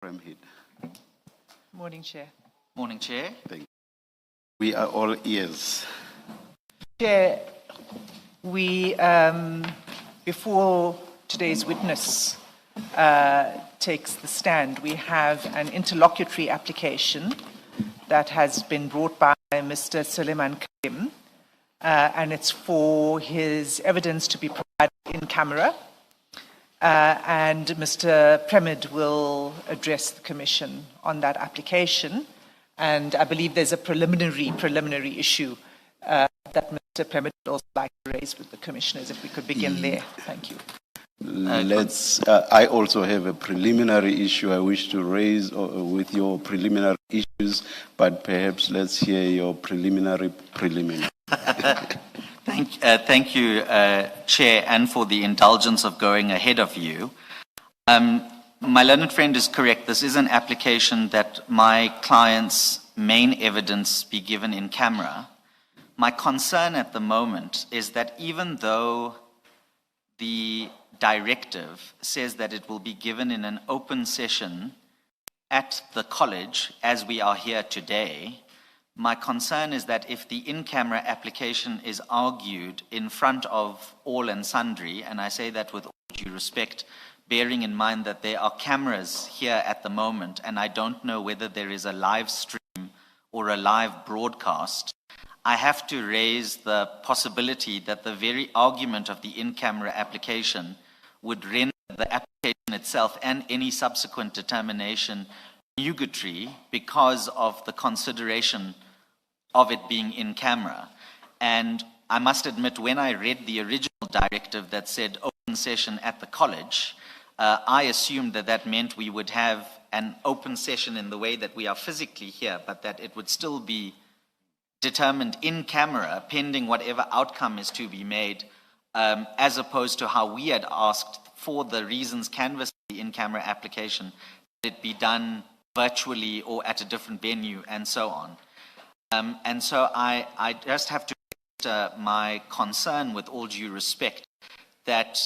Premhid. Morning, Chair. Morning, Chair. Thank you. We are all ears. Chair, we, before today's witness takes the stand, we have an interlocutory application that has been brought by Mr. Suleiman Carrim, and it's for his evidence to be provided in camera. And Mr. Premhid will address the Commission on that application. And I believe there's a preliminary issue that Mr. Premhid would also like to raise with the Commissioners, if we could begin there. Thank you. I also have a preliminary issue I wish to raise with your preliminary issues, but perhaps let's hear your preliminary. Thank you, Chair, and for the indulgence of going ahead of you. My learned friend is correct. This is an application that my client's main evidence be given in camera. My concern at the moment is that even though the directive says that it will be given in an open session at the college, as we are here today, my concern is that if the in-camera application is argued in front of all and sundry, and I say that with all due respect, bearing in mind that there are cameras here at the moment, and I don't know whether there is a live stream or a live broadcast, I have to raise the possibility that the very argument of the in-camera application would render the application itself and any subsequent determination nugatory because of the consideration of it being in camera. And I must admit, when I read the original directive that said open session at the college, I assumed that that meant we would have an open session in the way that we are physically here, but that it would still be determined in camera pending whatever outcome is to be made, as opposed to how we had asked for the reasons canvassed in the in-camera application, that it be done virtually or at a different venue and so on. And so I just have to register my concern with all due respect that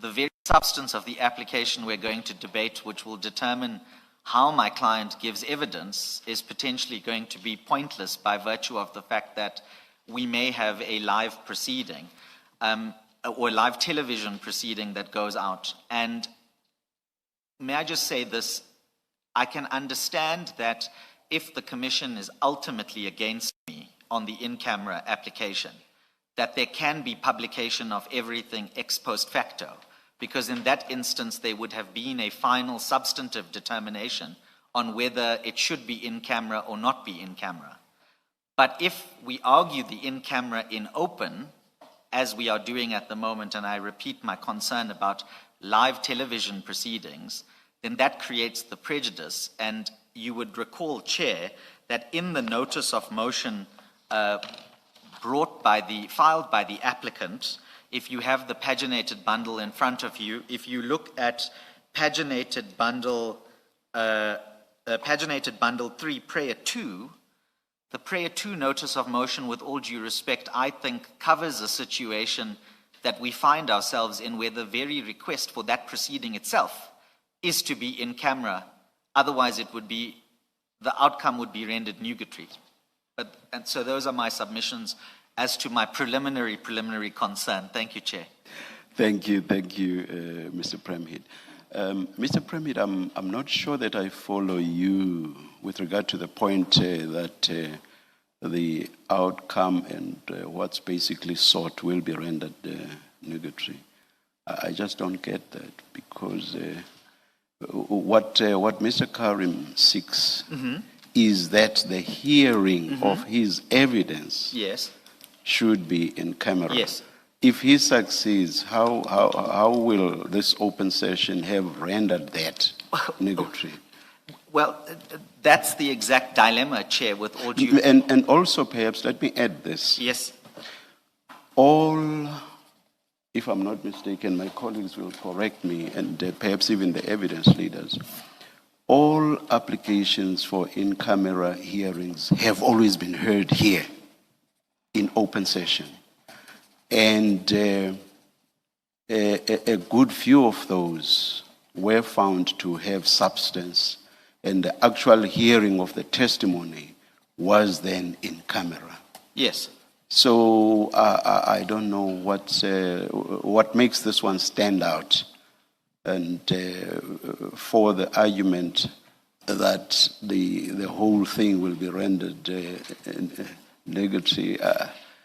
the very substance of the application we're going to debate, which will determine how my client gives evidence, is potentially going to be pointless by virtue of the fact that we may have a live proceeding or live television proceeding that goes out. And may I just say this, I can understand that if the Commission is ultimately against me on the in-camera application, that there can be publication of everything ex post facto, because in that instance there would have been a final substantive determination on whether it should be in camera or not be in camera. But if we argue the in camera in open, as we are doing at the moment, and I repeat my concern about live television proceedings, then that creates the prejudice. And you would recall, Chair, that in the notice of motion filed by the applicant, if you have the paginated bundle in front of you, if you look at paginated bundle 3, prayer 2, the prayer 2 notice of motion, with all due respect, I think covers a situation that we find ourselves in where the very request for that proceeding itself is to be in camera. Otherwise, the outcome would be rendered nugatory. And so those are my submissions as to my preliminary concern. Thank you, Chair. Thank you, Mr. Premhid. Mr. Premhid, I'm not sure that I follow you with regard to the point that the outcome and what's basically sought will be rendered nugatory. I just don't get that, because what Mr. Carrim seeks is that the hearing of his evidence should be in camera. Yes. If he succeeds, how will this open session have rendered that nugatory? Well, that's the exact dilemma, Chair, with all due... And also, perhaps, let me add this. Yes. All, if I'm not mistaken, my colleagues will correct me, and perhaps even the evidence leaders, all applications for in-camera hearings have always been heard here in open session. And a good few of those were found to have substance, and the actual hearing of the testimony was then in camera. Yes. So I don't know what makes this one stand out, and for the argument that the whole thing will be rendered negative.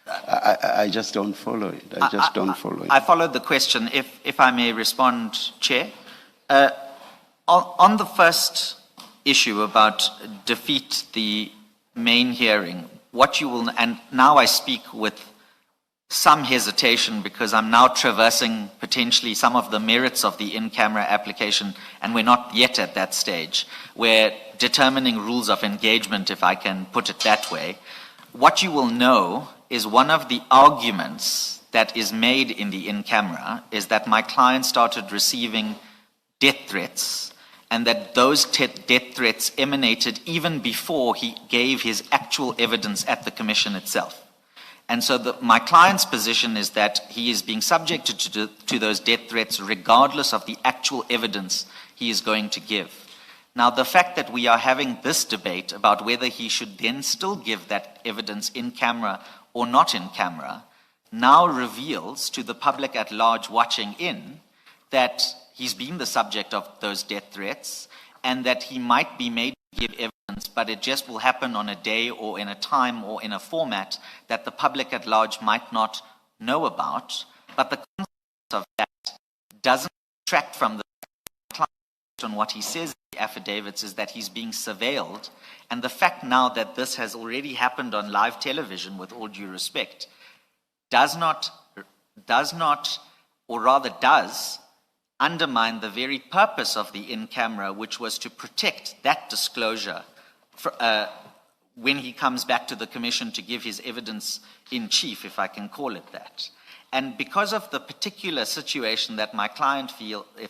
I just don't follow it. I just don't follow it. I followed the question. If I may respond, Chair. On the first issue about defeat the main hearing, what you will, and now I speak with some hesitation because I'm now traversing potentially some of the merits of the in-camera application, and we're not yet at that stage. We're determining rules of engagement, if I can put it that way. What you will know is one of the arguments that is made in the in-camera is that my client started receiving death threats, and that those death threats emanated even before he gave his actual evidence at the commission itself. And so my client's position is that he is being subjected to those death threats regardless of the actual evidence he is going to give. Now, the fact that we are having this debate about whether he should then still give that evidence in camera or not in camera now reveals to the public at large watching in that he's been the subject of those death threats and that he might be made to give evidence, but it just will happen on a day or in a time or in a format that the public at large might not know about. But the consequence of that doesn't detract from the client on what he says in the affidavits is that he's being surveilled. And the fact now that this has already happened on live television, with all due respect, does not, or rather does, undermine the very purpose of the in-camera, which was to protect that disclosure for, when he comes back to the commission to give his evidence in chief, if I can call it that. And because of the particular situation that my client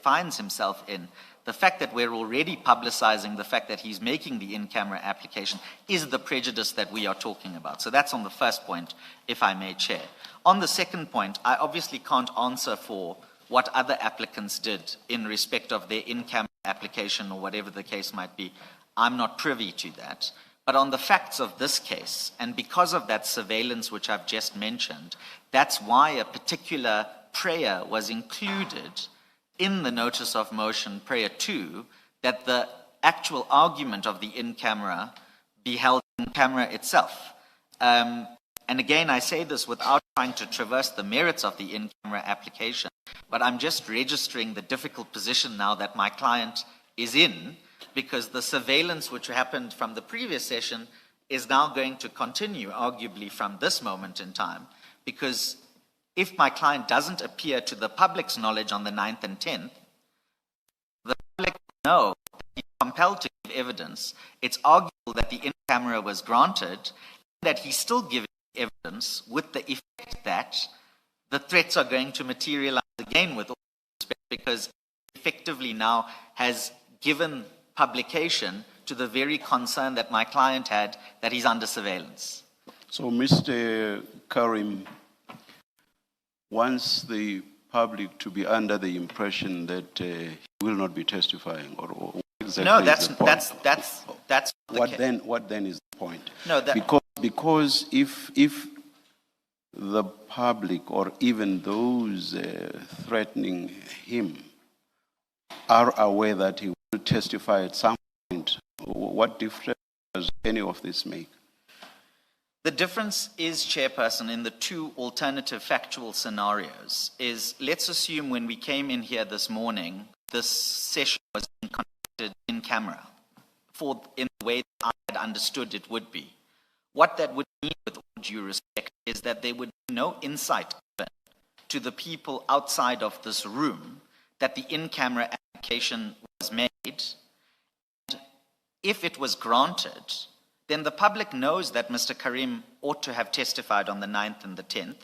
finds himself in, the fact that we're already publicizing the fact that he's making the in-camera application is the prejudice that we are talking about. So that's on the first point, if I may, Chair. On the second point, I obviously can't answer for what other applicants did in respect of their in-camera application or whatever the case might be. I'm not privy to that. But on the facts of this case, and because of that surveillance which I've just mentioned, that's why a particular prayer was included in the notice of motion, prayer 2, that the actual argument of the in-camera be held in camera itself. And again, I say this without trying to traverse the merits of the in-camera application, but I'm just registering the difficult position now that my client is in, because the surveillance which happened from the previous session is now going to continue, arguably, from this moment in time, because if my client doesn't appear to the public's knowledge on the 9th and 10th, the public will know that he's compelled to give evidence. It's arguable that the in-camera was granted, and that he's still giving evidence with the effect that the threats are going to materialize again with all respect, because effectively now has given publication to the very concern that my client had that he's under surveillance. So, Mr. Carrim, wants the public to be under the impression that he will not be testifying, or exactly no, is the point? that's what then is the point? No, because if the public or even those threatening him are aware that he will testify at some point, what difference does any of this make? The difference is, Chairperson, in the two alternative factual scenarios is, let's assume when we came in here this morning, this session was conducted in camera in the way that I had understood it would be. What that would mean, with all due respect, is that there would be no insight given to the people outside of this room that the in-camera application was made. And if it was granted, then the public knows that Mr. Carrim ought to have testified on the 9th and the 10th.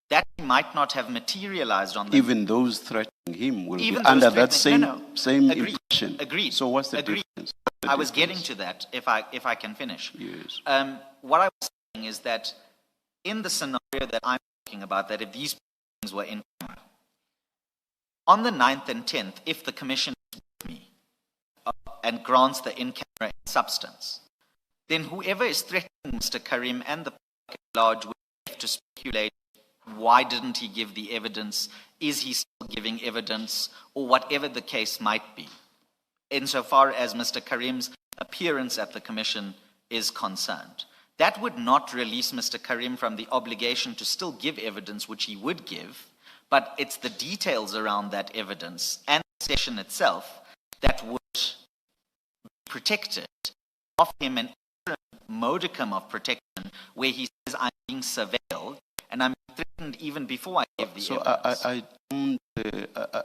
That might not have materialized on the... Even those threatening him will be under that same Agreed. impression. Agreed. So what's the Agreed. difference? I was getting to that, if I can finish. Yes. What I was saying is that in the scenario that I'm talking about, that if these things were in camera, On the 9th and 10th, if the Commission is with me and grants the in-camera substance, then whoever is threatening Mr. Carrim and the public at large will have to speculate, why didn't he give the evidence? Is he still giving evidence? Or whatever the case might be, insofar as Mr. Carrim's appearance at the Commission is concerned. That would not release Mr. Carrim from the obligation to still give evidence, which he would give, but it's the details around that evidence and the session itself that would be protected, offer him an extra modicum of protection where he says, I'm being surveilled and I'm threatened even before I give the evidence.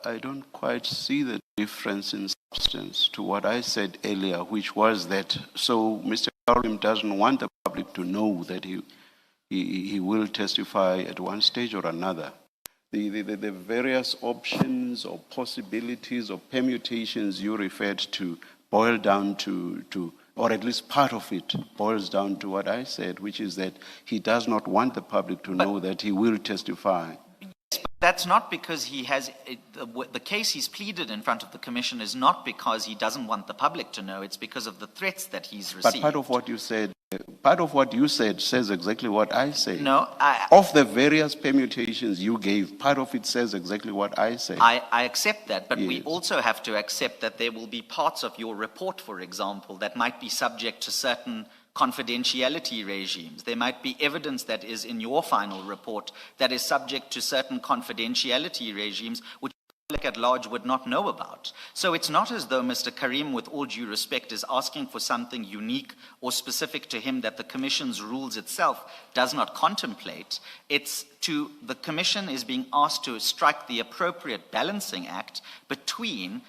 I don't quite see the difference in substance to what I said earlier, which was that, so Mr. Carrim doesn't want the public to know that he will testify at one stage or another. The various options or possibilities or permutations you referred to boil down to, or at least part of it boils down to what I said, which is that he does not want the public to know that he will testify. That's not because he has, the case he's pleaded in front of the Commission is not because he doesn't want the public to know, it's because of the threats that he's received. But part of what you said says exactly what I said. No, of the various permutations you gave, part of it says exactly what I said. I accept that, but Yes. we also have to accept that there will be parts of your report, for example, that might be subject to certain confidentiality regimes. There might be evidence that is in your final report that is subject to certain confidentiality regimes which the public at large would not know about. So it's not as though Mr. Carrim, with all due respect, is asking for something unique or specific to him that the Commission's rules itself does not contemplate. It's to, the Commission is being asked to strike the appropriate balancing act between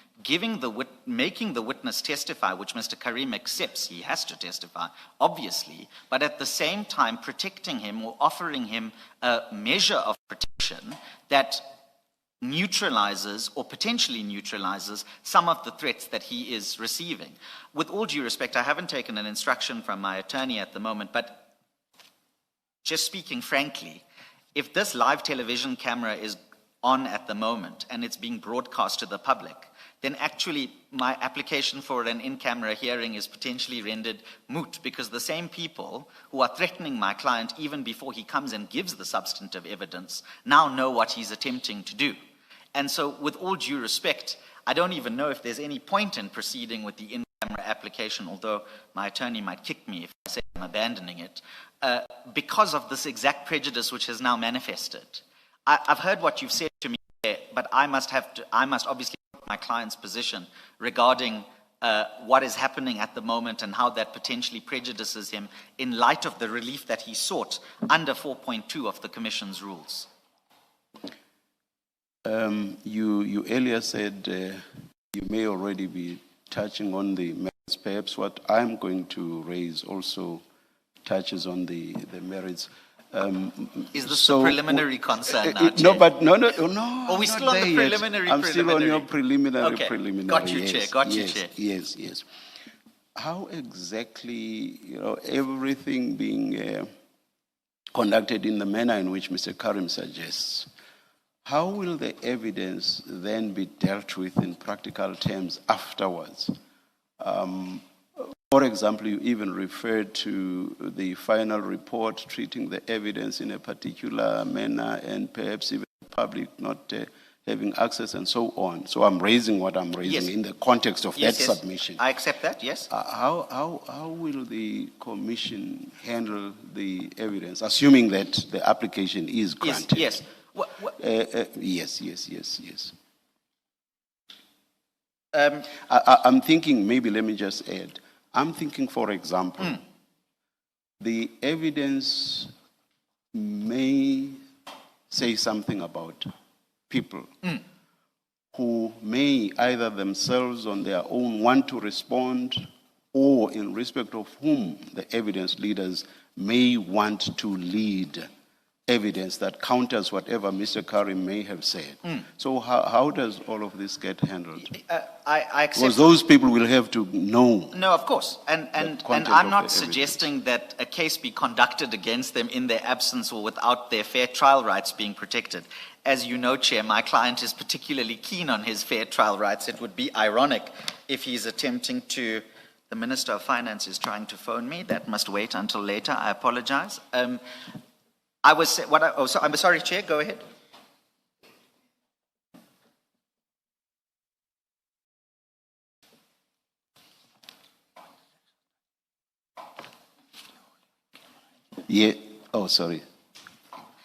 making the witness testify, which Mr. Carrim accepts he has to testify, obviously, but at the same time protecting him or offering him a measure of protection that neutralizes or potentially neutralizes some of the threats that he is receiving. With all due respect, I haven't taken an instruction from my attorney at the moment, but just speaking frankly, if this live television camera is on at the moment and it's being broadcast to the public, then actually my application for an in-camera hearing is potentially rendered moot, because the same people who are threatening my client even before he comes and gives the substantive evidence now know what he's attempting to do. And so with all due respect, I don't even know if there's any point in proceeding with the in-camera application, although my attorney might kick me if I say I'm abandoning it, because of this exact prejudice which has now manifested. I've heard what you've said to me there, but I must obviously put my client's position regarding what is happening at the moment and how that potentially prejudices him in light of the relief that he sought under 4.2 of the Commission's rules. You earlier said you may already be touching on the merits. Perhaps what I'm going to raise also touches on the merits. Is this a preliminary concern now, No, Chair? but no. Are we still on the preliminary? I'm still on your preliminary. Okay. Preliminary. Got you, yes, Chair. Got you, yes, Chair. Yes. How exactly, everything being conducted in the manner in which Mr. Carrim suggests, how will the evidence then be dealt with in practical terms afterwards? For example, you even referred to the final report treating the evidence in a particular manner and perhaps even the public not having access and so on. So I'm raising what I'm raising Yes. in the context of that submission. I accept that, yes. How will the Commission handle the evidence, assuming that the application is granted? Yes. Yes. I'm thinking, maybe let me just add, I'm thinking, for example, the evidence may say something about people who may either themselves on their own want to respond, or in respect of whom the evidence leaders may want to lead evidence that counters whatever Mr. Carrim may have said. So how does all of this get handled? I accept. Because those people will have to know. No, of course. And content I'm of not the evidence. suggesting that a case be conducted against them in their absence or without their fair trial rights being protected. As you know, Chair, my client is particularly keen on his fair trial rights. It would be ironic if he's attempting to. The Minister of Finance is trying to phone me. That must wait until later. I apologize. I'm sorry, Chair, go ahead. Yeah. Oh, sorry.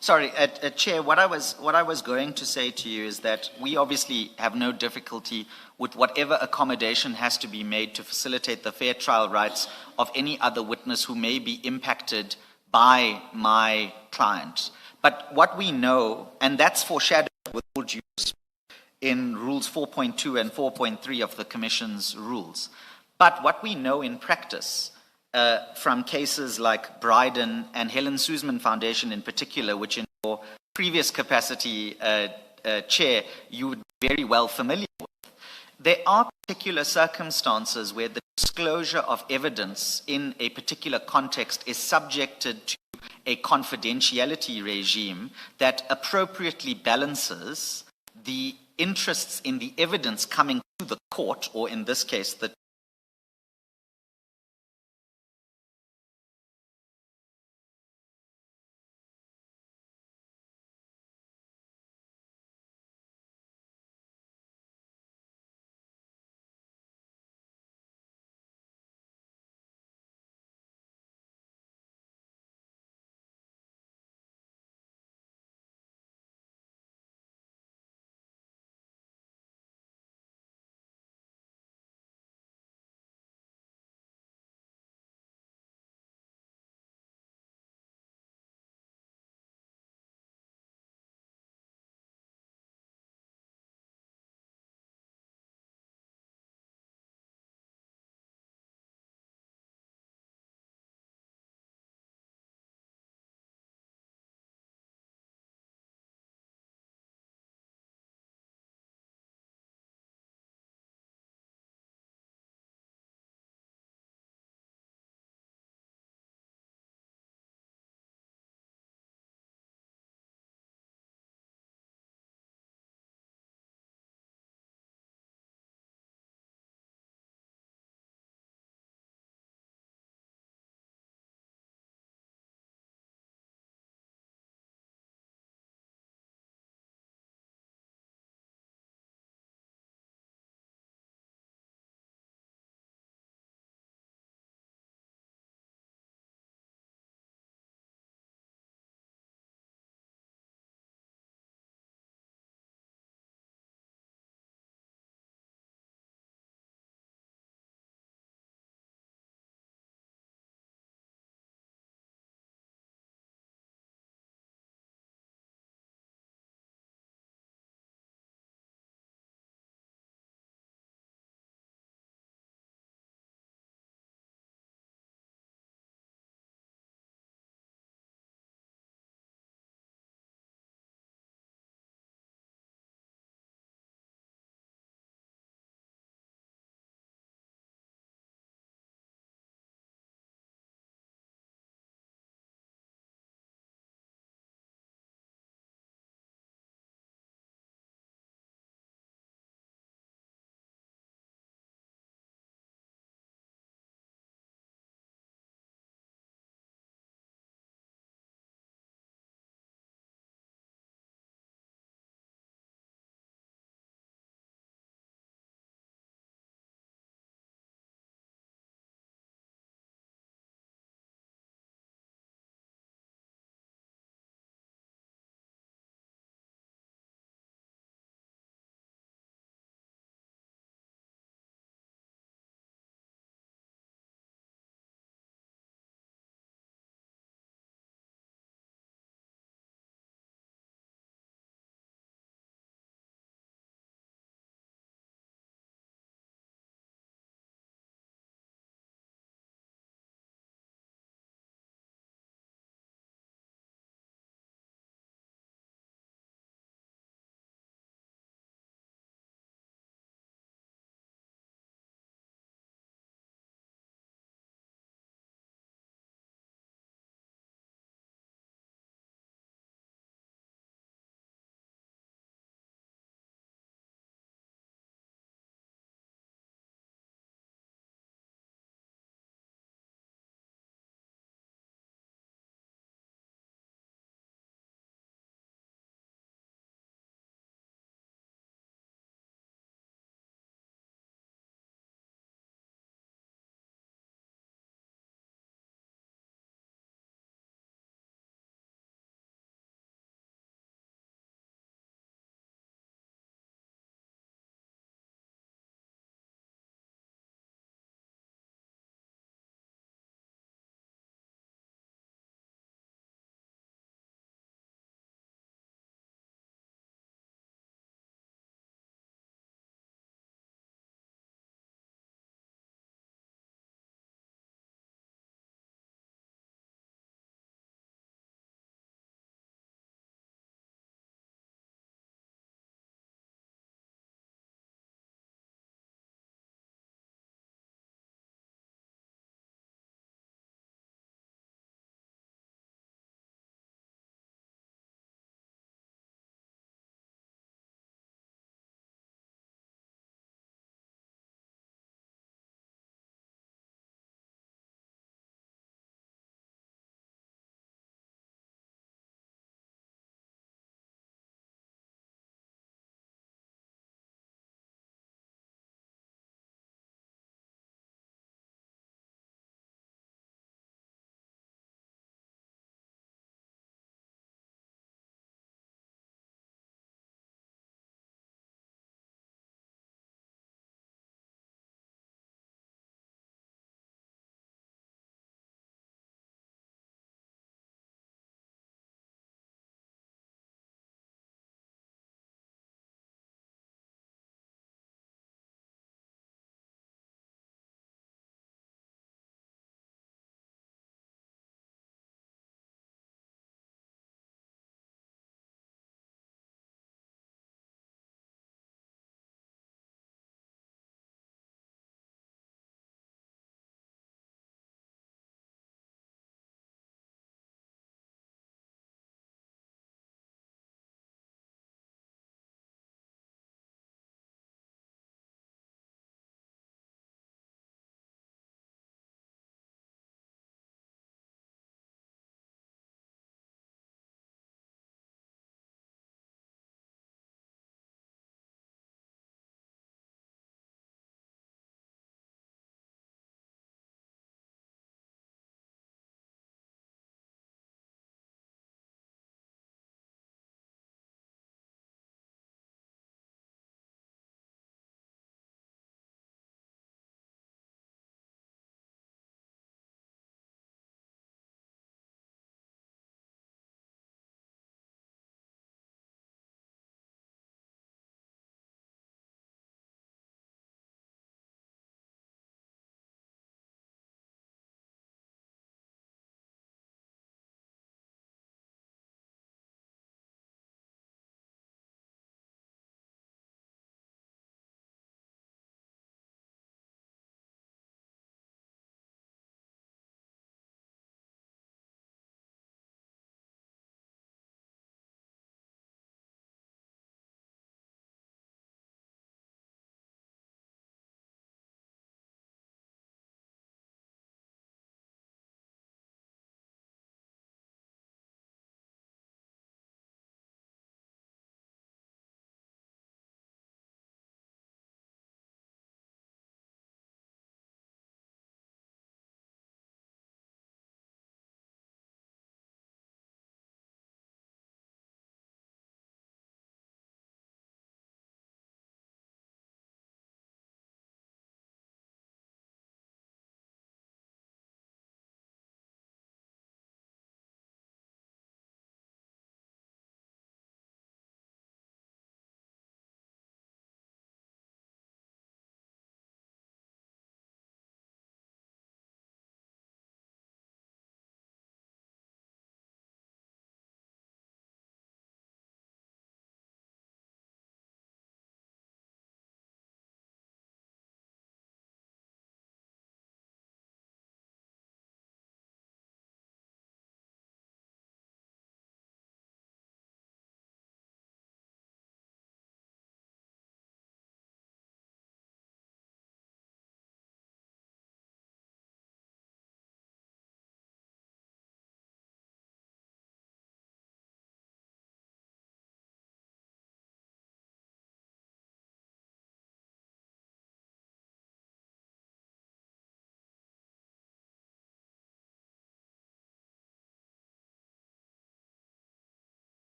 Sorry, Chair, what I was going to say to you is that we obviously have no difficulty with whatever accommodation has to be made to facilitate the fair trial rights of any other witness who may be impacted by my client. But what we know, and that's foreshadowed with all due respect in Rules 4.2 and 4.3 of the Commission's rules. But what we know in practice from cases like Bryden and Helen Suzman Foundation in particular, which in your previous capacity, Chair, you would be very well familiar with, there are particular circumstances where the disclosure of evidence in a particular context is subjected to a confidentiality regime that appropriately balances the interests in the evidence coming to the court, or in this case, the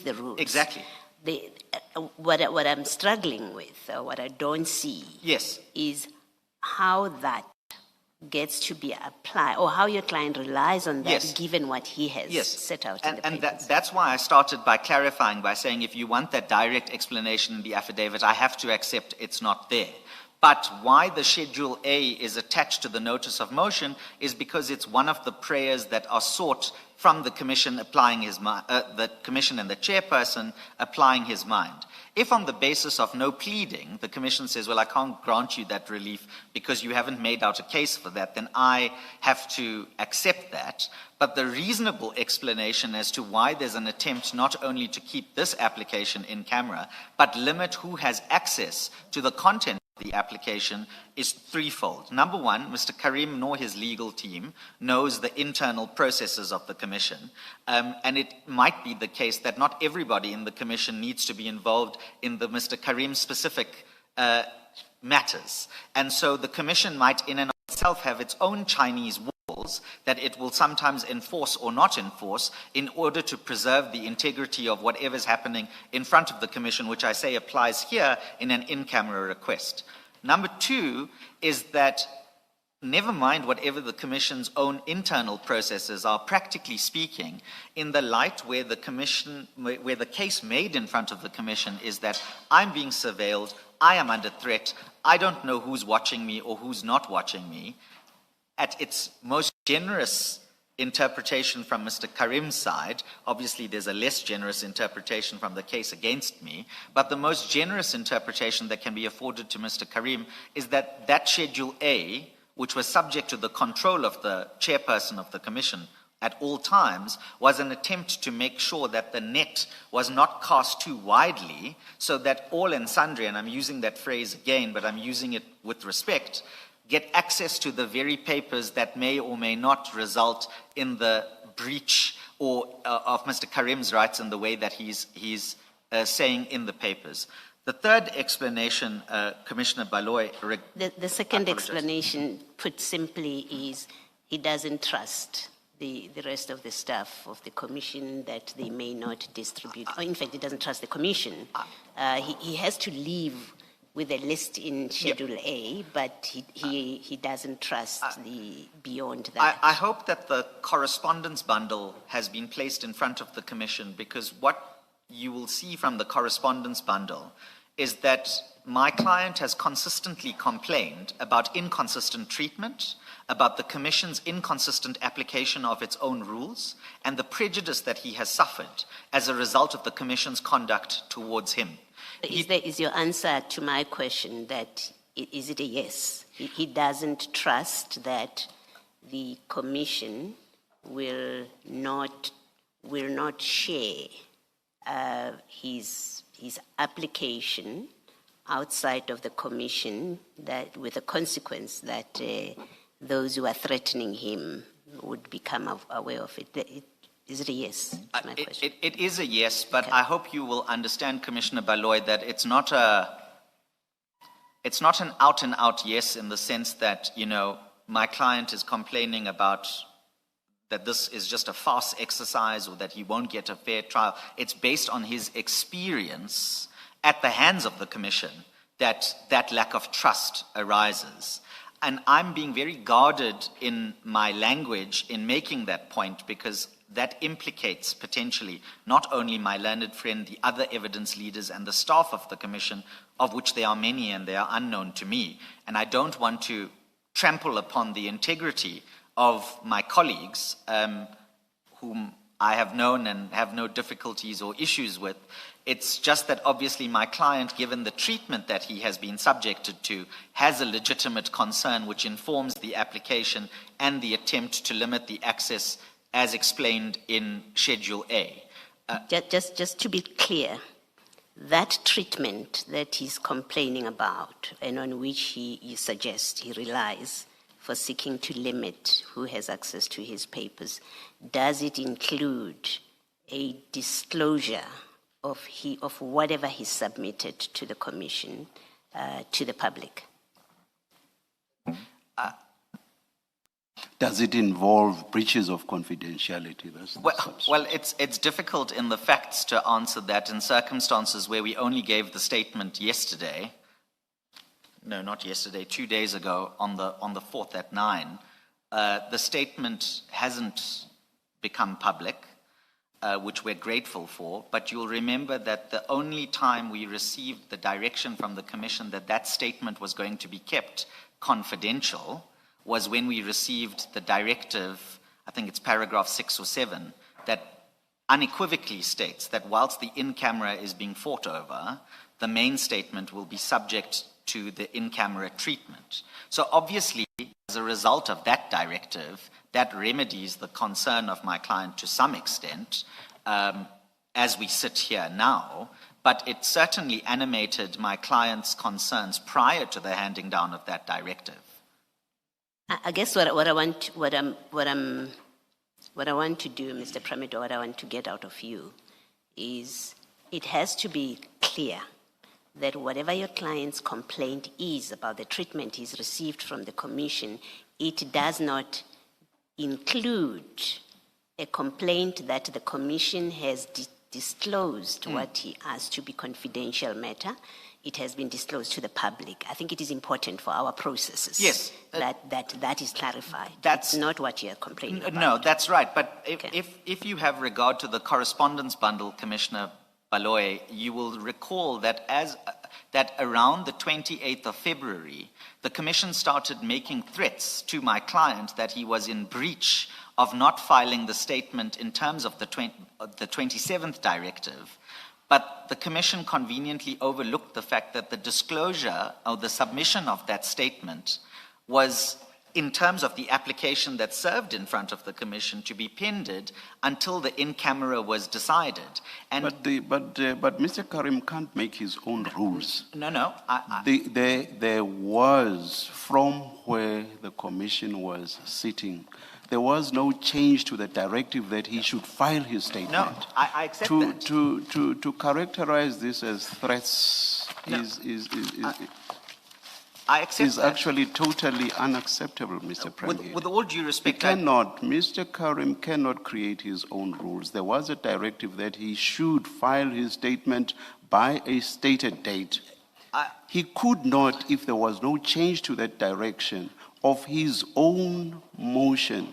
the rules. Exactly. What I'm struggling with, or what I don't see, Yes. is how that gets to be applied, or how your client relies on that, Yes. given what he has set out in the And papers. that's why I started by clarifying, by saying if you want that direct explanation in the affidavit, I have to accept it's not there. But why the Schedule A is attached to the notice of motion is because it's one of the prayers that are sought from the Commission applying the Commission and the chairperson applying his mind. If on the basis of no pleading, the Commission says, well, I can't grant you that relief because you haven't made out a case for that, then I have to accept that. But the reasonable explanation as to why there's an attempt not only to keep this application in camera, but limit who has access to the content of the application is threefold. Number one, Mr. Carrim nor his legal team knows the internal processes of the Commission. And it might be the case that not everybody in the Commission needs to be involved in the Mr. Carrim specific matters. And so the Commission might in and of itself have its own Chinese walls that it will sometimes enforce or not enforce in order to preserve the integrity of whatever's happening in front of the Commission, which I say applies here in an in-camera request. Number two is that never mind whatever the Commission's own internal processes are, practically speaking, in the light where the Commission, where the case made in front of the Commission is that I'm being surveilled, I am under threat, I don't know who's watching me or who's not watching me. At its most generous interpretation from Mr. Carrim's side, obviously there's a less generous interpretation from the case against me, but the most generous interpretation that can be afforded to Mr. Carrim is that that Schedule A, which was subject to the control of the chairperson of the Commission at all times, was an attempt to make sure that the net was not cast too widely so that all and sundry, and I'm using that phrase again, but I'm using it with respect, get access to the very papers that may or may not result in the breach or of Mr. Carrim's rights in the way that he's saying in the papers. The third explanation, Commissioner Baloy... The second explanation, put simply, is he doesn't trust the rest of the staff of the Commission that they may not distribute. Or in fact, he doesn't trust the Commission. He has to leave with a list in Schedule A, but he doesn't trust the beyond that. I hope that the correspondence bundle has been placed in front of the Commission, because what you will see from the correspondence bundle is that my client has consistently complained about inconsistent treatment, about the Commission's inconsistent application of its own rules, and the prejudice that he has suffered as a result of the Commission's conduct towards him. Is your answer to my question that, is it a yes? He doesn't trust that the Commission will not share his application outside of the Commission, that with the consequence that those who are threatening him would become aware of it. Is it a yes? My question. It is a yes, but Okay. I hope you will understand, Commissioner Baloy, that it's not an out-and-out yes in the sense that, you know, my client is complaining about that this is just a farce exercise or that he won't get a fair trial. It's based on his experience at the hands of the Commission that that lack of trust arises. And I'm being very guarded in my language in making that point, because that implicates potentially not only my learned friend, the other evidence leaders and the staff of the Commission, of which there are many and they are unknown to me. And I don't want to trample upon the integrity of my colleagues, whom I have known and have no difficulties or issues with. It's just that obviously my client, given the treatment that he has been subjected to, has a legitimate concern which informs the application and the attempt to limit the access as explained in Schedule A. Just to be clear, that treatment that he's complaining about and on which he suggests he relies for seeking to limit who has access to his papers, does it include a disclosure of whatever he submitted to the Commission to the public? does it involve breaches of confidentiality? That's the substance. Well, it's difficult in the facts to answer that in circumstances where we only gave the statement yesterday. No, not yesterday, 2 days ago on the 4th at 9. The statement hasn't become public, which we're grateful for, but you'll remember that the only time we received the direction from the Commission that that statement was going to be kept confidential was when we received the directive, I think it's paragraph 6 or 7, that unequivocally states that whilst the in-camera is being fought over, the main statement will be subject to the in-camera treatment. So obviously, as a result of that directive, that remedies the concern of my client to some extent, as we sit here now, but it certainly animated my client's concerns prior to the handing down of that directive. I guess what I want to do, Mr. Premhid, or what I want to get out of you is it has to be clear that whatever your client's complaint is about the treatment he's received from the Commission, it does not include a complaint that the Commission has disclosed what he asked to be confidential matter. It has been disclosed to the public. I think it is important for our processes. Yes. That is clarified. That's not what you're complaining about. No, that's right. But if you have regard to the correspondence bundle, Commissioner Baloy, you will recall that that around the 28th of February, the Commission started making threats to my client that he was in breach of not filing the statement in terms of the 27th directive. But the Commission conveniently overlooked the fact that the disclosure or the submission of that statement was, in terms of the application that served in front of the Commission, to be pended until the in-camera was decided. And But Mr. Carrim can't make his own rules. No. There was, from where the Commission was sitting, there was no change to the directive that he should file his statement. No, I accept that. To characterize this as threats I accept is that. actually totally unacceptable, Mr. Premhid. With all due respect, Mr. Carrim cannot create his own rules. There was a directive that he should file his statement by a stated date. He could not, if there was no change to that direction, of his own motion,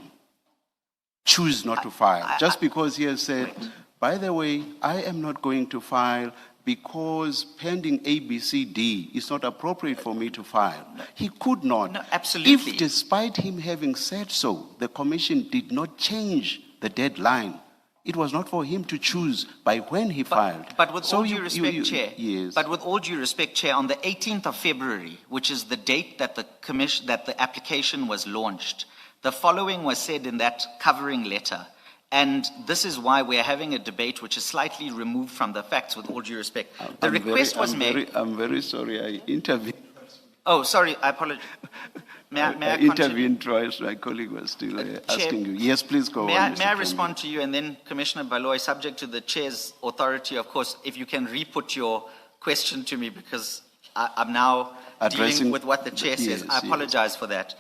choose not to file. Just because he has said, by the way, I am not going to file because pending ABCD is not appropriate for me to file. He could not. No, absolutely. If, despite him having said so, the Commission did not change the deadline, it was not for him to choose by when he filed. But with all due respect, Chair, yes. But with all due respect, Chair, on the 18th of February, which is the date that the application was launched, the following was said in that covering letter. And this is why we're having a debate which is slightly removed from the facts, with all due respect. The request was made. I'm very sorry, I intervened. Oh, sorry, I apologize. May I continue? Intervened twice, my colleague was still asking you. Yes, please go on. May I respond to you, and then Commissioner Baloy, subject to the Chair's authority, of course, if you can re-put your question to me, because I'm now dealing with what the Chair says. I apologize for that.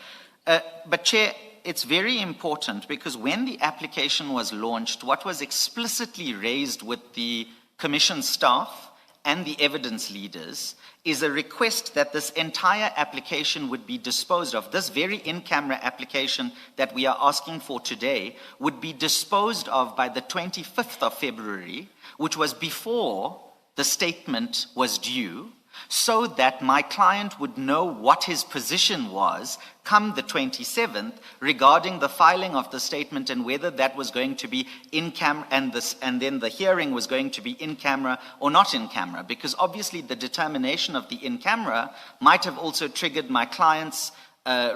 But Chair, it's very important because when the application was launched, what was explicitly raised with the Commission staff and the evidence leaders is a request that this entire application would be disposed of. This very in-camera application that we are asking for today would be disposed of by the 25th of February, which was before the statement was due, so that my client would know what his position was come the 27th regarding the filing of the statement and whether that was going to be in camera and then the hearing was going to be in camera or not in camera, because obviously the determination of the in camera might have also triggered my client's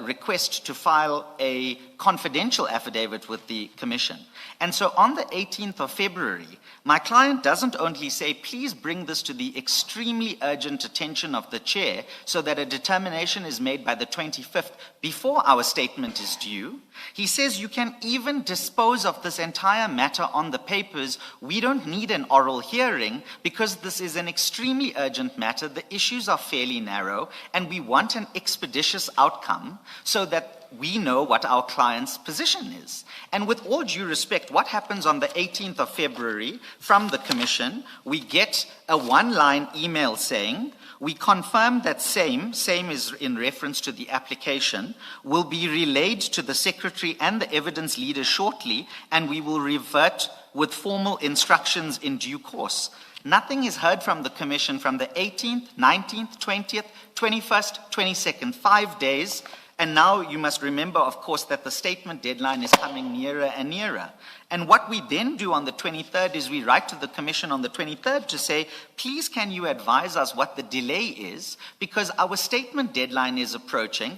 request to file a confidential affidavit with the Commission. And so on the 18th of February, my client doesn't only say, please bring this to the extremely urgent attention of the Chair so that a determination is made by the 25th before our statement is due. He says you can even dispose of this entire matter on the papers. We don't need an oral hearing because this is an extremely urgent matter. The issues are fairly narrow and we want an expeditious outcome so that we know what our client's position is. And with all due respect, what happens on the 18th of February from the Commission, we get a one-line email saying, we confirm that same is in reference to the application, will be relayed to the Secretary and the evidence leader shortly, and we will revert with formal instructions in due course. Nothing is heard from the Commission from the 18th, 19th, 20th, 21st, 22nd, 5 days. And now you must remember, of course, that the statement deadline is coming nearer and nearer. And what we then do on the 23rd is we write to the Commission on the 23rd to say, please can you advise us what the delay is, because our statement deadline is approaching.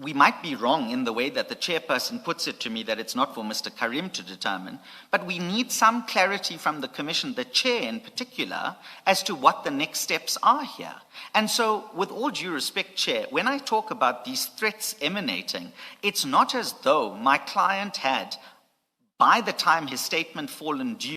We might be wrong in the way that the chairperson puts it to me, that it's not for Mr. Carrim to determine, but we need some clarity from the Commission, the chair in particular, as to what the next steps are here. And so, with all due respect, Chair, when I talk about these threats emanating, it's not as though my client had, by the time his statement fallen due,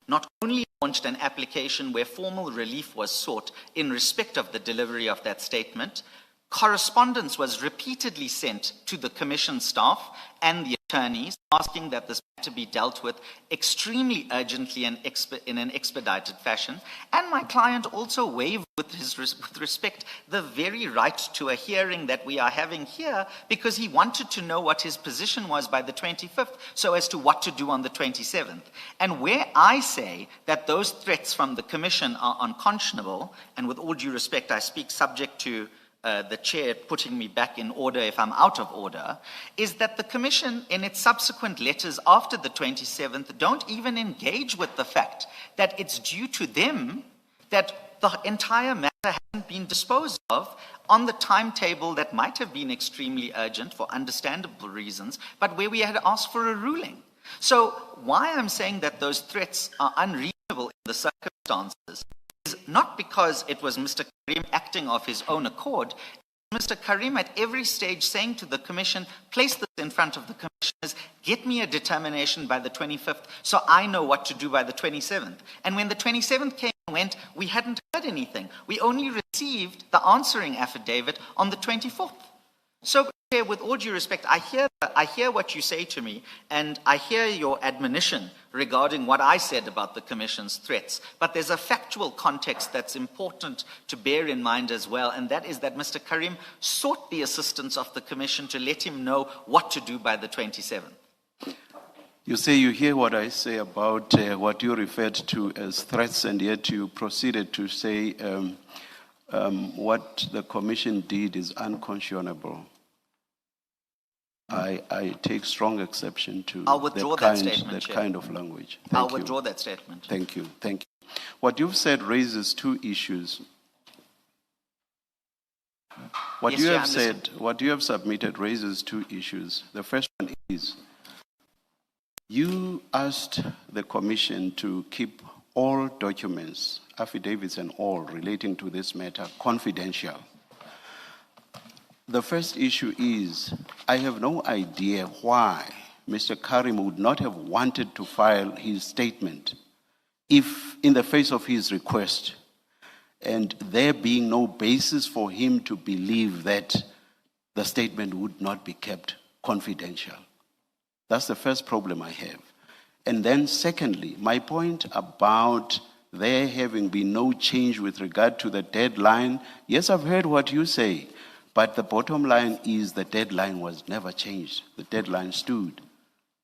not only launched an application where formal relief was sought in respect of the delivery of that statement, correspondence was repeatedly sent to the Commission staff and the attorneys asking that this matter be dealt with extremely urgently and in an expedited fashion. And my client also waived with respect the very right to a hearing that we are having here, because he wanted to know what his position was by the 25th so as to what to do on the 27th. And where I say that those threats from the Commission are unconscionable, and with all due respect I speak subject to the chair putting me back in order if I'm out of order, is that the Commission in its subsequent letters after the 27th don't even engage with the fact that it's due to them that the entire matter hasn't been disposed of on the timetable that might have been extremely urgent for understandable reasons, but where we had asked for a ruling. So why I'm saying that those threats are unreasonable in the circumstances is not because it was Mr. Carrim acting of his own accord. Mr. Carrim at every stage saying to the Commission, place this in front of the Commissioners, get me a determination by the 25th so I know what to do by the 27th. And when the 27th came and went, we hadn't heard anything. We only received the answering affidavit on the 24th. So, Chair, with all due respect, I hear what you say to me, and I hear your admonition regarding what I said about the Commission's threats. But there's a factual context that's important to bear in mind as well, and that is that Mr. Carrim sought the assistance of the Commission to let him know what to do by the 27th. You say you hear what I say about what you referred to as threats, and yet you proceeded to say what the Commission did is unconscionable. I take strong exception to that kind of language. I'll withdraw that statement. Thank you. Thank you. What you've said raises two issues. What you have submitted raises two issues. The first one is, you asked the Commission to keep all documents, affidavits and all, relating to this matter confidential. The first issue is, I have no idea why Mr. Carrim would not have wanted to file his statement if, in the face of his request, and there being no basis for him to believe that the statement would not be kept confidential. That's the first problem I have. And then secondly, my point about there having been no change with regard to the deadline, yes, I've heard what you say, but the bottom line is the deadline was never changed. The deadline stood.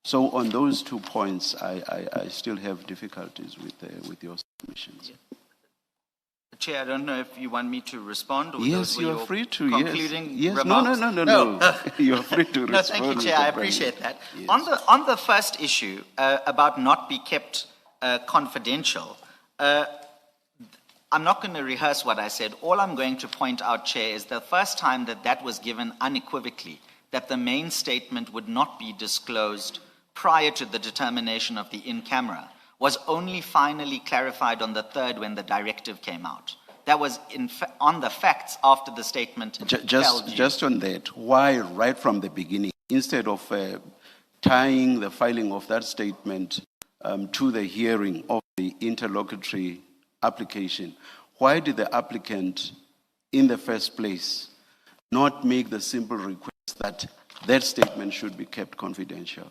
So on those 2 points, I still have difficulties with your submissions. Chair, I don't know if you want me to respond or yes, you are free to. Concluding yes. remarks. No. You are free to respond. No, thank you, Chair. I appreciate that. Yes. On the first issue about not be kept confidential, I'm not going to rehearse what I said. All I'm going to point out, Chair, is the first time that was given unequivocally, that the main statement would not be disclosed prior to the determination of the in-camera, was only finally clarified on the 3rd when the directive came out. That was on the facts after the statement fell due. Just on that, why right from the beginning, instead of tying the filing of that statement to the hearing of the interlocutory application, why did the applicant in the first place not make the simple request that that statement should be kept confidential.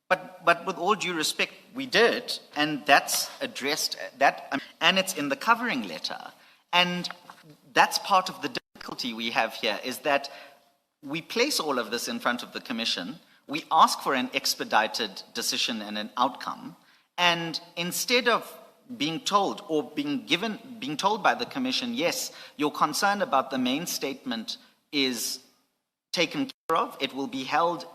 But with all due respect, we did, and that's addressed, and it's in the covering letter. And that's part of the difficulty we have here, is that we place all of this in front of the Commission, we ask for an expedited decision and an outcome, and instead of being told or being told by the Commission, yes, your concern about the main statement is taken care of, it will be held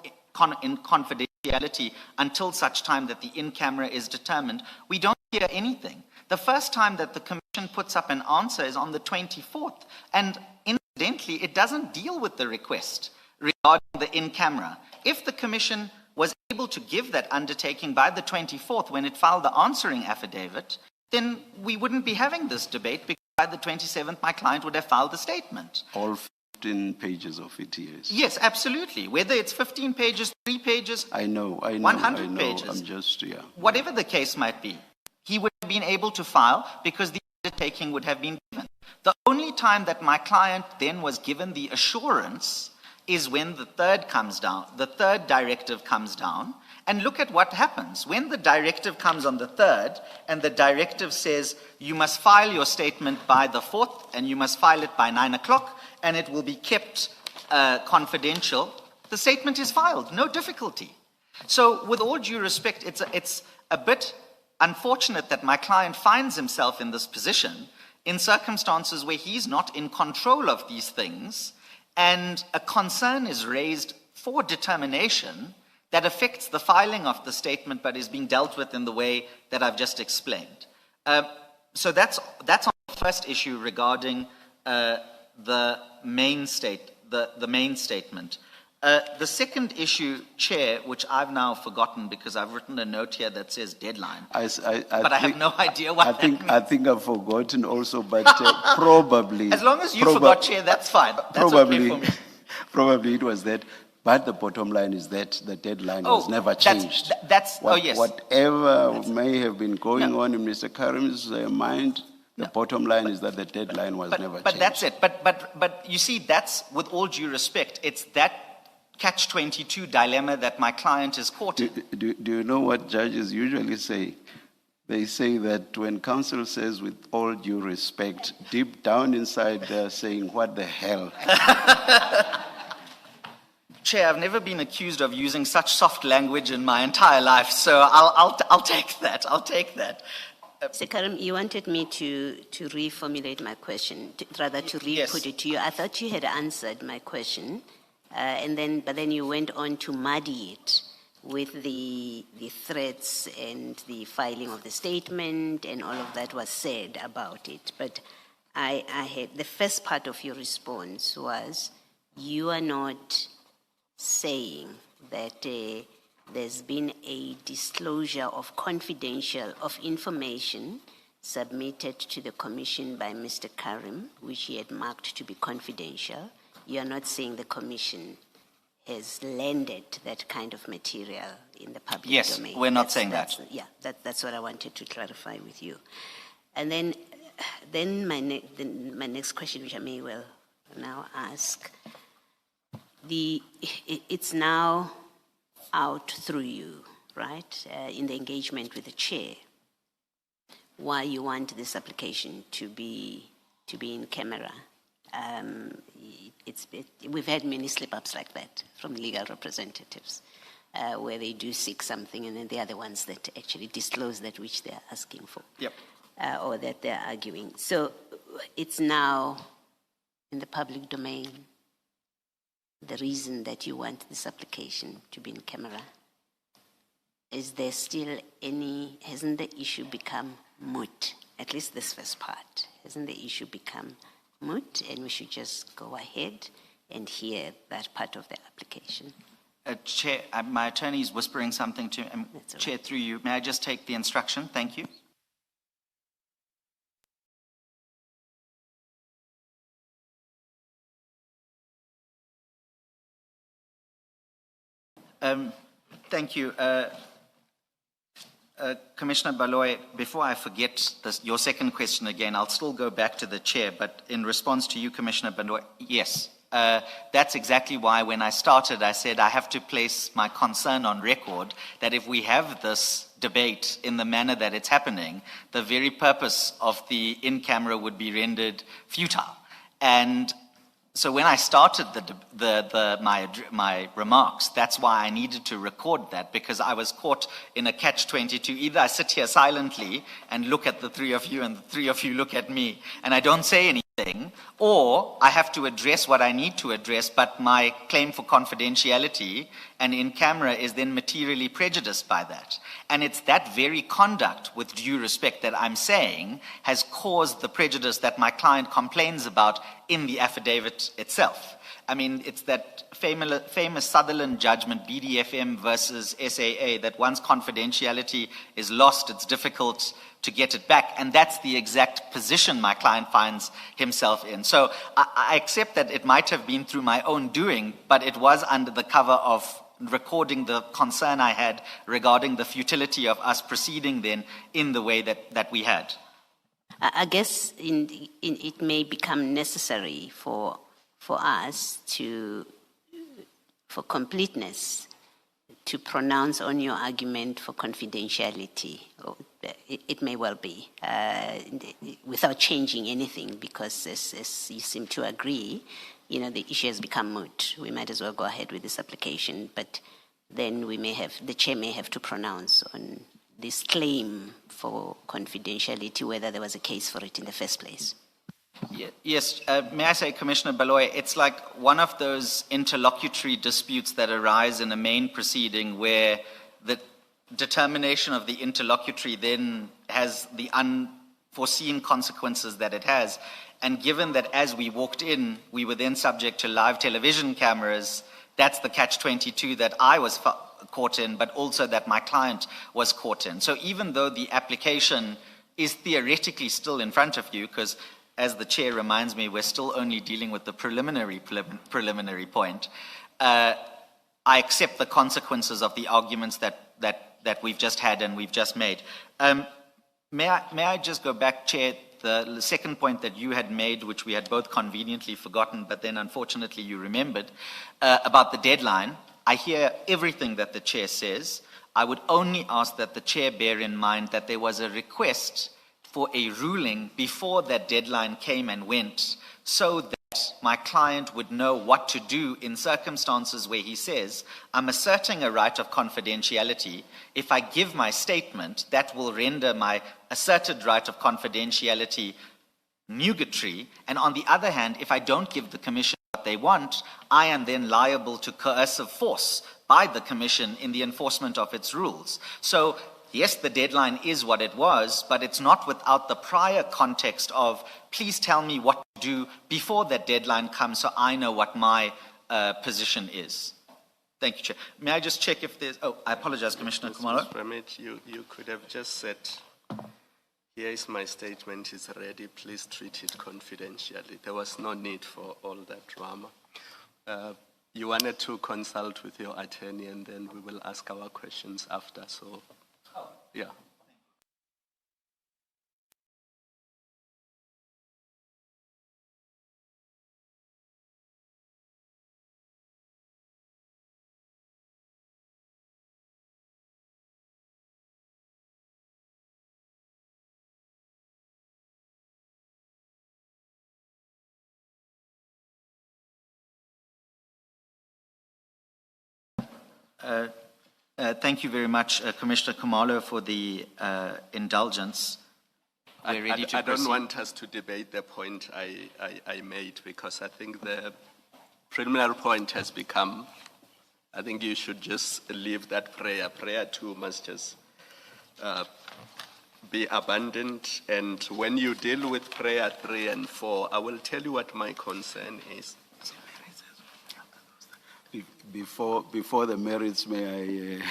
in confidentiality until such time that the in-camera is determined, we don't hear anything. The first time that the Commission puts up an answer is on the 24th, and incidentally, it doesn't deal with the request regarding the in-camera. If the Commission was able to give that undertaking by the 24th when it filed the answering affidavit, then we wouldn't be having this debate, because by the 27th, my client would have filed the statement. All 15 pages of it, yes. Yes, absolutely. Whether it's 15 pages, 3 pages, I know, 100 pages. I'm just, yeah. Whatever the case might be, he would have been able to file because the undertaking would have been given. The only time that my client then was given the assurance is when the third comes down, the third directive comes down, and look at what happens. When the directive comes on the 3rd, and the directive says, you must file your statement by the 4th, and you must file it by 9 o'clock, and it will be kept confidential, the statement is filed, no difficulty. So with all due respect, it's a bit unfortunate that my client finds himself in this position in circumstances where he's not in control of these things, and a concern is raised for determination that affects the filing of the statement but is being dealt with in the way that I've just explained. So that's on the first issue regarding the main statement. The second issue, Chair, which I've now forgotten because I've written a note here that says deadline, but I have no idea what that means. I think I've forgotten also, but probably... As long as you forgot, Chair, that's fine. That's okay for me. Probably it was that, but the bottom line is that the deadline was never changed. Yes. Whatever may have been going on in Mr. Carrim's mind, the bottom line is that the deadline was never changed. But that's it. But you see, that's, with all due respect, it's that catch-22 dilemma that my client is caught in. Do you know what judges usually say? They say that when counsel says, with all due respect, deep down inside they're saying, what the hell? Chair, I've never been accused of using such soft language in my entire life, so I'll take that. I'll take that. Mr. Carrim, you wanted me to reformulate my question, to re-put it to you. I thought you had answered my question, but then you went on to muddy it with the threats and the filing of the statement, and all of that was said about it. But I had, the first part of your response was, you are not saying that there's been a disclosure of information submitted to the Commission by Mr. Carrim, which he had marked to be confidential. You are not saying the Commission has landed that kind of material in the public domain. Yes, we're not saying that. Yeah, that's what I wanted to clarify with you. And then my next question, which I may well now ask, it's now out through you, right, in the engagement with the chair, why you want this application to be in camera. We've had many slip-ups like that from legal representatives, where they do seek something and then they are the ones that actually disclose that which they're asking for, or that they're arguing. So it's now in the public domain, the reason that you want this application to be in camera. Is there still hasn't the issue become moot? At least this first part. Hasn't the issue become moot, and we should just go ahead and hear that part of the application? Chair, my attorney is whispering something to him. Chair, through you, may I just take the instruction? Thank you. Thank you. Commissioner Baloy, before I forget your second question again, I'll still go back to the chair, but in response to you, Commissioner Baloy, yes, That's exactly why when I started, I said I have to place my concern on record that if we have this debate in the manner that it's happening, the very purpose of the in-camera would be rendered futile. And so when I started my remarks, that's why I needed to record that, because I was caught in a catch-22. Either I sit here silently and look at the three of you, and the three of you look at me, and I don't say anything, or I have to address what I need to address, but my claim for confidentiality and in camera is then materially prejudiced by that. And it's that very conduct, with due respect, that I'm saying has caused the prejudice that my client complains about in the affidavit itself. I mean, it's that famous Sutherland judgment, BDFM versus SAA, that once confidentiality is lost, it's difficult to get it back. And that's the exact position my client finds himself in. So I accept that it might have been through my own doing, but it was under the cover of recording the concern I had regarding the futility of us proceeding then in the way that we had. I guess it may become necessary for us for completeness, to pronounce on your argument for confidentiality. It may well be, without changing anything, because as you seem to agree, the issue has become moot. We might as well go ahead with this application, but then the chair may have to pronounce on this claim for confidentiality, whether there was a case for it in the first place. Yes, may I say, Commissioner Baloy, it's like one of those interlocutory disputes that arise in a main proceeding where the determination of the interlocutory then has the unforeseen consequences that it has. And given that as we walked in, we were then subject to live television cameras, that's the catch-22 that I was caught in, but also that my client was caught in. So even though the application is theoretically still in front of you, because as the chair reminds me, we're still only dealing with the preliminary point, I accept the consequences of the arguments that we've just had and we've just made. May I just go back, Chair? The second point that you had made, which we had both conveniently forgotten, but then unfortunately you remembered, about the deadline. I hear everything that the chair says. I would only ask that the chair bear in mind that there was a request for a ruling before that deadline came and went, so that my client would know what to do in circumstances where he says, I'm asserting a right of confidentiality. If I give my statement, that will render my asserted right of confidentiality nugatory. And on the other hand, if I don't give the Commission what they want, I am then liable to coercive force by the Commission in the enforcement of its rules. So yes, the deadline is what it was, but it's not without the prior context of, please tell me what to do before that deadline comes so I know what my position is. Thank you, Chair. May I just check if there's... Oh, I apologize, Commissioner Khumalo. Mr. Premhid, you could have just said, here is my statement, it's ready, please treat it confidentially. There was no need for all that drama. You wanted to consult with your attorney, and then we will ask our questions after, so... Yeah. Thank you very much, Commissioner Khumalo, for the indulgence. We're ready to I don't proceed. want us to debate the point I made, because I think the preliminary point has become, I think you should just leave that prayer. Prayer 2 must just be abandoned. And when you deal with prayer 3 and 4, I will tell you what my concern is. Before the merits, may I?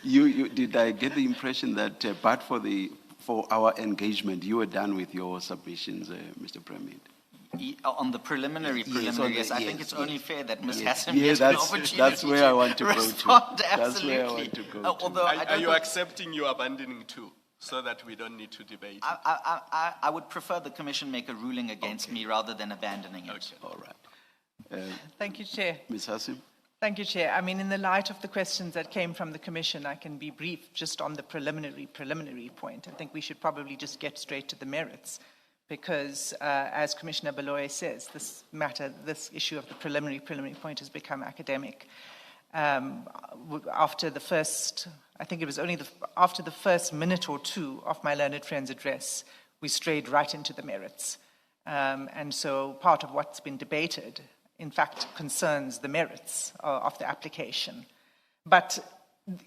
Did I get the impression that, but for our engagement, you were done with your submissions, Mr. Premhid? On the preliminary, yes, I think it's only fair that Ms. Hassan Yeah, gets an opportunity that's where I want to go to. respond. That's Absolutely. where I want to go to. Although I Are don't you know- accepting you abandoning 2? so that we don't need to debate it. I would prefer the Commission make a ruling against me rather than abandoning it. Okay. All right. Thank you, Chair. Ms. Hassim? Thank you, Chair. I mean, in the light of the questions that came from the Commission, I can be brief just on the preliminary point. I think we should probably just get straight to the merits because, as Commissioner Baloy says, this issue of the preliminary point has become academic. After the first, I think it was only after the first minute or two of my learned friend's address, we strayed right into the merits. And so part of what's been debated in fact, concerns the merits of the application. But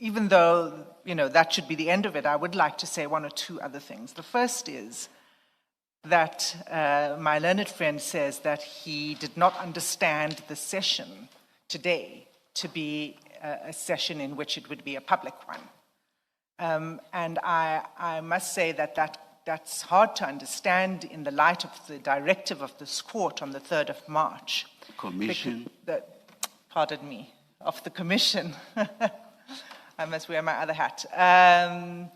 even though, that should be the end of it, I would like to say one or two other things. The first is that my learned friend says that he did not understand the session today to be a session in which it would be a public one. And I must say that's hard to understand in the light of the directive of this court on the 3rd of March. Commission. Pardon me, of the Commission. I must wear my other hat. In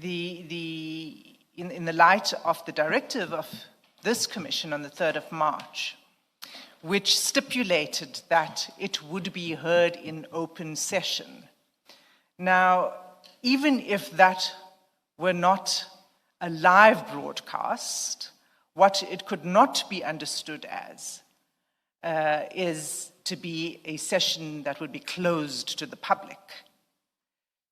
the light of the directive of this Commission on the 3rd of March, which stipulated that it would be heard in open session. Now, even if that were not a live broadcast, what it could not be understood as is to be a session that would be closed to the public.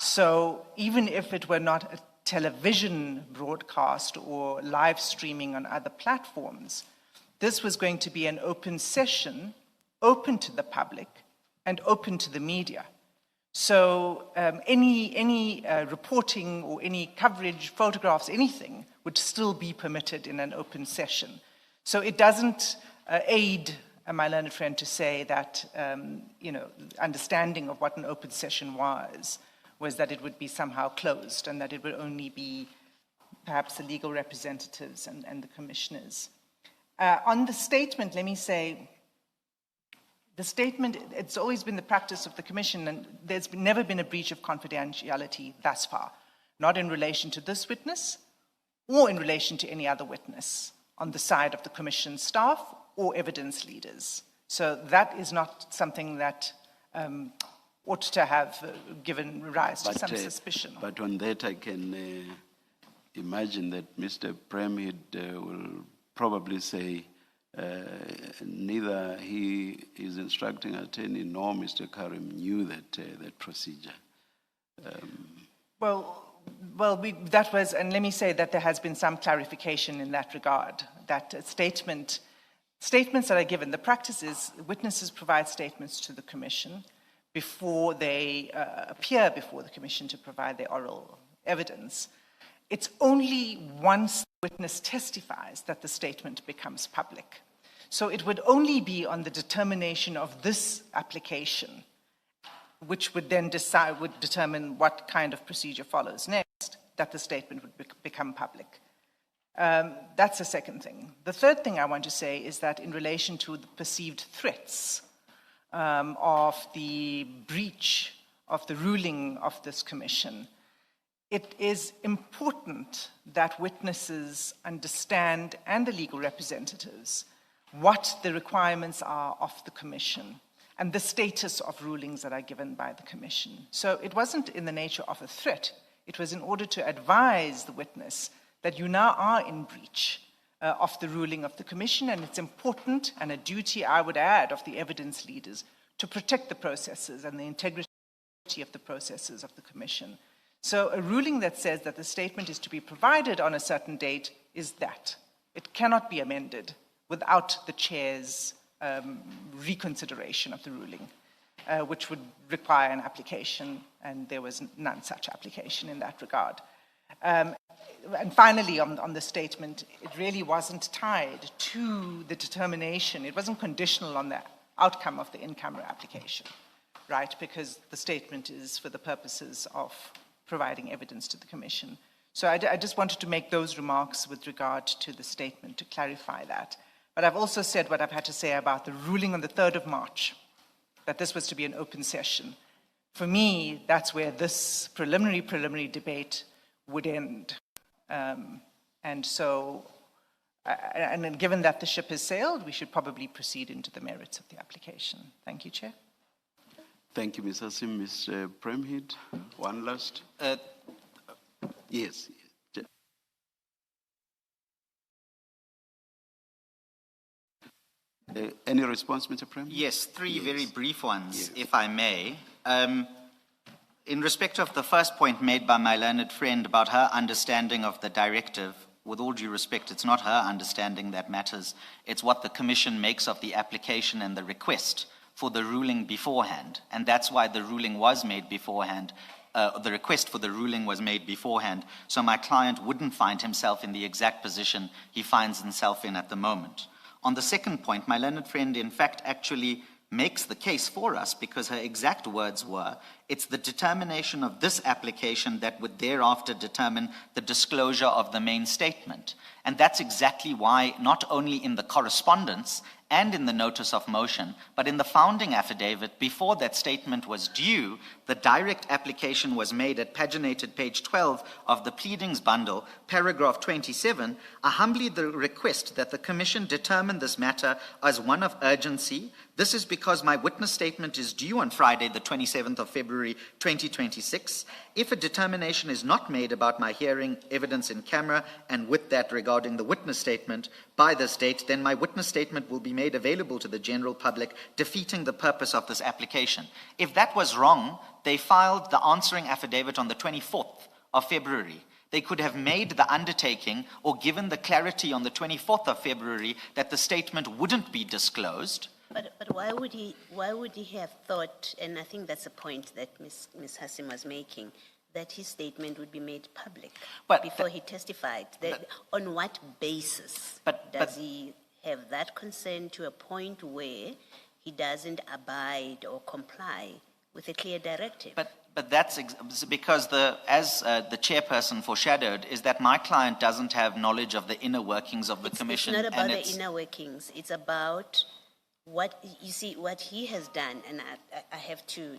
So even if it were not a television broadcast or live streaming on other platforms, this was going to be an open session, open to the public and open to the media. So any reporting or any coverage, photographs, anything would still be permitted in an open session. So it doesn't aid my learned friend to say that, understanding of what an open session was that it would be somehow closed and that it would only be perhaps the legal representatives and the commissioners. On the statement, let me say, the statement, it's always been the practice of the Commission, and there's never been a breach of confidentiality thus far, not in relation to this witness or in relation to any other witness on the side of the Commission staff or evidence leaders. So that is not something that ought to have given rise to some suspicion. But on that, I can imagine that Mr. Premhid will probably say neither he, his instructing attorney, nor Mr. Carrim knew that procedure. That was, and let me say that there has been some clarification in that regard, that statements that are given, the practice is witnesses provide statements to the Commission before they appear before the Commission to provide their oral evidence. It's only once the witness testifies that the statement becomes public. So it would only be on the determination of this application, which would then determine what kind of procedure follows next, that the statement would become public. That's the second thing. The third thing I want to say is that in relation to the perceived threats of the breach of the ruling of this Commission, it is important that witnesses understand, and the legal representatives, what the requirements are of the Commission and the status of rulings that are given by the Commission. So it wasn't in the nature of a threat. It was in order to advise the witness that you now are in breach of the ruling of the Commission, and it's important, and a duty, I would add, of the evidence leaders to protect the processes and the integrity of the processes of the Commission. So a ruling that says that the statement is to be provided on a certain date is that. It cannot be amended without the Chair's reconsideration of the ruling, which would require an application, and there was none such application in that regard. And finally, on the statement, it really wasn't tied to the determination. It wasn't conditional on the outcome of the in-camera application, right? Because the statement is for the purposes of providing evidence to the Commission. So I just wanted to make those remarks with regard to the statement to clarify that. But I've also said what I've had to say about the ruling on the 3rd of March, that this was to be an open session. For me, that's where this preliminary debate would end. And so, and then given that the ship has sailed, we should probably proceed into the merits of the application. Thank you, Chair. Thank you, Ms. Hassim. Mr. Premhid, one last. Yes. Any response, Mr. Premhid? Yes, three very brief ones, if I may. In respect of the first point made by my learned friend about her understanding of the directive, with all due respect, it's not her understanding that matters. It's what the Commission makes of the application and the request for the ruling beforehand. And that's why the ruling was made beforehand. The request for the ruling was made beforehand, so my client wouldn't find himself in the exact position he finds himself in at the moment. On the second point, my learned friend, in fact, actually makes the case for us because her exact words were, it's the determination of this application that would thereafter determine the disclosure of the main statement. And that's exactly why, not only in the correspondence and in the notice of motion, but in the founding affidavit, before that statement was due, the direct application was made at paginated page 12 of the pleadings bundle, paragraph 27, I humbly request that the Commission determine this matter as one of urgency. This is because my witness statement is due on Friday, the 27th of February, 2026. If a determination is not made about my hearing evidence in camera, and with that regarding the witness statement by this date, then my witness statement will be made available to the general public, defeating the purpose of this application. If that was wrong, they filed the answering affidavit on the 24th of February. They could have made the undertaking or given the clarity on the 24th of February that the statement wouldn't be disclosed. But why would he have thought, and I think that's a point that Ms. Hassim was making, that his statement would be made public before he testified? On what basis does he have that concern to a point where he doesn't abide or comply with a clear directive? But that's because, as the chairperson foreshadowed, is that my client doesn't have knowledge of the inner workings of the Commission. It's not about the inner workings. It's about what, you see, what he has done, and I have to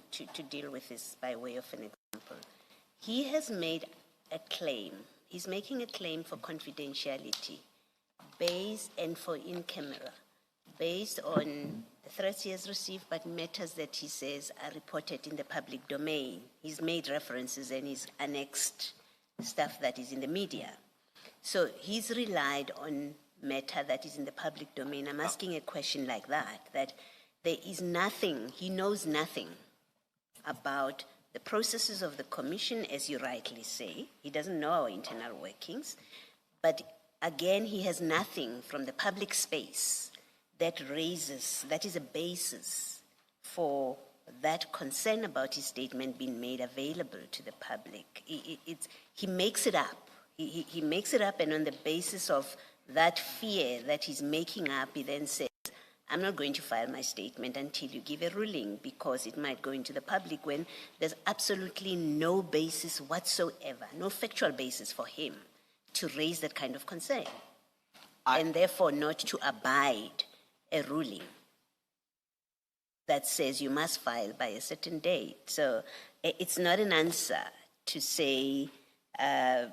deal with this by way of an example. He has made a claim. He's making a claim for confidentiality and for in camera, based on the threats he has received, but matters that he says are reported in the public domain. He's made references and he's annexed stuff that is in the media. So he's relied on matter that is in the public domain. I'm asking a question like that there is nothing, he knows nothing about the processes of the Commission, as you rightly say. He doesn't know our internal workings, but again, he has nothing from the public space that is a basis for that concern about his statement being made available to the public. He makes it up. He makes it up, and on the basis of that fear that he's making up, he then says, I'm not going to file my statement until you give a ruling because it might go into the public, when there's absolutely no basis whatsoever, no factual basis for him to raise that kind of concern, and therefore not to abide a ruling that says you must file by a certain date. So it's not an answer to say, I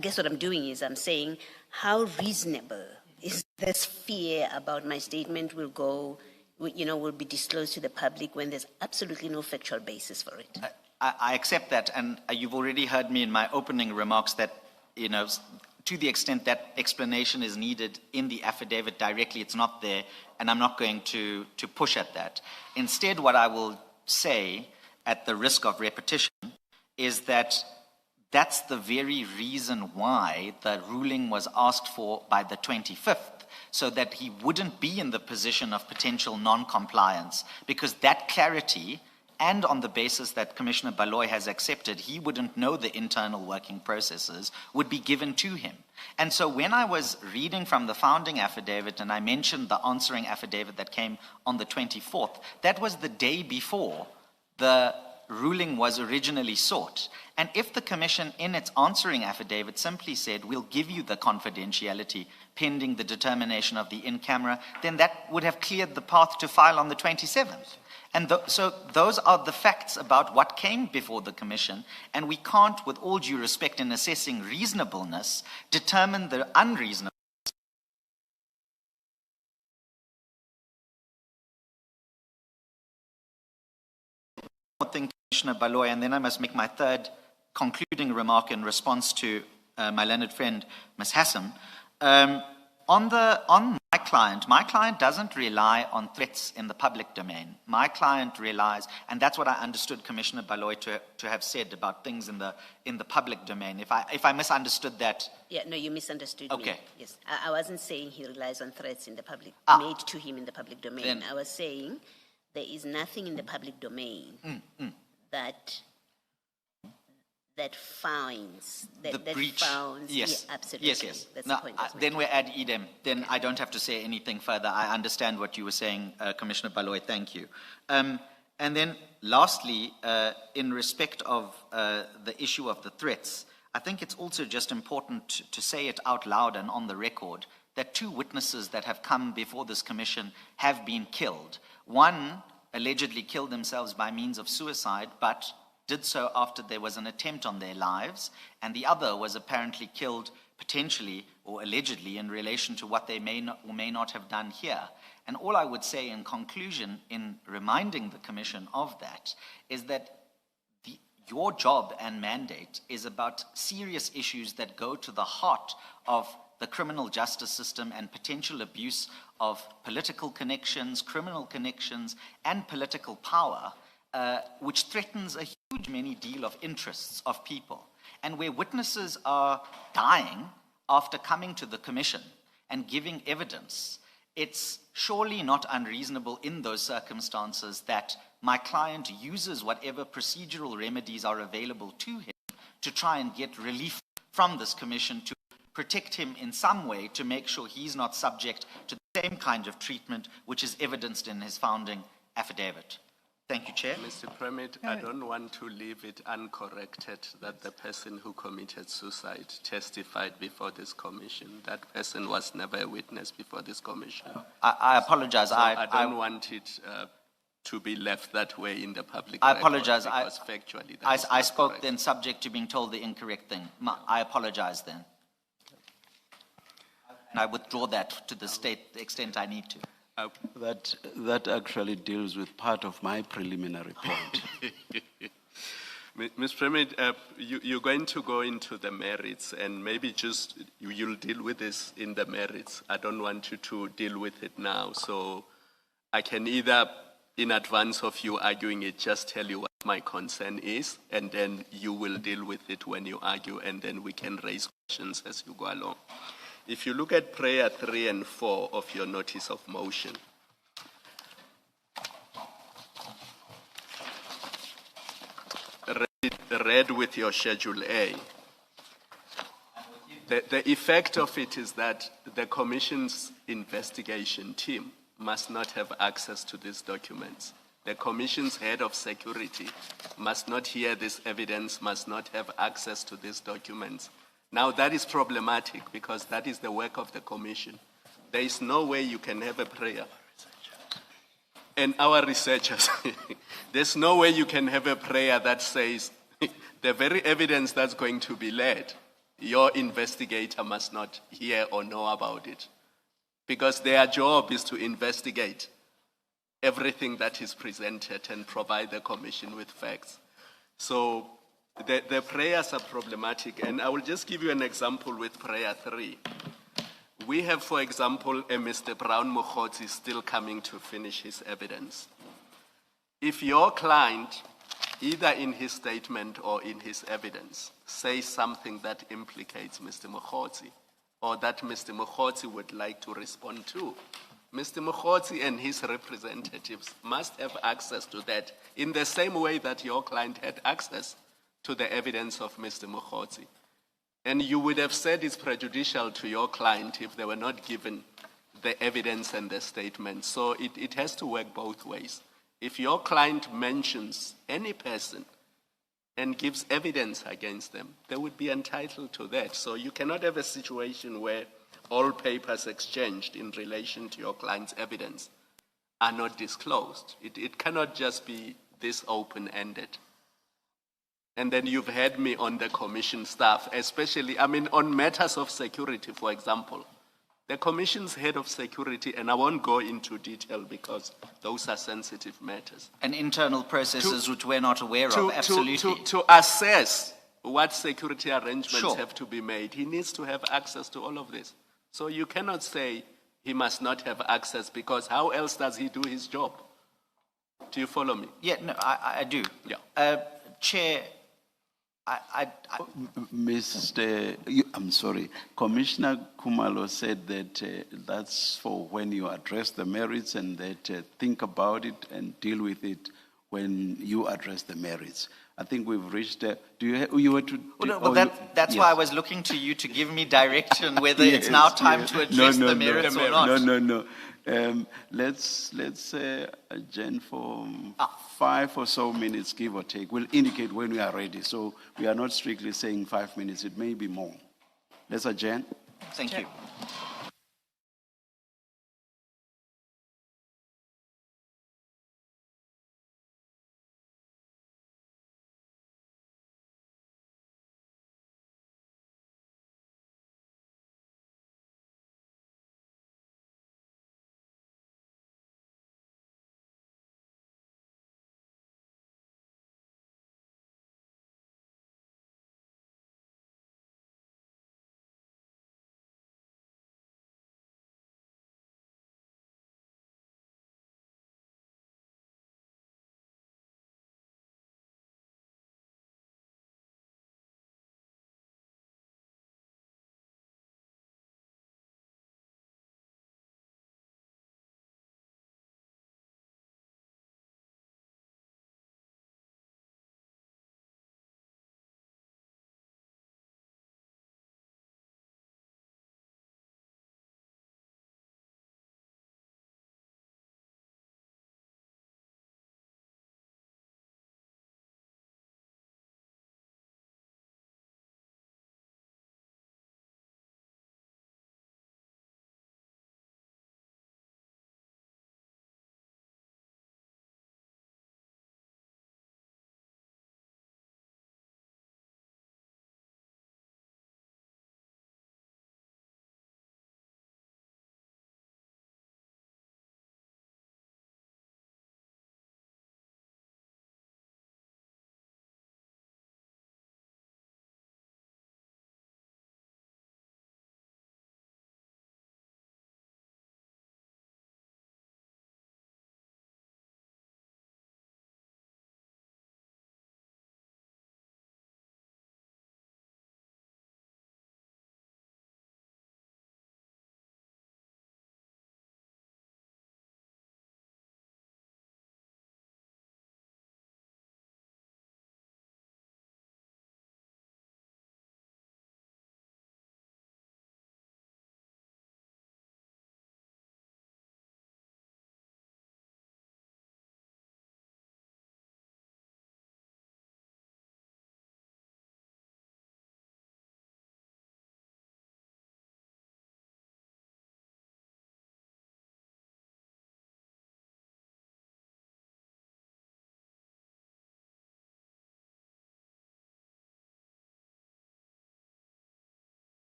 guess what I'm doing is I'm saying, how reasonable is this fear about my statement will be disclosed to the public when there's absolutely no factual basis for it? I accept that, and you've already heard me in my opening remarks that, to the extent that explanation is needed in the affidavit directly, it's not there, and I'm not going to push at that. Instead, what I will say, at the risk of repetition, is that that's the very reason why the ruling was asked for by the 25th, so that he wouldn't be in the position of potential non-compliance, because that clarity, and on the basis that Commissioner Baloy has accepted, he wouldn't know the internal working processes, would be given to him. And so when I was reading from the founding affidavit, and I mentioned the answering affidavit that came on the 24th, that was the day before the ruling was originally sought. And if the Commission, in its answering affidavit, simply said, we'll give you the confidentiality pending the determination of the in-camera, then that would have cleared the path to file on the 27th. And so those are the facts about what came before the Commission, and we can't, with all due respect in assessing reasonableness, determine the unreasonable. One thing, Commissioner Baloy, and then I must make my third concluding remark in response to my learned friend, Ms. Hassan. On my client doesn't rely on threats in the public domain. My client relies, and that's what I understood Commissioner Baloy to have said about things in the public domain. If I misunderstood that. Yeah, no, you misunderstood me. Okay. Yes, I wasn't saying he relies on threats in the public, made to him in the public domain. Then, I was saying there is nothing in the public domain that finds the breach. Founds, yes, yeah, absolutely. yes. That's Now, the point. then we're ad idem. Then I don't have to say anything further. I understand what you were saying, Commissioner Baloy. Thank you. And then, lastly, in respect of the issue of the threats, I think it's also just important to say it out loud and on the record that 2 witnesses that have come before this commission have been killed. One allegedly killed themselves by means of suicide, but did so after there was an attempt on their lives, and the other was apparently killed potentially or allegedly in relation to what they may not or may not have done here. And all I would say in conclusion, in reminding the Commission of that, is that your job and mandate is about serious issues that go to the heart of the criminal justice system and potential abuse of political connections, criminal connections, and political power, which threatens a huge many deal of interests of people. And where witnesses are dying after coming to the Commission and giving evidence, it's surely not unreasonable in those circumstances that my client uses whatever procedural remedies are available to him to try and get relief from this Commission to protect him in some way to make sure he's not subject to the same kind of treatment which is evidenced in his founding affidavit. Thank you, Chair. Mr. Premhid, I don't want to leave it uncorrected that the person who committed suicide testified before this commission. That person was never a witness before this commission. I apologize. So I don't want it to be left that way in the public. I apologize. Because factually, I spoke then subject to being told the incorrect thing. I apologize then. And I withdraw that to the extent I need to. That actually deals with part of my preliminary point. Ms. Premhid, you're going to go into the merits, and maybe just you'll deal with this in the merits. I don't want you to deal with it now, so I can either, in advance of you arguing it, just tell you what my concern is, and then you will deal with it when you argue, and then we can raise questions as you go along. If you look at prayer 3 and 4 of your notice of motion, read with your Schedule A, the effect of it is that the Commission's investigation team must not have access to these documents. The Commission's head of security must not hear this evidence, must not have access to these documents. Now, that is problematic because that is the work of the Commission. There is no way you can have a prayer. And our researchers, there's no way you can have a prayer that says the very evidence that's going to be led, your investigator must not hear or know about it. Because their job is to investigate everything that is presented and provide the Commission with facts. So the prayers are problematic, and I will just give you an example with prayer 3. We have, for example, a Mr. Brown Mkhwanazi still coming to finish his evidence. If your client, either in his statement or in his evidence, says something that implicates Mr. Mkhwanazi, or that Mr. Mkhwanazi would like to respond to, Mr. Mkhwanazi and his representatives must have access to that in the same way that your client had access to the evidence of Mr. Mkhwanazi. And you would have said it's prejudicial to your client if they were not given the evidence and the statement. So it has to work both ways. If your client mentions any person and gives evidence against them, they would be entitled to that. So you cannot have a situation where all papers exchanged in relation to your client's evidence are not disclosed. It cannot just be this open-ended. And then you've had me on the commission staff, especially, I mean, on matters of security, for example. The commission's head of security, and I won't go into detail because those are sensitive matters. And internal processes which we're not aware of, absolutely. To assess what security arrangements Sure. have to be made, he needs to have access to all of this. So you cannot say he must not have access, because how else does he do his job? Do you follow me? Yeah, no, I do. Yeah. Chair, I'm sorry, Commissioner Khumalo said that that's for when you address the merits, and that think about it and deal with it when you address the merits. I think we've reached do you were to... that's why I was looking to you to give me direction whether it's now time to address the merits or not. No. Let's adjourn for 5 or so minutes, give or take. We'll indicate when we are ready. So we are not strictly saying 5 minutes. It may be more. Let's adjourn. Thank you.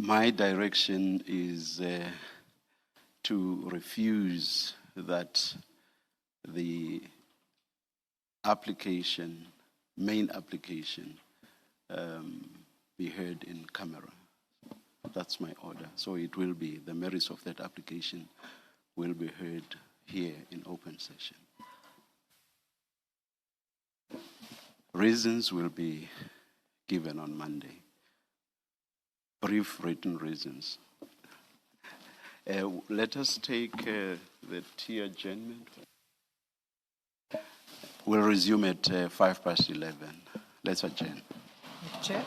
My direction is to refuse that the application, main application, be heard in camera. That's my order. So it will be, the merits of that application will be heard here in open session. Reasons will be given on Monday. Brief written reasons. Let us take the tea adjournment. We'll resume at 11:05. Let's adjourn. Chair.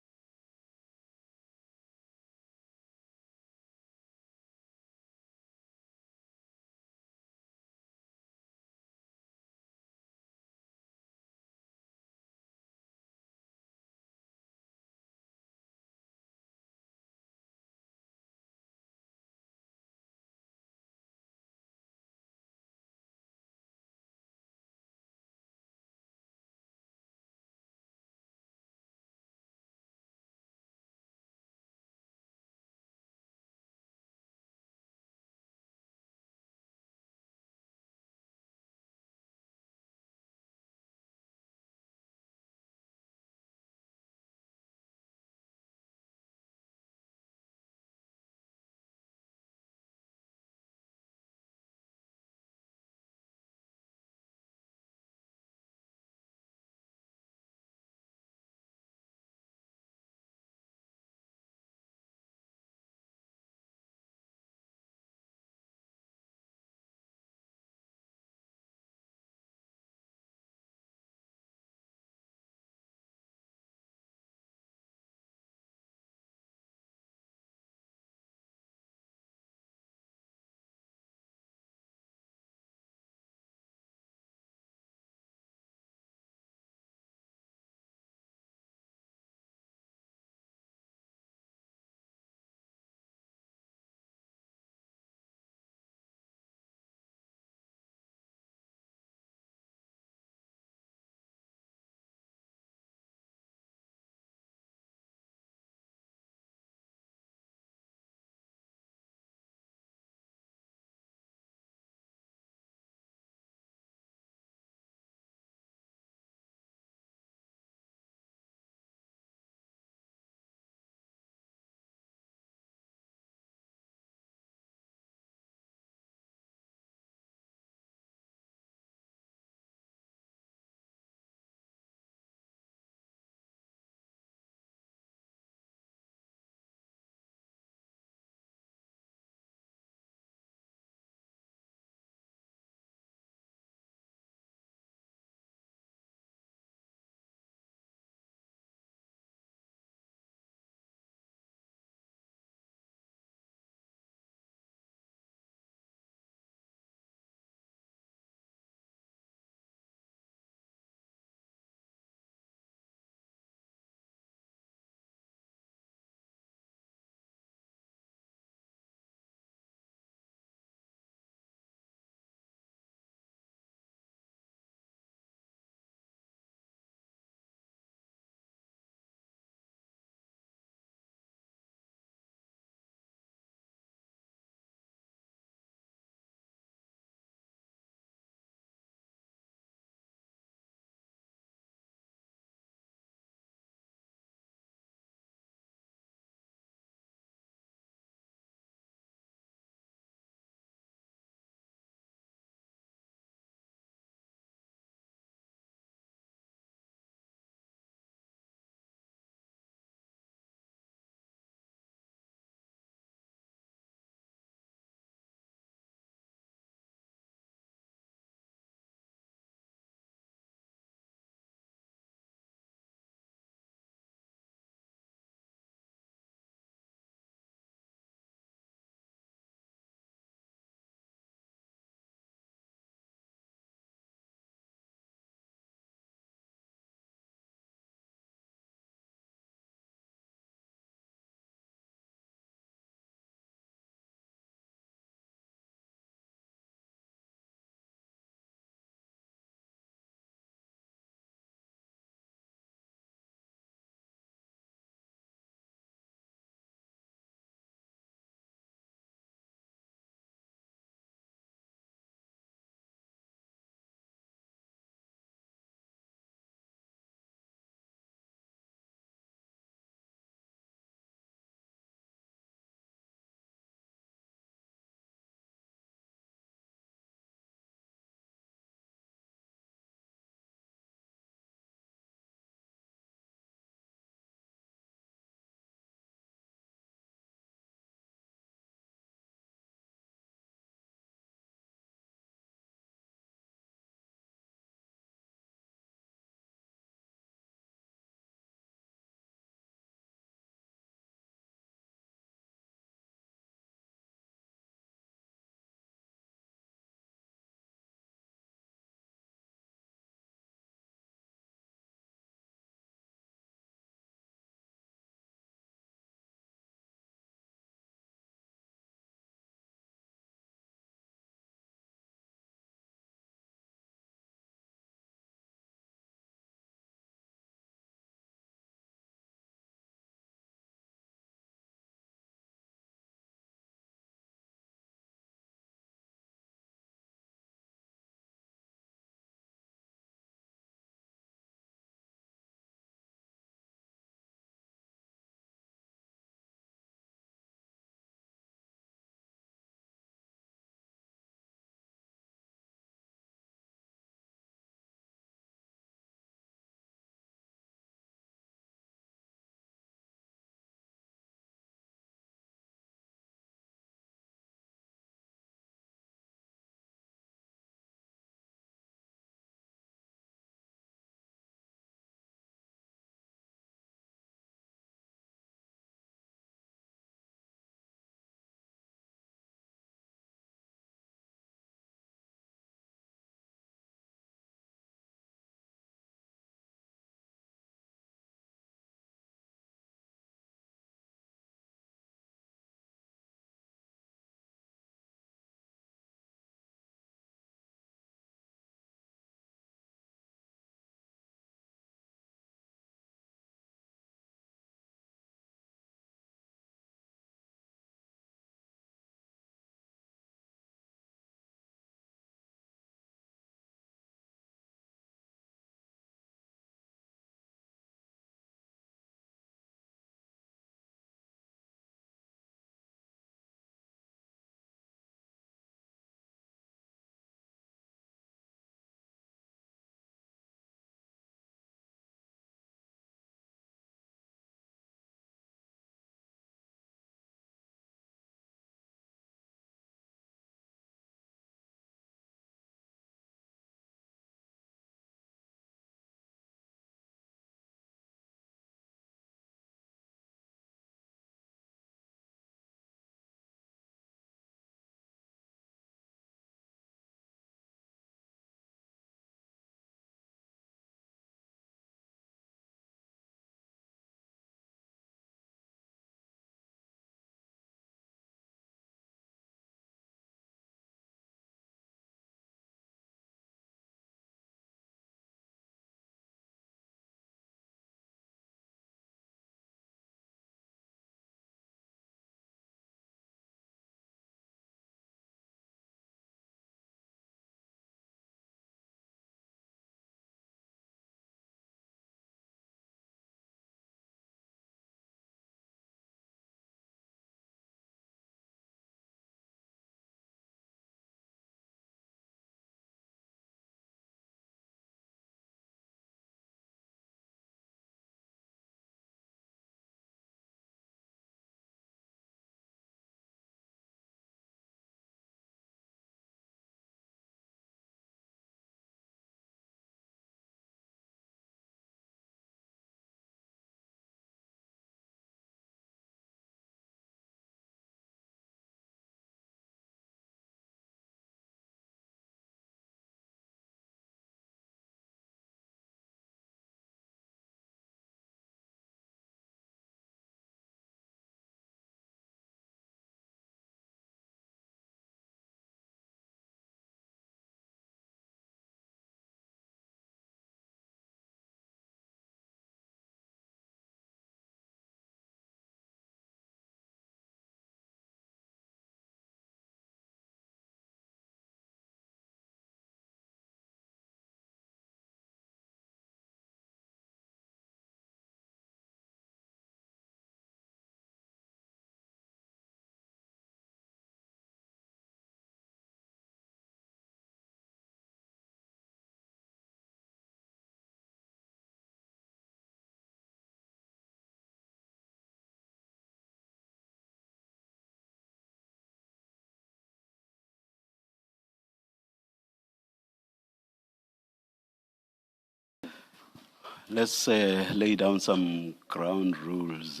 let's lay down some ground rules.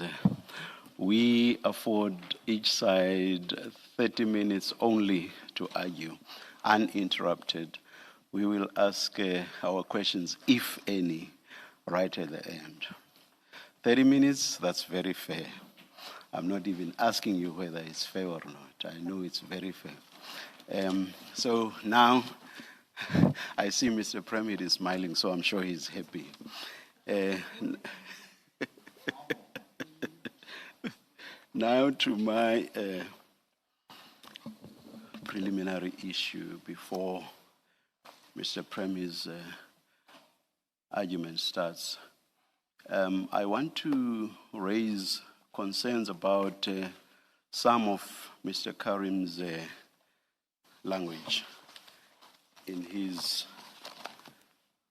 We afford each side 30 minutes only to argue, uninterrupted. We will ask our questions, if any, right at the end. 30 minutes, that's very fair. I'm not even asking you whether it's fair or not. I know it's very fair. So now, I see Mr. Premhid is smiling, so I'm sure he's happy. Now to my preliminary issue before Mr. Premhid's argument starts. I want to raise concerns about some of Mr. Carrim's language in his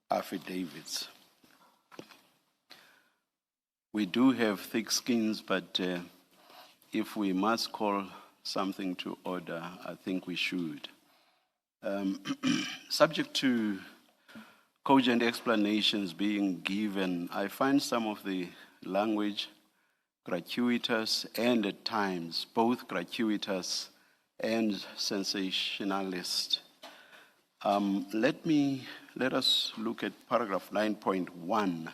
affidavits. We do have thick skins, but if we must call something to order, I think we should. Subject to cogent explanations being given, I find some of the language gratuitous and at times both gratuitous and sensationalist. Let us look at paragraph 9.1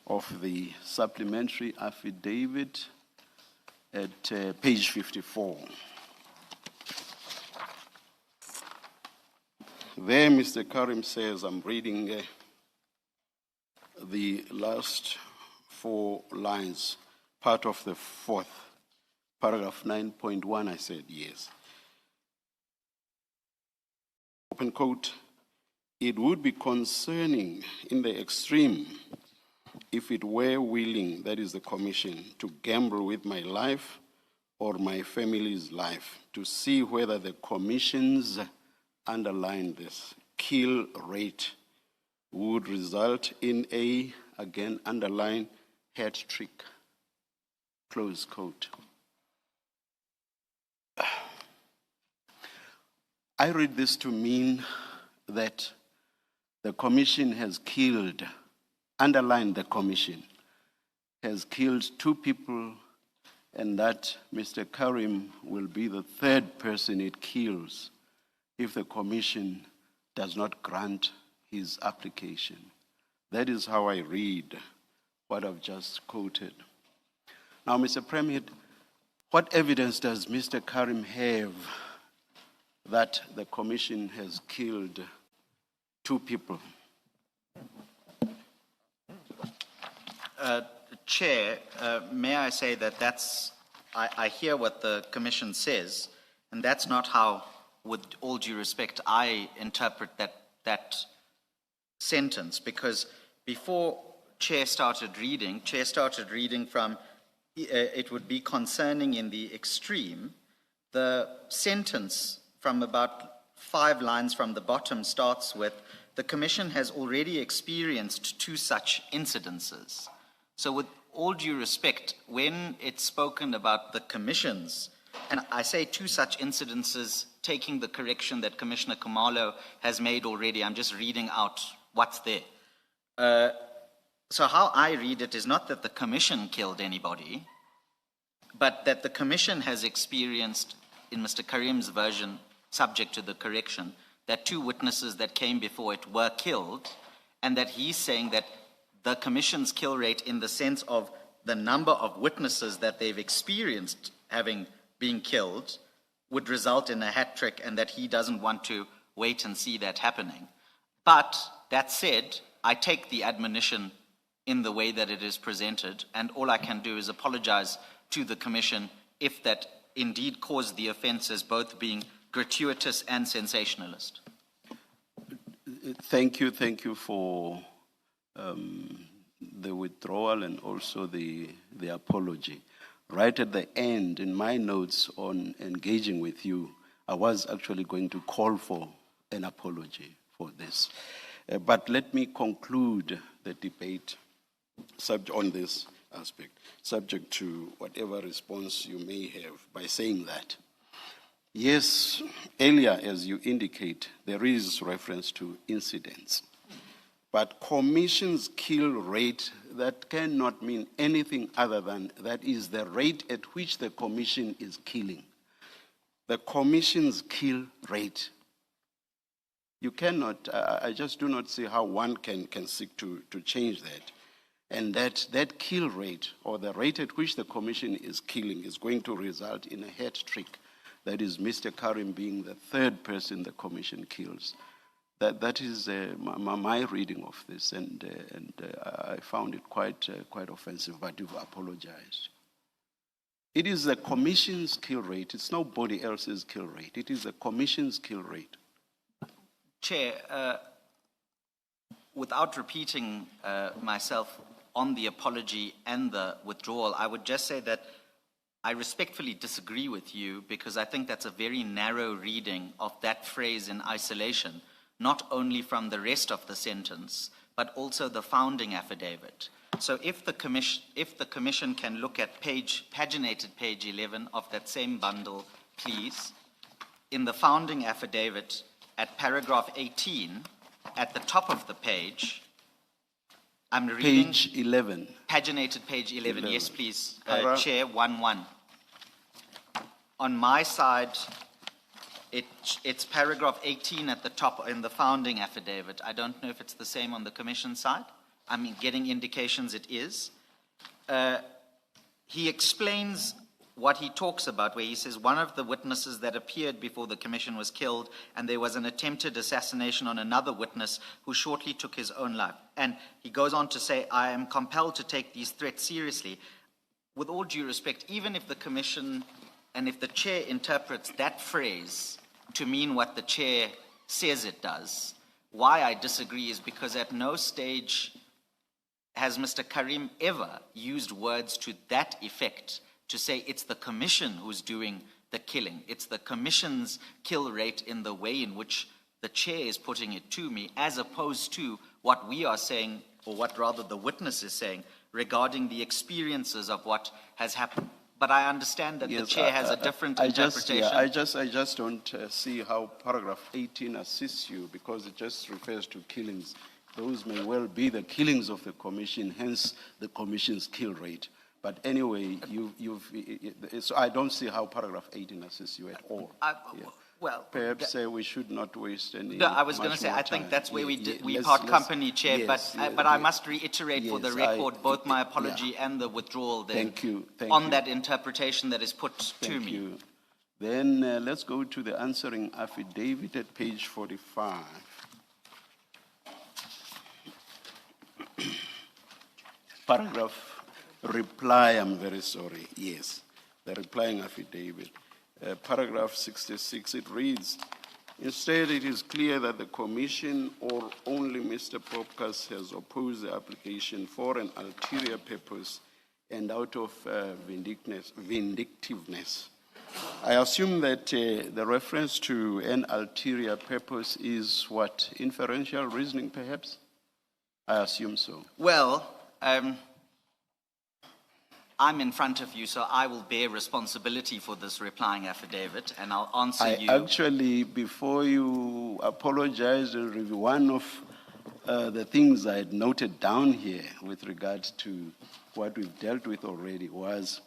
of the supplementary affidavit at page 54. There, Mr. Carrim says, I'm reading the last 4 lines, part of the 4th, paragraph 9.1, I said, yes. Open quote, it would be concerning in the extreme if it were willing, that is the commission, to gamble with my life or my family's life to see whether the commission's, underline this, kill rate would result in a, again, underline, hat trick, close quote. I read this to mean that the commission has killed, underline the commission, has killed 2 people, and that Mr. Carrim will be the 3rd person it kills if the commission does not grant his application. That is how I read what I've just quoted. Now, Mr. Premhid, what evidence does Mr. Carrim have that the commission has killed 2 people? Chair, may I say that I hear what the commission says, and that's not how, with all due respect, I interpret that sentence, because before Chair started reading from, it would be concerning in the extreme. The sentence from about 5 lines from the bottom starts with, the commission has already experienced 2 such incidences. So with all due respect, when it's spoken about the commissions, and I say 2 such incidences, taking the correction that Commissioner Khumalo has made already, I'm just reading out what's there. So how I read it is not that the commission killed anybody, but that the commission has experienced, in Mr. Carrim's version, subject to the correction, that 2 witnesses that came before it were killed, and that he's saying that the commission's kill rate in the sense of the number of witnesses that they've experienced having been killed would result in a hat trick, and that he doesn't want to wait and see that happening. But that said, I take the admonition in the way that it is presented, and all I can do is apologize to the commission if that indeed caused the offences both being gratuitous and sensationalist. Thank you for the withdrawal and also the apology. Right at the end, in my notes on engaging with you, I was actually going to call for an apology for this. But let me conclude the debate on this aspect, subject to whatever response you may have, by saying that, yes, earlier, as you indicate, there is reference to incidents. But commission's kill rate, that cannot mean anything other than that is the rate at which the commission is killing. The commission's kill rate. You cannot, I just do not see how one can seek to change that. And that kill rate, or the rate at which the commission is killing, is going to result in a hat trick. That is Mr. Carrim being the third person the commission kills. That is my reading of this, and I found it quite offensive, but you've apologized. It is the commission's kill rate. It's nobody else's kill rate. It is the commission's kill rate. Chair, without repeating myself on the apology and the withdrawal, I would just say that I respectfully disagree with you, because I think that's a very narrow reading of that phrase in isolation, not only from the rest of the sentence, but also the founding affidavit. So if the commission can look at paginated page 11 of that same bundle, please, in the founding affidavit at paragraph 18, at the top of the page, I'm reading... Page 11. Paginated page 11, yes please, Chair, 1-1. On my side, it's paragraph 18 at the top in the founding affidavit. I don't know if it's the same on the commission side. I'm getting indications it is. He explains what he talks about, where he says one of the witnesses that appeared before the commission was killed, and there was an attempted assassination on another witness who shortly took his own life. And he goes on to say, I am compelled to take these threats seriously. With all due respect, even if the commission and if the chair interprets that phrase to mean what the chair says it does, why I disagree is because at no stage has Mr. Carrim ever used words to that effect to say it's the commission who's doing the killing. It's the commission's kill rate in the way in which the chair is putting it to me, as opposed to what we are saying, or what rather the witness is saying, regarding the experiences of what has happened. But I understand that the chair has a different interpretation. I just don't see how paragraph 18 assists you, because it just refers to killings. Those may well be the killings of the commission, hence the commission's kill rate. But anyway, so I don't see how paragraph 18 assists you at all. Well, perhaps we should not waste any. No, I was going to say, I think that's where we part company, Chair. Yes, but I must reiterate for the record both my apology and the withdrawal there. Thank you. On that interpretation that is put to me. Thank you. Then let's go to the answering affidavit at page 45. Paragraph reply, I'm very sorry. Yes, the replying affidavit. Paragraph 66, it reads, instead, it is clear that the commission or only Mr. Popkas has opposed the application for an ulterior purpose and out of vindictiveness. I assume that the reference to an ulterior purpose is what? Inferential reasoning, perhaps? I assume so. Well, I'm in front of you, so I will bear responsibility for this replying affidavit, and I'll answer you. Actually, before you apologize and review, one of the things I had noted down here with regard to what we've dealt with already was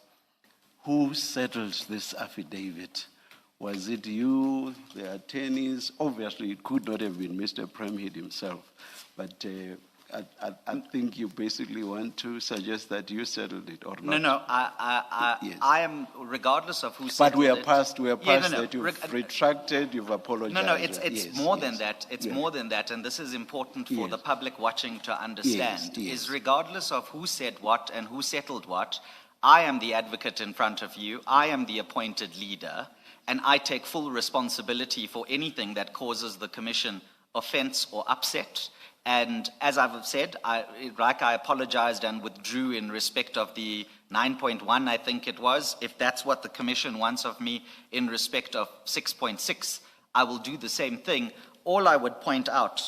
who settled this affidavit. Was it you, the attorneys? Obviously, it could not have been Mr. Premhid himself, but I think you basically want to suggest that you settled it or not. No, Yes. I am, regardless of who settled it. But we are past that. You've retracted, you've apologized. No, it's more than that. It's more than that, and this is important for the public watching to understand, is regardless of who said what and who settled what, I am the advocate in front of you, I am the appointed leader, and I take full responsibility for anything that causes the commission offense or upset. And as I've said, I apologized and withdrew in respect of the 9.1, I think it was. If that's what the commission wants of me in respect of 6.6, I will do the same thing. All I would point out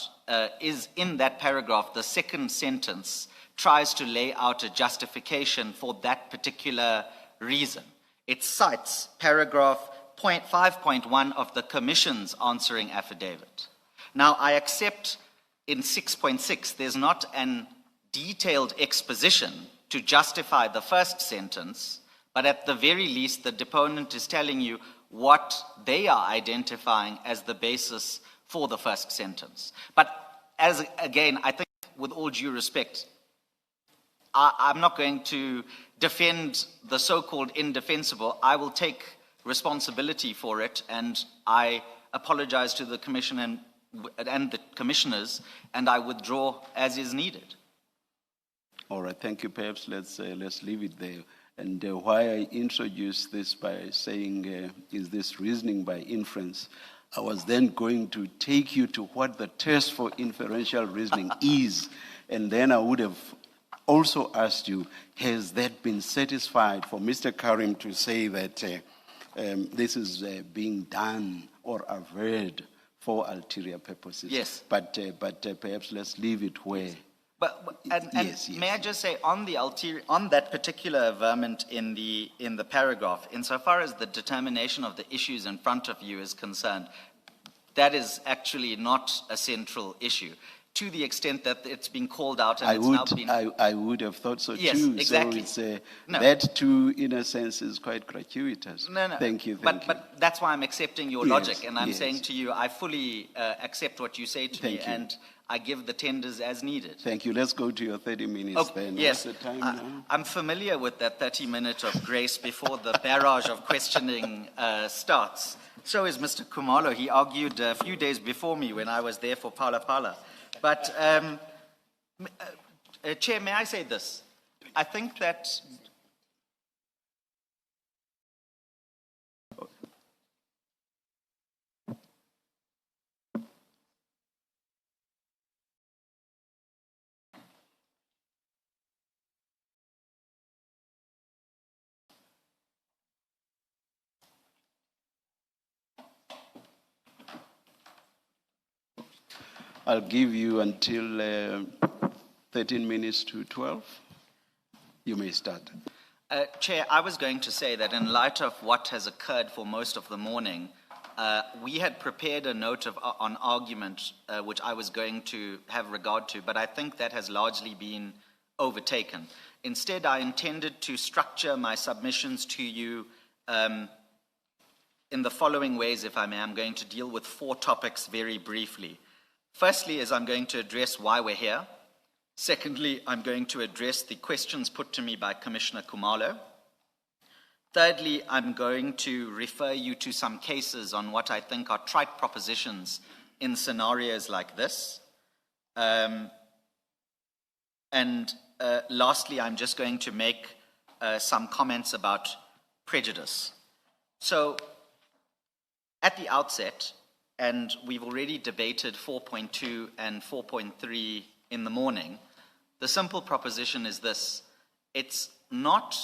is in that paragraph, the second sentence tries to lay out a justification for that particular reason. It cites paragraph 5.1 of the commission's answering affidavit. Now, I accept in 6.6, there's not an detailed exposition to justify the first sentence, but at the very least, the deponent is telling you what they are identifying as the basis for the first sentence. But again, I think with all due respect, I'm not going to defend the so-called indefensible. I will take responsibility for it, and I apologize to the Commission and the Commissioners, and I withdraw as is needed. All right, thank you. Perhaps let's leave it there. And why I introduced this by saying, is this reasoning by inference? I was then going to take you to what the test for inferential reasoning is, and then I would have also asked you, has that been satisfied for Mr. Carrim to say that this is being done or averred for ulterior purposes? Yes. But perhaps let's leave it where. And Yes. may I just say, on that particular averment in the paragraph, insofar as the determination of the issues in front of you is concerned, that is actually not a central issue, to the extent that it's been called out and I would have thought so yes, too. Exactly. So it's, No. that too, in a sense, is quite gratuitous. No. Thank you. But that's why I'm accepting your Yes, logic, and I'm yes. saying to you, I fully accept what you say to me, Thank you. and I give the tenders as needed. Thank you. Let's go to your 30 minutes then. Yes, What's the time now? I'm familiar with that 30-minute of grace before the barrage of questioning starts. So is Mr. Khumalo. He argued a few days before me when I was there for Pala Pala. But, Chair, may I say this? I think that I'll give you until 13 minutes to 12. You may start. Chair, I was going to say that in light of what has occurred for most of the morning, we had prepared a note on argument, which I was going to have regard to, but I think that has largely been overtaken. Instead, I intended to structure my submissions to you in the following ways, if I may. I'm going to deal with 4 topics very briefly. Firstly, is I'm going to address why we're here. Secondly, I'm going to address the questions put to me by Commissioner Khumalo. Thirdly, I'm going to refer you to some cases on what I think are trite propositions in scenarios like this. And lastly, I'm just going to make some comments about prejudice. So, at the outset, and we've already debated 4.2 and 4.3 in the morning, the simple proposition is this: it's not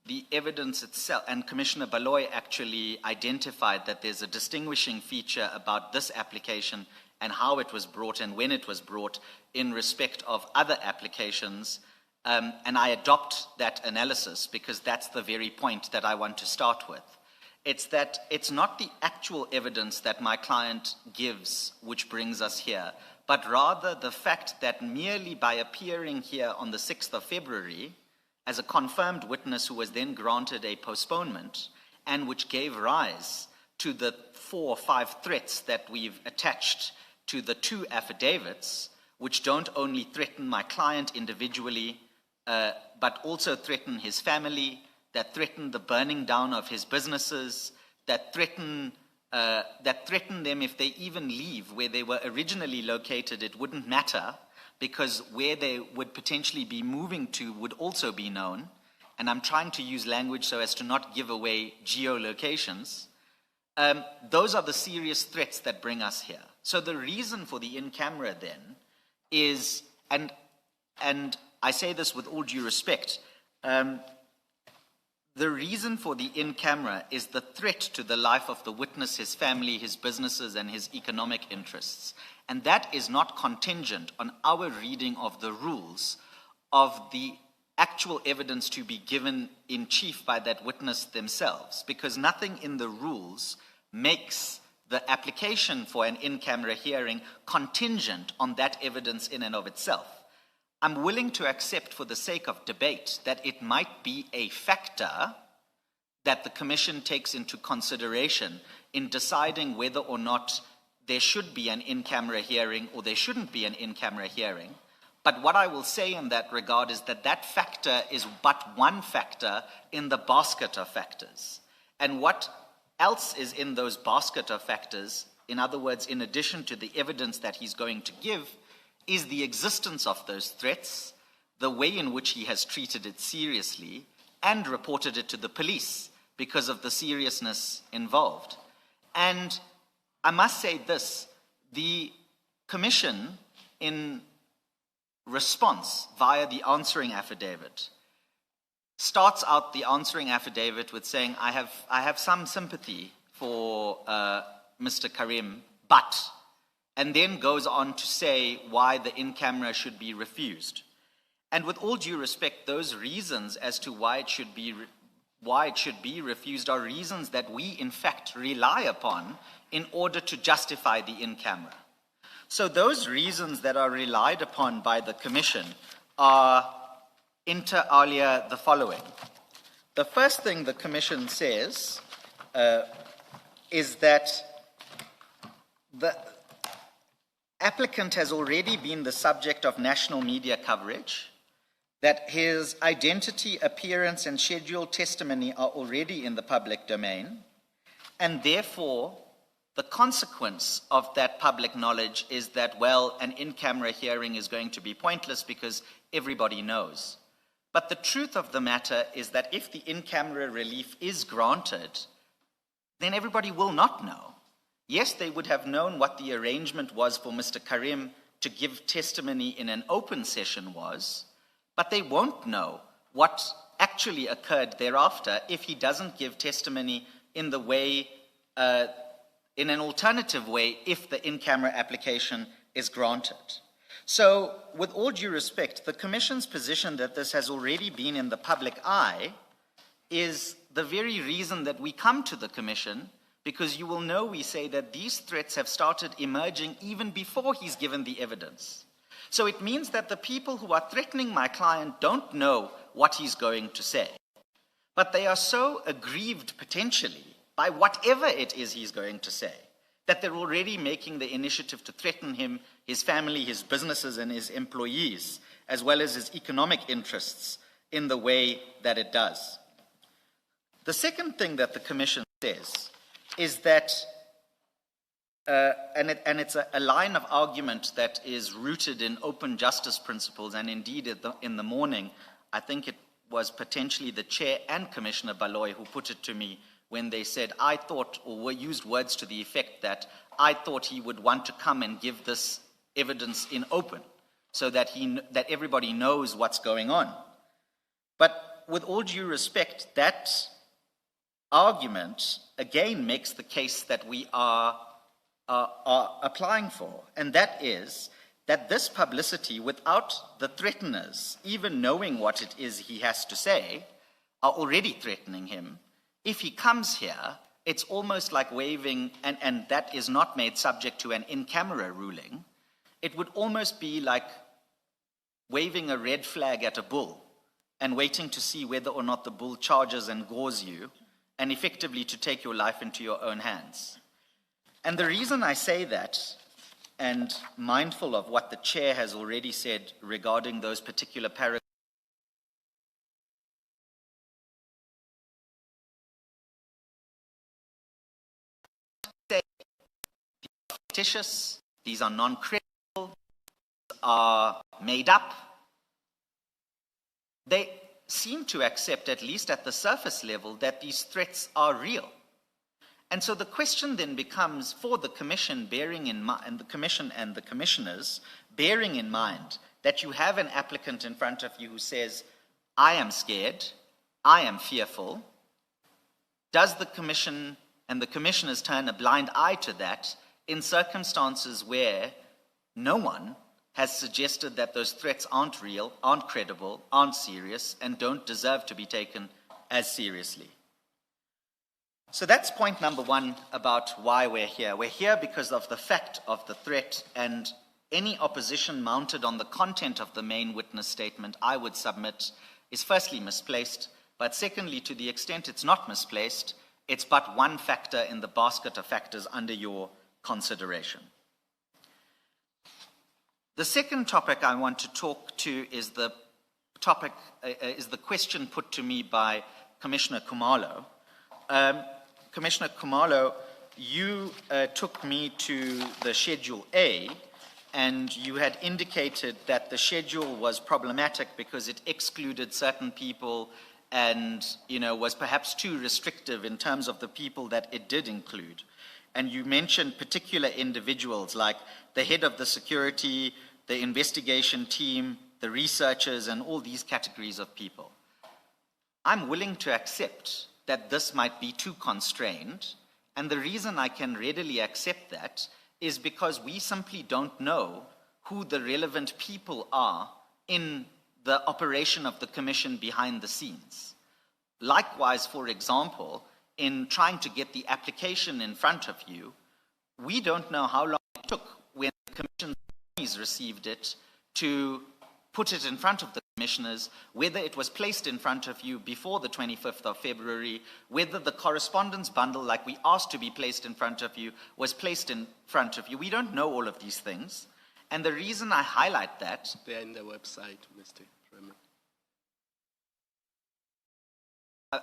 the evidence itself, and Commissioner Baloy actually identified that there's a distinguishing feature about this application and how it was brought and when it was brought in respect of other applications, and I adopt that analysis because that's the very point that I want to start with. It's that it's not the actual evidence that my client gives which brings us here, but rather the fact that merely by appearing here on the 6th of February as a confirmed witness who was then granted a postponement and which gave rise to the 4 or 5 threats that we've attached to the 2 affidavits, which don't only threaten my client individually, but also threaten his family, that threaten the burning down of his businesses, that threaten them if they even leave where they were originally located, it wouldn't matter, because where they would potentially be moving to would also be known. And I'm trying to use language so as to not give away geolocations. Those are the serious threats that bring us here. So the reason for the in-camera then is, and I say this with all due respect, the reason for the in-camera is the threat to the life of the witness, his family, his businesses, and his economic interests. And that is not contingent on our reading of the rules of the actual evidence to be given in chief by that witness themselves, because nothing in the rules makes the application for an in-camera hearing contingent on that evidence in and of itself. I'm willing to accept for the sake of debate that it might be a factor that the Commission takes into consideration in deciding whether or not there should be an in-camera hearing or there shouldn't be an in-camera hearing. But what I will say in that regard is that that factor is but one factor in the basket of factors. And what else is in those basket of factors, in other words, in addition to the evidence that he's going to give, is the existence of those threats, the way in which he has treated it seriously, and reported it to the police because of the seriousness involved. And I must say this, the Commission, in response via the answering affidavit, starts out the answering affidavit with saying, I have some sympathy for Mr. Carrim, but, and then goes on to say why the in-camera should be refused. And with all due respect, those reasons as to why it should be refused are reasons that we, in fact, rely upon in order to justify the in-camera. So those reasons that are relied upon by the Commission are inter alia the following. The first thing the Commission says is that the applicant has already been the subject of national media coverage, that his identity, appearance, and scheduled testimony are already in the public domain, and therefore the consequence of that public knowledge is that, well, an in-camera hearing is going to be pointless because everybody knows. But the truth of the matter is that if the in-camera relief is granted, then everybody will not know. Yes, they would have known what the arrangement was for Mr. Carrim to give testimony in an open session was, but they won't know what actually occurred thereafter if he doesn't give testimony in the way, in an alternative way, if the in-camera application is granted. So, with all due respect, the Commission's position that this has already been in the public eye is the very reason that we come to the Commission, because you will know we say that these threats have started emerging even before he's given the evidence. So it means that the people who are threatening my client don't know what he's going to say. But they are so aggrieved potentially by whatever it is he's going to say, that they're already making the initiative to threaten him, his family, his businesses, and his employees, as well as his economic interests in the way that it does. The second thing that the Commission says is that, and it's a line of argument that is rooted in open justice principles, and indeed in the morning, I think it was potentially the Chair and Commissioner Baloy who put it to me when they said, I thought, or used words to the effect that I thought he would want to come and give this evidence in open so that that everybody knows what's going on. But with all due respect, that argument again makes the case that we are applying for, and that is that this publicity, without the threateners even knowing what it is he has to say, are already threatening him. If he comes here, it's almost like waving, and that is not made subject to an in-camera ruling, it would almost be like waving a red flag at a bull and waiting to see whether or not the bull charges and gores you, and effectively to take your life into your own hands. And the reason I say that, and mindful of what the Chair has already said regarding those particular paragraphs, fictitious, these are non-credible, are made up. They seem to accept, at least at the surface level, that these threats are real. And so the question then becomes for the Commission, bearing in mind, and the Commission and the Commissioners, bearing in mind that you have an applicant in front of you who says, I am scared, I am fearful. Does the Commission and the Commissioners turn a blind eye to that in circumstances where no one has suggested that those threats aren't real, aren't credible, aren't serious, and don't deserve to be taken as seriously? So that's point number one about why we're here. We're here because of the fact of the threat, and any opposition mounted on the content of the main witness statement, I would submit, is firstly misplaced, but secondly, to the extent it's not misplaced, it's but one factor in the basket of factors under your consideration. The second topic I want to talk to is the question put to me by Commissioner Khumalo. Commissioner Khumalo, you took me to the Schedule A, and you had indicated that the schedule was problematic because it excluded certain people and, was perhaps too restrictive in terms of the people that it did include. And you mentioned particular individuals like the head of the security, the investigation team, the researchers, and all these categories of people. I'm willing to accept that this might be too constrained, and the reason I can readily accept that is because we simply don't know who the relevant people are in the operation of the Commission behind the scenes. Likewise, for example, in trying to get the application in front of you, we don't know how long it took when the Commission's received it to put it in front of the commissioners, whether it was placed in front of you before the 25th of February, whether the correspondence bundle, like we asked to be placed in front of you, was placed in front of you. We don't know all of these things. And the reason I highlight that... They're in the website, Mr. Premhid.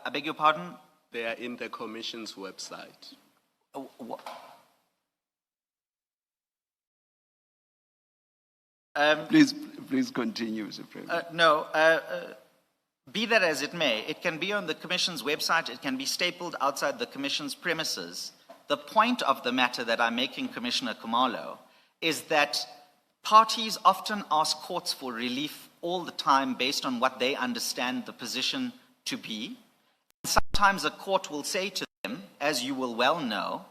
I beg your pardon? They are in the Commission's website. Please continue, Mr. President. Be that as it may, it can be on the Commission's website, it can be stapled outside the Commission's premises. The point of the matter that I'm making, Commissioner Khumalo, is that parties often ask courts for relief all the time based on what they understand the position to be. Sometimes a court will say to them, as you will well know,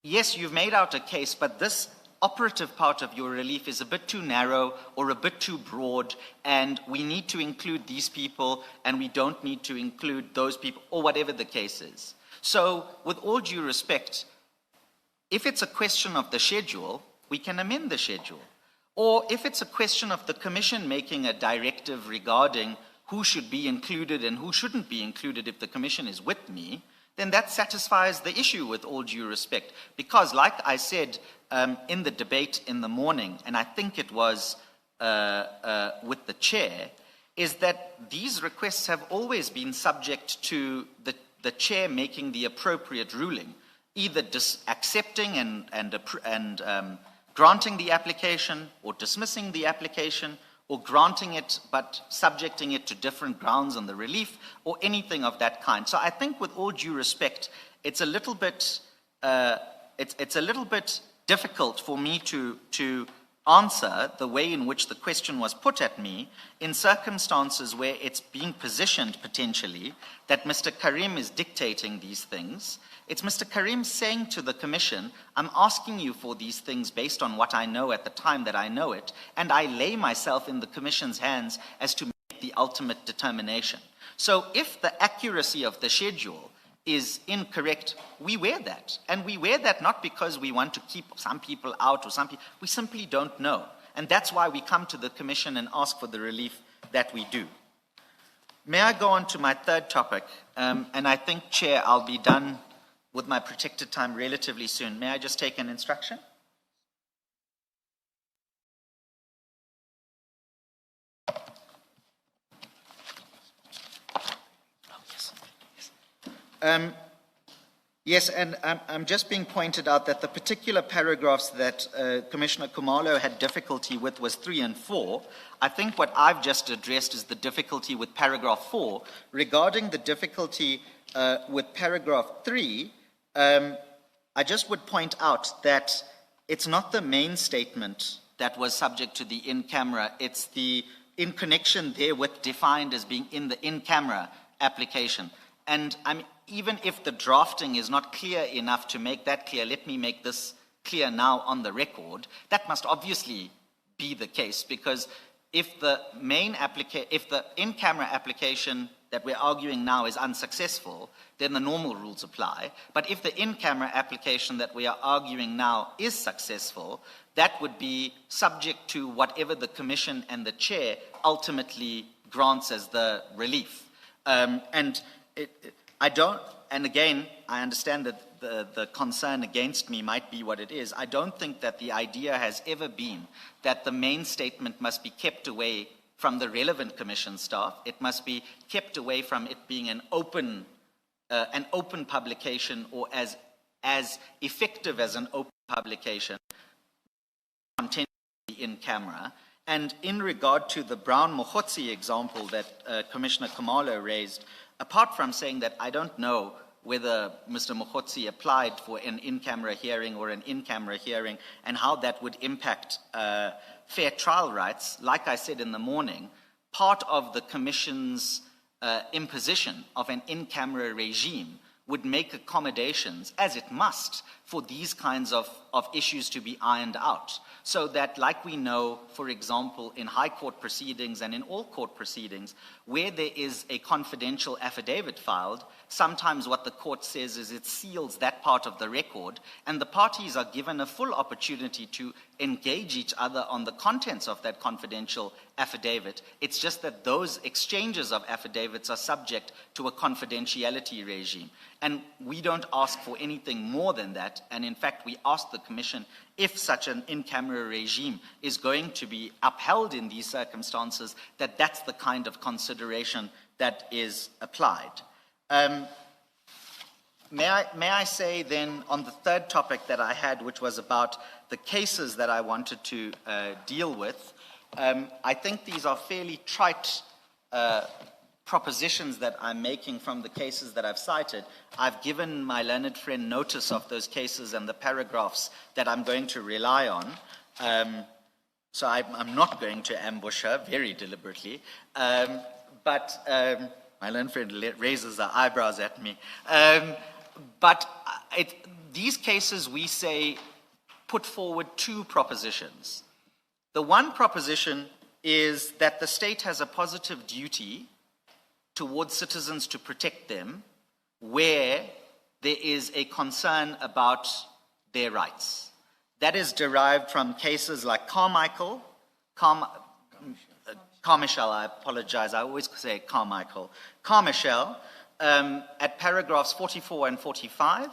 yes, you've made out a case, but this operative part of your relief is a bit too narrow or a bit too broad, and we need to include these people and we don't need to include those people, or whatever the case is. So, with all due respect, if it's a question of the schedule, we can amend the schedule. Or if it's a question of the Commission making a directive regarding who should be included and who shouldn't be included if the Commission is with me, then that satisfies the issue with all due respect. Because like I said in the debate in the morning, and I think it was with the chair, is that these requests have always been subject to the chair making the appropriate ruling, either accepting and granting the application, or dismissing the application, or granting it but subjecting it to different grounds on the relief, or anything of that kind. So I think with all due respect, it's a little bit difficult for me to answer the way in which the question was put at me in circumstances where it's being positioned potentially that Mr. Carrim is dictating these things. It's Mr. Carrim saying to the Commission, I'm asking you for these things based on what I know at the time that I know it, and I lay myself in the Commission's hands as to make the ultimate determination. So if the accuracy of the schedule is incorrect, we wear that. And we wear that not because we want to keep some people out or some people, we simply don't know. And that's why we come to the Commission and ask for the relief that we do. May I go on to my third topic? And I think, Chair, I'll be done with my protected time relatively soon. May I just take an instruction? Yes, and I'm just being pointed out that the particular paragraphs that Commissioner Khumalo had difficulty with was 3 and 4. I think what I've just addressed is the difficulty with paragraph 4. Regarding the difficulty with paragraph 3, I just would point out that it's not the main statement that was subject to the in-camera, it's the in connection therewith defined as being in the in-camera application. And even if the drafting is not clear enough to make that clear, let me make this clear now on the record, that must obviously be the case, because if the in-camera application that we're arguing now is unsuccessful, then the normal rules apply. But if the in-camera application that we are arguing now is successful, that would be subject to whatever the Commission and the Chair ultimately grants as the relief. And again, I understand that the concern against me might be what it is. I don't think that the idea has ever been that the main statement must be kept away from the relevant Commission staff. It must be kept away from it being an open publication, or as effective as an open publication, content in camera. And in regard to the Brown-Mkhwanazi example that Commissioner Khumalo raised, apart from saying that I don't know whether Mr. Mkhwanazi applied for an in-camera hearing or an in-camera hearing and how that would impact fair trial rights, like I said in the morning, part of the Commission's imposition of an in-camera regime would make accommodations, as it must, for these kinds of issues to be ironed out. So that, like we know, for example, in high court proceedings and in all court proceedings, where there is a confidential affidavit filed, sometimes what the court says is it seals that part of the record, and the parties are given a full opportunity to engage each other on the contents of that confidential affidavit. It's just that those exchanges of affidavits are subject to a confidentiality regime. And we don't ask for anything more than that. And in fact, we ask the Commission, if such an in-camera regime is going to be upheld in these circumstances, that that's the kind of consideration that is applied. May I say then, on the third topic that I had, which was about the cases that I wanted to deal with, I think these are fairly trite propositions that I'm making from the cases that I've cited. I've given my learned friend notice of those cases and the paragraphs that I'm going to rely on. So I'm not going to ambush her very deliberately. But my learned friend raises her eyebrows at me. But these cases, we say, put forward two propositions. The one proposition is that the state has a positive duty towards citizens to protect them where there is a concern about their rights. That is derived from cases like Carmichael, I apologize, I always say Carmichael, Carmichael, at paragraphs 44 and 45,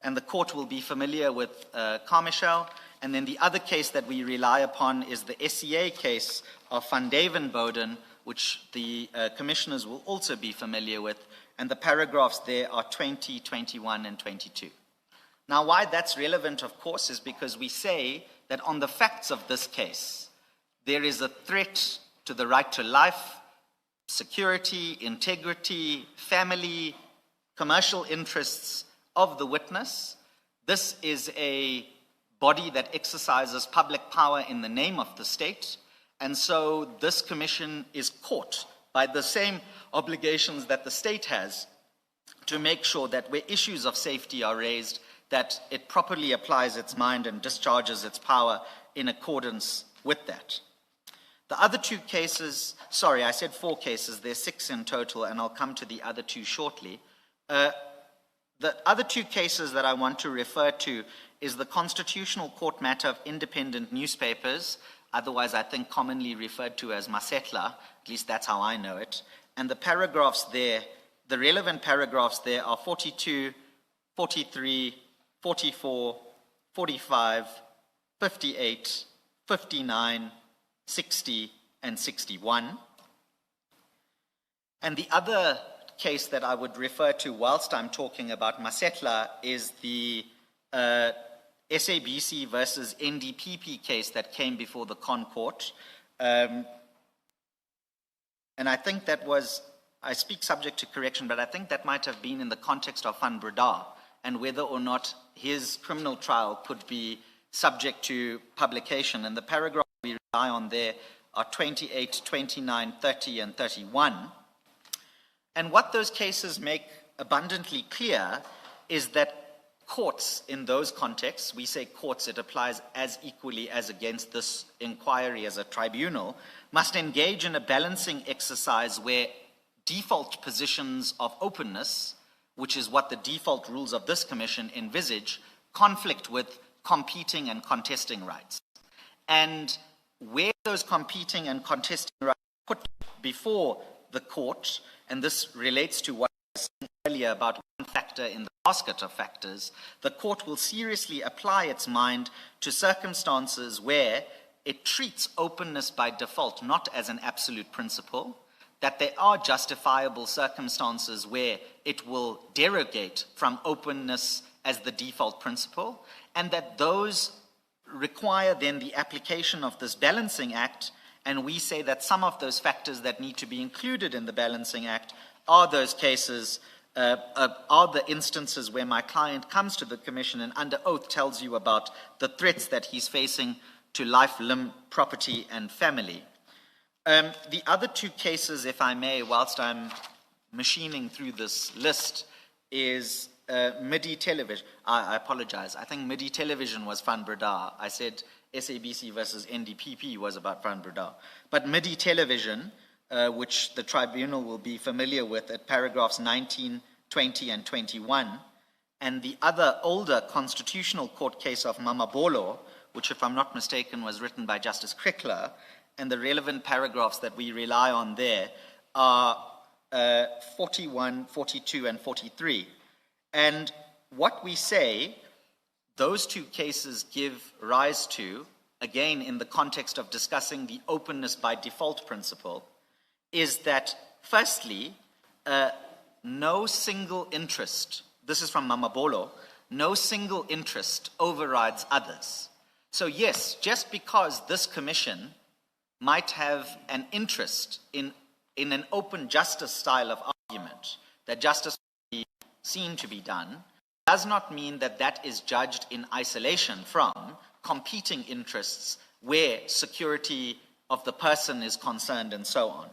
and the court will be familiar with Carmichael. And then the other case that we rely upon is the SCA case of Van Devenboden, which the commissioners will also be familiar with, and the paragraphs there are 20, 21, and 22. Now, why that's relevant, of course, is because we say that on the facts of this case, there is a threat to the right to life, security, integrity, family, commercial interests of the witness. This is a body that exercises public power in the name of the state, and so this commission is caught by the same obligations that the state has to make sure that where issues of safety are raised, that it properly applies its mind and discharges its power in accordance with that. The other two cases, sorry, I said 4 cases, there's 6 in total, and I'll come to the other 2 shortly. The other 2 cases that I want to refer to is the Constitutional Court matter of independent newspapers, otherwise I think commonly referred to as Matlala, at least that's how I know it. And the paragraphs there, the relevant paragraphs there are 42, 43, 44, 45, 58, 59, 60, and 61. And the other case that I would refer to whilst I'm talking about Matlala is the SABC versus NDPP case that came before the Con Court. And I think that was, I speak subject to correction, but I think that might have been in the context of Van Breda and whether or not his criminal trial could be subject to publication. And the paragraph we rely on there are 28, 29, 30, and 31. And what those cases make abundantly clear is that courts in those contexts, we say courts, it applies as equally as against this inquiry as a tribunal, must engage in a balancing exercise where default positions of openness, which is what the default rules of this commission envisage, conflict with competing and contesting rights. And where those competing and contesting rights are put before the court, and this relates to what I was saying earlier about one factor in the basket of factors, the court will seriously apply its mind to circumstances where it treats openness by default not as an absolute principle, that there are justifiable circumstances where it will derogate from openness as the default principle, and that those require then the application of this balancing act, and we say that some of those factors that need to be included in the balancing act are those cases, are the instances where my client comes to the commission and under oath tells you about the threats that he's facing to life, limb, property, and family. The other two cases, if I may, whilst I'm machining through this list, is MIDI television. I apologize. I think MIDI television was Van Breda. I said SABC versus NDPP was about Van Breda. But MIDI television, which the tribunal will be familiar with at paragraphs 19, 20, and 21, and the other older constitutional court case of Mamabolo, which, if I'm not mistaken, was written by Justice Crickler, and the relevant paragraphs that we rely on there are 41, 42, and 43. And what we say those two cases give rise to, again in the context of discussing the openness by default principle, is that firstly, no single interest, this is from Mamabolo, no single interest overrides others. So yes, just because this commission might have an interest in an open justice style of argument, that justice will be seen to be done, does not mean that that is judged in isolation from competing interests where security of the person is concerned and so on.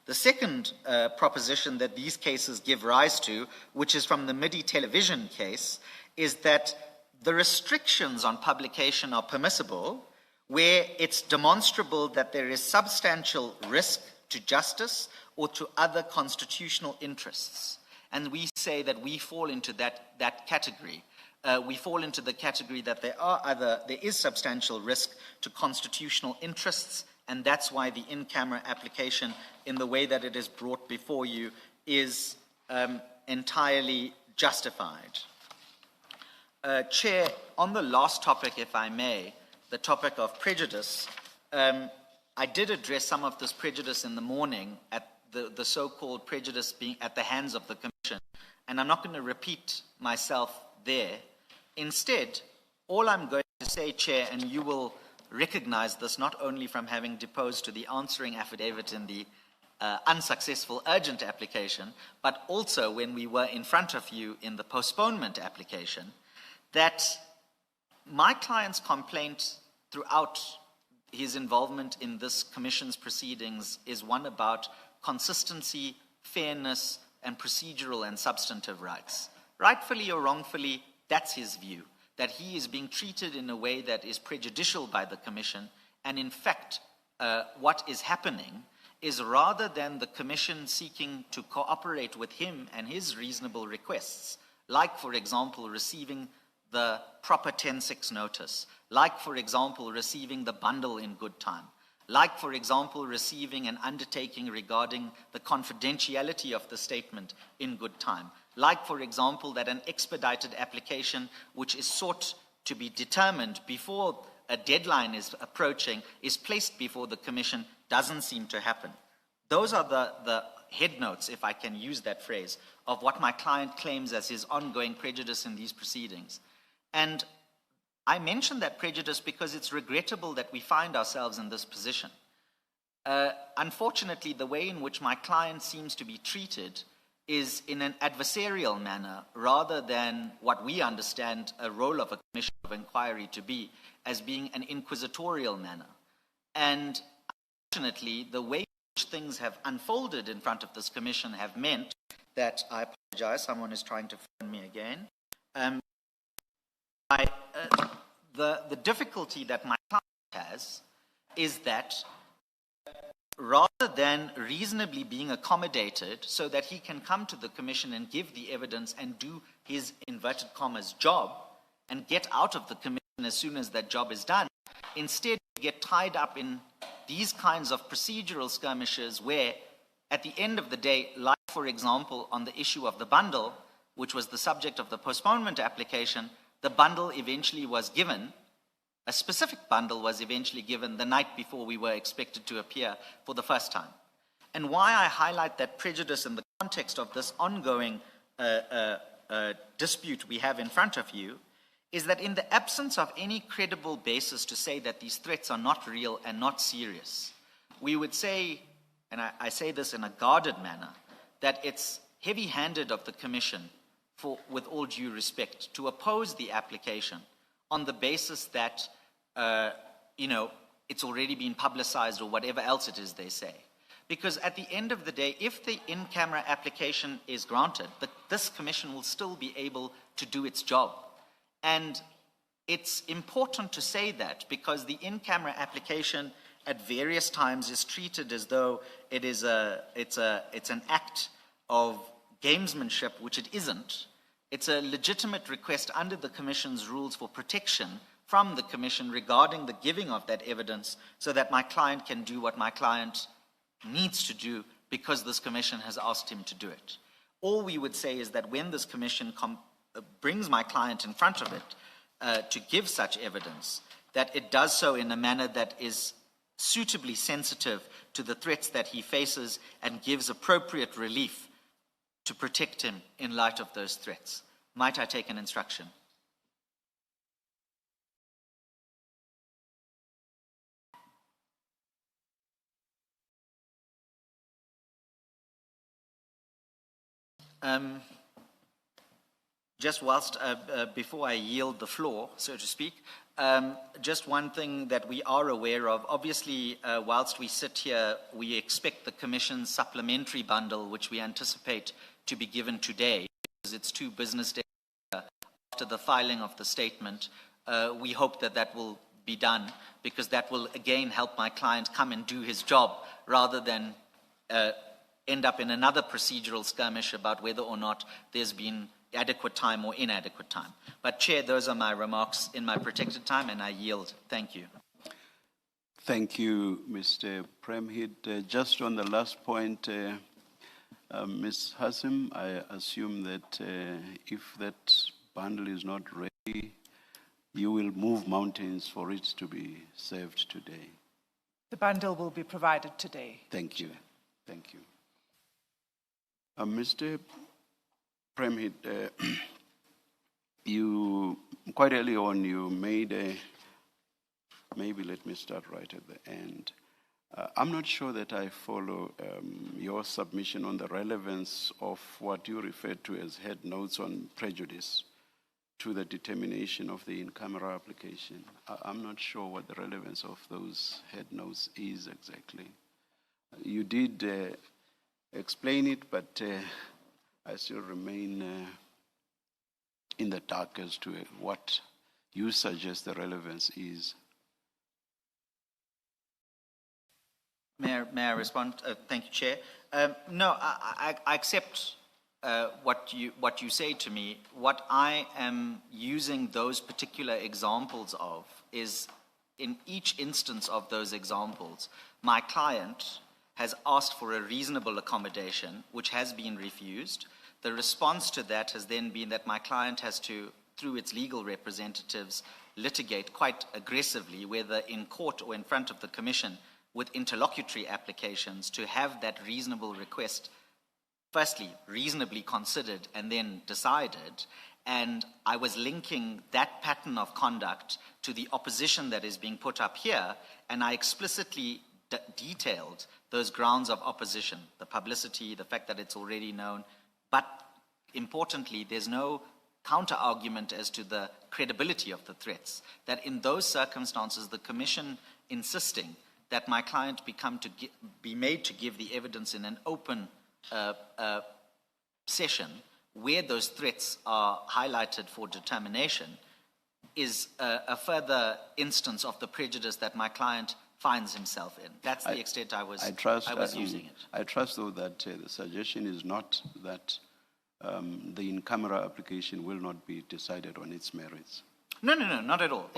The second proposition that these cases give rise to, which is from the MIDI television case, is that the restrictions on publication are permissible where it's demonstrable that there is substantial risk to justice or to other constitutional interests. And we say that we fall into that category. We fall into the category that there is substantial risk to constitutional interests, and that's why the in-camera application, in the way that it is brought before you, is entirely justified. Chair, on the last topic, if I may, the topic of prejudice, I did address some of this prejudice in the morning at the so-called prejudice being at the hands of the Commission, and I'm not going to repeat myself there. Instead, all I'm going to say, Chair, and you will recognize this not only from having deposed to the answering affidavit in the unsuccessful urgent application, but also when we were in front of you in the postponement application, that my client's complaint throughout his involvement in this Commission's proceedings is one about consistency, fairness, and procedural and substantive rights. Rightfully or wrongfully, that's his view, that he is being treated in a way that is prejudicial by the Commission, and in fact, what is happening is rather than the Commission seeking to cooperate with him and his reasonable requests, like, for example, receiving the proper 10-6 notice, like, for example, receiving the bundle in good time, like, for example, receiving an undertaking regarding the confidentiality of the statement in good time, like, for example, that an expedited application which is sought to be determined before a deadline is approaching is placed before the Commission, doesn't seem to happen. Those are the head notes, if I can use that phrase, of what my client claims as his ongoing prejudice in these proceedings. And I mention that prejudice because it's regrettable that we find ourselves in this position. Unfortunately, the way in which my client seems to be treated is in an adversarial manner rather than what we understand a role of a commission of inquiry to be, as being an inquisitorial manner. And unfortunately, the way in which things have unfolded in front of this commission have meant that, I apologize, someone is trying to phone me again, The difficulty that my client has is that rather than reasonably being accommodated so that he can come to the commission and give the evidence and do his inverted commas job and get out of the commission as soon as that job is done, instead we get tied up in these kinds of procedural skirmishes where at the end of the day, like for example on the issue of the bundle, which was the subject of the postponement application, the bundle eventually was given. A specific bundle was eventually given the night before we were expected to appear for the first time. And why I highlight that prejudice in the context of this ongoing dispute we have in front of you is that in the absence of any credible basis to say that these threats are not real and not serious, we would say, and I say this in a guarded manner, that it's heavy-handed of the Commission, with all due respect, to oppose the application on the basis that, it's already been publicized or whatever else it is they say. Because at the end of the day, if the in-camera application is granted, this commission will still be able to do its job. And it's important to say that because the in-camera application at various times is treated as though it's an act of gamesmanship, which it isn't. It's a legitimate request under the Commission's rules for protection from the Commission regarding the giving of that evidence so that my client can do what my client needs to do because this Commission has asked him to do it. All we would say is that when this Commission brings my client in front of it to give such evidence, that it does so in a manner that is suitably sensitive to the threats that he faces and gives appropriate relief to protect him in light of those threats. Might I take an instruction? Just whilst, before I yield the floor, so to speak, just one thing that we are aware of. Obviously, whilst we sit here, we expect the Commission's supplementary bundle, which we anticipate to be given today, because it's 2 business days after the filing of the statement. We hope that that will be done, because that will again help my client come and do his job, rather than end up in another procedural skirmish about whether or not there's been adequate time or inadequate time. But Chair, those are my remarks in my protected time, and I yield. Thank you. Thank you, Mr. Premhid. Just on the last point, Ms. Hassim, I assume that if that bundle is not ready, you will move mountains for it to be served today. The bundle will be provided today. Thank you. Thank you. Mr. Premhid, you, quite early on, you made maybe let me start right at the end. I'm not sure that I follow your submission on the relevance of what you referred to as head notes on prejudice to the determination of the in-camera application. I'm not sure what the relevance of those head notes is exactly. You did explain it, but I still remain in the dark as to what you suggest the relevance is. May I respond? Thank you, Chair. No, I accept what you say to me. What I am using those particular examples of is, in each instance of those examples, my client has asked for a reasonable accommodation, which has been refused. The response to that has then been that my client has to, through its legal representatives, litigate quite aggressively, whether in court or in front of the Commission, with interlocutory applications, to have that reasonable request, firstly, reasonably considered and then decided. And I was linking that pattern of conduct to the opposition that is being put up here, and I explicitly detailed those grounds of opposition, the publicity, the fact that it's already known, but importantly, there's no counter-argument as to the credibility of the threats, that in those circumstances, the Commission insisting that my client be made to give the evidence in an open session where those threats are highlighted for determination, is a further instance of the prejudice that my client finds himself in. That's the extent I was using it. I trust, though, that the suggestion is not that the in-camera application will not be decided on its merits. No, not at all.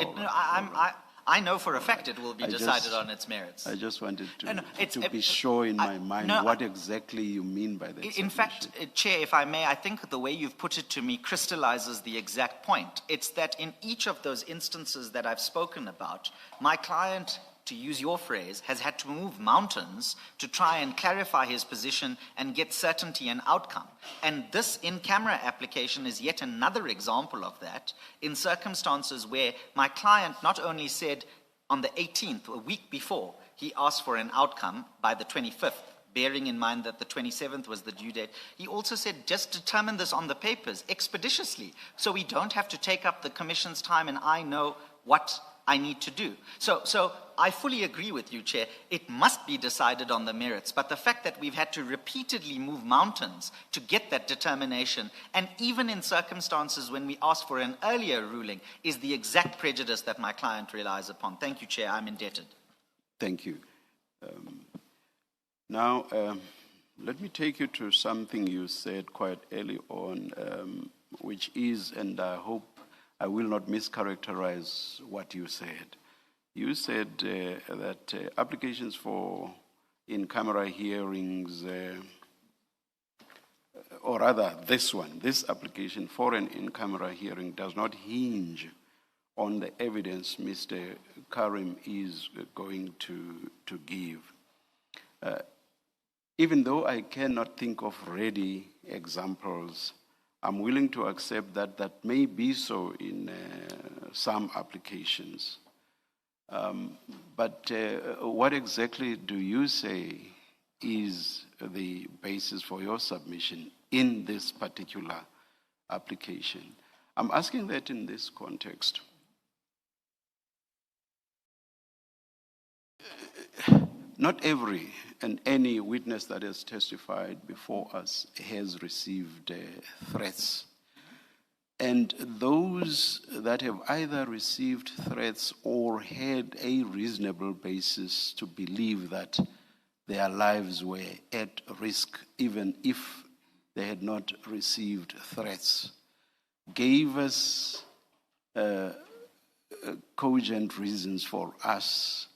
I know for a fact it will be decided on its merits. I just wanted to be sure in my mind what exactly you mean by that. In fact, Chair, if I may, I think the way you've put it to me crystallizes the exact point. It's that in each of those instances that I've spoken about, my client, to use your phrase, has had to move mountains to try and clarify his position and get certainty and outcome. And this in-camera application is yet another example of that, in circumstances where my client not only said on the 18th, a week before, he asked for an outcome by the 25th, bearing in mind that the 27th was the due date. He also said, just determine this on the papers expeditiously, so we don't have to take up the Commission's time and I know what I need to do. So I fully agree with you, Chair. It must be decided on the merits, but the fact that we've had to repeatedly move mountains to get that determination, and even in circumstances when we ask for an earlier ruling, is the exact prejudice that my client relies upon. Thank you, Chair. I'm indebted. Thank you. Now, let me take you to something you said quite early on, which is, and I hope I will not mischaracterize what you said. You said that applications for in-camera hearings, or rather this application for an in-camera hearing does not hinge on the evidence Mr. Carrim is going to give. Even though I cannot think of ready examples, I'm willing to accept that that may be so in some applications. But what exactly do you say is the basis for your submission in this particular application? I'm asking that in this context. Not every and any witness that has testified before us has received threats. And those that have either received threats or had a reasonable basis to believe that their lives were at risk, even if they had not received threats, gave us cogent reasons for us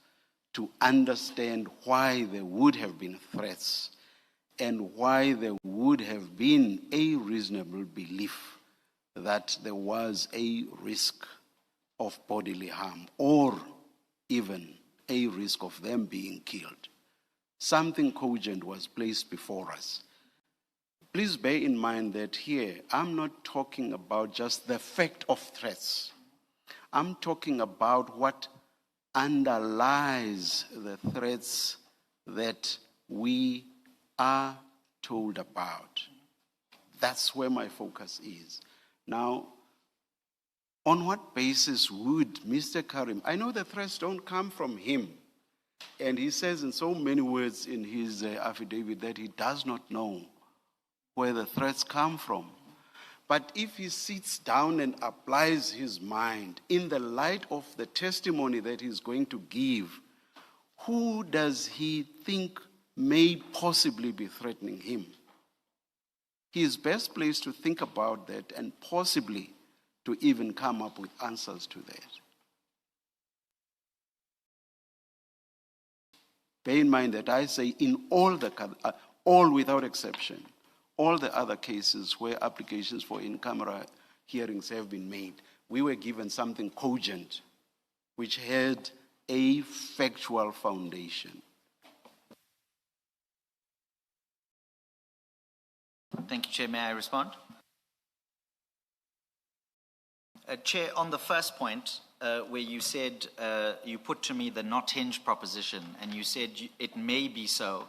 to understand why there would have been threats and why there would have been a reasonable belief that there was a risk of bodily harm or even a risk of them being killed. Something cogent was placed before us. Please bear in mind that here I'm not talking about just the fact of threats. I'm talking about what underlies the threats that we are told about. That's where my focus is. Now, on what basis would Mr. Carrim, I know the threats don't come from him, and he says in so many words in his affidavit that he does not know where the threats come from. But if he sits down and applies his mind in the light of the testimony that he's going to give, who does he think may possibly be threatening him? He is best placed to think about that and possibly to even come up with answers to that. Bear in mind that I say in all without exception, all the other cases where applications for in-camera hearings have been made, we were given something cogent, which had a factual foundation. Thank you, Chair. May I respond? Chair, on the first point, where you said, you put to me the not hinged proposition, and you said it may be so.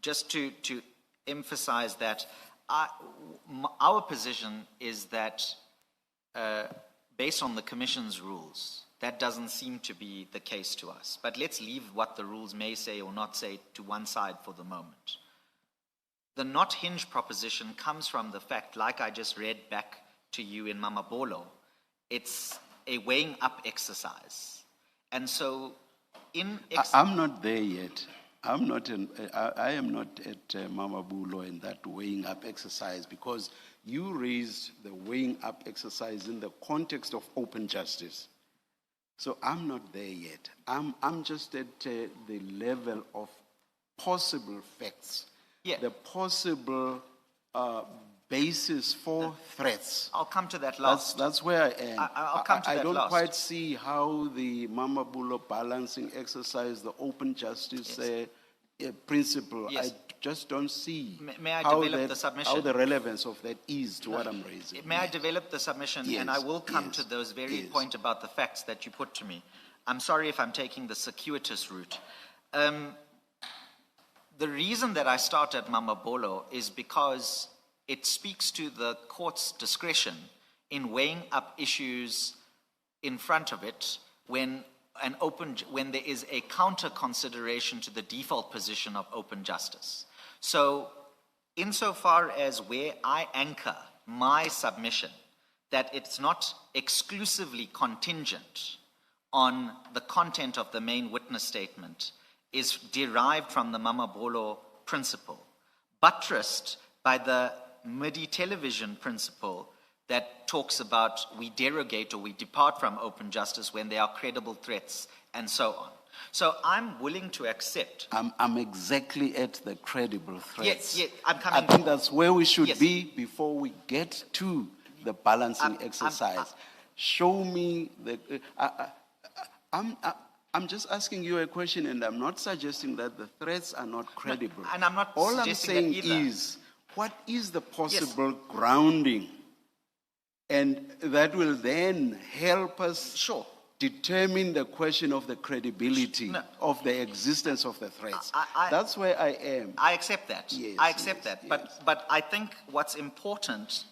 Just to emphasize that our position is that based on the Commission's rules, that doesn't seem to be the case to us. But let's leave what the rules may say or not say to one side for the moment. The not hinged proposition comes from the fact, like I just read back to you in Mamabolo, it's a weighing up exercise. And so I'm not there yet. I am not at Mamabulo in that weighing up exercise, because you raised the weighing up exercise in the context of open justice. So I'm not there yet. I'm just at the level of possible facts, the possible basis for threats. I'll come to that last. That's where I am. I'll come to that I don't last. quite see how the Mamabulo balancing exercise, the open justice principle, Yes. I just don't see May I how develop the submission? how the relevance of that is to what I'm raising. May I develop the submission? Yes, And I will come yes, to those very yes. point about the facts that you put to me. I'm sorry if I'm taking the circuitous route. The reason that I start at Mamabolo is because it speaks to the court's discretion in weighing up issues in front of it when there is a counter consideration to the default position of open justice. So, insofar as where I anchor my submission, that it's not exclusively contingent on the content of the main witness statement, is derived from the Mamabolo principle, buttressed by the MIDI television principle that talks about we derogate or we depart from open justice when there are credible threats and so on. So I'm willing to accept. I'm exactly at the credible threats. Yes, I'm coming. I think that's where we should Yes. be before we get to the balancing exercise. Show me the. I'm just asking you a question, and I'm not suggesting that the threats are not credible. And I'm not All I'm suggesting that saying either. is, what is the possible grounding? And that will then help us Sure. determine the question of the credibility No. of the existence of the threats. I- That's where I am. I accept that. Yes, I accept yes, that. yes. But I think what's important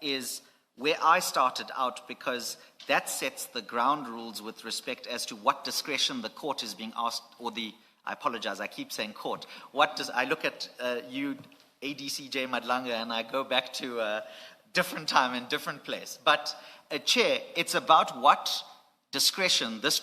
is where I started out, because that sets the ground rules with respect as to what discretion the court is being asked, or I apologize, I keep saying court. I look at you, ADCJ Madlanga, and I go back to a different time and different place. But, Chair, it's about what discretion this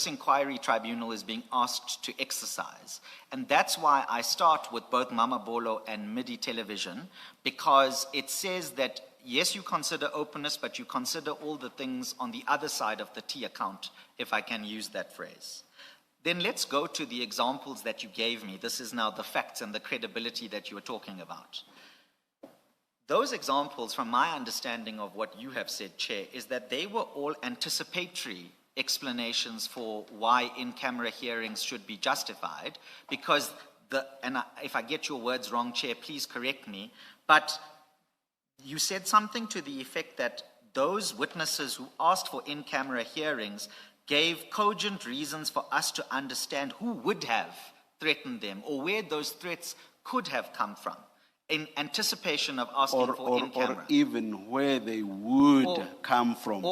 inquiry tribunal is being asked to exercise. And that's why I start with both Mamabolo and MIDI television, because it says that yes, you consider openness, but you consider all the things on the other side of the T account, if I can use that phrase. Then let's go to the examples that you gave me. This is now the facts and the credibility that you were talking about. Those examples, from my understanding of what you have said, Chair, is that they were all anticipatory explanations for why in-camera hearings should be justified, because if I get your words wrong, Chair, please correct me, but you said something to the effect that those witnesses who asked for in-camera hearings gave cogent reasons for us to understand who would have threatened them or where those threats could have come from in anticipation of asking for in-camera. Or even where they would come from.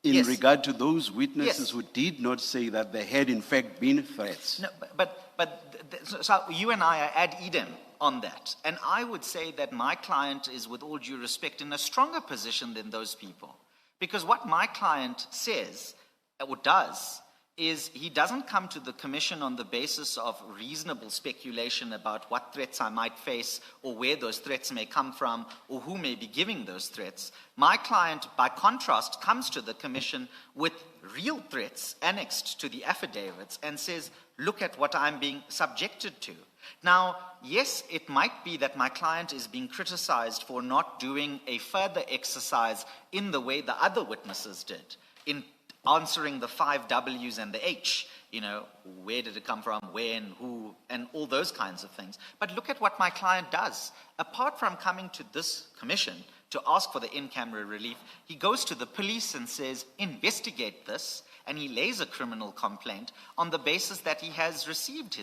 In yes. regard to those witnesses Yes. who did not say that there had in fact been threats. No, so you and I are ad idem on that. And I would say that my client is, with all due respect, in a stronger position than those people. Because what my client says, or does, is he doesn't come to the commission on the basis of reasonable speculation about what threats I might face or where those threats may come from or who may be giving those threats. My client, by contrast, comes to the commission with real threats annexed to the affidavits and says, look at what I'm being subjected to. Now, yes, it might be that my client is being criticized for not doing a further exercise in the way the other witnesses did, in answering the 5 W's and the H, where did it come from, when, who, and all those kinds of things. But look at what my client does. Apart from coming to this commission to ask for the in-camera relief, he goes to the police and says, investigate this, and he lays a criminal complaint on the basis that he has received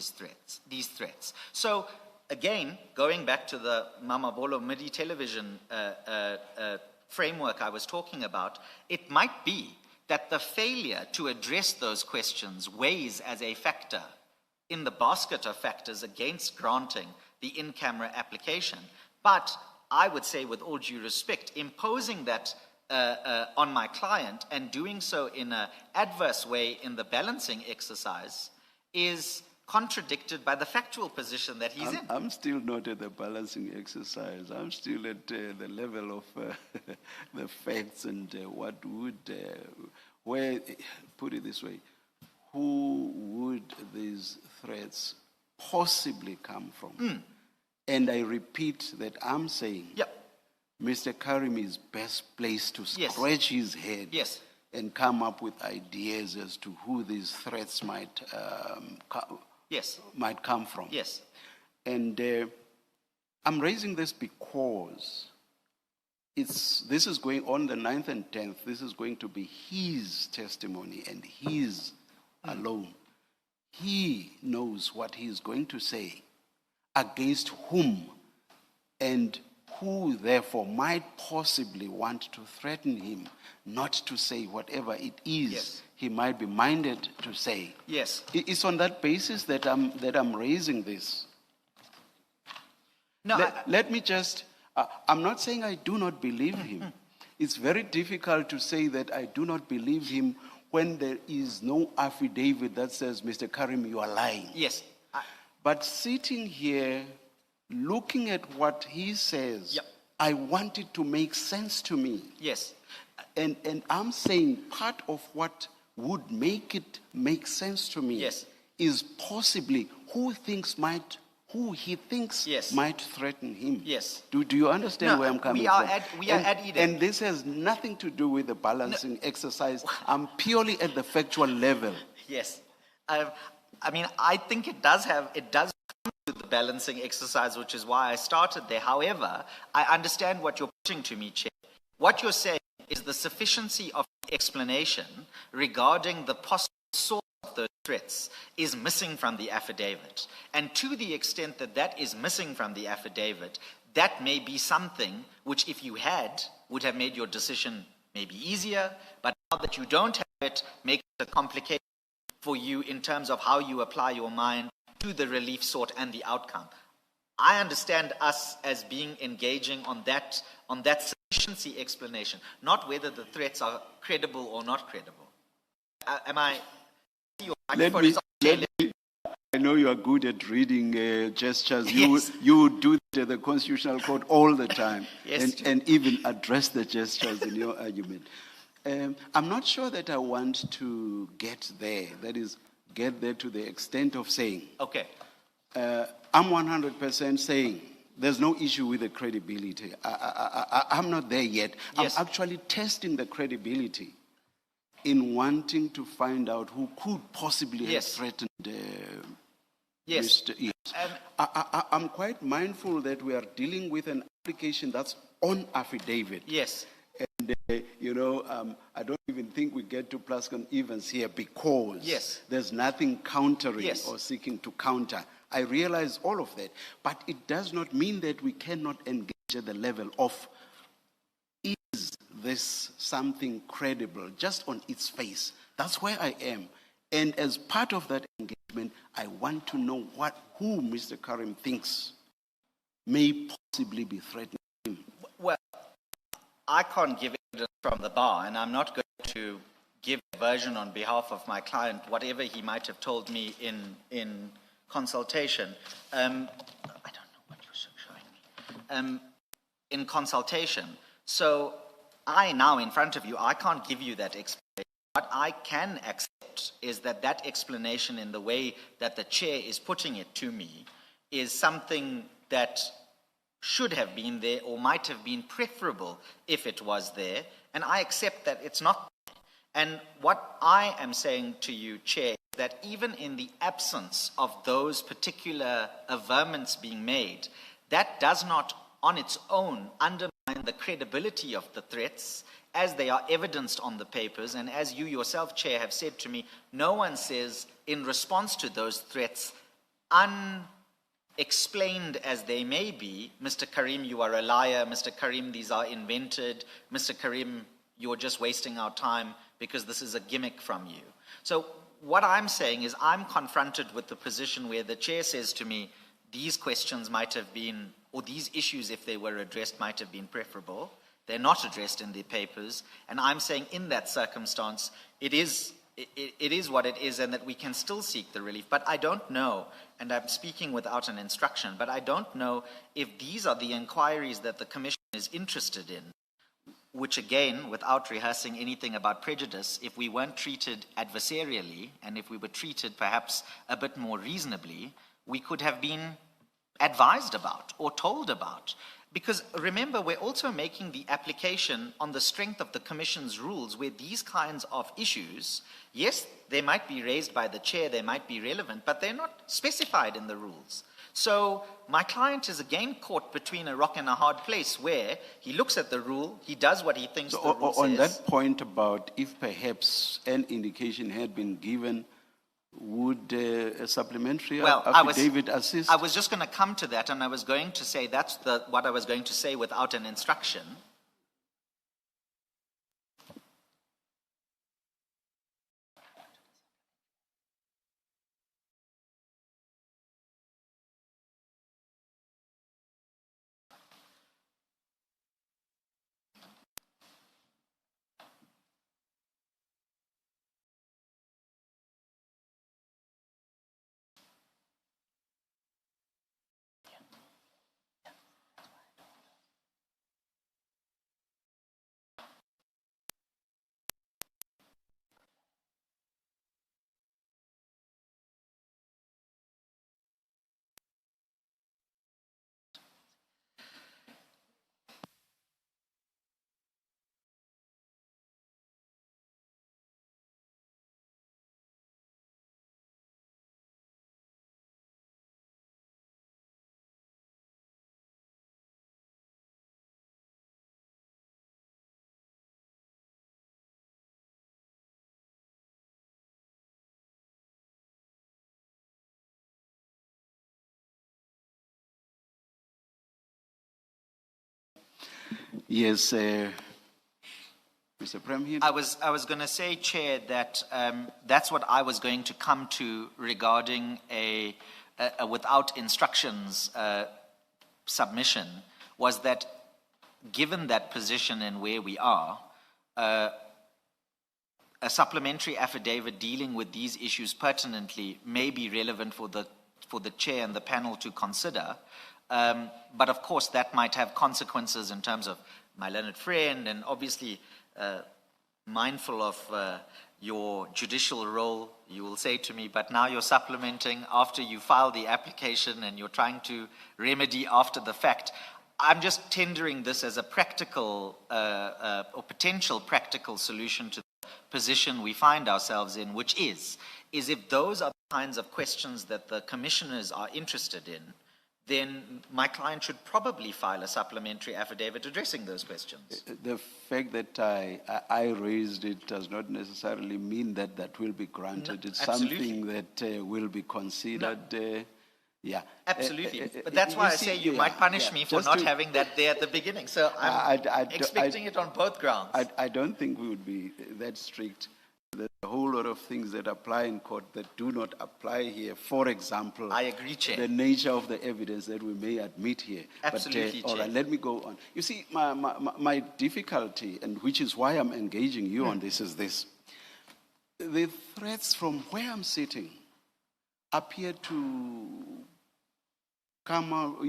these threats. So, again, going back to the Mamabolo MIDI television framework I was talking about, it might be that the failure to address those questions weighs as a factor in the basket of factors against granting the in-camera application. But I would say, with all due respect, imposing that on my client and doing so in an adverse way in the balancing exercise is contradicted by the factual position that he's in. I'm still not at the balancing exercise. I'm still at the level of the facts and what would, where, put it this way, who would these threats possibly come from? And I repeat that I'm saying, Yep. Mr. Carrim is best placed to Yes. scratch his head Yes. and come up with ideas as to who these threats might Yes. might come from. Yes. And I'm raising this because this is going on the 9th and 10th. This is going to be his testimony and his alone. He knows what he is going to say, against whom, and who therefore might possibly want to threaten him not to say whatever it is Yes. he might be minded to say. Yes. It's on that basis that I'm raising this. No, Let me just, I'm not saying I do not believe him. It's very difficult to say that I do not believe him when there is no affidavit that says, Mr. Carrim, you are lying. yes. But sitting here, looking at what he says, Yep. I want it to make sense to me. Yes. And I'm saying part of what would make it make sense to me Yes. is possibly who he thinks Yes. might threaten him. Yes. Do you understand No, where I'm coming we are from? we are at Eden. And this has nothing to do with the balancing exercise. I'm purely at the factual level. Yes. I mean, I think it does come to the balancing exercise, which is why I started there. However, I understand what you're putting to me, Chair. What you're saying is the sufficiency of explanation regarding the possible source of those threats is missing from the affidavit. And to the extent that that is missing from the affidavit, that may be something which, if you had, would have made your decision maybe easier, but now that you don't have it, makes it a complication for you in terms of how you apply your mind to the relief sought and the outcome. I understand us as being engaging on that sufficiency explanation, not whether the threats are credible or not credible. Am I? Your microphone is on. I know you are good at reading gestures. Yes. You do that at the Constitutional Court all the time, Yes. and even address the gestures in your argument. I'm not sure that I want to get there. That is, get there to the extent of saying, Okay. I'm 100% saying there's no issue with the credibility. I'm not there yet. Yes. I'm actually testing the credibility in wanting to find out who could possibly Yes. have threatened Yes. Mr. Yes. I'm quite mindful that we are dealing with an application that's on affidavit. Yes. And, I don't even think we get to plus and evens here because Yes. there's nothing countering Yes. or seeking to counter. I realize all of that. But it does not mean that we cannot engage at the level of, is this something credible just on its face? That's where I am. And as part of that engagement, I want to know who Mr. Carrim thinks may possibly be threatening him. Well, I can't give evidence from the bar, and I'm not going to give a version on behalf of my client, whatever he might have told me in consultation. I don't know what you're showing me. In consultation. So I now, in front of you, I can't give you that explanation. What I can accept is that that explanation, in the way that the chair is putting it to me, is something that should have been there or might have been preferable if it was there, and I accept that it's not there. And what I am saying to you, Chair, is that even in the absence of those particular averments being made, that does not on its own undermine the credibility of the threats as they are evidenced on the papers, and as you yourself, Chair, have said to me, no one says in response to those threats, explained as they may be, Mr. Carrim, you are a liar, Mr. Carrim, these are invented, Mr. Carrim, you're just wasting our time because this is a gimmick from you. So what I'm saying is I'm confronted with the position where the chair says to me, these questions might have been, or these issues, if they were addressed, might have been preferable. They're not addressed in the papers. And I'm saying in that circumstance, it is what it is, and that we can still seek the relief. But I don't know, and I'm speaking without an instruction, but I don't know if these are the inquiries that the Commission is interested in, which again, without rehearsing anything about prejudice, if we weren't treated adversarially, and if we were treated perhaps a bit more reasonably, we could have been advised about or told about. Because remember, we're also making the application on the strength of the Commission's rules, where these kinds of issues, yes, they might be raised by the chair, they might be relevant, but they're not specified in the rules. So my client is again caught between a rock and a hard place, where he looks at the rule, he does what he thinks the rule On says. that point about if perhaps an indication had been given, would a supplementary affidavit assist? I was just going to come to that, and I was going to say that's what I was going to say without an instruction. Yes, Mr. Premhid. I was going to say, Chair, that that's what I was going to come to regarding a without instructions submission, was that given that position and where we are, a supplementary affidavit dealing with these issues pertinently may be relevant for the chair and the panel to consider. But of course, that might have consequences in terms of my learned friend, and obviously mindful of your judicial role, you will say to me, but now you're supplementing after you file the application and you're trying to remedy after the fact. I'm just tendering this as a practical or potential practical solution to the position we find ourselves in, which is if those are the kinds of questions that the commissioners are interested in, then my client should probably file a supplementary affidavit addressing those questions. The fact that I raised it does not necessarily mean that that will be granted. No, it's absolutely. something that will be considered. Yeah. Absolutely. But that's why I say you might punish me for not having that there at the beginning. So I'm expecting it on both grounds. I don't think we would be that strict. There's a whole lot of things that apply in court that do not apply here. For example, I agree, Chair. The nature of the evidence that we may admit here. Absolutely, But, all Chair. right, let me go on. You see, my difficulty, and which is why I'm engaging you on this, is this. The threats from where I'm sitting appear to come out,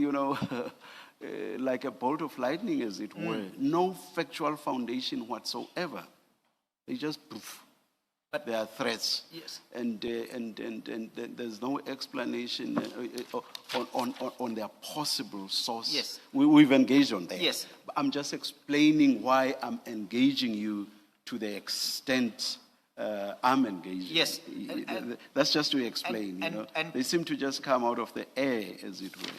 like a bolt of lightning, as it were. No factual foundation whatsoever. They just poof. But there are threats, yes, and there's no explanation on their possible source. Yes, we've engaged on that. Yes, I'm just explaining why I'm engaging you to the extent I'm engaging. Yes, that's just to explain. They seem to just come out of the air, as it were.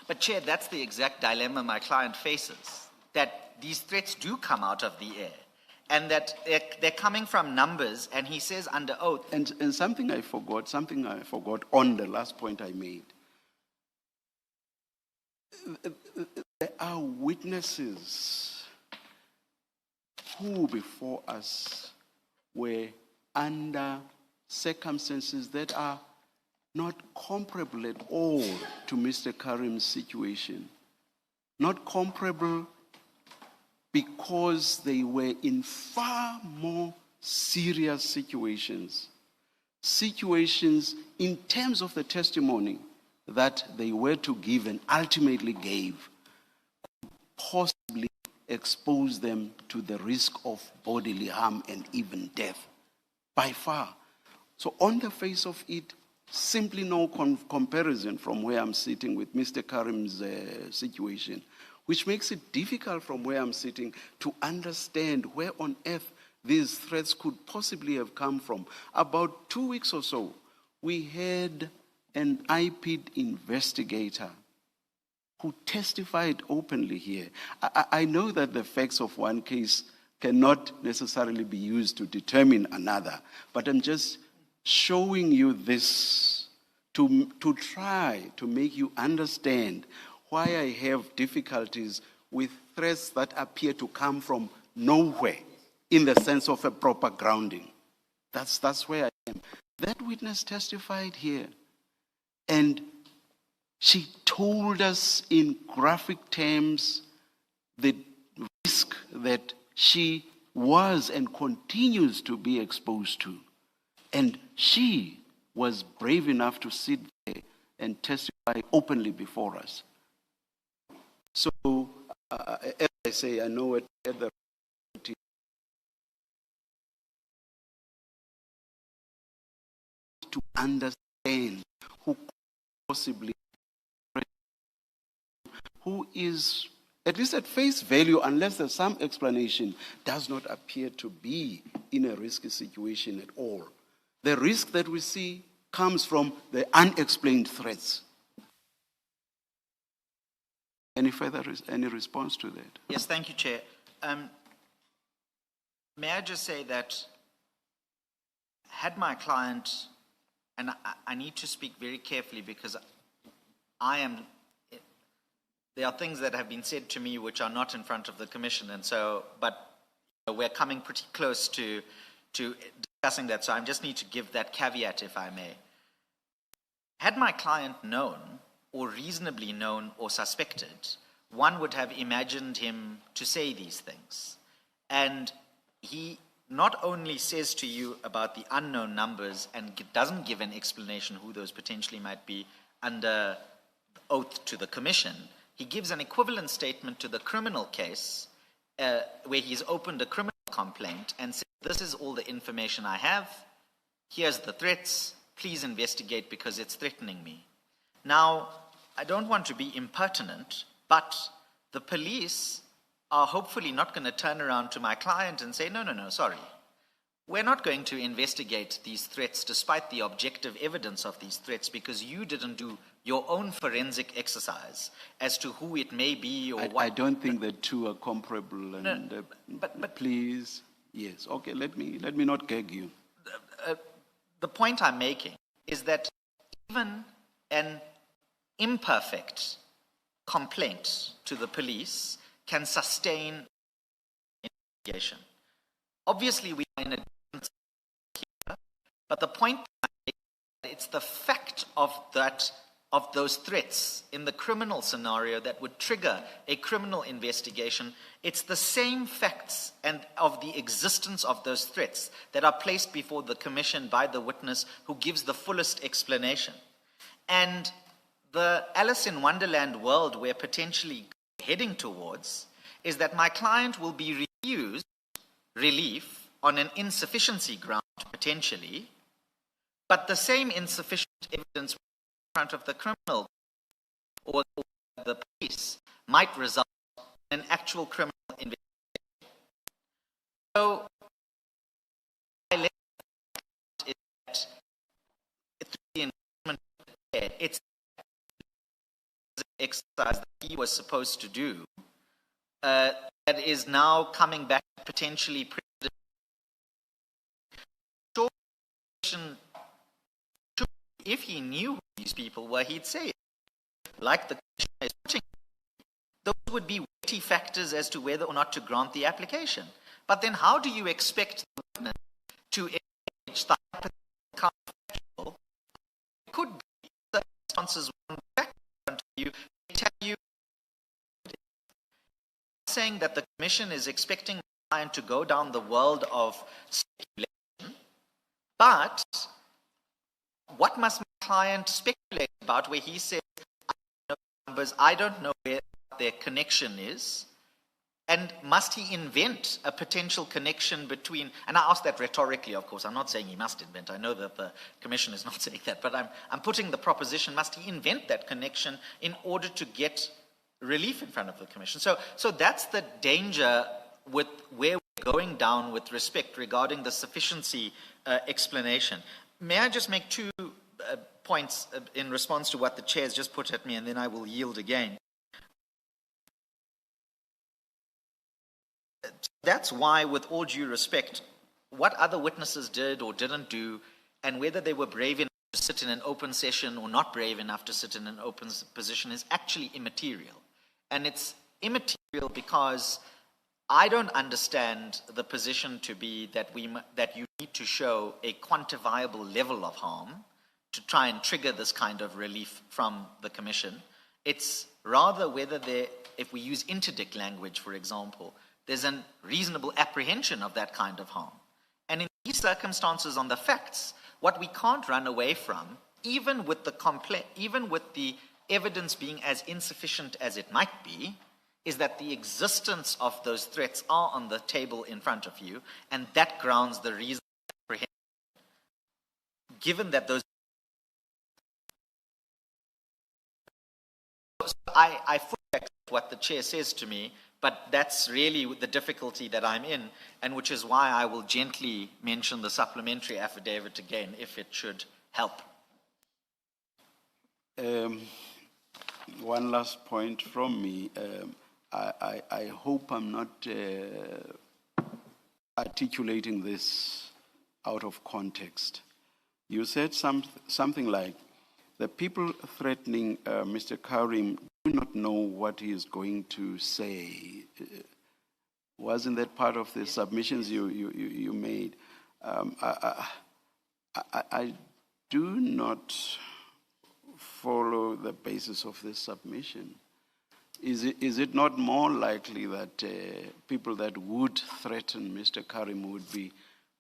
But Chair, that's the exact dilemma my client faces. That these threats do come out of the air. And that they're coming from numbers, and he says under oath. And something I forgot on the last point I made. There are witnesses who before us were under circumstances that are not comparable at all to Mr. Carrim's situation. Not comparable because they were in far more serious situations. Situations in terms of the testimony that they were to give and ultimately gave, possibly expose them to the risk of bodily harm and even death, by far. So on the face of it, simply no comparison from where I'm sitting with Mr. Carrim's situation, which makes it difficult from where I'm sitting to understand where on earth these threats could possibly have come from. About 2 weeks or so, we had an IPID investigator who testified openly here. I know that the facts of one case cannot necessarily be used to determine another, but I'm just showing you this to try to make you understand why I have difficulties with threats that appear to come from nowhere in the sense of a proper grounding. That's where I am. That witness testified here, and she told us in graphic terms the risk that she was and continues to be exposed to. And she was brave enough to sit there and testify openly before us. So, as I say, I know at the to understand who possibly, who is, at least at face value, unless there's some explanation, does not appear to be in a risky situation at all. The risk that we see comes from the unexplained threats. Any response to that? Yes, thank you, Chair. May I just say that had my client, and I need to speak very carefully because there are things that have been said to me which are not in front of the Commission, and so, but we're coming pretty close to discussing that, so I just need to give that caveat, if I may. Had my client known, or reasonably known or suspected, one would have imagined him to say these things. And he not only says to you about the unknown numbers and doesn't give an explanation who those potentially might be under oath to the Commission, he gives an equivalent statement to the criminal case where he's opened a criminal complaint and said, this is all the information I have, here's the threats, please investigate because it's threatening me. Now, I don't want to be impertinent, but the police are hopefully not going to turn around to my client and say, no, sorry. We're not going to investigate these threats despite the objective evidence of these threats because you didn't do your own forensic exercise as to who it may be or what. I don't think the two are comparable. And, but please, yes. Okay, let me not gag you. The point I'm making is that even an imperfect complaint to the police can sustain investigation. Obviously, we are in a different here, but the point is it's the fact of those threats in the criminal scenario that would trigger a criminal investigation. It's the same facts and of the existence of those threats that are placed before the Commission by the witness who gives the fullest explanation. And the Alice in Wonderland world we're potentially heading towards is that my client will be refused relief on an insufficiency ground, potentially, but the same insufficient evidence in front of the criminal or the police might result in an actual criminal investigation. So, my is that the investment it's an exercise that he was supposed to do that is now coming back potentially if he knew who these people were, he'd say it. Like the Commissioner is putting, those would be weighty factors as to whether or not to grant the application. But then how do you expect the witness to engage the hypothetical? It could circumstances in front of you, they tell you, saying that the Commission is expecting the client to go down the world of speculation, but what must my client speculate about where he says, I don't know the numbers, I don't know where their connection is, and must he invent a potential connection between, and I ask that rhetorically, of course, I'm not saying he must invent, I know that the Commission is not saying that, but I'm putting the proposition, must he invent that connection in order to get relief in front of the Commission? So that's the danger with where we're going down with respect regarding the sufficiency explanation. May I just make two points in response to what the Chair has just put at me, and then I will yield again. That's why, with all due respect, what other witnesses did or didn't do, and whether they were brave enough to sit in an open session or not brave enough to sit in an open position is actually immaterial. And it's immaterial because I don't understand the position to be that you need to show a quantifiable level of harm to try and trigger this kind of relief from the Commission. It's rather whether if we use interdict language, for example, there's a reasonable apprehension of that kind of harm. And in these circumstances on the facts, what we can't run away from, even with the evidence being as insufficient as it might be, is that the existence of those threats are on the table in front of you, and that grounds the reasonable apprehension. Given that those... So I fully accept what the Chair says to me, but that's really the difficulty that I'm in, and which is why I will gently mention the supplementary affidavit again, if it should help. One last point from me. I hope I'm not articulating this out of context. You said something like, the people threatening Mr. Carrim do not know what he is going to say. Wasn't that part of the submissions you made? I do not follow the basis of this submission. Is it not more likely that people that would threaten Mr. Carrim would be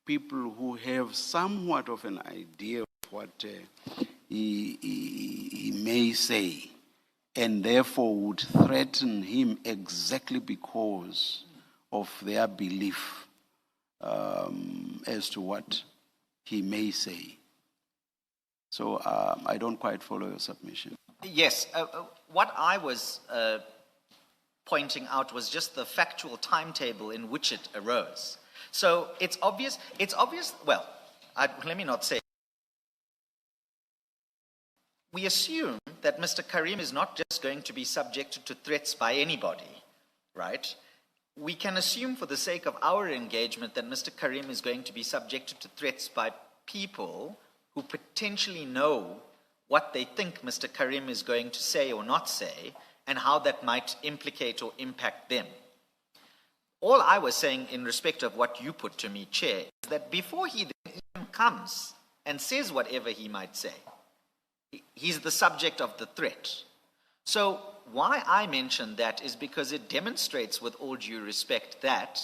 people who have somewhat of an idea of what he may say, and therefore would threaten him exactly because of their belief as to what he may say? So I don't quite follow your submission. Yes, what I was pointing out was just the factual timetable in which it arose. So it's obvious, well, let me not say. We assume that Mr. Carrim is not just going to be subjected to threats by anybody, right? We can assume for the sake of our engagement that Mr. Carrim is going to be subjected to threats by people who potentially know what they think Mr. Carrim is going to say or not say, and how that might implicate or impact them. All I was saying in respect of what you put to me, Chair, is that before he then even comes and says whatever he might say, he's the subject of the threat. So why I mention that is because it demonstrates, with all due respect, that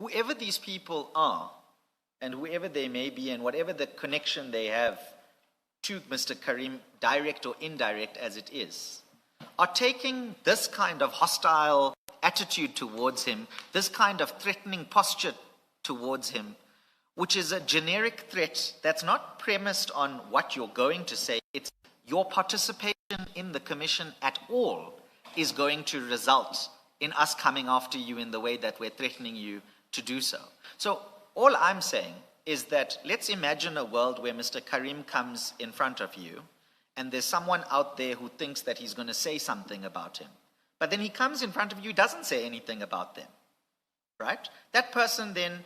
whoever these people are, and whoever they may be, and whatever the connection they have to Mr. Carrim, direct or indirect as it is, are taking this kind of hostile attitude towards him, this kind of threatening posture towards him, which is a generic threat that's not premised on what you're going to say. It's your participation in the Commission at all is going to result in us coming after you in the way that we're threatening you to do so. So all I'm saying is that let's imagine a world where Mr. Carrim comes in front of you and there's someone out there who thinks that he's going to say something about him. But then he comes in front of you, doesn't say anything about them, right? That person then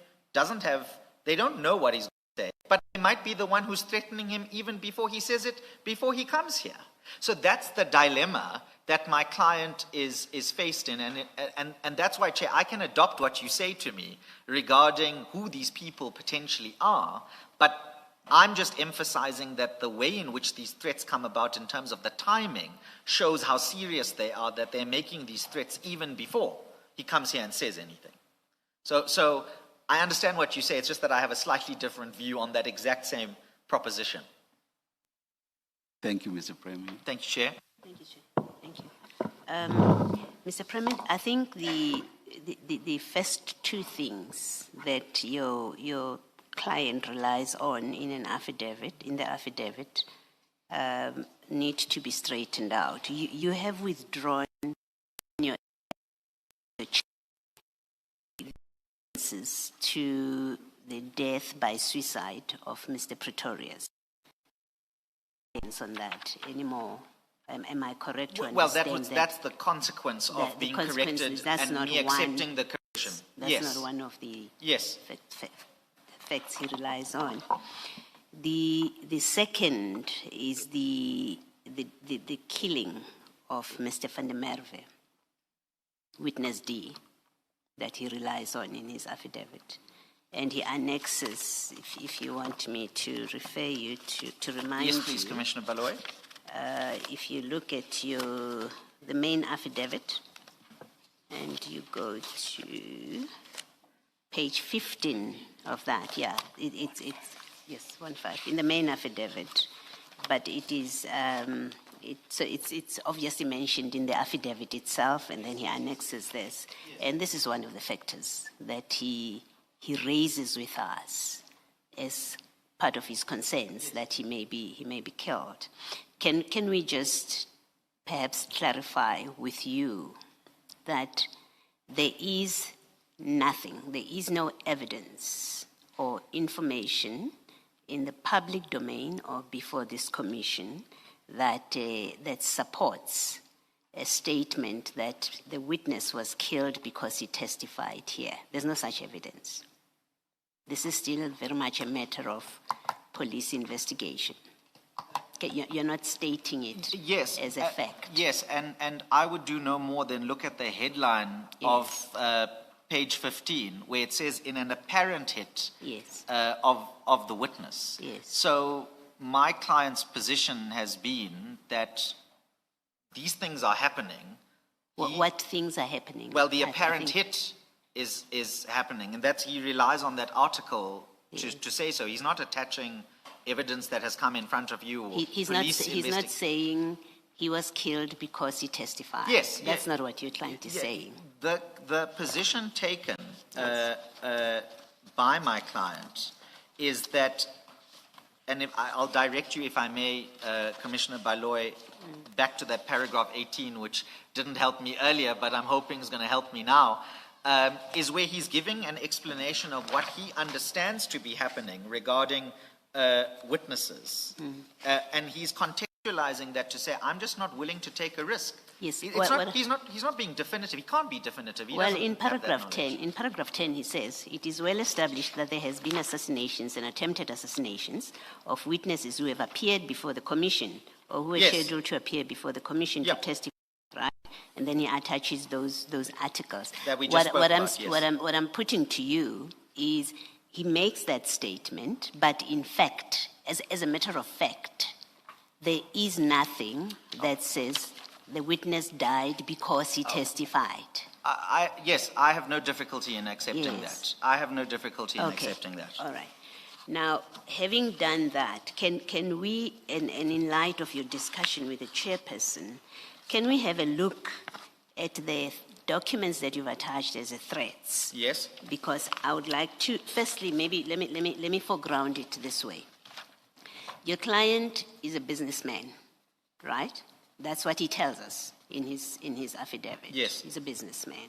they don't know what he's going to say, but he might be the one who's threatening him even before he says it, before he comes here. So that's the dilemma that my client is faced in, and that's why, Chair, I can adopt what you say to me regarding who these people potentially are, but I'm just emphasizing that the way in which these threats come about in terms of the timing shows how serious they are, that they're making these threats even before he comes here and says anything. So I understand what you say, it's just that I have a slightly different view on that exact same proposition. Thank you, Mr. Premhid. Thank you, Chair. Thank you, Chair. Thank you. Mr. Premhid, I think the first two things that your client relies on in an affidavit, need to be straightened out. You have withdrawn your references to the death by suicide of Mr. Pretorius. On that anymore. Am I correct to understand that's the consequence of being corrected and me accepting the correction. That's not one of the facts he relies on. The second is the killing of Mr. van der Merwe, witness D, that he relies on in his affidavit. And he annexes, if you want me to refer you to remind you. Yes, please, Commissioner Baloy. If you look at the main affidavit, and you go to page 15 of that, it's yes, 15 in the main affidavit, but it is it's obviously mentioned in the affidavit itself, and then he annexes this, and this is one of the factors that he raises with us as part of his concerns that he may be killed. Can we just perhaps clarify with you that there is nothing, there is no evidence or information in the public domain or before this commission that that supports a statement that the witness was killed because he testified here? There's no such evidence. This is still very much a matter of police investigation. Okay, you're not stating it as a fact. Yes, and I would do no more than look at the headline of page 15, where it says, in an apparent hit of the witness. Yes. So my client's position has been that these things are happening. What things are happening? Well, the apparent hit is happening, and that he relies on that article to say so. He's not attaching evidence that has come in front of you. Or he's not saying he was killed because he testified. Yes. That's not what you're trying to say. The position taken by my client is that, and I'll direct you, if I may, Commissioner Baloy, back to that paragraph 18, which didn't help me earlier, but I'm hoping is going to help me now, is where he's giving an explanation of what he understands to be happening regarding witnesses. And he's contextualizing that to say, I'm just not willing to take a risk. Yes. He's not being definitive. He can't be definitive. In paragraph 10, he says, it is well established that there has been assassinations and attempted assassinations of witnesses who have appeared before the commission or who are scheduled to appear before the commission to testify. Right? And then he attaches those articles. That we just spoke about, what I'm putting to you is he makes that statement, but in fact, as a matter of fact, there is nothing that says the witness died because he testified. Yes, I have no difficulty in accepting that. I have no difficulty in accepting that. All right. Now, having done that, can we, and in light of your discussion with the chairperson, can we have a look at the documents that you've attached as threats? Yes. Because I would like to, firstly, maybe let me foreground it this way. Your client is a businessman, right? That's what he tells us in his affidavit. Yes. He's a businessman.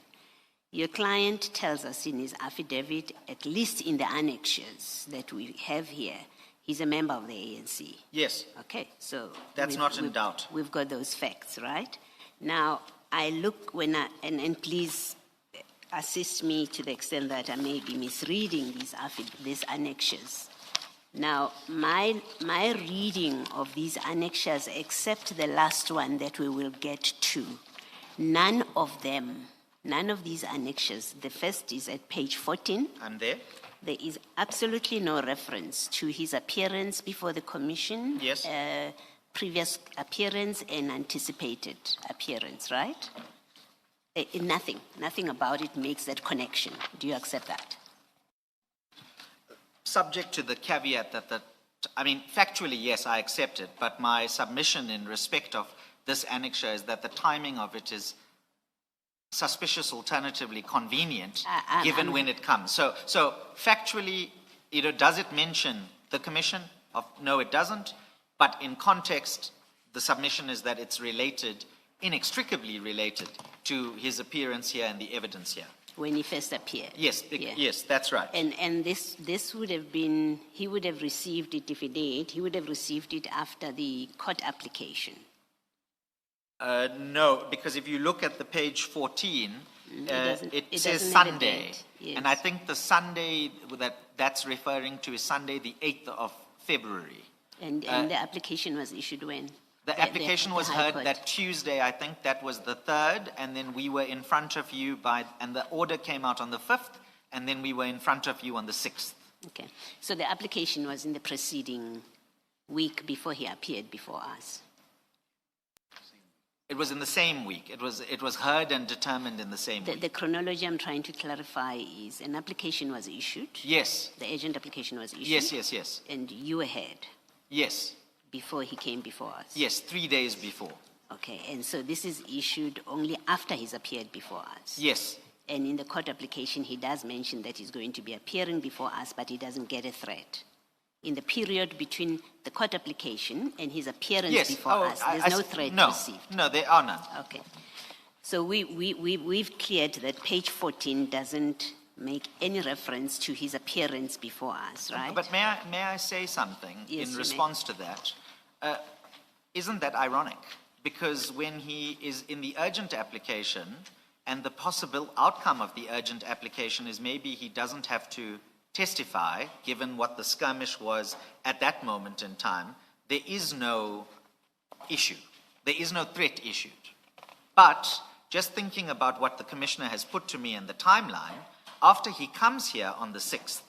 Your client tells us in his affidavit, at least in the annexures that we have here, he's a member of the ANC. Yes. Okay, so that's not in doubt. We've got those facts, right? Now, I look and please assist me to the extent that I may be misreading these annexures. Now, my reading of these annexures, except the last one that we will get to, none of these annexures, the first is at page 14. I'm there. there is absolutely no reference to his appearance before the commission. Yes. Previous appearance and anticipated appearance, right? Nothing about it makes that connection. Do you accept that? Subject to the caveat that factually, yes, I accept it, but my submission in respect of this annexure is that the timing of it is suspicious, alternatively convenient, given when it comes. So factually, does it mention the commission? No, it doesn't. But in context, the submission is that it's related, inextricably related, to his appearance here and the evidence here. When he first appeared. Yes, yes, that's right. And this would have been, he would have received it, if he did, he would have received it after the court application. No, because if you look at the page 14, it says doesn't have a Sunday. date, yes. And I think the Sunday that's referring to is Sunday, the 8th of February. And the application was issued when? The application was the High heard Court. that Tuesday, I think that was the 3rd, and then we were in front of you and the order came out on the 5th, and then we were in front of you on the 6th. Okay. So the application was in the preceding week before he appeared before us. It was in the same week. It was heard and determined in the same week. The chronology I'm trying to clarify is an application was issued. Yes. The agent application was issued. Yes. And you were heard Yes. before he came before us. Yes, 3 days before. Okay. And so this is issued only after he's appeared before us. Yes. And in the court application, he does mention that he's going to be appearing before us, but he doesn't get a threat. In the period between the court application and his appearance Yes. before us, there's no threat received. No, there are none. Okay. So we've cleared that page 14 doesn't make any reference to his appearance before us, right? But may I say something Yes, in you response to that? Isn't that ironic? Because when he is in the urgent application, and the possible outcome of the urgent application is maybe he doesn't have to testify, given what the skirmish was at that moment in time, there is no issue. There is no threat issued. But just thinking about what the commissioner has put to me in the timeline, after he comes here on the 6th,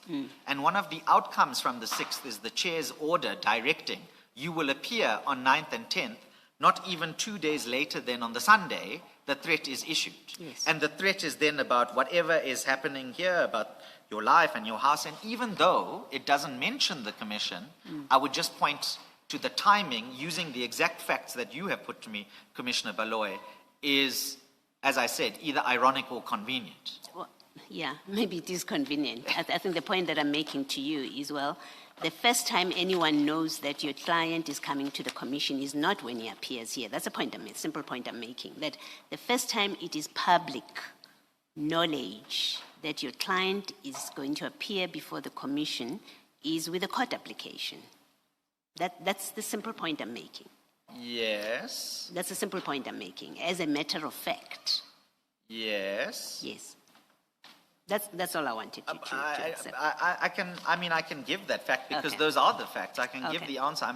and one of the outcomes from the 6th is the chair's order directing, you will appear on 9th and 10th, not even 2 days later than on the Sunday, the threat is issued. Yes. And the threat is then about whatever is happening here, about your life and your house. And even though it doesn't mention the commission, I would just point to the timing, using the exact facts that you have put to me, Commissioner Baloy, is, as I said, either ironic or convenient. Well, yeah, maybe it is convenient. I think the point that I'm making to you is, well, the first time anyone knows that your client is coming to the commission is not when he appears here. That's a point simple point I'm making. That the first time it is public knowledge that your client is going to appear before the commission is with a court application. That's the simple point I'm making. Yes. That's the simple point I'm making. As a matter of fact. Yes. Yes. That's all I wanted to accept. I can give that fact because Okay. those are the facts. I can give Okay. the answer.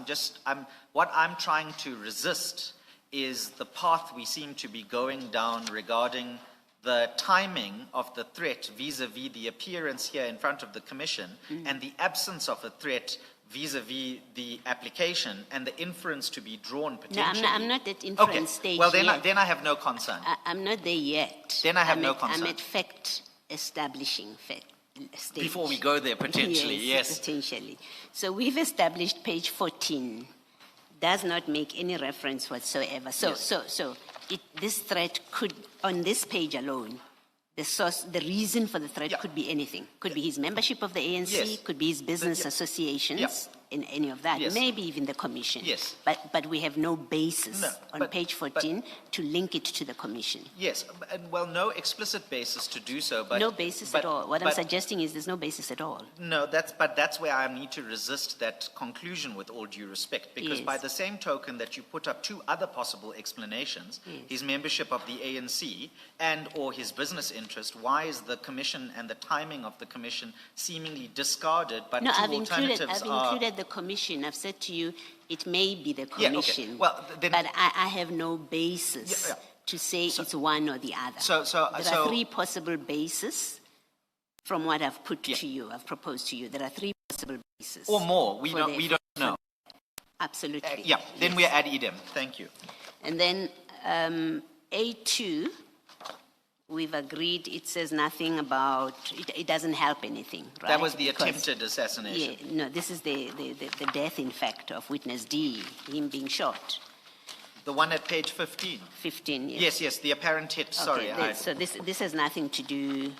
What I'm trying to resist is the path we seem to be going down regarding the timing of the threat vis-a-vis the appearance here in front of the commission and the absence of a threat vis-a-vis the application and the inference to be drawn No, potentially. I'm not at inference stage Well, then yet. then I have no concern. I'm not there yet. Then I have no I'm concern. at fact establishing stage. Before we go there, potentially, yes. Potentially. So we've established page 14 does not make any reference whatsoever. So this threat could, on this page alone, the reason for the threat Yeah. could be anything. Could be his membership of the ANC, Yes. could be his business Yeah. associations, Yeah. in any of that, Yes. maybe even the commission. Yes. But we have no basis No, on but- page 14 to link it to the commission. Yes, and well, no explicit basis to do so, but No basis at all. What I'm but- suggesting is there's no basis at all. No, that's where I need to resist that conclusion with all due respect, because Yes. by the same token that you put up two other possible explanations, his membership of the ANC and or his business interest, why is the commission and the timing of the commission seemingly discarded, but No, two I've included alternatives the commission. I've said to you, it may be the Yeah, okay. commission. Well, then- but I have no basis Yeah. to say it's one or the other. So- there so- are three possible bases From what I've put to you, I've proposed to you, there are three possible bases. Or more. We for don't know. Absolutely. Yeah, then yes. we're ad idem. Thank you. And then A2, we've agreed it says nothing about, it doesn't help anything, right? That was the Because- attempted assassination. Yeah, no, this is the death, in fact, of witness D, him being shot. The one at page 15. 15, yes. Yes, the apparent hit. Sorry. Okay, so this has nothing to do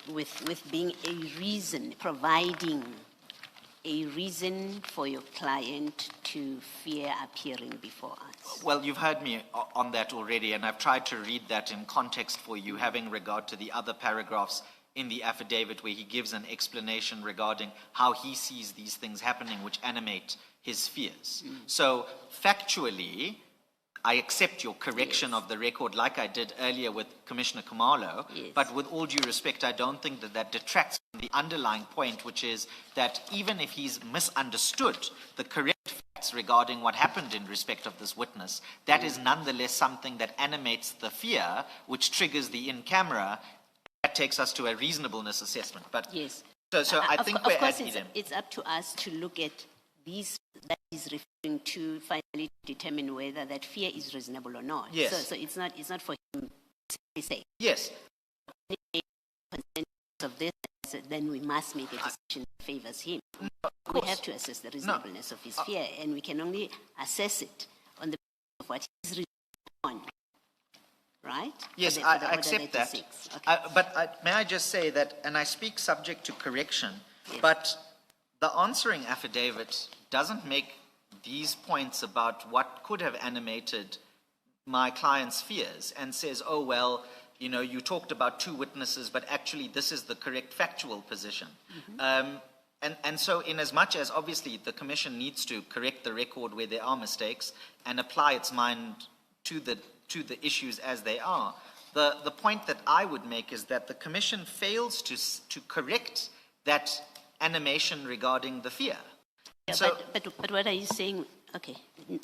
with being a reason, providing a reason for your client to fear appearing before us. Well, you've heard me on that already, and I've tried to read that in context for you, having regard to the other paragraphs in the affidavit where he gives an explanation regarding how he sees these things happening, which animate his fears. So, factually, I accept your correction of the record like I did earlier with Commissioner Khumalo, Yes. but with all due respect, I don't think that detracts from the underlying point, which is that even if he's misunderstood the correct facts regarding what happened in respect of this witness, that is nonetheless something that animates the fear, which triggers the in-camera. That takes us to a reasonableness assessment. But Yes. So I think we're of course, at idem. it's up to us to look at these that is referring to finally determine whether that fear is reasonable or not. Yes. So it's not for him to say Yes. of this, then we must make a decision that favors him. We have to assess the reasonableness of his fear, and we can only assess it on the basis of what he's on. Right? Yes, For the I order accept that. 86. Okay. May I just say that, and I speak subject to correction, Yes. but the answering affidavit doesn't make these points about what could have animated my client's fears and says, oh, well, you know, you talked about two witnesses, but actually this is the correct factual position. And so in as much as obviously the commission needs to correct the record where there are mistakes and apply its mind to the issues as they are, the point that I would make is that the commission fails to correct that animation regarding the fear. Yeah, So- but what are you saying? Okay,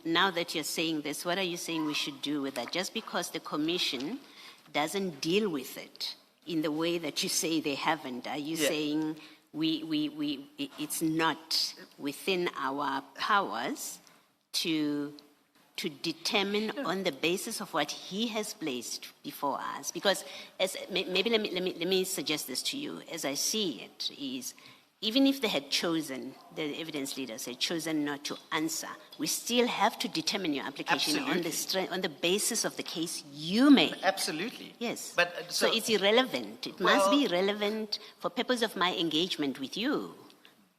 now that you're saying this, what are you saying we should do with that? Just because the commission doesn't deal with it in the way that you say they haven't, are you Yeah. saying it's not within our powers to determine on the basis of what he has placed before us? Because maybe let me suggest this to you. As I see it, is even if they had chosen, the evidence leaders had chosen not to answer, we still have to determine your application on the basis of the case you made. Absolutely. Yes. But so it's irrelevant. It must Well- be relevant for purpose of my engagement with you.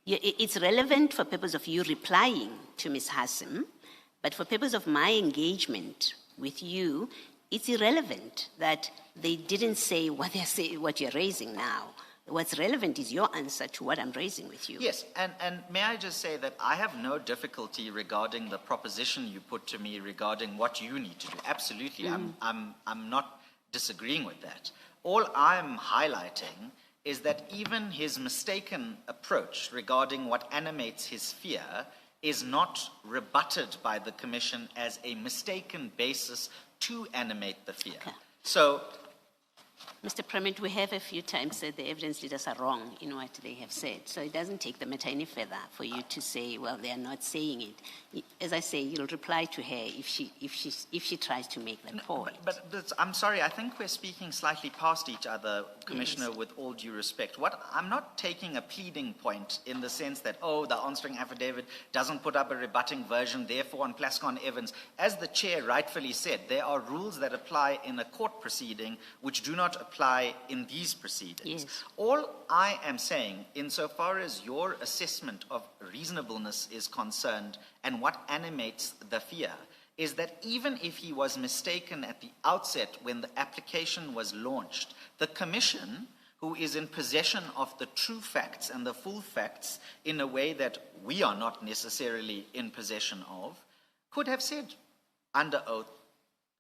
It's relevant for purpose of you replying to Ms. Hassim, but for purpose of my engagement with you, it's irrelevant that they didn't say what you're raising now. What's relevant is your answer to what I'm raising with you. Yes, and may I just say that I have no difficulty regarding the proposition you put to me regarding what you need to do. Absolutely, I'm not disagreeing with that. All I'm highlighting is that even his mistaken approach regarding what animates his fear is not rebutted by the commission as a mistaken basis to animate the fear. Okay. So, Mr. Premhid, we have a few times said the evidence leaders are wrong in what they have said. So it doesn't take the matter any further for you to say, well, they are not saying it. As I say, you'll reply to her if she tries to make that point. But I'm sorry, I think we're speaking slightly past each other, Commissioner, Yes. with all due respect. I'm not taking a pleading point in the sense that, the answering affidavit doesn't put up a rebutting version, therefore on Plascon Evans. As the chair rightfully said, there are rules that apply in a court proceeding which do not apply in these proceedings. Yes. All I am saying, insofar as your assessment of reasonableness is concerned and what animates the fear, is that even if he was mistaken at the outset when the application was launched, the commission, who is in possession of the true facts and the full facts in a way that we are not necessarily in possession of, could have said under oath,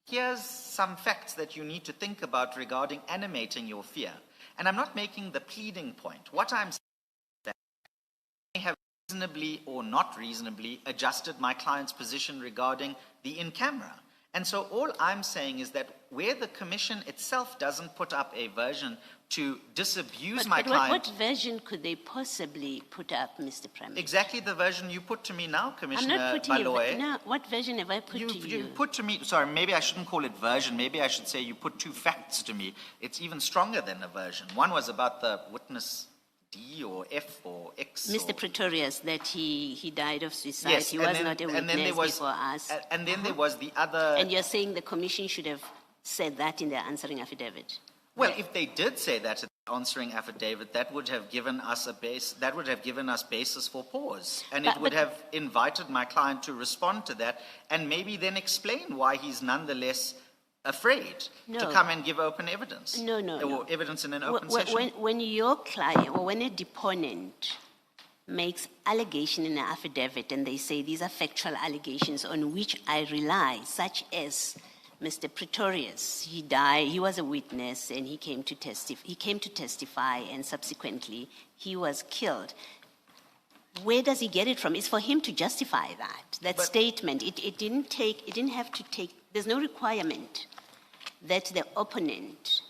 here's some facts that you need to think about regarding animating your fear. And I'm not making the pleading point. What I'm saying is that I have reasonably or not reasonably adjusted my client's position regarding the in-camera. And so all I'm saying is that where the commission itself doesn't put up a version to disabuse my client. What version could they possibly put up, Mr. Premhid? Exactly the version you put to me now, Commissioner I'm not putting Baloyi. no, what version have I put to you? You put to me, sorry, maybe I shouldn't call it version, maybe I should say you put two facts to me. It's even stronger than a version. One was about the witness D or F or X. Mr. Pretorius, that he died of suicide. Yes, he and was then- not a and then witness there was- before us. And then there was the other. And you're saying the commission should have said that in their answering affidavit? Well, if they did say that in the answering affidavit, that would have given us that would have given us basis for pause. And it would have invited my client to respond to that and maybe then explain why he's nonetheless afraid to come and give open evidence. No. Or evidence in an open session. When your client or when a deponent makes allegation in an affidavit and they say these are factual allegations on which I rely, such as Mr. Pretorius, he died, he was a witness and he came to testify and subsequently he was killed. Where does he get it from? It's for him to justify that statement. It didn't have to take, there's no requirement that the opponent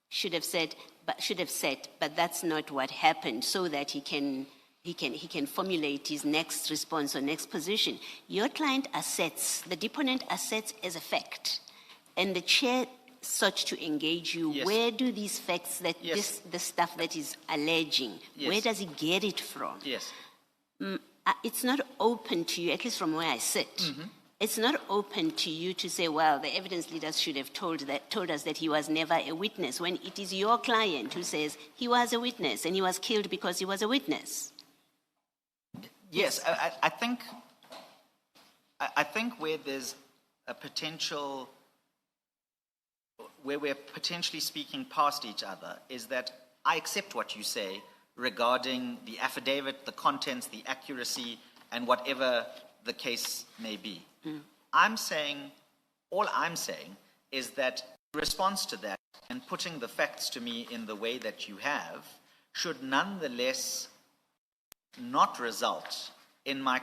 should have said, but that's not what happened, so that he can formulate his next response or next position. Your client asserts, the deponent asserts as a fact, and the chair sought to engage you. Yes. Where do these facts, the stuff that is alleging, Yes. where does he get it from? Yes. It's not open to you, at least from where I sit. It's not open to you to say, well, the evidence leaders should have told us that he was never a witness, when it is your client who says he was a witness and he was killed because he was a witness. Yes, I think where there's a potential, where we're potentially speaking past each other, is that I accept what you say regarding the affidavit, the contents, the accuracy, and whatever the case may be. All I'm saying is that in response to that and putting the facts to me in the way that you have should nonetheless not result in my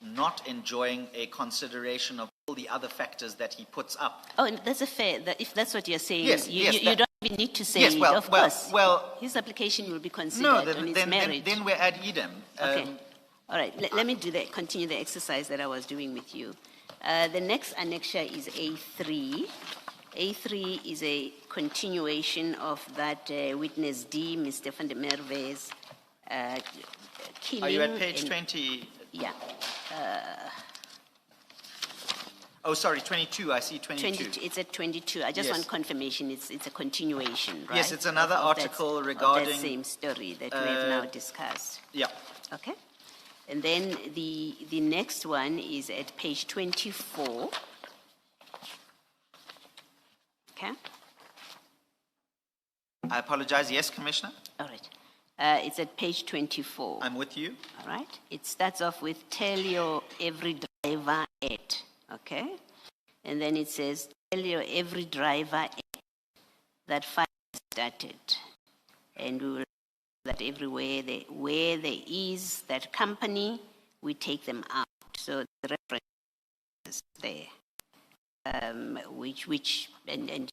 not enjoying a consideration of all the other factors that he puts up. Oh, and that's if that's what you're saying, Yes, you yes, don't even need to say Yes, it, well, of well, course. well- His application will be No, considered on its merit. then we're ad idem. Okay. All right. Let me continue the exercise that I was doing with you. The next annexure is A3. A3 is a continuation of that witness D, Mr. van der Merwe's killing. Are you at page and- 20? Yeah. Oh, sorry, 22. I see 22. It's at 22. I just Yes. want confirmation. It's a continuation, right? Yes, it's another Of that- article of regarding- that same story that we have now discussed. Yeah. Okay. And then the next one is at page 24. Okay. I apologize. Yes, Commissioner? All right. It's at page 24. I'm with you. All right. It starts off with tell your every driver at. Okay. And then it says tell your every driver at that fire started. And we will that everywhere where there is that company, we take them out. So the reference is there. Which and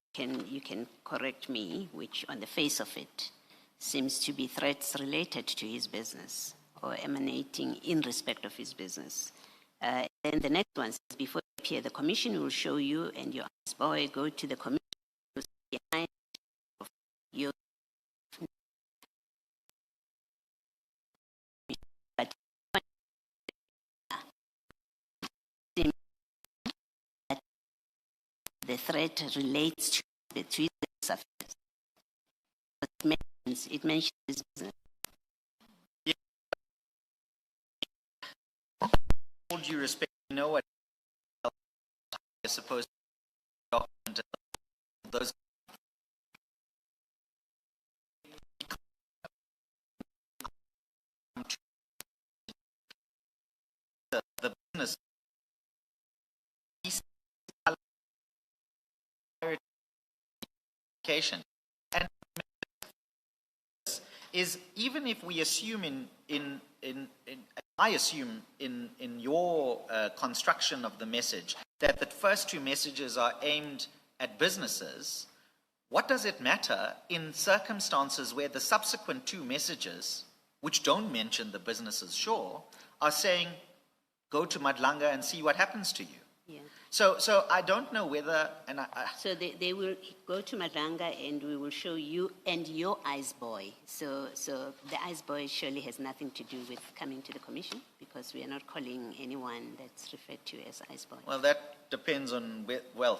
you can correct me, which on the face of it seems to be threats related to his business or emanating in respect of his business. Then the next one says, before you appear, the commission will show you and your boy go to the commission behind you. But the threat relates to the affairs. It mentions his business. All due respect, you know what you're supposed to document those. The business and is even if we assume I assume in your construction of the message that the first two messages are aimed at businesses, what does it matter in circumstances where the subsequent two messages, which don't mention the businesses, sure, are saying, go to Madlanga and see what happens to you? Yeah. So I don't know whether, and So they will go to Madlanga and we will show you and your ice boy. So the ice boy surely has nothing to do with coming to the commission, because we are not calling anyone that's referred to as ice boy. well, that depends on,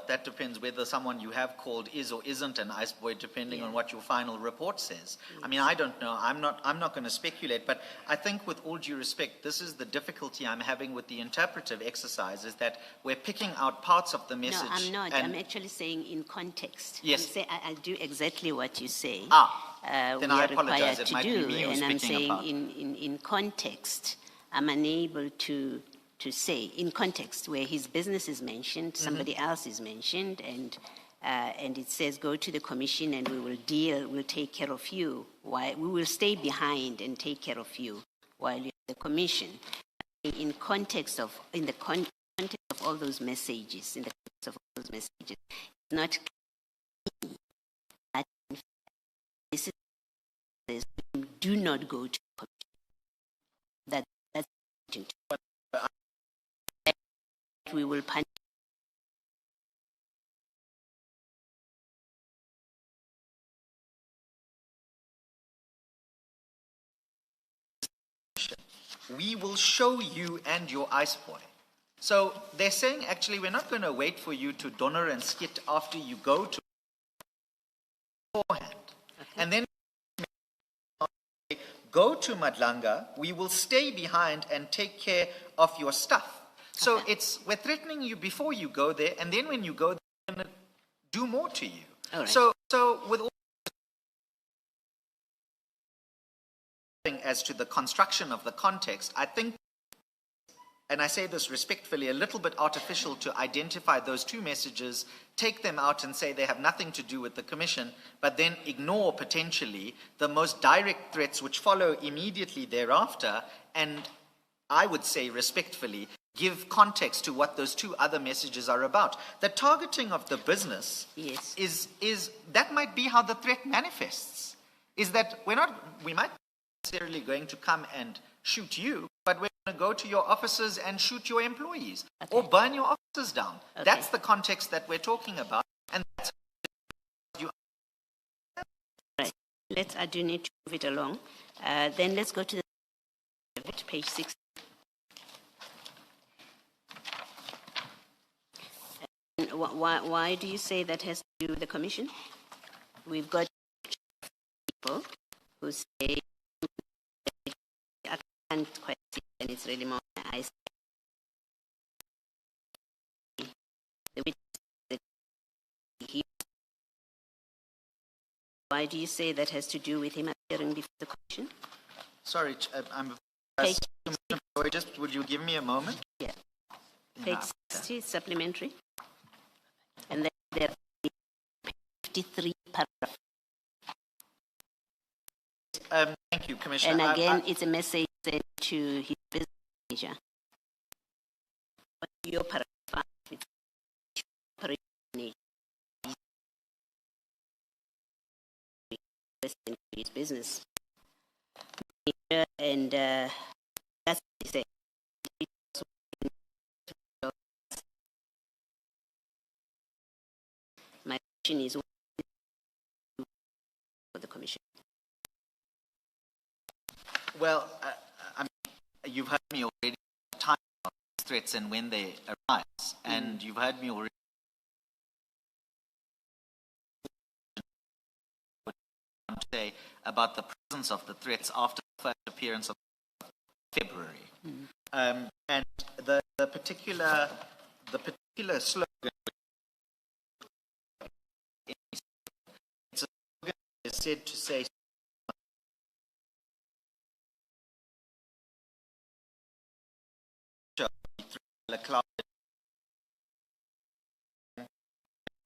that depends whether someone you have called is or isn't an ice boy, depending on what your final report says. I mean, I don't know. I'm not going to speculate, but I think with all due respect, this is the difficulty I'm having with the interpretive exercise, is that we're picking out parts of the message. No, I'm not. and- I'm actually saying in context. Yes. I'll do exactly what you say. Then we I are apologize. required It to might be do, me who's and I'm picking saying apart. in context, I'm unable to say in context where his business is mentioned, somebody else is mentioned, and it says go to the commission and we'll take care of you. Why we will stay behind and take care of you while you're at the commission. In the context of all those messages, it's not clear that in fact, this is says do not go to the commission. That's important. We will punish. We will show you and your ice boy. So they're saying, actually, we're not going to wait for you to donor and skit after you go to beforehand. And then go to Madlanga, we will stay behind and take care of your stuff. So we're threatening you before you go there, and then when you go there, we're going to do more to you. All right. So with all as to the construction of the context, I think, and I say this respectfully, a little bit artificial to identify those two messages, take them out and say they have nothing to do with the commission, but then ignore potentially the most direct threats which follow immediately thereafter, and I would say respectfully, give context to what those two other messages are about. The targeting of the business Yes. is that might be how the threat manifests, is that we might necessarily going to come and shoot you, but we're going to go to your offices and shoot your employees or burn your offices down. Okay. That's the context that we're talking about, and that's you. Right. I do need to move it along. Then let's go to the page 6. And why do you say that has to do with the commission? We've got people who say, I can't quite see, and it's really more I say. The witness that he, why do you say that has to do with him appearing before the commission? Sorry, I'm. Page Just would you give me a moment? Yeah. Page 60, supplementary. And then there are 53 paragraphs. Thank you, Commissioner. And again, it's a message sent to his business manager. But your paragraph, it's operation manager. To his business manager, and that's what he said. My question is for the commission. Well, I mean, you've heard me already time about these threats and when they arise, and you've heard me already say about the presence of the threats after the first appearance of February, and the particular slogan. It's a slogan that is said to say.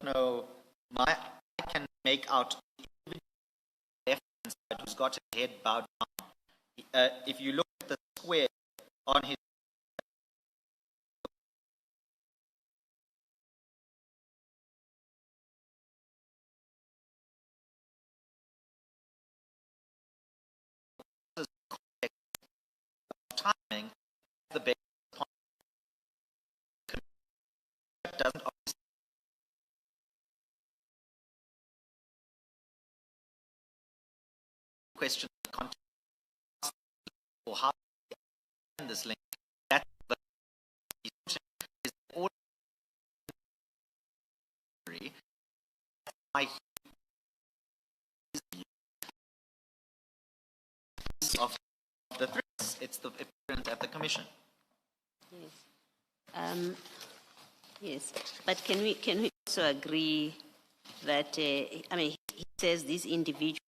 No, I can make out the left hand side who's got his head bowed down. If you look at the square on his timing, the basis upon doesn't obviously question the context or how this link. That's the is all my of the threats. It's the apparent at the commission. Yes. Yes, but can we also agree that I mean he says these individuals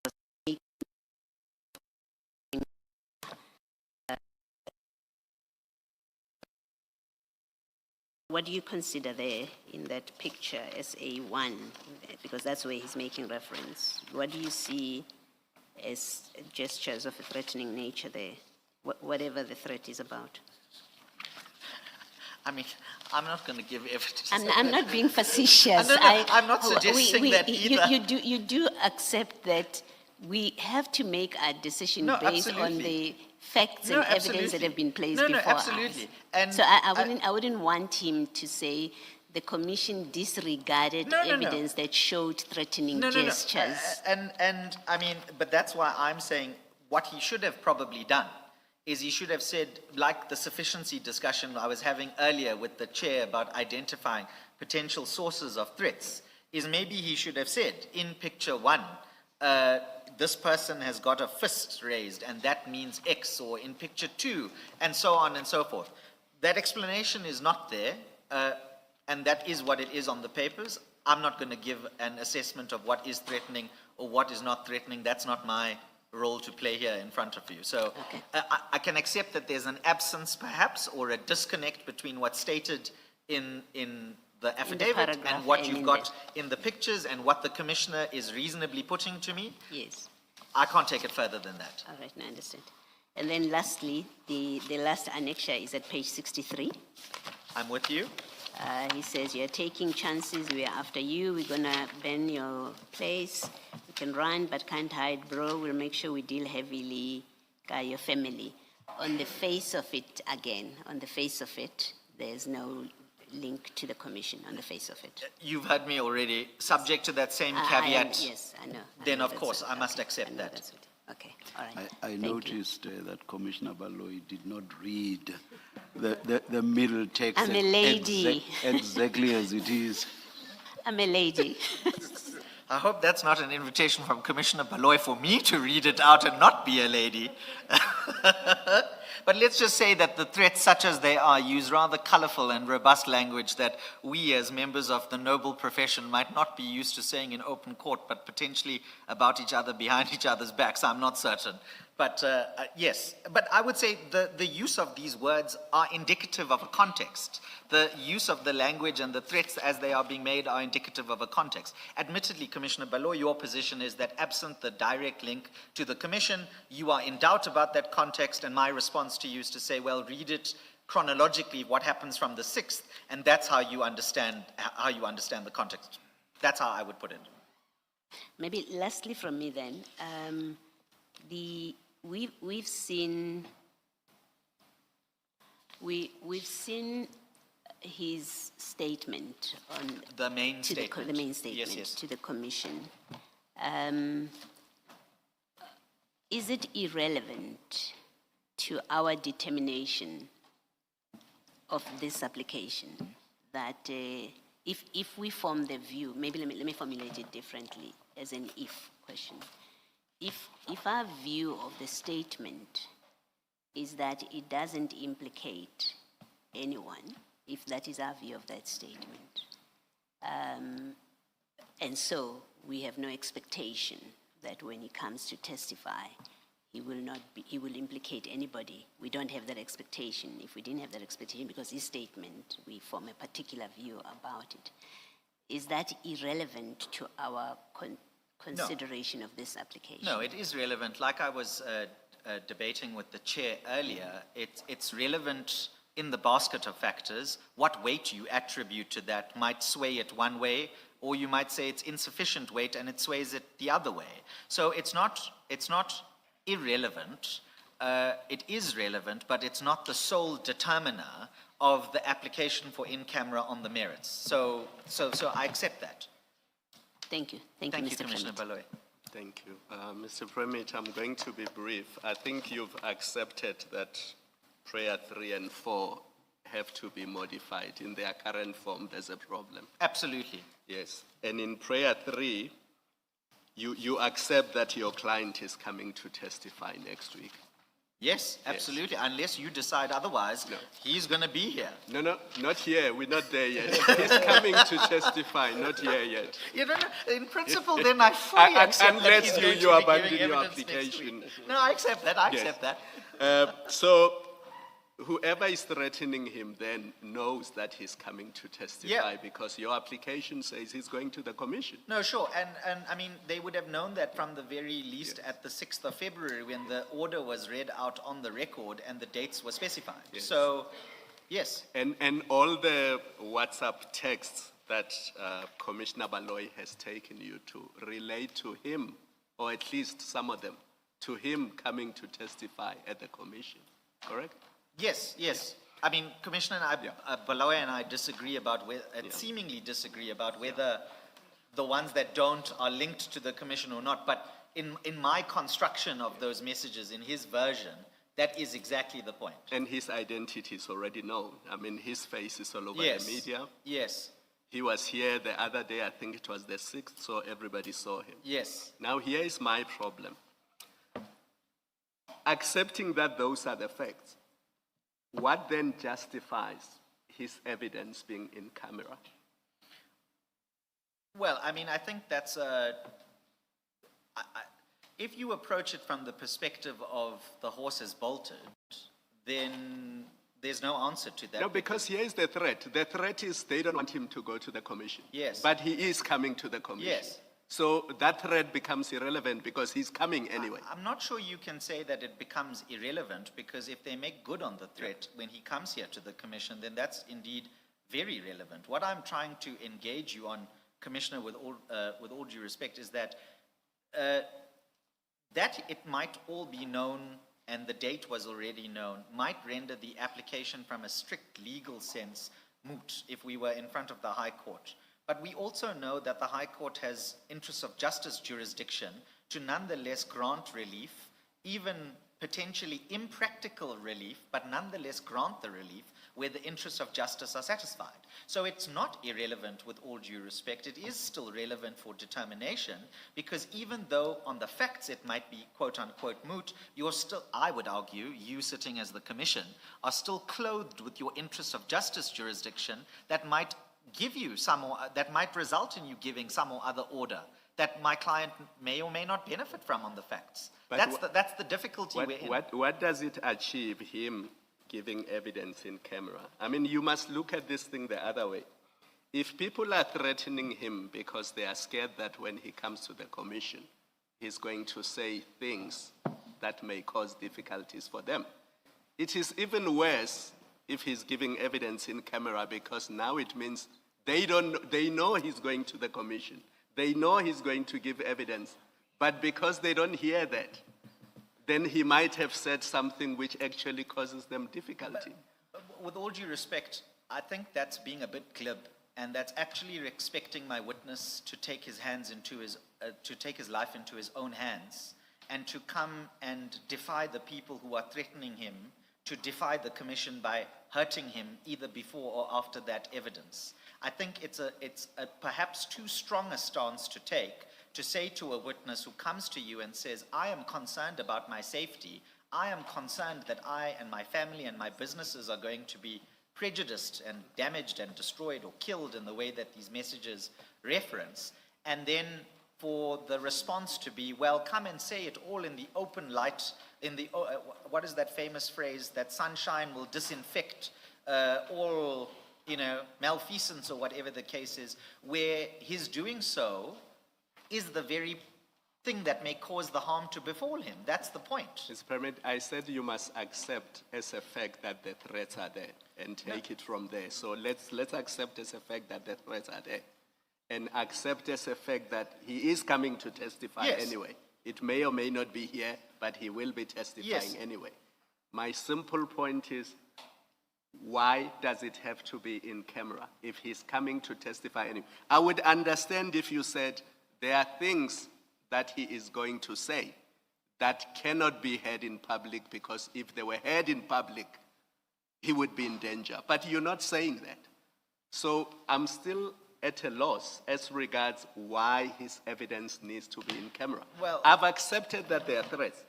what do you consider there in that picture as A1? Because that's where he's making reference. What do you see as gestures of a threatening nature there, whatever the threat is about? I mean, I'm not going to give evidence. I'm not being facetious. I'm not suggesting that either. You do accept that we have to make our decision based on the facts and evidence that have been placed before absolutely. us. And so I wouldn't want him to say the commission disregarded evidence that showed threatening gestures. And I mean, but that's why I'm saying what he should have probably done is he should have said, like the sufficiency discussion I was having earlier with the chair about identifying potential sources of threats, is maybe he should have said, in picture 1, this person has got a fist raised and that means X, or in picture 2, and so on and so forth. That explanation is not there, and that is what it is on the papers. I'm not going to give an assessment of what is threatening or what is not threatening. That's not my role to play here in front of you. So I can accept that there's an absence perhaps or a disconnect between what's stated in the affidavit and what you've got in the pictures and what the commissioner is reasonably putting to me. Yes. I can't take it further than that. All right, I understand. And then lastly, the last annexure is at page 63. I'm with you. He says, you're taking chances, we're after you, we're gonna ban your place, you can run but can't hide, bro, we'll make sure we deal heavily, by your family. On the face of it, again, on the face of it, there's no link to the commission, on the face of it. You've heard me already, subject to that same caveat. Yes, I know. Then of course, I must accept that. Okay, all right. I noticed that Commissioner Baloyi did not read the middle text. I'm a lady. Exactly as it is. I'm a lady. I hope that's not an invitation from Commissioner Baloyi for me to read it out and not be a lady. But let's just say that the threats, such as they are, use rather colorful and robust language that we as members of the noble profession might not be used to saying in open court, but potentially about each other behind each other's backs. I'm not certain. But yes, but I would say the use of these words are indicative of a context. The use of the language and the threats as they are being made are indicative of a context. Admittedly, Commissioner Baloyi, your position is that absent the direct link to the Commission, you are in doubt about that context, and my response to you is to say, well, read it chronologically, what happens from the 6th, and that's how you understand the context. That's how I would put it. Maybe lastly from me then, we've seen his statement on the main statement. The main statement yes. to the commission. Is it irrelevant to our determination of this application that if we form the view, maybe let me formulate it differently as an if question. If our view of the statement is that it doesn't implicate anyone, if that is our view of that statement, and so we have no expectation that when he comes to testify, he will implicate anybody. We don't have that expectation. If we didn't have that expectation, because his statement, we form a particular view about it. Is that irrelevant to our consideration of this application? No, it is relevant. Like I was debating with the chair earlier, it's relevant in the basket of factors. What weight you attribute to that might sway it one way, or you might say it's insufficient weight and it sways it the other way. So it's not irrelevant. it is relevant, but it's not the sole determiner of the application for in-camera on the merits. So I accept that. Thank you. Thank you, Mr. Commissioner Premhid. Baloyi. Thank you. Mr. Premhid, I'm going to be brief. I think you've accepted that prayer 3 and 4 have to be modified. In their current form, there's a problem. Absolutely. Yes. And in prayer 3, you accept that your client is coming to testify next week. Yes, absolutely. Unless you decide otherwise, No. he's going to be here. No, not here. We're not there yet. He's coming to testify, not here yet. You know, in principle, then I fully accept that he's Unless going you to be abandon giving your evidence next application. week. No, I accept that. I Yes. accept that. So whoever is threatening him then knows that he's coming to testify Yeah. because your application says he's going to the commission. No, sure. And I mean, they would have known that from the very least at the 6th of February when the order was read out on the record and the dates were specified. Yes. So, yes. And all the WhatsApp texts that Commissioner Baloyi has taken you to relate to him, or at least some of them, to him coming to testify at the commission, correct? Yes. I mean, Commissioner Baloyi and I disagree about seemingly disagree about whether the ones that don't are linked to the commission or not. But in my construction of those messages, in his version, that is exactly the point. And his identity is already known. I mean, his face is all over Yes. the media. Yes. He was here the other day, I think it was the 6th, so everybody saw him. Yes. Now, here is my problem. Accepting that those are the facts, what then justifies his evidence being in camera? Well, I mean, I think that's if you approach it from the perspective of the horse has bolted, then there's no answer to that. No, because here is the threat. The threat is they don't want him to go to the commission. Yes. But he is coming to the commission. Yes. So that threat becomes irrelevant because he's coming anyway. I'm not sure you can say that it becomes irrelevant, because if they make good on the threat when he comes here to the commission, then that's indeed very relevant. What I'm trying to engage you on, Commissioner, with all due respect, is that that it might all be known and the date was already known might render the application from a strict legal sense moot if we were in front of the High Court. But we also know that the High Court has interests of justice jurisdiction to nonetheless grant relief, even potentially impractical relief, but nonetheless grant the relief where the interests of justice are satisfied. So it's not irrelevant, with all due respect. It is still relevant for determination, because even though on the facts it might be quote unquote moot, you're still, I would argue, you sitting as the commission, are still clothed with your interests of justice jurisdiction that might give you some, or that might result in you giving some or other order that my client may or may not benefit from on the facts. But That's the difficulty we're in. What does it achieve, him giving evidence in camera? I mean, you must look at this thing the other way. If people are threatening him because they are scared that when he comes to the commission, he's going to say things that may cause difficulties for them, it is even worse if he's giving evidence in camera, because now it means they know he's going to the commission. They know he's going to give evidence, but because they don't hear that, then he might have said something which actually causes them difficulty. But with all due respect, I think that's being a bit glib, and that's actually expecting my witness to take his hands into his, to take his life into his own hands, and to come and defy the people who are threatening him, to defy the commission by hurting him either before or after that evidence. I think it's a perhaps too strong a stance to take, to say to a witness who comes to you and says, I am concerned about my safety, I am concerned that I and my family and my businesses are going to be prejudiced and damaged and destroyed or killed in the way that these messages reference, and then for the response to be, well, come and say it all in the open light, in the, what is that famous phrase, that sunshine will disinfect all, malfeasance or whatever the case is, where his doing so is the very thing that may cause the harm to befall him. That's the point. Mr. Premhid, I said you must accept as a fact that the threats are there and take it from there. So let's accept as a fact that the threats are there, and accept as a fact that he is coming to testify anyway. It may or may not be here, but he will be testifying anyway. My simple point is, why does it have to be in camera if he's coming to testify anyway? I would understand if you said there are things that he is going to say that cannot be heard in public, because if they were heard in public, he would be in danger. But you're not saying that. So I'm still at a loss as regards why his evidence needs to be in camera. Well, I've accepted that there are threats,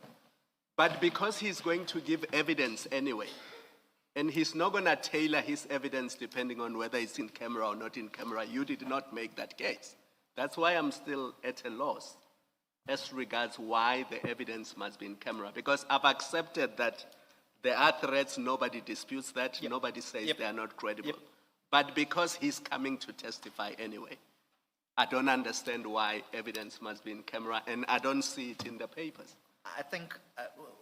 but because he's going to give evidence anyway, and he's not going to tailor his evidence depending on whether it's in camera or not in camera, you did not make that case. That's why I'm still at a loss as regards why the evidence must be in camera, because I've accepted that there are threats, nobody disputes that, nobody says they are not credible. But because he's coming to testify anyway, I don't understand why evidence must be in camera, and I don't see it in the papers. I think,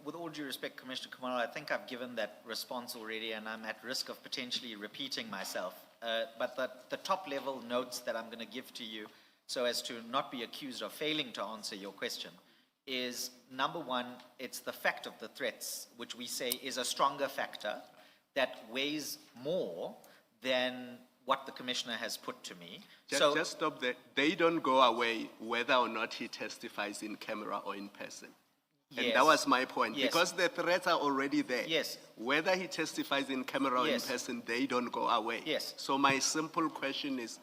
with all due respect, Commissioner Khumalo, I think I've given that response already, and I'm at risk of potentially repeating myself. But the top level notes that I'm going to give to you, so as to not be accused of failing to answer your question, is number one, it's the fact of the threats, which we say is a stronger factor that weighs more than what the Commissioner has put to me. Just stop there. They don't go away whether or not he testifies in camera or in person. And that was my point. Yes. Because the threats are already there. Yes. Whether he testifies in camera or in person, they don't go away. Yes. So my simple question is,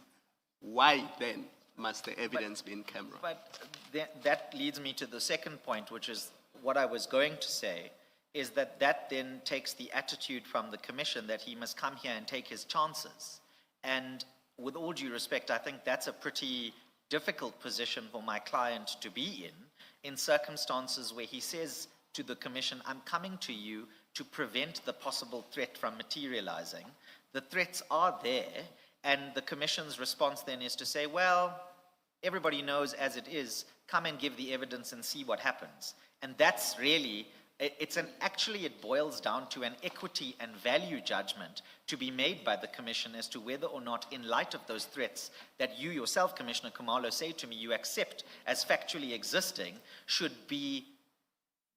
why then must the evidence be in camera? But that leads me to the second point, which is what I was going to say, is that then takes the attitude from the Commission that he must come here and take his chances. And with all due respect, I think that's a pretty difficult position for my client to be in circumstances where he says to the Commission, I'm coming to you to prevent the possible threat from materializing. The threats are there, and the Commission's response then is to say, well, everybody knows as it is, come and give the evidence and see what happens. And that's really, actually it boils down to an equity and value judgment to be made by the Commission as to whether or not, in light of those threats that you yourself, Commissioner Khumalo, say to me you accept as factually existing, should be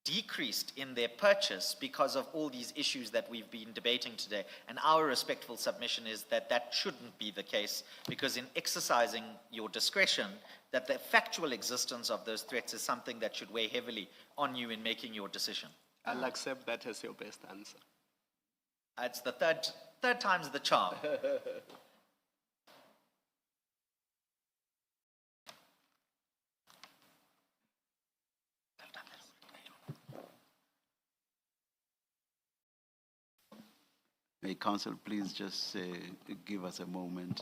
decreased in their purchase because of all these issues that we've been debating today. And our respectful submission is that that shouldn't be the case, because in exercising your discretion, that the factual existence of those threats is something that should weigh heavily on you in making your decision. I'll accept that as your best answer. It's the third time's the charm. May Council please just give us a moment.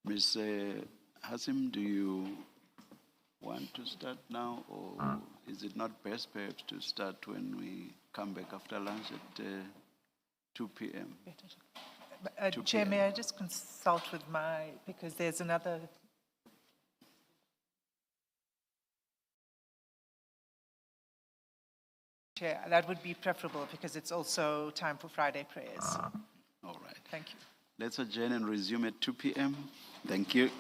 Ms. Hasim, do you want to start now, or is it not best perhaps to start when we come back after lunch at 2 p.m.? Chair, may I just consult with because there's another... Chair, that would be preferable because it's also time for Friday prayers. All right. Thank you. Let's adjourn and resume at 2 p.m. Thank you.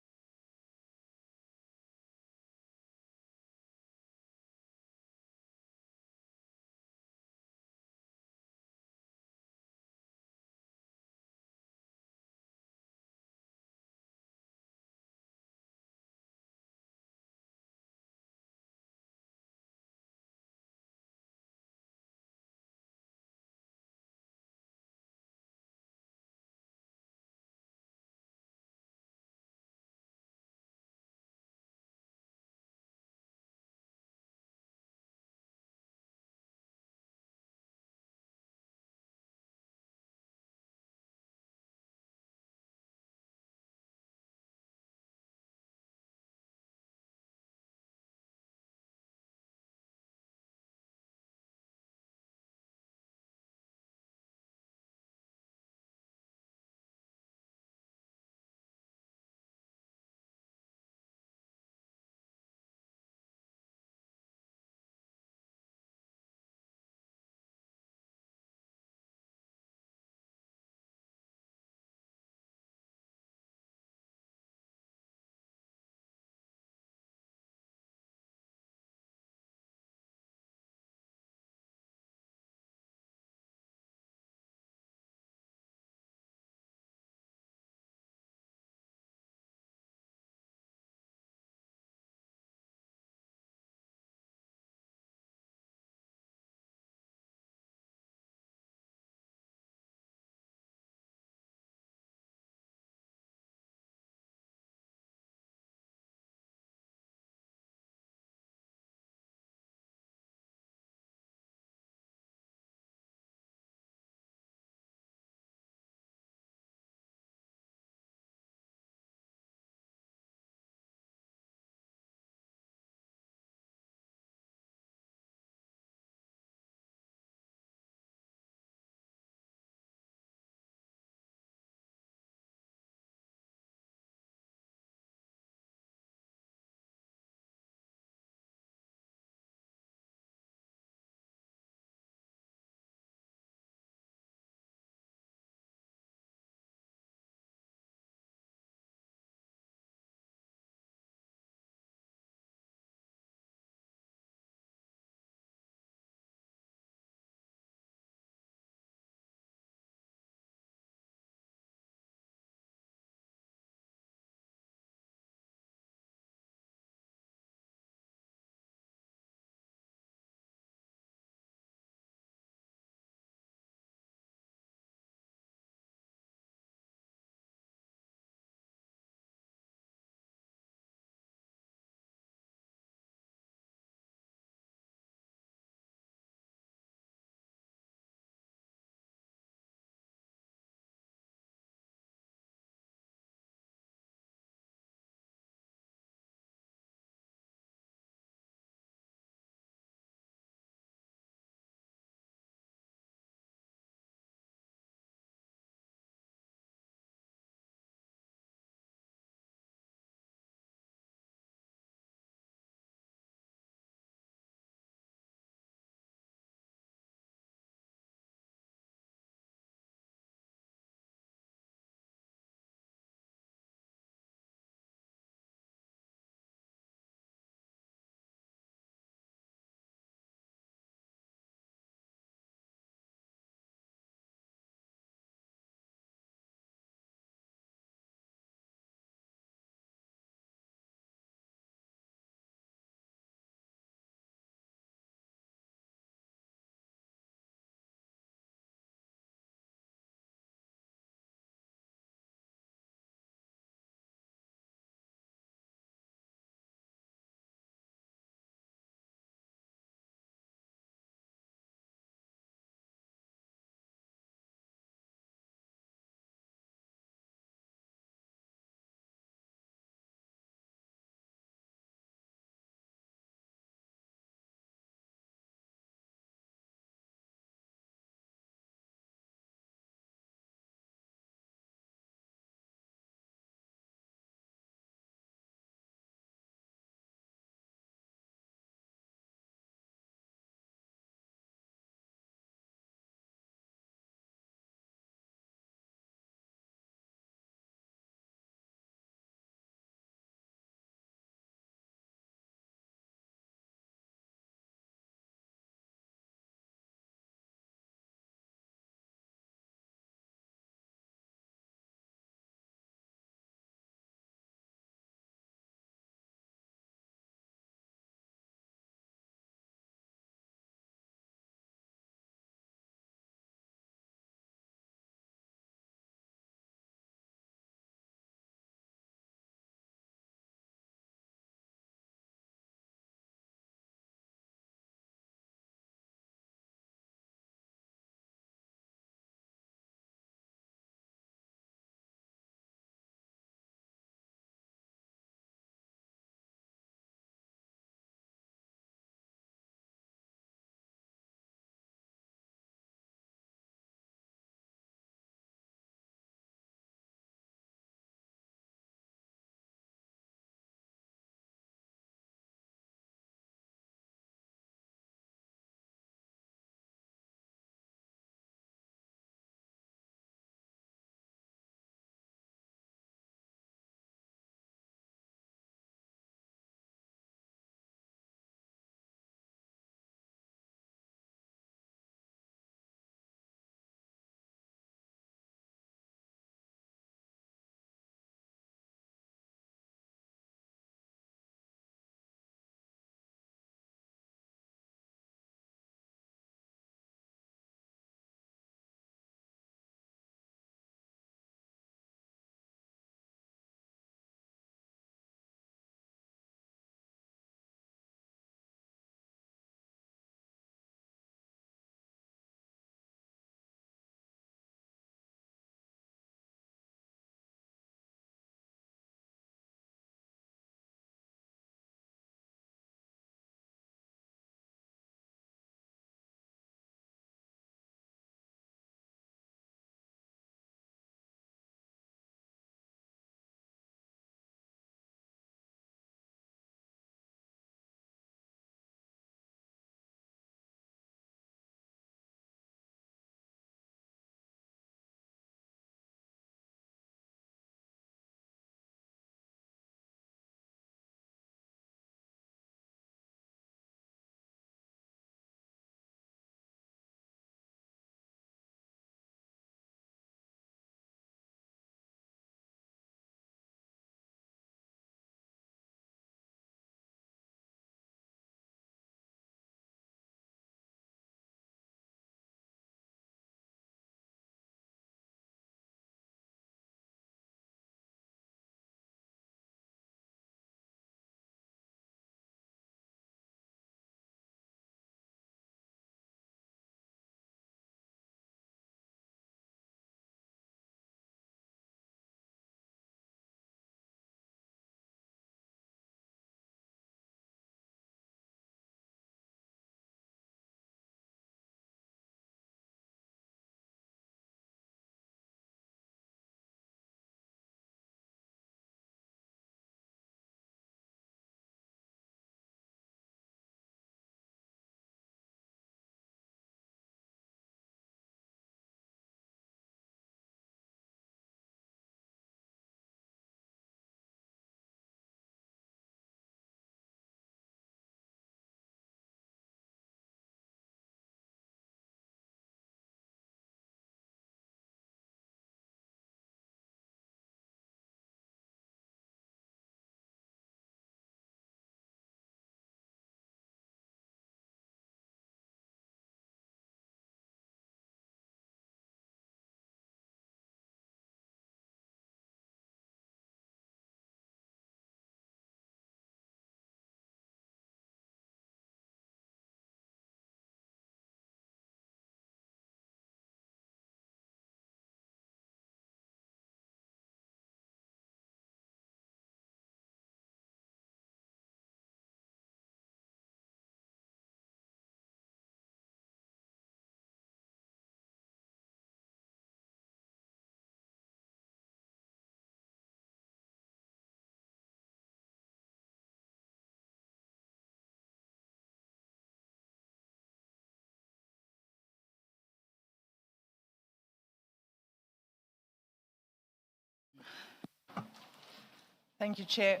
Thank you, Chair.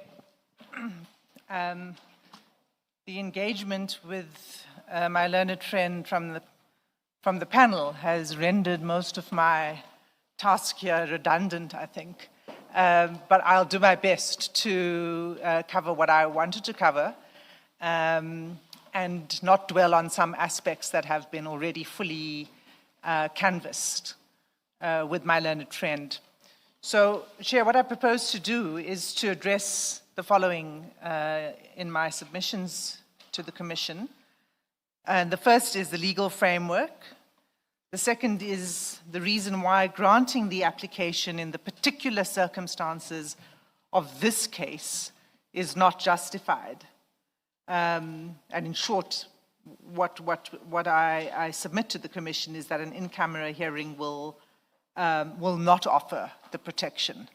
The engagement with my learned friend from the panel has rendered most of my task here redundant, I think. But I'll do my best to cover what I wanted to cover and not dwell on some aspects that have been already fully canvassed with my learned friend. So, Chair, what I propose to do is to address the following in my submissions to the Commission. And the first is the legal framework. The second is the reason why granting the application in the particular circumstances of this case is not justified. And in short, what I submit to the Commission is that an in-camera hearing will not offer the protection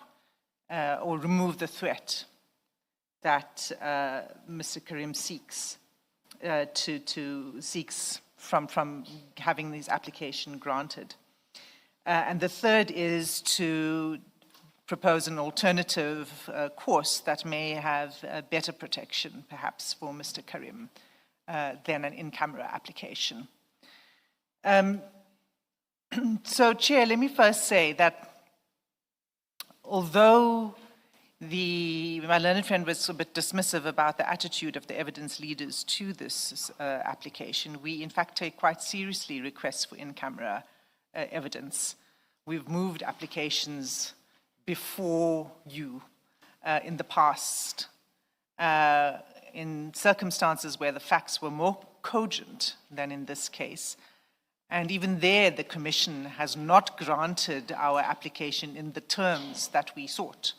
or remove the threat that Mr. Carrim seeks from having these application granted. And the third is to propose an alternative course that may have better protection, perhaps, for Mr. Carrim than an in-camera application. So, Chair, let me first say that although my learned friend was a bit dismissive about the attitude of the evidence leaders to this application, we in fact take quite seriously requests for in-camera evidence. We've moved applications before you in the past in circumstances where the facts were more cogent than in this case. And even there, the Commission has not granted our application in the terms that we sought.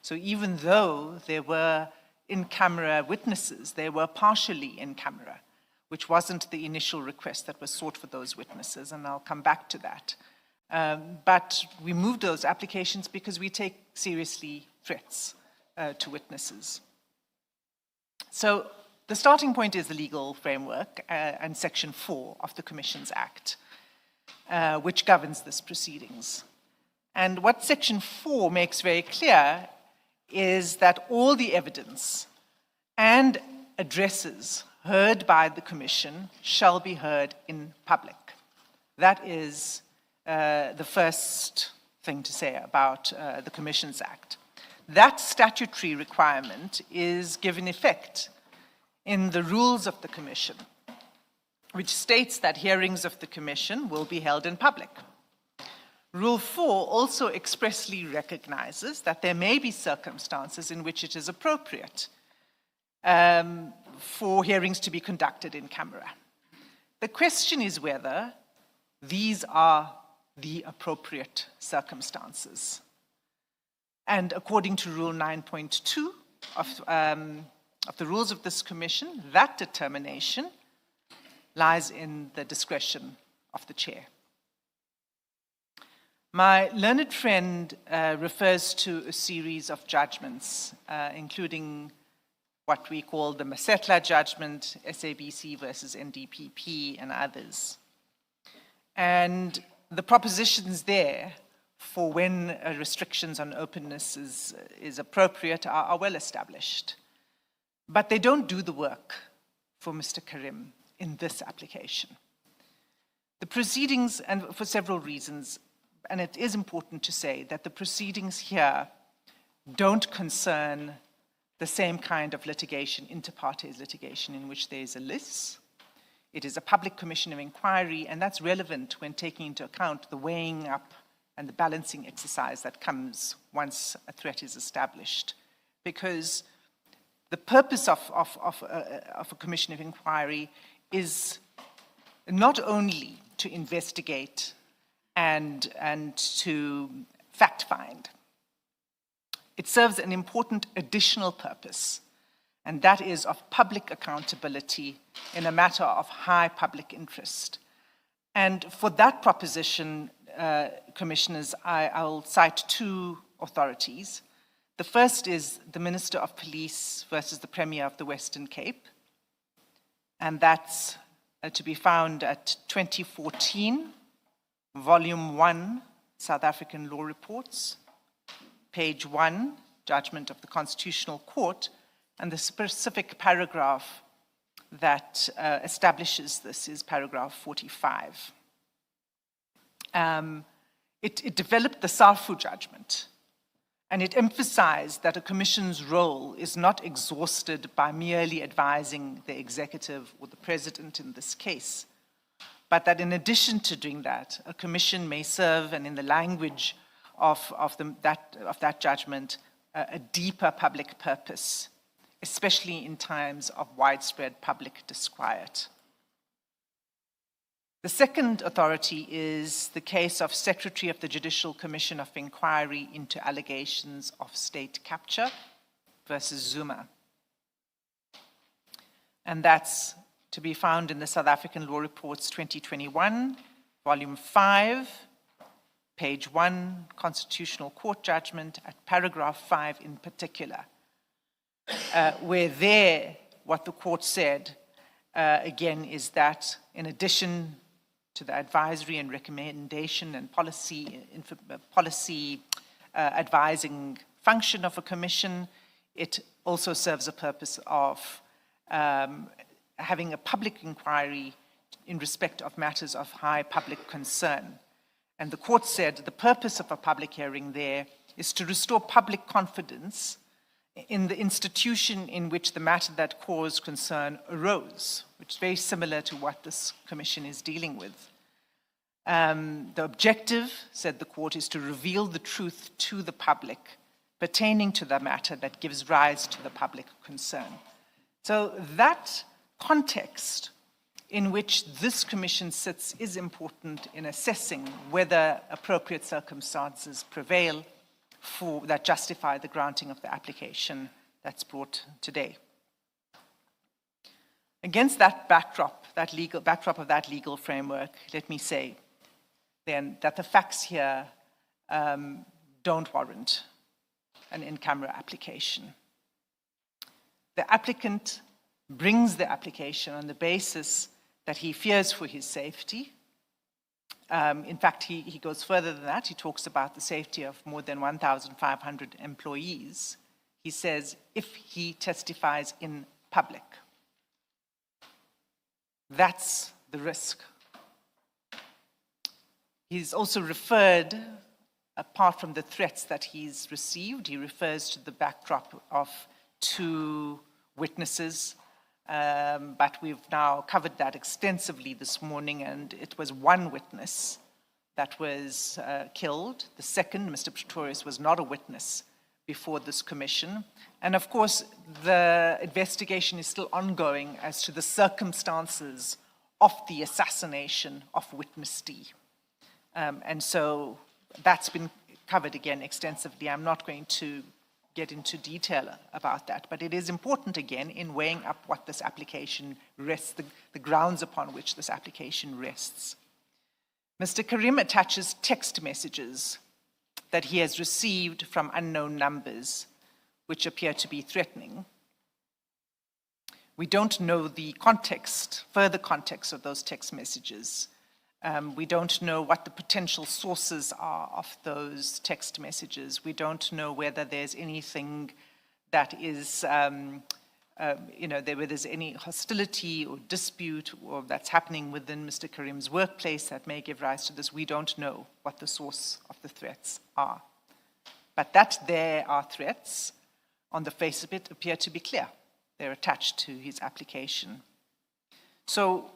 So even though there were in-camera witnesses, they were partially in-camera, which wasn't the initial request that was sought for those witnesses, and I'll come back to that. But we moved those applications because we take seriously threats to witnesses. So the starting point is the legal framework and Section 4 of the Commissions Act, which governs this proceedings. And what Section 4 makes very clear is that all the evidence and addresses heard by the Commission shall be heard in public. That is the first thing to say about the Commissions Act. That statutory requirement is given effect in the rules of the Commission, which states that hearings of the Commission will be held in public. Rule 4 also expressly recognizes that there may be circumstances in which it is appropriate for hearings to be conducted in camera. The question is whether these are the appropriate circumstances. And according to Rule 9.2 of the rules of this Commission, that determination lies in the discretion of the Chair. My learned friend refers to a series of judgments, including what we call the Matlala judgment, SABC versus NDPP, and others. And the propositions there for when restrictions on openness is appropriate are well established. But they don't do the work for Mr. Carrim in this application. The proceedings, and for several reasons, and it is important to say that the proceedings here don't concern the same kind of litigation, inter partes litigation, in which there is a list. It is a public commission of inquiry, and that's relevant when taking into account the weighing up and the balancing exercise that comes once a threat is established. Because the purpose of a commission of inquiry is not only to investigate and to fact find. It serves an important additional purpose, and that is of public accountability in a matter of high public interest. And for that proposition, Commissioners, I'll cite two authorities. The first is the Minister of Police versus the Premier of the Western Cape, and that's to be found at 2014, Volume 1, South African Law Reports, page 1, judgment of the Constitutional Court, and the specific paragraph that establishes this is paragraph 45. It developed the SARFU judgment, and it emphasized that a commission's role is not exhausted by merely advising the executive or the president in this case, but that in addition to doing that, a commission may serve, and in the language of that judgment, a deeper public purpose, especially in times of widespread public disquiet. The second authority is the case of Secretary of the Judicial Commission of Inquiry into Allegations of State Capture versus Zuma. And that's to be found in the South African Law Reports 2021, Volume 5, Page 1, Constitutional Court Judgment, at paragraph 5 in particular, where there, what the court said, again, is that in addition to the advisory and recommendation and policy advising function of a commission, it also serves a purpose of having a public inquiry in respect of matters of high public concern. And the court said the purpose of a public hearing there is to restore public confidence in the institution in which the matter that caused concern arose, which is very similar to what this commission is dealing with. The objective, said the court, is to reveal the truth to the public pertaining to the matter that gives rise to the public concern. So that context in which this commission sits is important in assessing whether appropriate circumstances prevail that justify the granting of the application that's brought today. Against that backdrop, that legal framework, let me say then that the facts here don't warrant an in-camera application. The applicant brings the application on the basis that he fears for his safety. In fact, he goes further than that. He talks about the safety of more than 1,500 employees. He says, if he testifies in public, that's the risk. He's also referred, apart from the threats that he's received, he refers to the backdrop of 2 witnesses, but we've now covered that extensively this morning, and it was 1 witness that was killed. The second, Mr. Pretorius, was not a witness before this commission. And of course, the investigation is still ongoing as to the circumstances of the assassination of witness D. And so that's been covered again extensively. I'm not going to get into detail about that, but it is important again in weighing up what this application rests, the grounds upon which this application rests. Mr. Carrim attaches text messages that he has received from unknown numbers, which appear to be threatening. We don't know the context, further context of those text messages. We don't know what the potential sources are of those text messages. We don't know whether there's anything that is, whether there's any hostility or dispute or that's happening within Mr. Carrim's workplace that may give rise to this. We don't know what the source of the threats are. But that there are threats, on the face of it, appear to be clear. They're attached to his application. So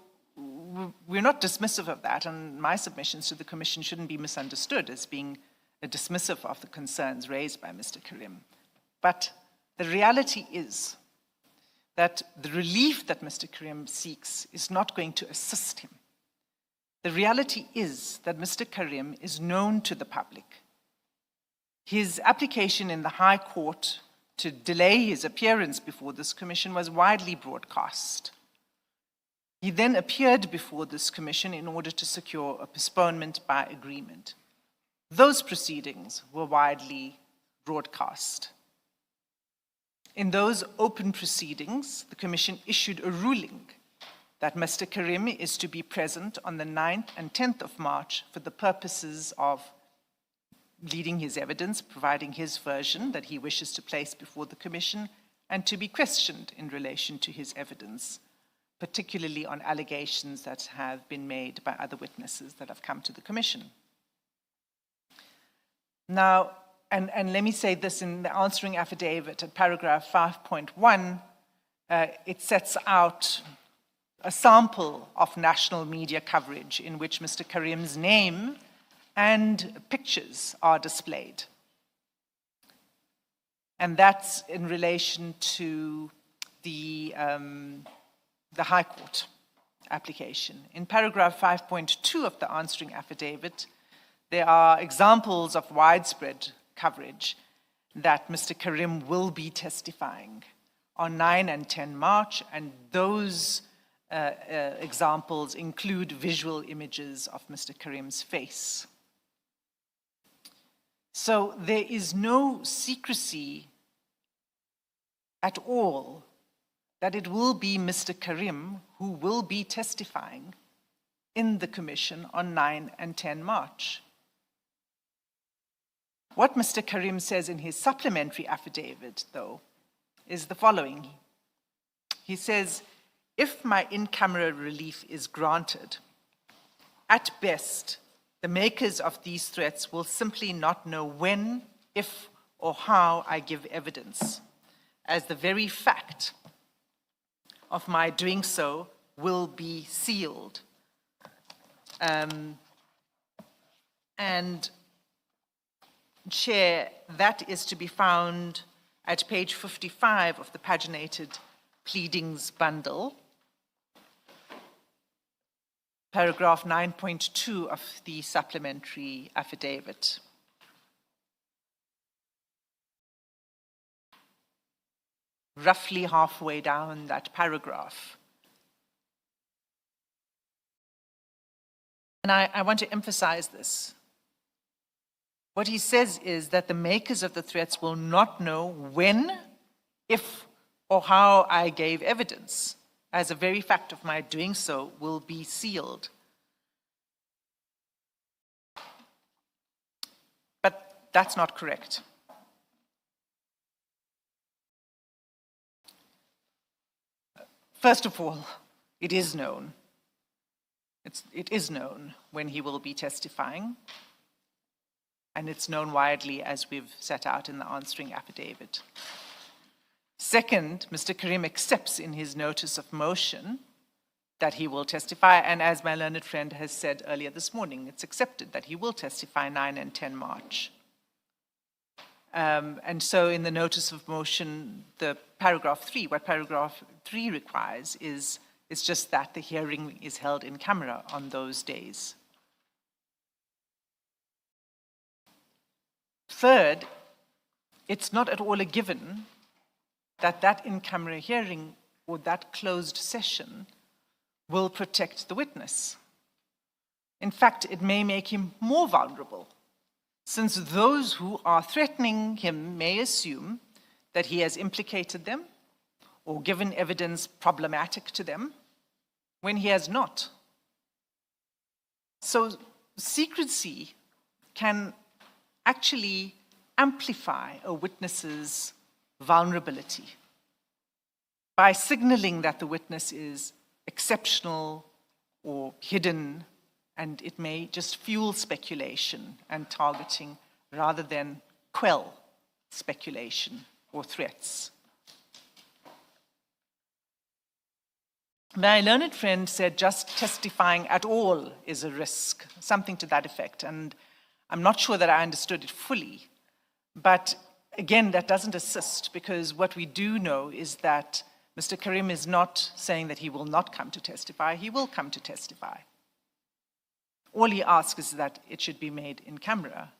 we're not dismissive of that, and my submissions to the Commission shouldn't be misunderstood as being a dismissive of the concerns raised by Mr. Carrim. But the reality is that the relief that Mr. Carrim seeks is not going to assist him. The reality is that Mr. Carrim is known to the public. His application in the High Court to delay his appearance before this Commission was widely broadcast. He then appeared before this commission in order to secure a postponement by agreement. Those proceedings were widely broadcast. In those open proceedings, the commission issued a ruling that Mr. Carrim is to be present on the 9th and 10th of March for the purposes of leading his evidence, providing his version that he wishes to place before the Commission, and to be questioned in relation to his evidence, particularly on allegations that have been made by other witnesses that have come to the Commission. Now, and let me say this, in the answering affidavit at paragraph 5.1, it sets out a sample of national media coverage in which Mr. Carrim's name and pictures are displayed. And that's in relation to the High Court application. In paragraph 5.2 of the answering affidavit, there are examples of widespread coverage that Mr. Carrim will be testifying on 9 and 10 March, and those examples include visual images of Mr. Carrim's face. So there is no secrecy at all that it will be Mr. Carrim who will be testifying in the Commission on 9 and 10 March. What Mr. Carrim says in his supplementary affidavit, though, is the following. He says, if my in-camera relief is granted, at best, the makers of these threats will simply not know when, if, or how I give evidence, as the very fact of my doing so will be sealed. And Chair, that is to be found at page 55 of the paginated pleadings bundle, paragraph 9.2 of the supplementary affidavit. Roughly halfway down that paragraph. And I want to emphasize this. What he says is that the makers of the threats will not know when, if, or how I gave evidence, as the very fact of my doing so will be sealed. But that's not correct. First of all, it is known. It is known when he will be testifying, and it's known widely as we've set out in the answering affidavit. Second, Mr. Carrim accepts in his notice of motion that he will testify, and as my learned friend has said earlier this morning, it's accepted that he will testify 9 and 10 March. And so in the notice of motion, the paragraph 3, what paragraph 3 requires is just that the hearing is held in camera on those days. Third, it's not at all a given that that in-camera hearing or that closed session will protect the witness. In fact, it may make him more vulnerable, since those who are threatening him may assume that he has implicated them or given evidence problematic to them when he has not. So secrecy can actually amplify a witness's vulnerability by signaling that the witness is exceptional or hidden, and it may just fuel speculation and targeting rather than quell speculation or threats. My learned friend said just testifying at all is a risk, something to that effect, and I'm not sure that I understood it fully. But again, that doesn't assist, because what we do know is that Mr. Carrim is not saying that he will not come to testify. He will come to testify. All he asks is that it should be made in camera,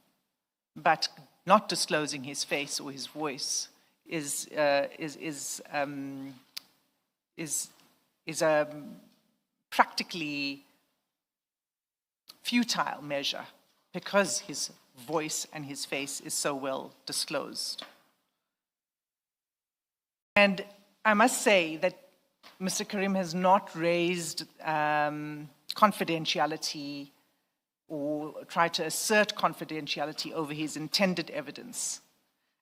but not disclosing his face or his voice is a practically futile measure, because his voice and his face is so well disclosed. And I must say that Mr. Carrim has not raised confidentiality or try to assert confidentiality over his intended evidence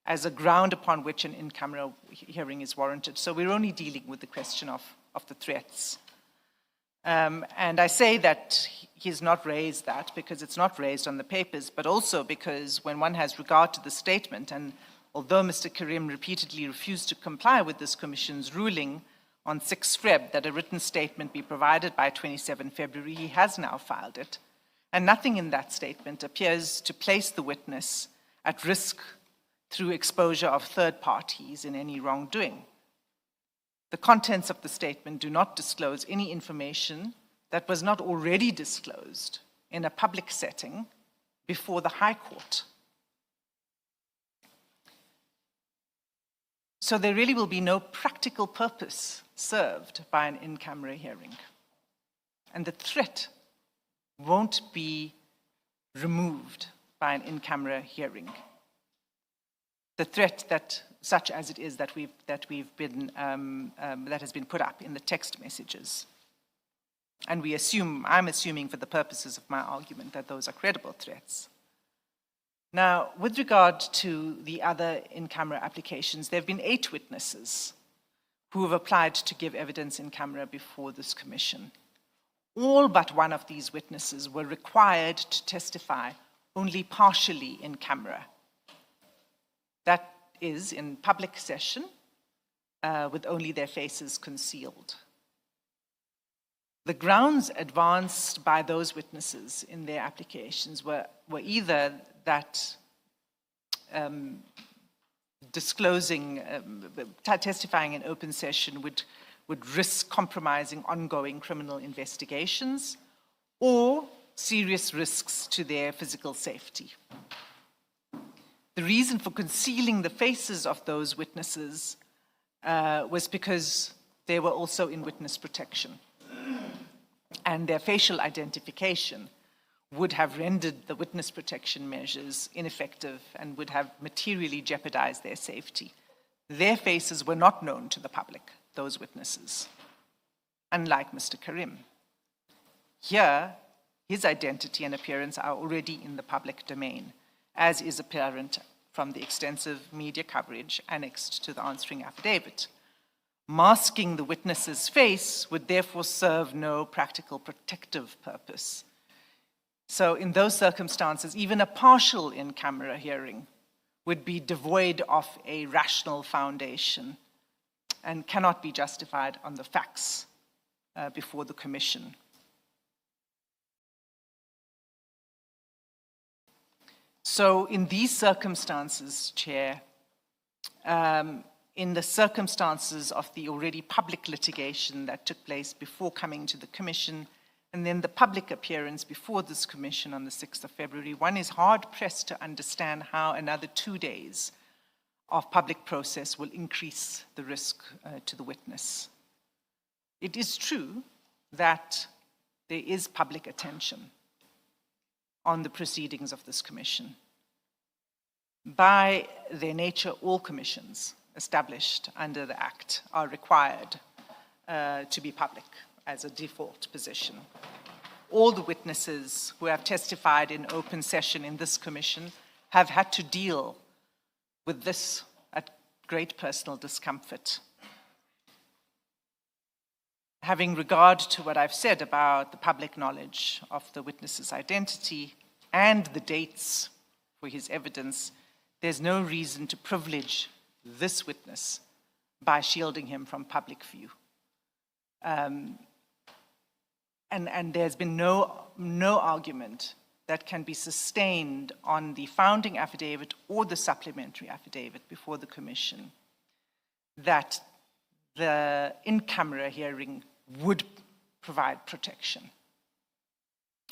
as a ground upon which an in-camera hearing is warranted. So we're only dealing with the question of the threats. And I say that he's not raised that because it's not raised on the papers, but also because when one has regard to the statement, and although Mr. Carrim repeatedly refused to comply with this commission's ruling on 6 Feb that a written statement be provided by 27 February, he has now filed it. And nothing in that statement appears to place the witness at risk through exposure of third parties in any wrongdoing. The contents of the statement do not disclose any information that was not already disclosed in a public setting before the High Court. So there really will be no practical purpose served by an in-camera hearing. And the threat won't be removed by an in-camera hearing. The threat that, such as it is that that has been put up in the text messages. And I'm assuming for the purposes of my argument that those are credible threats. Now, with regard to the other in-camera applications, there have been 8 witnesses who have applied to give evidence in camera before this commission. All but one of these witnesses were required to testify only partially in camera. That is, in public session, with only their faces concealed. The grounds advanced by those witnesses in their applications were either that testifying in open session would risk compromising ongoing criminal investigations, or serious risks to their physical safety. The reason for concealing the faces of those witnesses was because they were also in witness protection, and their facial identification would have rendered the witness protection measures ineffective and would have materially jeopardized their safety. Their faces were not known to the public, those witnesses, unlike Mr. Carrim. Here, his identity and appearance are already in the public domain, as is apparent from the extensive media coverage annexed to the answering affidavit. Masking the witness's face would therefore serve no practical protective purpose. So in those circumstances, even a partial in-camera hearing would be devoid of a rational foundation and cannot be justified on the facts before the commission. So in these circumstances, Chair, in the circumstances of the already public litigation that took place before coming to the commission, and then the public appearance before this commission on the 6th of February, one is hard-pressed to understand how another 2 days of public process will increase the risk to the witness. It is true that there is public attention on the proceedings of this commission. By their nature, all commissions established under the Act are required to be public as a default position. All the witnesses who have testified in open session in this commission have had to deal with this at great personal discomfort. Having regard to what I've said about the public knowledge of the witness's identity and the dates for his evidence, there's no reason to privilege this witness by shielding him from public view. And there's been no argument that can be sustained on the founding affidavit or the supplementary affidavit before the commission that the in-camera hearing would provide protection.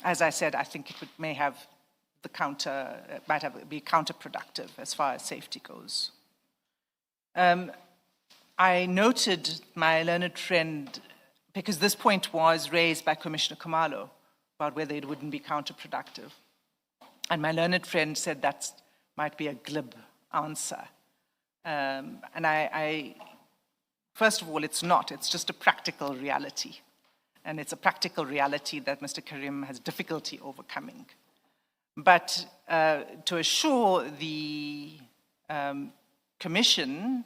As I said, I think it may have be counterproductive as far as safety goes. I noted my learned friend, because this point was raised by Commissioner Khumalo about whether it wouldn't be counterproductive. And my learned friend said that might be a glib answer. And first of all, it's not. It's just a practical reality. And it's a practical reality that Mr. Carrim has difficulty overcoming. But to assure the Commission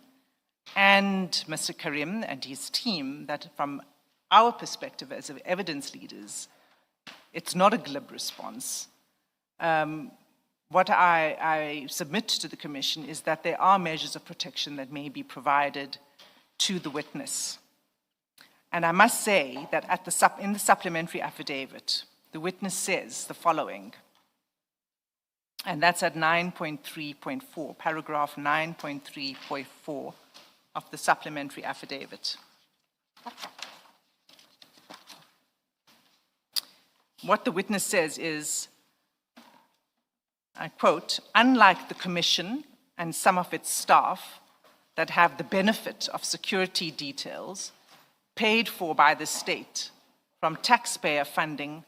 and Mr. Carrim and his team that from our perspective as evidence leaders, it's not a glib response. What I submit to the Commission is that there are measures of protection that may be provided to the witness. And I must say that in the supplementary affidavit, the witness says the following, and that's at 9.3.4, paragraph 9.3.4 of the supplementary affidavit. What the witness says is, I quote, "Unlike the Commission and some of its staff that have the benefit of security details paid for by the state from taxpayer funding,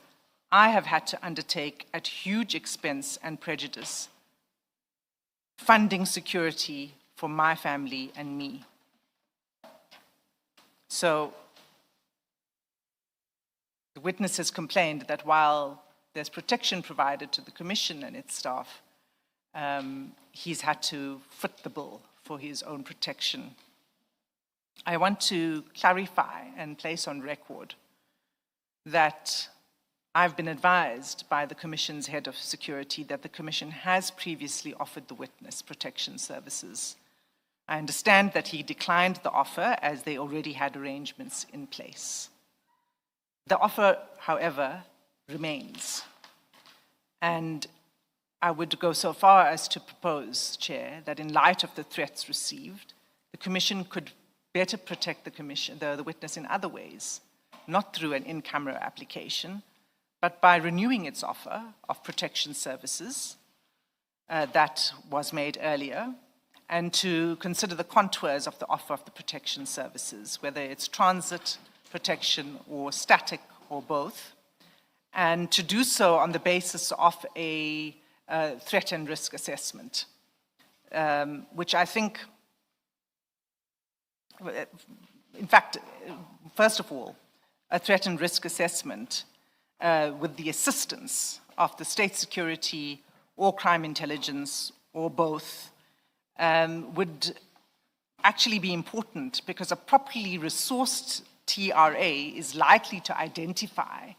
I have had to undertake at huge expense and prejudice funding security for my family and me." So the witness has complained that while there's protection provided to the Commission and its staff, he's had to foot the bill for his own protection. I want to clarify and place on record that I've been advised by the Commission's head of security that the Commission has previously offered the witness protection services. I understand that he declined the offer as they already had arrangements in place. The offer, however, remains. And I would go so far as to propose, Chair, that in light of the threats received, the Commission could better protect the witness in other ways, not through an in-camera application, but by renewing its offer of protection services that was made earlier, and to consider the contours of the offer of the protection services, whether it's transit protection or static or both, and to do so on the basis of a threat and risk assessment, which I think, in fact, first of all, a threat and risk assessment with the assistance of the state security or crime intelligence or both would actually be important, because a properly resourced TRA is likely to identify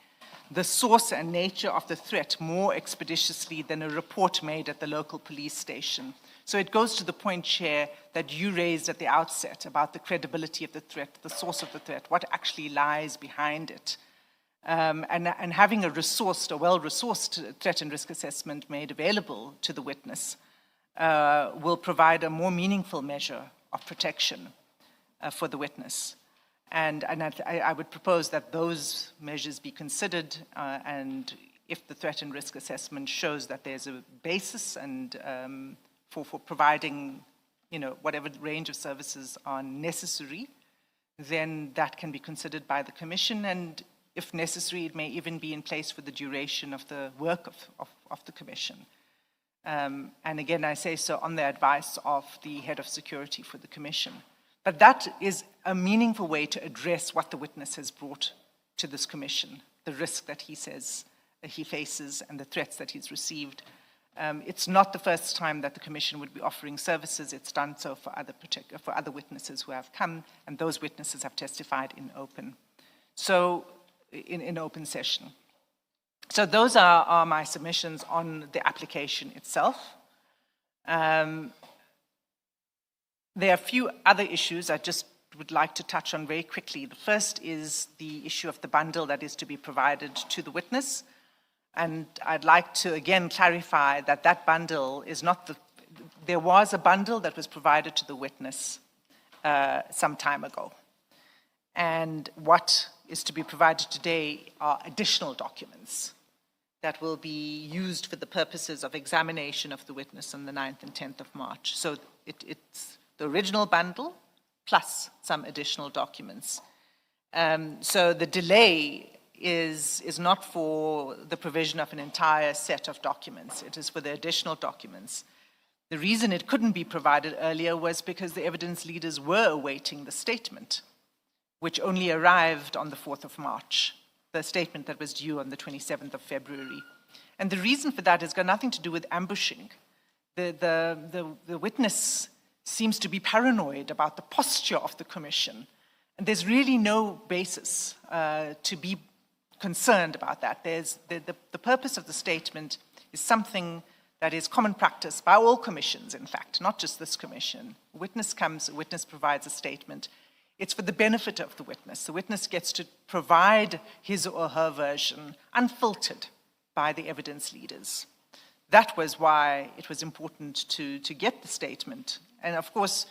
the source and nature of the threat more expeditiously than a report made at the local police station. So it goes to the point, Chair, that you raised at the outset about the credibility of the threat, the source of the threat, what actually lies behind it. And having a well-resourced threat and risk assessment made available to the witness will provide a more meaningful measure of protection for the witness. And I would propose that those measures be considered, and if the threat and risk assessment shows that there's a basis and for providing, whatever range of services are necessary, then that can be considered by the Commission, and if necessary, it may even be in place for the duration of the work of the Commission. And again, I say so on the advice of the head of security for the Commission. But that is a meaningful way to address what the witness has brought to this Commission, the risk that he says he faces and the threats that he's received. It's not the first time that the Commission would be offering services. It's done so for other witnesses who have come, and those witnesses have testified in open. So, in open session. So those are my submissions on the application itself. There are a few other issues I just would like to touch on very quickly. The first is the issue of the bundle that is to be provided to the witness. And I'd like to again clarify that that bundle is not there was a bundle that was provided to the witness some time ago. And what is to be provided today are additional documents that will be used for the purposes of examination of the witness on the 9th and 10th of March. So it's the original bundle plus some additional documents. So the delay is not for the provision of an entire set of documents. It is for the additional documents. The reason it couldn't be provided earlier was because the evidence leaders were awaiting the statement, which only arrived on the 4th of March, the statement that was due on the 27th of February. And the reason for that has got nothing to do with ambushing. The witness seems to be paranoid about the posture of the commission. And there's really no basis to be concerned about that. The purpose of the statement is something that is common practice by all commissions, in fact, not just this commission. A witness comes, a witness provides a statement. It's for the benefit of the witness. The witness gets to provide his or her version unfiltered by the evidence leaders. That was why it was important to get the statement. And of course,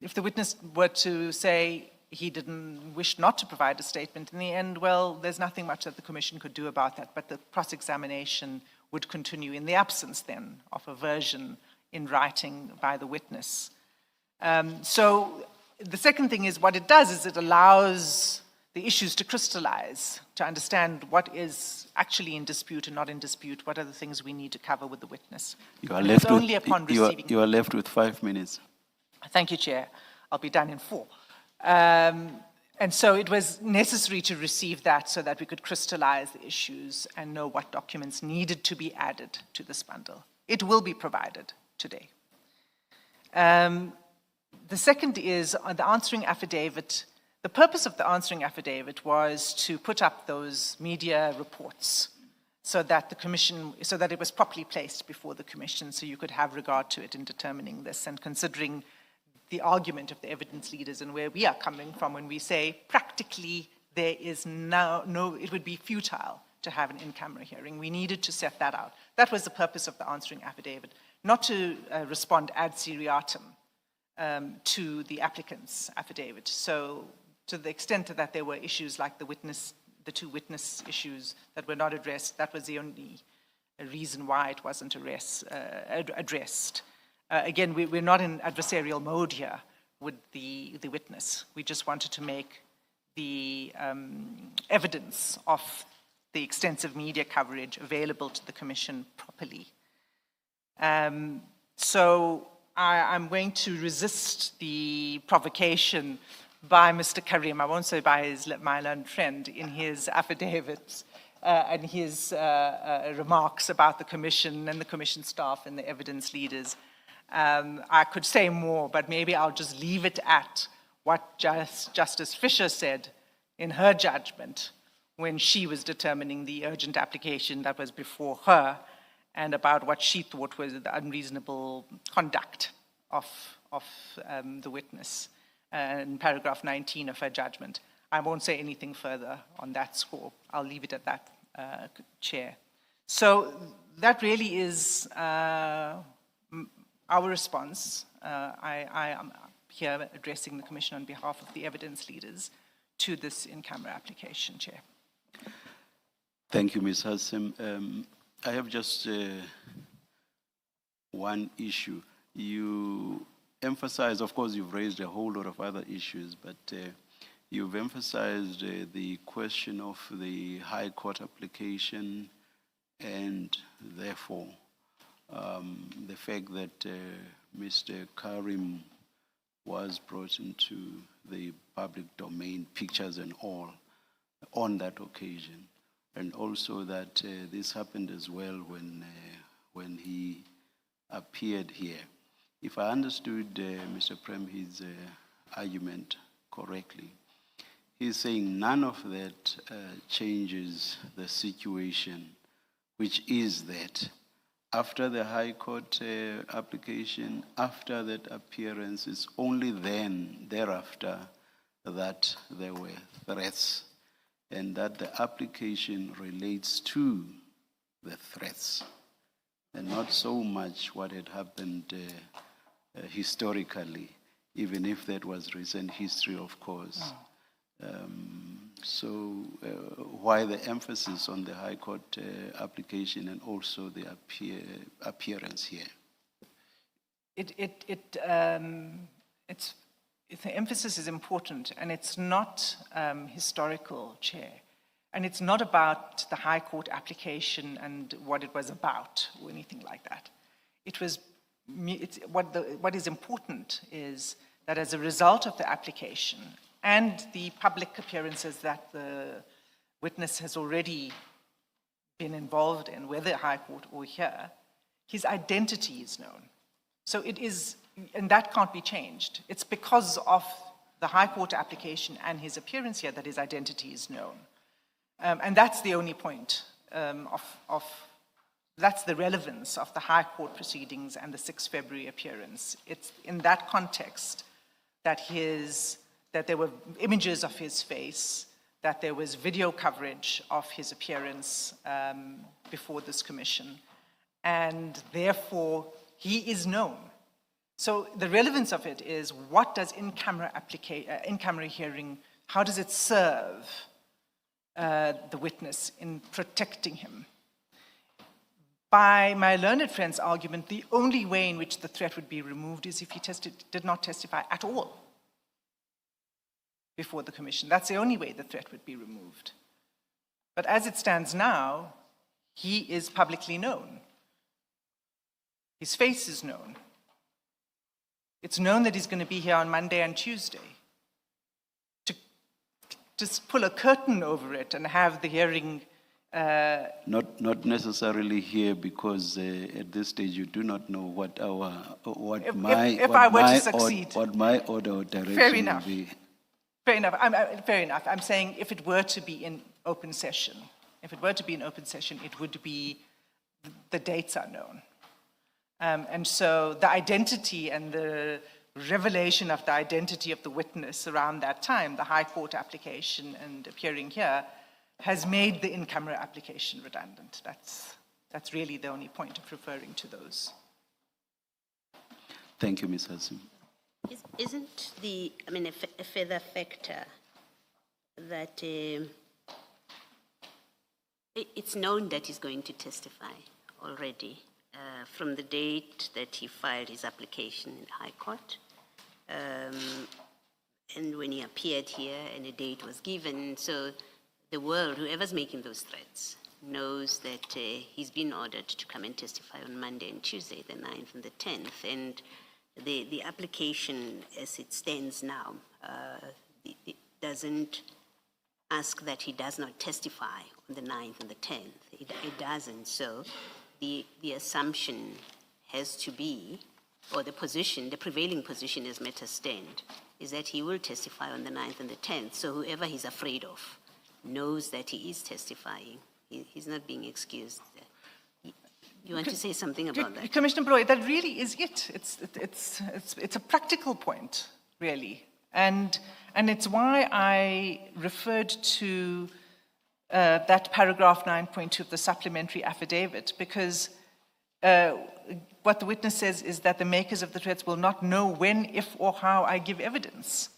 if the witness were to say he didn't wish not to provide a statement in the end, well, there's nothing much that the commission could do about that, but the cross-examination would continue in the absence then of a version in writing by the witness. So the second thing is what it does is it allows the issues to crystallize, to understand what is actually in dispute and not in dispute, what are the things we need to cover with the witness. You are left, only upon receiving... you are left with 5 minutes. Thank you, Chair. I'll be done in 4. And so it was necessary to receive that so that we could crystallize the issues and know what documents needed to be added to this bundle. It will be provided today. The second is on the answering affidavit. The purpose of the answering affidavit was to put up those media reports so that the commission, so that it was properly placed before the commission, so you could have regard to it in determining this and considering the argument of the evidence leaders and where we are coming from when we say practically there is no, it would be futile to have an in-camera hearing. We needed to set that out. That was the purpose of the answering affidavit, not to respond ad seriatim to the applicant's affidavit. So to the extent that there were issues like the 2 witness issues that were not addressed, that was the only reason why it wasn't addressed. Again, we're not in adversarial mode here with the witness. We just wanted to make the evidence of the extensive media coverage available to the commission properly. So I'm going to resist the provocation by Mr. Carrim, I won't say by my learned friend, in his affidavits and his remarks about the commission and the commission staff and the evidence leaders. I could say more, but maybe I'll just leave it at what Justice Fisher said in her judgment when she was determining the urgent application that was before her and about what she thought was the unreasonable conduct of the witness in paragraph 19 of her judgment. I won't say anything further on that score. I'll leave it at that, Chair. So that really is our response. I am here addressing the Commission on behalf of the evidence leaders to this in-camera application, Chair. Thank you, Ms. Hassim. I have just one issue. You emphasize, of course, you've raised a whole lot of other issues, but you've emphasized the question of the High Court application and therefore the fact that Mr. Carrim was brought into the public domain, pictures and all, on that occasion. And also that this happened as well when he appeared here. If I understood Mr. Premhid's argument correctly, he's saying none of that changes the situation, which is that after the High Court application, after that appearance, it's only then, thereafter, that there were threats, and that the application relates to the threats, and not so much what had happened historically, even if that was recent history, of course. Why the emphasis on the High Court application and also the appearance here? The emphasis is important, and it's not historical, Chair. And it's not about the High Court application and what it was about or anything like that. What is important is that as a result of the application and the public appearances that the witness has already been involved in, whether High Court or here, his identity is known. So it is, and that can't be changed. It's because of the High Court application and his appearance here that his identity is known. And that's the only point that's the relevance of the High Court proceedings and the 6 February appearance. It's in that context that there were images of his face, that there was video coverage of his appearance before this commission, and therefore he is known. So the relevance of it is, what does in-camera hearing, how does it serve the witness in protecting him? By my learned friend's argument, the only way in which the threat would be removed is if he did not testify at all before the commission. That's the only way the threat would be removed. But as it stands now, he is publicly known. His face is known. It's known that he's going to be here on Monday and Tuesday. To just pull a curtain over it and have the hearing Not necessarily here, because at this stage you do not know what my order or direction will be. Fair enough. Fair enough. I'm saying if it were to be in open session, it would be, the dates are known. And so the identity and the revelation of the identity of the witness around that time, the High Court application and appearing here, has made the in-camera application redundant. That's really the only point of referring to those. Thank you, Ms. Hassim. Isn't a further factor that it's known that he's going to testify already from the date that he filed his application in the High Court, and when he appeared here and a date was given, so the world, whoever's making those threats, knows that he's been ordered to come and testify on Monday and Tuesday, the 9th and the 10th, and the application as it stands now, it doesn't ask that he does not testify on the 9th and the 10th. It doesn't. So the assumption has to be, or the prevailing position as matters stand, is that he will testify on the 9th and the 10th. So whoever he's afraid of knows that he is testifying. He's not being excused. You want to say something about that? Commissioner Broy, that really is it. It's a practical point, really. And it's why I referred to that paragraph 9.2 of the supplementary affidavit, because what the witness says is that the makers of the threats will not know when, if, or how I give evidence.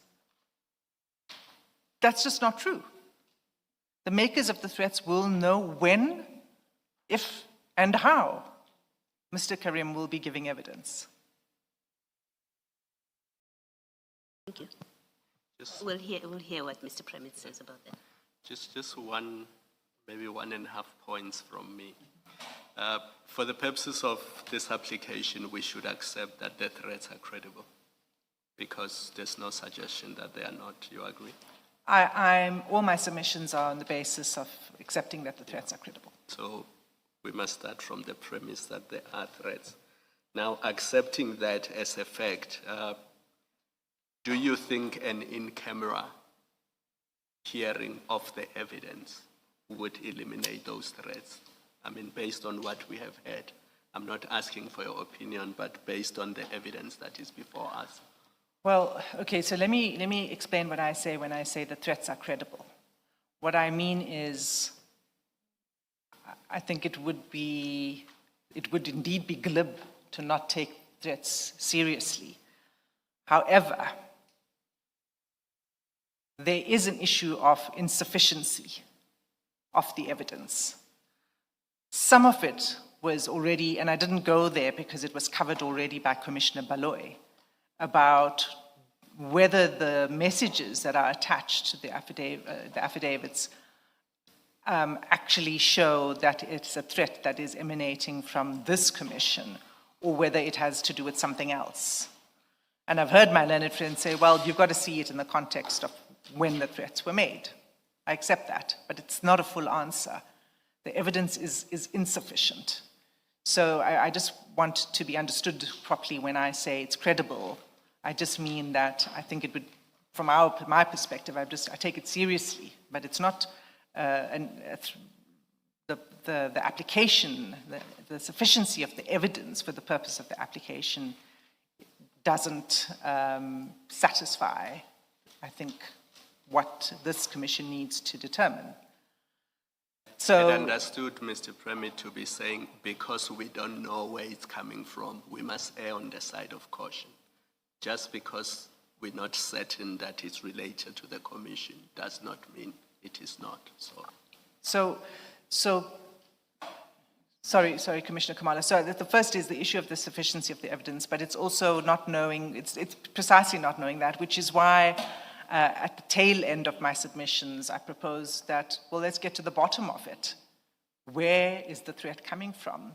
That's just not true. The makers of the threats will know when, if, and how Mr. Carrim will be giving evidence. Thank you. We'll hear what Mr. Premhid says about that. Just maybe 1.5 points from me. For the purposes of this application, we should accept that the threats are credible, because there's no suggestion that they are not. You agree? All my submissions are on the basis of accepting that the threats are credible. So we must start from the premise that there are threats. Now, accepting that as a fact, do you think an in-camera hearing of the evidence would eliminate those threats? I mean, based on what we have heard. I'm not asking for your opinion, but based on the evidence that is before us. Well, okay, so let me explain what I say when I say the threats are credible. What I mean is, I think it would indeed be glib to not take threats seriously. However, there is an issue of insufficiency of the evidence. Some of it was already, and I didn't go there because it was covered already by Commissioner Baloy, about whether the messages that are attached to the affidavits actually show that it's a threat that is emanating from this commission, or whether it has to do with something else. And I've heard my learned friend say, well, you've got to see it in the context of when the threats were made. I accept that, but it's not a full answer. the evidence is insufficient. So I just want to be understood properly when I say it's credible. I just mean that I think it would, from my perspective, I take it seriously, but it's not the application, the sufficiency of the evidence for the purpose of the application doesn't satisfy, I think, what this commission needs to determine. So, I understood Mr. Premhid to be saying, because we don't know where it's coming from, we must err on the side of caution. Just because we're not certain that it's related to the commission does not mean it is not. Sorry, Commissioner Kamala. So the first is the issue of the sufficiency of the evidence, but it's also not knowing, it's precisely not knowing that, which is why at the tail end of my submissions, I propose that, well, let's get to the bottom of it. Where is the threat coming from?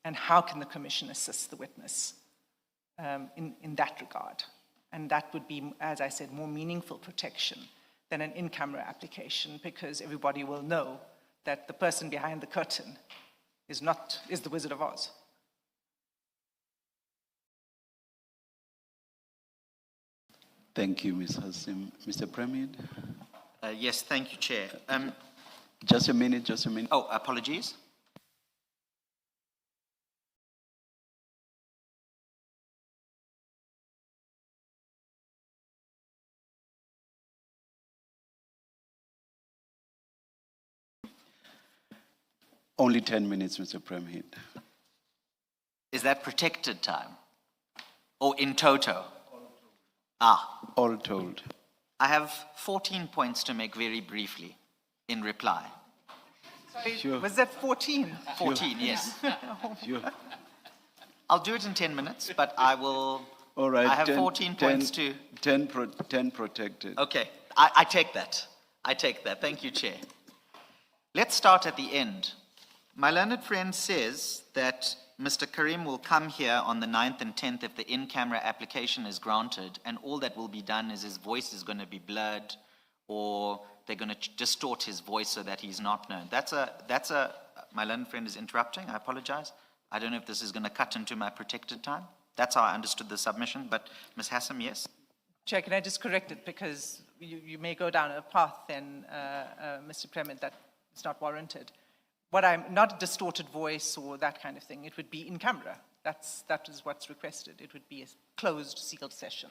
And how can the commission assist the witness in that regard? And that would be, as I said, more meaningful protection than an in-camera application, because everybody will know that the person behind the curtain is the Wizard of Oz. Thank you, Ms. Hassim. Mr. Premhid? Yes, thank you, Chair. Just a minute. Oh, apologies. Only 10 minutes, Mr. Premhid. Is that protected time? Or in toto? All told. I have 14 points to make very briefly in reply. Sorry, Sure. was that 14? 14, yes. Sure. I'll do it in 10 minutes, but I will... All right. I have 14 points to... 10 protected. Okay, I take that. Thank you, Chair. Let's start at the end. My learned friend says that Mr. Carrim will come here on the 9th and 10th if the in-camera application is granted, and all that will be done is his voice is going to be blurred, or they're going to distort his voice so that he's not known. My learned friend is interrupting, I apologize. I don't know if this is going to cut into my protected time. That's how I understood the submission, but Ms. Hassim, yes? Chair, can I just correct it, because you may go down a path then, Mr. Premhid, that is not warranted. Not a distorted voice or that kind of thing. It would be in camera. That is what's requested. It would be a closed, sealed session.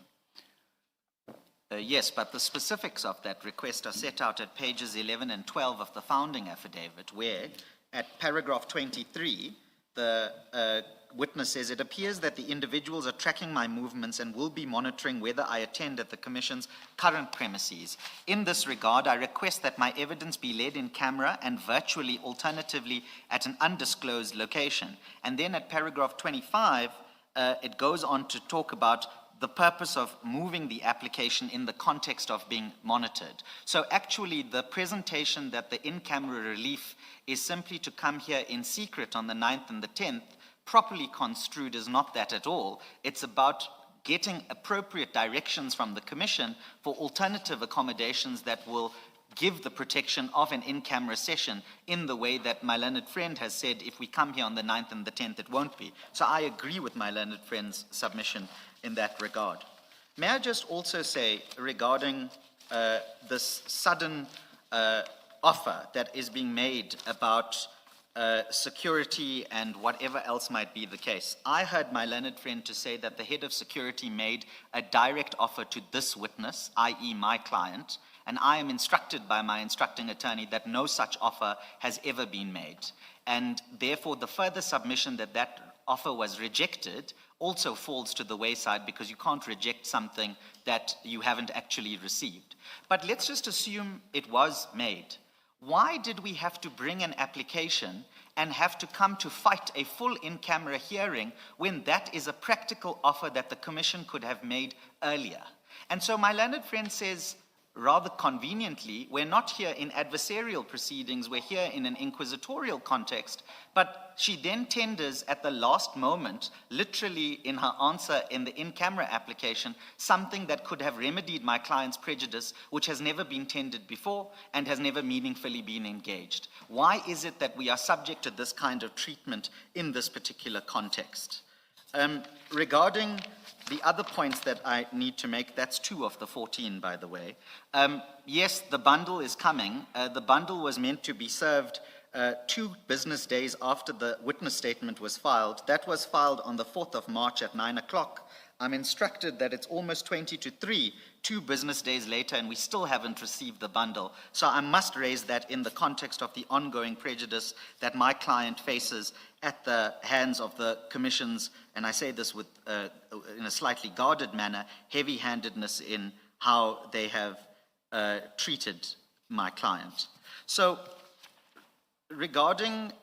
Yes, but the specifics of that request are set out at pages 11 and 12 of the founding affidavit, where at paragraph 23, the witness says, it appears that the individuals are tracking my movements and will be monitoring whether I attend at the Commission's current premises. In this regard, I request that my evidence be led in camera and virtually, alternatively, at an undisclosed location. And then at paragraph 25, it goes on to talk about the purpose of moving the application in the context of being monitored. So actually, the presentation that the in-camera relief is simply to come here in secret on the 9th and the 10th, properly construed is not that at all. It's about getting appropriate directions from the Commission for alternative accommodations that will give the protection of an in-camera session in the way that my learned friend has said, if we come here on the 9th and the 10th, it won't be. So I agree with my learned friend's submission in that regard. May I just also say regarding this sudden offer that is being made about security and whatever else might be the case. I heard my learned friend to say that the head of security made a direct offer to this witness, i.e. my client, and I am instructed by my instructing attorney that no such offer has ever been made. And therefore, the further submission that that offer was rejected also falls to the wayside, because you can't reject something that you haven't actually received. But let's just assume it was made. Why did we have to bring an application and have to come to fight a full in-camera hearing when that is a practical offer that the Commission could have made earlier? And so my learned friend says, rather conveniently, we're not here in adversarial proceedings, we're here in an inquisitorial context, but she then tenders at the last moment, literally in her answer in the in-camera application, something that could have remedied my client's prejudice, which has never been tendered before and has never meaningfully been engaged. Why is it that we are subject to this kind of treatment in this particular context? Regarding the other points that I need to make, that's 2 of the 14, by the way. Yes, the bundle is coming. The bundle was meant to be served 2 business days after the witness statement was filed. That was filed on the 4th of March at 9 o'clock. I'm instructed that it's almost 20 to 3, 2 business days later, and we still haven't received the bundle. So I must raise that in the context of the ongoing prejudice that my client faces at the hands of the Commission's, and I say this with, in a slightly guarded manner, heavy-handedness in how they have treated my client. So regarding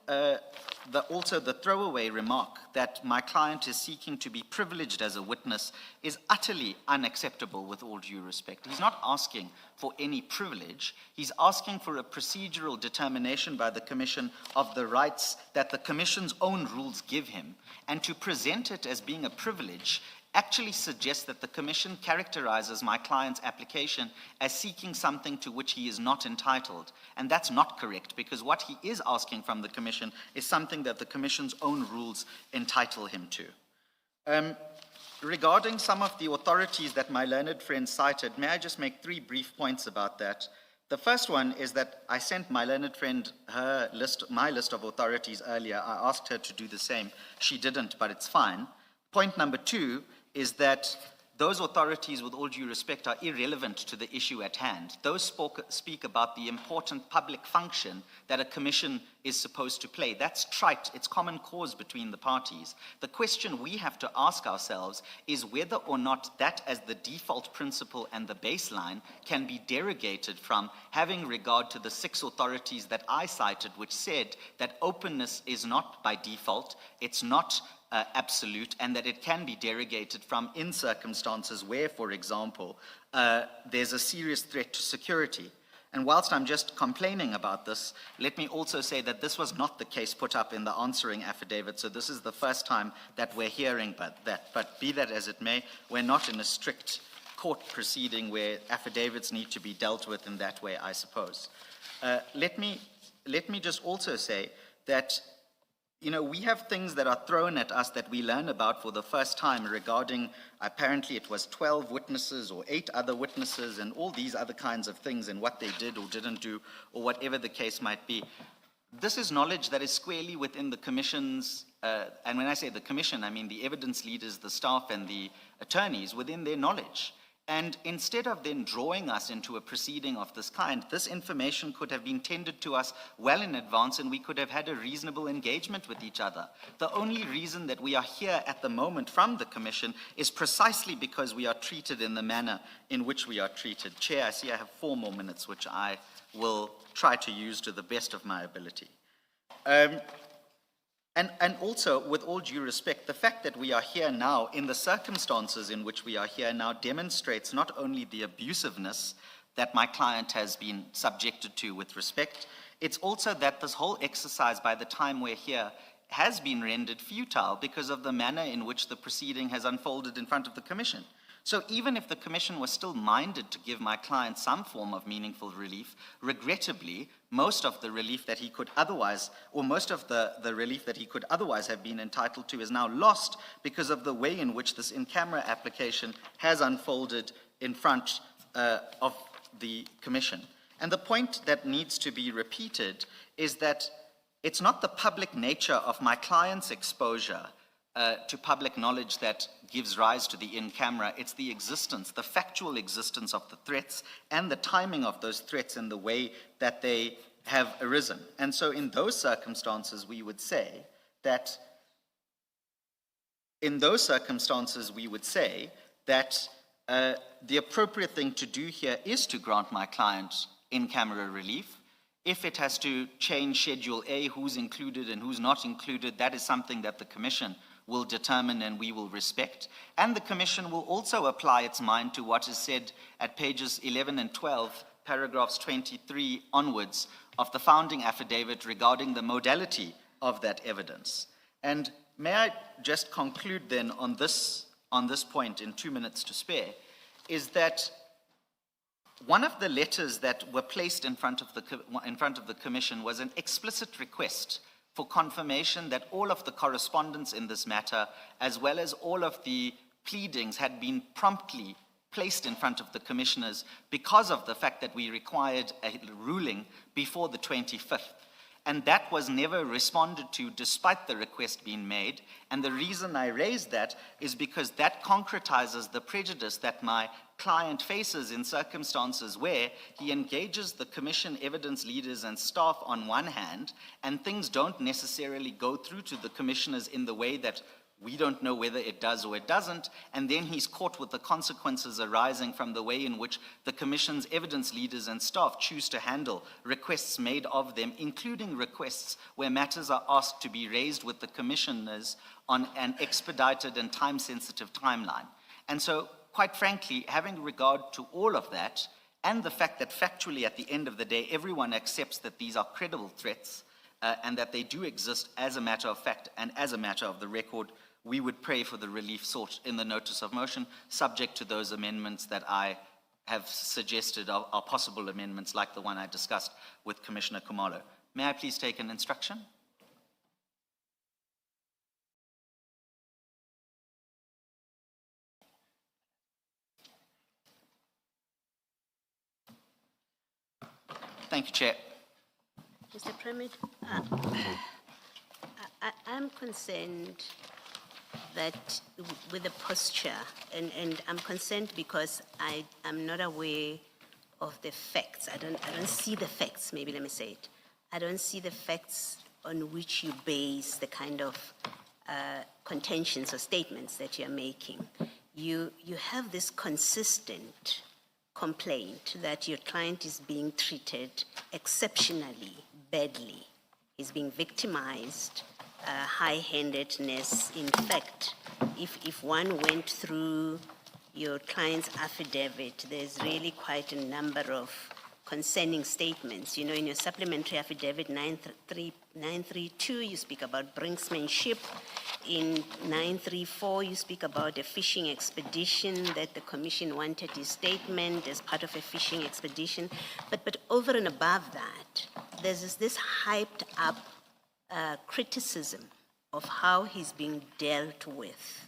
also the throwaway remark that my client is seeking to be privileged as a witness is utterly unacceptable with all due respect. He's not asking for any privilege. He's asking for a procedural determination by the Commission of the rights that the Commission's own rules give him. And to present it as being a privilege actually suggests that the Commission characterizes my client's application as seeking something to which he is not entitled. And that's not correct, because what he is asking from the Commission is something that the Commission's own rules entitle him to. Regarding some of the authorities that my learned friend cited, may I just make 3 brief points about that? The first one is that I sent my learned friend my list of authorities earlier. I asked her to do the same. She didn't, but it's fine. Point number 2 is that those authorities, with all due respect, are irrelevant to the issue at hand. Those speak about the important public function that a commission is supposed to play. That's trite. It's common cause between the parties. The question we have to ask ourselves is whether or not that, as the default principle and the baseline, can be derogated from, having regard to the 6 authorities that I cited, which said that openness is not by default, it's not absolute, and that it can be derogated from in circumstances where, for example, there's a serious threat to security. And whilst I'm just complaining about this, let me also say that this was not the case put up in the answering affidavit, so this is the first time that we're hearing about that. But be that as it may, we're not in a strict court proceeding where affidavits need to be dealt with in that way, I suppose. Let me just also say that we have things that are thrown at us that we learn about for the first time regarding, apparently it was 12 witnesses or 8 other witnesses and all these other kinds of things and what they did or didn't do or whatever the case might be. This is knowledge that is squarely within the Commission's, and when I say the Commission, I mean the evidence leaders, the staff and the attorneys within their knowledge. And instead of then drawing us into a proceeding of this kind, this information could have been tendered to us well in advance and we could have had a reasonable engagement with each other. The only reason that we are here at the moment from the Commission is precisely because we are treated in the manner in which we are treated. Chair, I see I have 4 more minutes, which I will try to use to the best of my ability. And also, with all due respect, the fact that we are here now in the circumstances in which we are here now demonstrates not only the abusiveness that my client has been subjected to with respect, it's also that this whole exercise, by the time we're here, has been rendered futile because of the manner in which the proceeding has unfolded in front of the Commission. So even if the Commission was still minded to give my client some form of meaningful relief, regrettably, most of the relief that he could otherwise, or most of the relief that he could otherwise have been entitled to is now lost because of the way in which this in-camera application has unfolded in front of the Commission. And the point that needs to be repeated is that it's not the public nature of my client's exposure to public knowledge that gives rise to the in-camera. It's the existence, the factual existence of the threats and the timing of those threats and the way that they have arisen. And so in those circumstances, we would say that the appropriate thing to do here is to grant my client in-camera relief. If it has to change Schedule A, who's included and who's not included, that is something that the Commission will determine and we will respect. And the Commission will also apply its mind to what is said at pages 11 and 12, paragraphs 23 onwards of the founding affidavit regarding the modality of that evidence. And may I just conclude then on this point in 2 minutes to spare, is that one of the letters that were placed in front of the Commission was an explicit request for confirmation that all of the correspondence in this matter, as well as all of the pleadings, had been promptly placed in front of the Commissioners because of the fact that we required a ruling before the 25th. And that was never responded to despite the request being made. And the reason I raised that is because that concretizes the prejudice that my client faces in circumstances where he engages the Commission evidence leaders and staff on one hand, and things don't necessarily go through to the Commissioners in the way that we don't know whether it does or it doesn't, and then he's caught with the consequences arising from the way in which the Commission's evidence leaders and staff choose to handle requests made of them, including requests where matters are asked to be raised with the Commissioners on an expedited and time-sensitive timeline. And so, quite frankly, having regard to all of that, and the fact that factually at the end of the day, everyone accepts that these are credible threats, and that they do exist as a matter of fact and as a matter of the record, we would pray for the relief sought in the notice of motion, subject to those amendments that I have suggested are possible amendments like the one I discussed with Commissioner Khumalo. May I please take an instruction? Thank you, Chair. Mr. Premhid, I'm concerned that with the posture, and I'm concerned because I'm not aware of the facts. I don't see the facts, maybe let me say it. I don't see the facts on which you base the kind of contentions or statements that you're making. You have this consistent complaint that your client is being treated exceptionally badly. He's being victimized, high-handedness. In fact, if one went through your client's affidavit, there's really quite a number of concerning statements. You know, in your supplementary affidavit 932, you speak about brinksmanship. In 934, you speak about a fishing expedition that the Commission wanted his statement as part of a fishing expedition. But over and above that, there's this hyped up criticism of how he's being dealt with.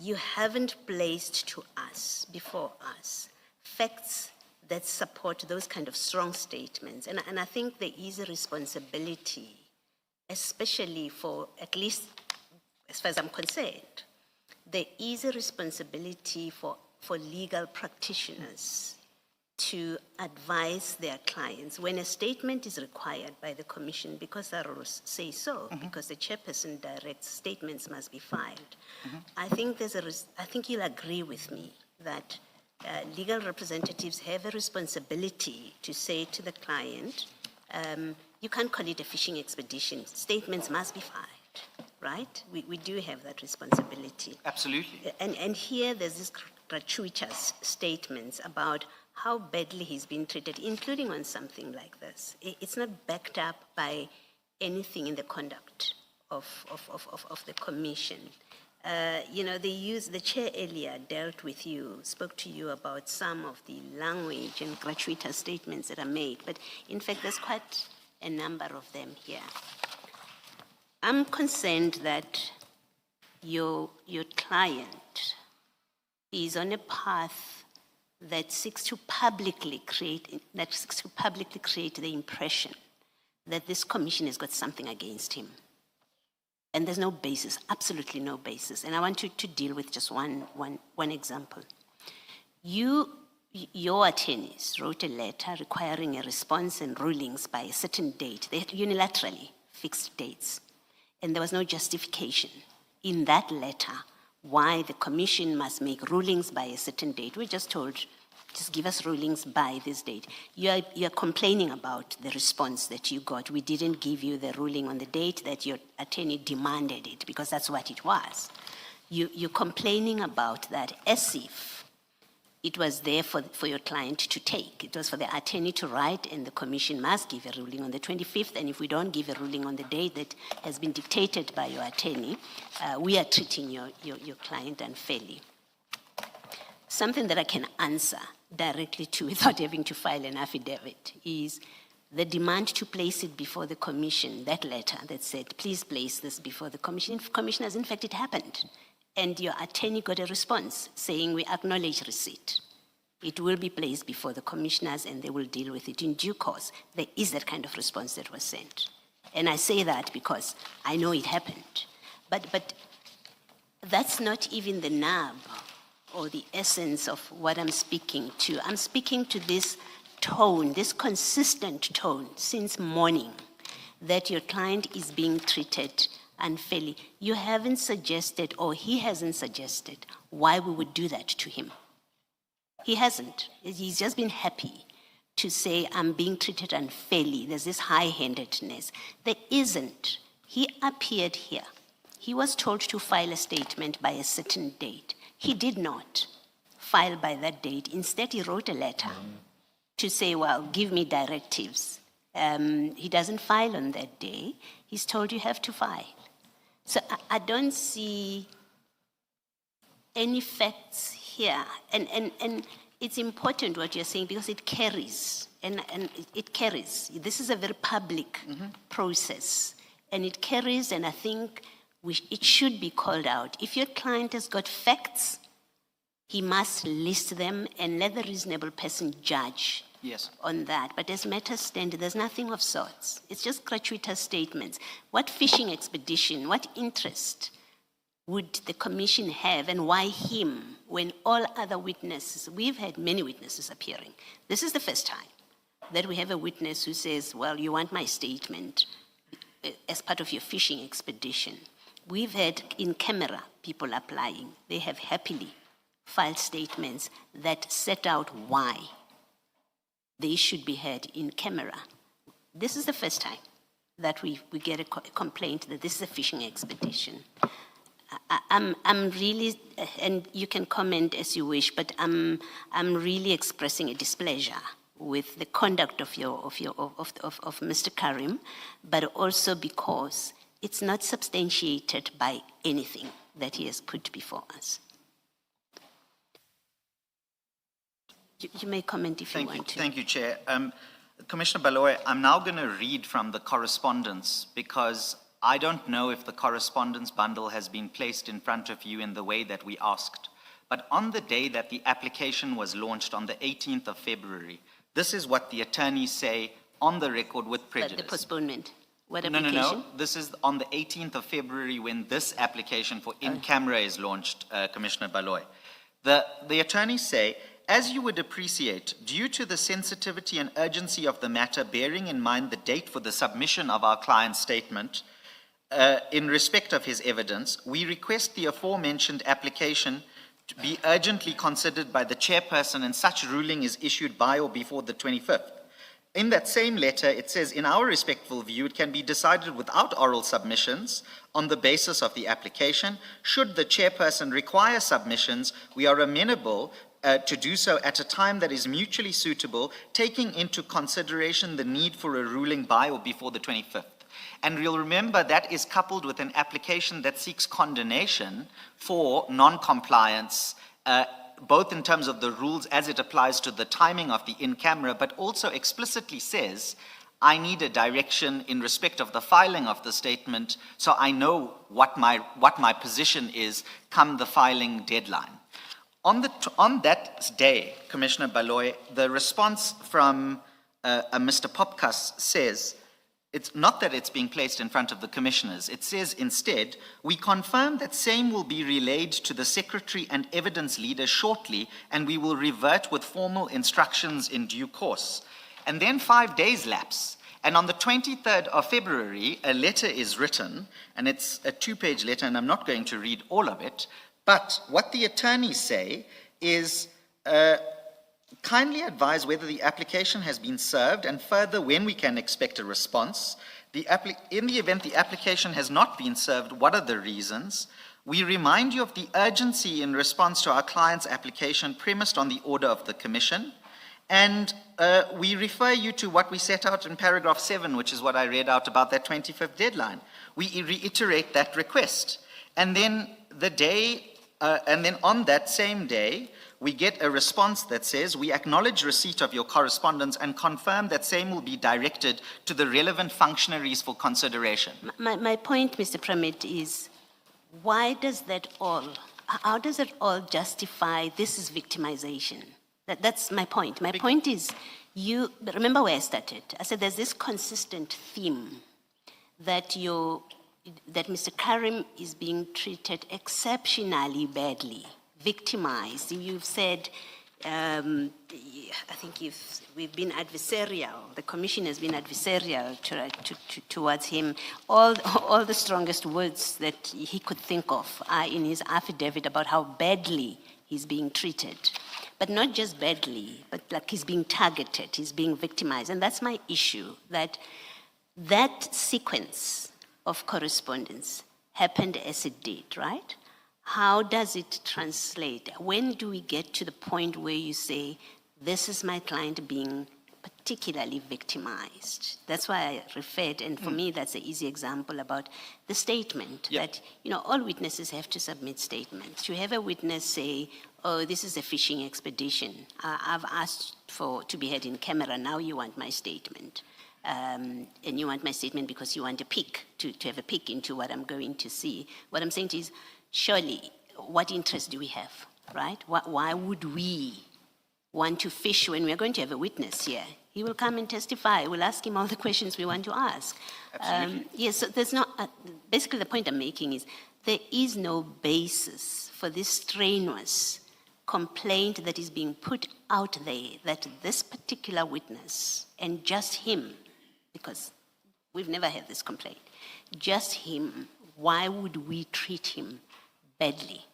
You haven't placed to us, before us, facts that support those kind of strong statements. And I think there is a responsibility, especially for, at least as far as I'm concerned, there is a responsibility for legal practitioners to advise their clients when a statement is required by the Commission, because our rules say so, because the chairperson directs statements must be filed. I think I think you'll agree with me that legal representatives have a responsibility to say to the client, you can't call it a fishing expedition. Statements must be filed, right? We do have that responsibility. Absolutely. And here there's this gratuitous statements about how badly he's been treated, including on something like this. It's not backed up by anything in the conduct of the Commission. You know, the chair earlier dealt with you, spoke to you about some of the language and gratuitous statements that are made, but in fact, there's quite a number of them here. I'm concerned that your client is on a path that seeks to publicly create the impression that this Commission has got something against him. And there's no basis, absolutely no basis. And I want you to deal with just one example. Your attorneys wrote a letter requiring a response and rulings by a certain date. They had unilaterally fixed dates. And there was no justification in that letter why the Commission must make rulings by a certain date. We're just told, just give us rulings by this date. You're complaining about the response that you got. We didn't give you the ruling on the date that your attorney demanded it, because that's what it was. You're complaining about that as if it was there for your client to take. It was for the attorney to write, and the Commission must give a ruling on the 25th, and if we don't give a ruling on the date that has been dictated by your attorney, we are treating your client unfairly. Something that I can answer directly to without having to file an affidavit is the demand to place it before the commission, that letter that said, please place this before the commission. Commissioners, in fact, it happened. And your attorney got a response saying, we acknowledge receipt. It will be placed before the commissioners and they will deal with it in due course. There is that kind of response that was sent. And I say that because I know it happened. But that's not even the nub or the essence of what I'm speaking to. I'm speaking to this tone, this consistent tone since morning, that your client is being treated unfairly. You haven't suggested, or he hasn't suggested, why we would do that to him. He hasn't. He's just been happy to say, I'm being treated unfairly. There's this high-handedness. There isn't. He appeared here. He was told to file a statement by a certain date. He did not file by that date. Instead, he wrote a letter to say, well, give me directives. He doesn't file on that day. He's told you have to file. So I don't see any facts here. And it's important what you're saying because it carries. And it carries. This is a very public process. And it carries, and I think it should be called out. If your client has got facts, he must list them and let the reasonable person judge on that. But as matters stand, there's nothing of sorts. It's just gratuitous statements. What fishing expedition, what interest would the commission have, and why him, when all other witnesses, we've had many witnesses appearing. This is the first time that we have a witness who says, well, you want my statement as part of your fishing expedition. We've had in camera people applying. They have happily filed statements that set out why they should be heard in camera. This is the first time that we get a complaint that this is a fishing expedition. I'm really, and you can comment as you wish, but I'm really expressing a displeasure with the conduct of Mr. Carrim, but also because it's not substantiated by anything that he has put before us. You may comment if you want to. Thank you, Chair. Commissioner Baloyi, I'm now going to read from the correspondence because I don't know if the correspondence bundle has been placed in front of you in the way that we asked. But on the day that the application was launched on the 18th of February, this is what the attorneys say on the record with prejudice. But the postponement. What No. application? This is on the 18th of February when this application for in-camera is launched, Commissioner Baloyi. The attorneys say, as you would appreciate, due to the sensitivity and urgency of the matter, bearing in mind the date for the submission of our client's statement, in respect of his evidence, we request the aforementioned application to be urgently considered by the chairperson and such ruling is issued by or before the 25th. In that same letter, it says, in our respectful view, it can be decided without oral submissions on the basis of the application. Should the chairperson require submissions, we are amenable to do so at a time that is mutually suitable, taking into consideration the need for a ruling by or before the 25th. And you'll remember that is coupled with an application that seeks condonation for non-compliance, both in terms of the rules as it applies to the timing of the in-camera, but also explicitly says, I need a direction in respect of the filing of the statement so I know what my position is come the filing deadline. On that day, Commissioner Baloyi, the response from Mr. Popkas says, it's not that it's being placed in front of the commissioners. It says instead, we confirm that same will be relayed to the secretary and evidence leader shortly, and we will revert with formal instructions in due course. And then 5 days lapse. And on the 23rd of February, a letter is written, and it's a 2-page letter, and I'm not going to read all of it. But what the attorneys say is, kindly advise whether the application has been served and further when we can expect a response. In the event the application has not been served, what are the reasons? We remind you of the urgency in response to our client's application premised on the order of the Commission. And we refer you to what we set out in paragraph 7, which is what I read out about that 25th deadline. We reiterate that request. And then on that same day, we get a response that says, we acknowledge receipt of your correspondence and confirm that same will be directed to the relevant functionaries for consideration. My point, Mr. Premhid, is why does that all, how does it all justify this is victimization? That's my point. My point is, you remember where I started? I said there's this consistent theme that Mr. Carrim is being treated exceptionally badly, victimized. You've said, I think we've been adversarial. The commission has been adversarial towards him. All the strongest words that he could think of are in his affidavit about how badly he's being treated. But not just badly, but like he's being targeted, he's being victimized. And that's my issue, that sequence of correspondence happened as it did, right? How does it translate? When do we get to the point where you say, this is my client being particularly victimized? That's why I referred, and for me, that's an easy example about the statement that, all witnesses have to submit statements. You have a witness say, oh, this is a fishing expedition. I've asked to be heard in camera, now you want my statement. And you want my statement because you want a peek, to have a peek into what I'm going to see. What I'm saying is, surely, what interest do we have, right? Why would we want to fish when we're going to have a witness here? He will come and testify. We'll ask him all the questions we want to ask. Absolutely. Yes, so there's not, basically the point I'm making is, there is no basis for this strenuous complaint that is being put out there that this particular witness, and just him, because we've never had this complaint, just him, why would we treat him badly?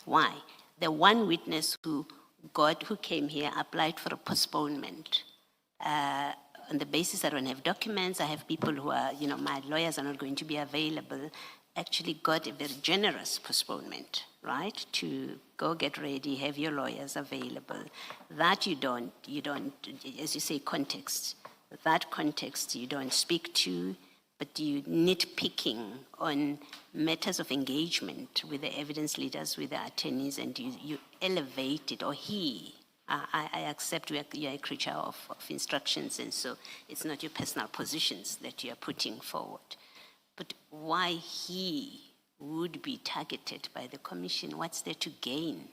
Why? The one witness who came here applied for a postponement. On the basis I don't have documents, I have people who are, my lawyers are not going to be available, actually got a very generous postponement, right? To go get ready, have your lawyers available. That you don't, as you say, context. That context you don't speak to, but you nitpicking on matters of engagement with the evidence leaders, with the attorneys, and you elevate it, or I accept you're a creature of instructions, and so it's not your personal positions that you're putting forward. But why he would be targeted by the commission? What's there to gain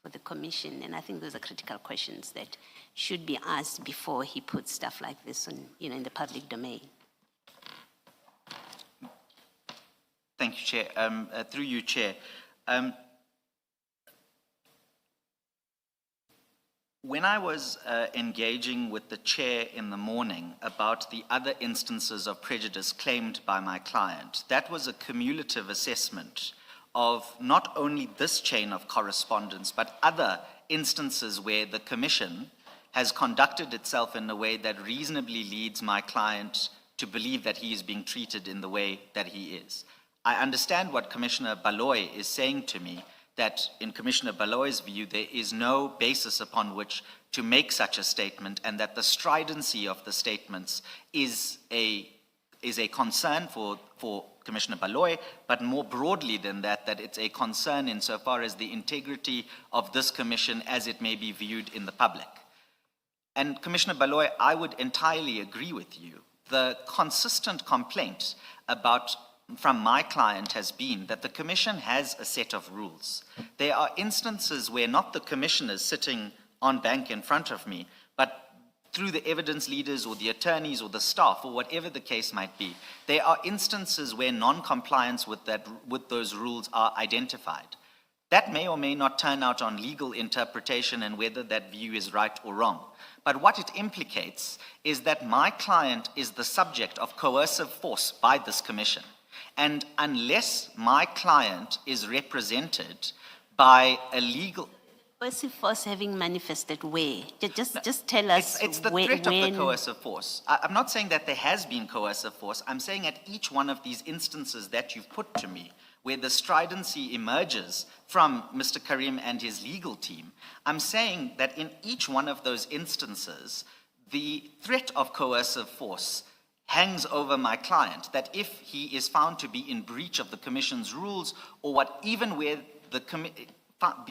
for the commission? And I think those are critical questions that should be asked before he puts stuff like this on, in the public domain. Thank you, Chair. Through you, Chair. When I was engaging with the Chair in the morning about the other instances of prejudice claimed by my client, that was a cumulative assessment of not only this chain of correspondence, but other instances where the Commission has conducted itself in a way that reasonably leads my client to believe that he is being treated in the way that he is. I understand what Commissioner Baloy is saying to me, that in Commissioner Baloy's view, there is no basis upon which to make such a statement, and that the stridency of the statements is a concern for Commissioner Baloy, but more broadly than that, that it's a concern insofar as the integrity of this commission as it may be viewed in the public. And Commissioner Baloy, I would entirely agree with you. The consistent complaint from my client has been that the Commission has a set of rules. There are instances where not the commissioners sitting on bank in front of me, but through the evidence leaders or the attorneys or the staff or whatever the case might be, there are instances where non-compliance with those rules are identified. That may or may not turn out on legal interpretation and whether that view is right or wrong. But what it implicates is that my client is the subject of coercive force by this commission. And unless my client is represented by a legal... Coercive force having manifested where? Just tell us it's the threat of the coercive force. I'm not saying that there has been coercive force. I'm saying at each one of these instances that you've put to me, where the stridency emerges from Mr. Carrim and his legal team, I'm saying that in each one of those instances, the threat of coercive force hangs over my client, that if he is found to be in breach of the Commission's rules, or even where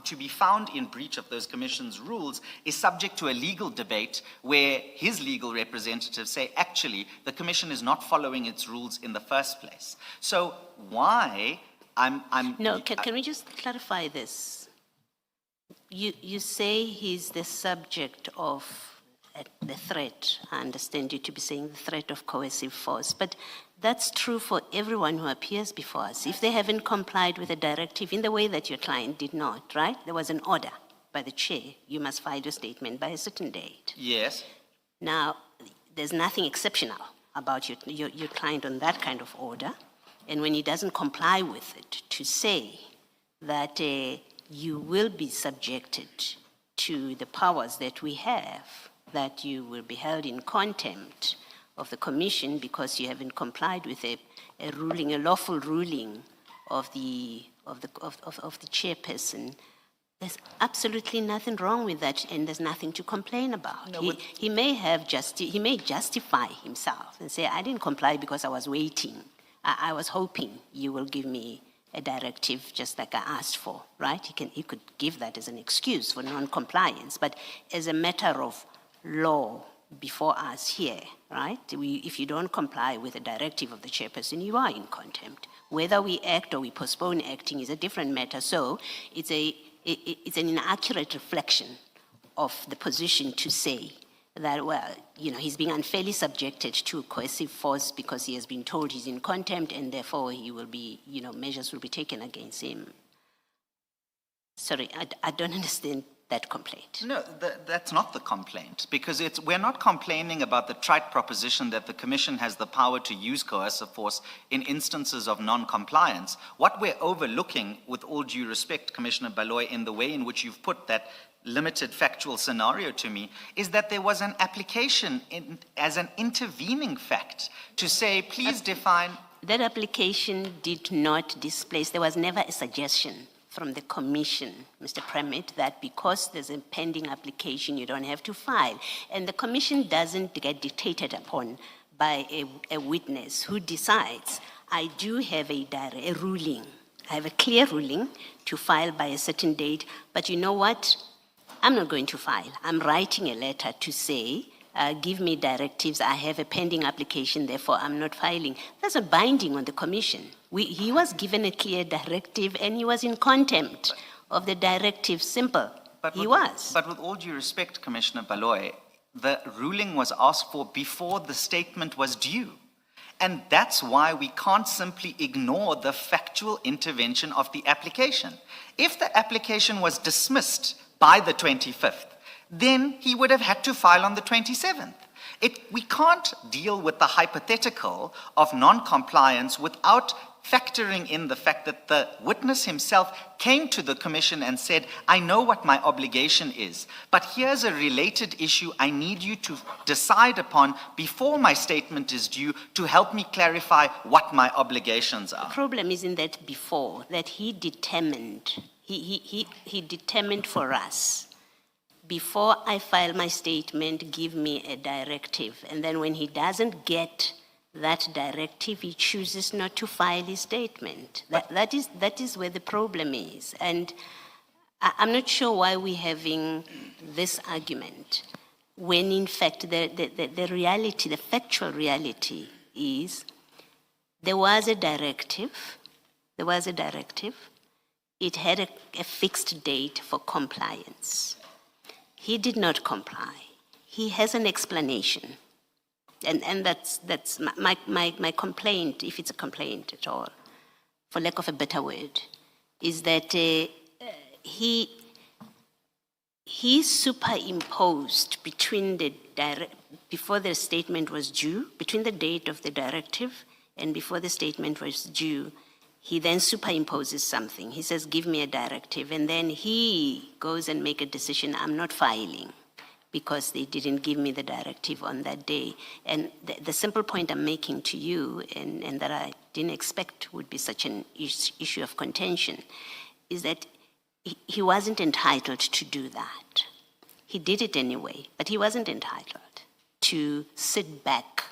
to be found in breach of those commission's rules is subject to a legal debate where his legal representatives say, actually, the commission is not following its rules in the first place. So why No, can we just clarify this? You say he's the subject of the threat. I understand you to be saying the threat of coercive force, but that's true for everyone who appears before us. If they haven't complied with a directive in the way that your client did not, right? There was an order by the chair. You must file your statement by a certain date. Yes. Now, there's nothing exceptional about your client on that kind of order. And when he doesn't comply with it, to say that you will be subjected to the powers that we have, that you will be held in contempt of the commission because you haven't complied with a ruling, a lawful ruling of the chairperson, there's absolutely nothing wrong with that, and there's nothing to complain about. No, he may justify himself and say, I didn't comply because I was waiting. I was hoping you will give me a directive just like I asked for, right? He could give that as an excuse for non-compliance, but as a matter of law before us here, right? If you don't comply with the directive of the chairperson, you are in contempt. Whether we act or we postpone acting is a different matter. So it's an inaccurate reflection of the position to say that, well, he's being unfairly subjected to coercive force because he has been told he's in contempt and therefore he will be, measures will be taken against him. Sorry, I don't understand that complaint. No, that's not the complaint, because we're not complaining about the trite proposition that the commission has the power to use coercive force in instances of non-compliance. What we're overlooking, with all due respect, Commissioner Baloy, in the way in which you've put that limited factual scenario to me, is that there was an application as an intervening fact to say, please define. That application did not displace, there was never a suggestion from the commission, Mr. Premhid, that because there's a pending application, you don't have to file. And the commission doesn't get dictated upon by a witness who decides, I do have a ruling. I have a clear ruling to file by a certain date, but you know what? I'm not going to file. I'm writing a letter to say, give me directives. I have a pending application, therefore I'm not filing. That's a binding on the commission. He was given a clear directive and he was in contempt of the directive. Simple. But with all due respect, Commissioner Baloy, the ruling was asked for before the statement was due. And that's why we can't simply ignore the factual intervention of the application. If the application was dismissed by the 25th, then he would have had to file on the 27th. We can't deal with the hypothetical of non-compliance without factoring in the fact that the witness himself came to the commission and said, I know what my obligation is, but here's a related issue I need you to decide upon before my statement is due to help me clarify what my obligations are. The problem isn't that before, that he determined, he determined for us, before I file my statement, give me a directive. And then when he doesn't get that directive, he chooses not to file his statement. That is where the problem is. And I'm not sure why we're having this argument, when in fact the reality, the factual reality is there was a directive. It had a fixed date for compliance. He did not comply. He has an explanation. And that's my complaint, if it's a complaint at all, for lack of a better word, is that he superimposed before the statement was due, between the date of the directive and before the statement was due, he then superimposes something. He says, give me a directive, and then he goes and make a decision, I'm not filing, because they didn't give me the directive on that day. And the simple point I'm making to you, and that I didn't expect would be such an issue of contention, is that he wasn't entitled to do that. He did it anyway, but he wasn't entitled to sit back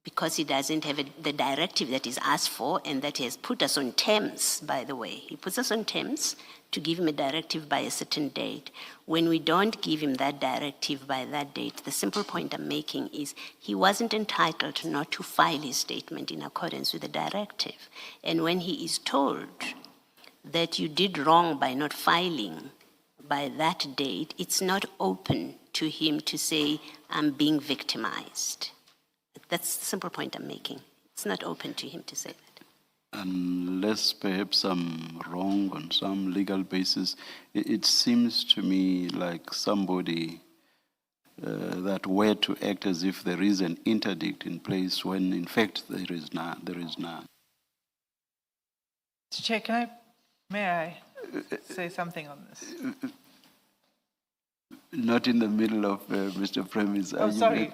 because he doesn't have the directive that is asked for and that he has put us on terms, by the way. He puts us on terms to give him a directive by a certain date. When we don't give him that directive by that date, the simple point I'm making is he wasn't entitled not to file his statement in accordance with the directive. And when he is told that you did wrong by not filing by that date, it's not open to him to say, I'm being victimized. That's the simple point I'm making. It's not open to him to say that. Unless perhaps I'm wrong on some legal basis, it seems to me like somebody that were to act as if there is an interdict in place when in fact there is none. Mr. Chair, may I say something on this? Not in the middle of Mr. Premhid's argument. Sorry.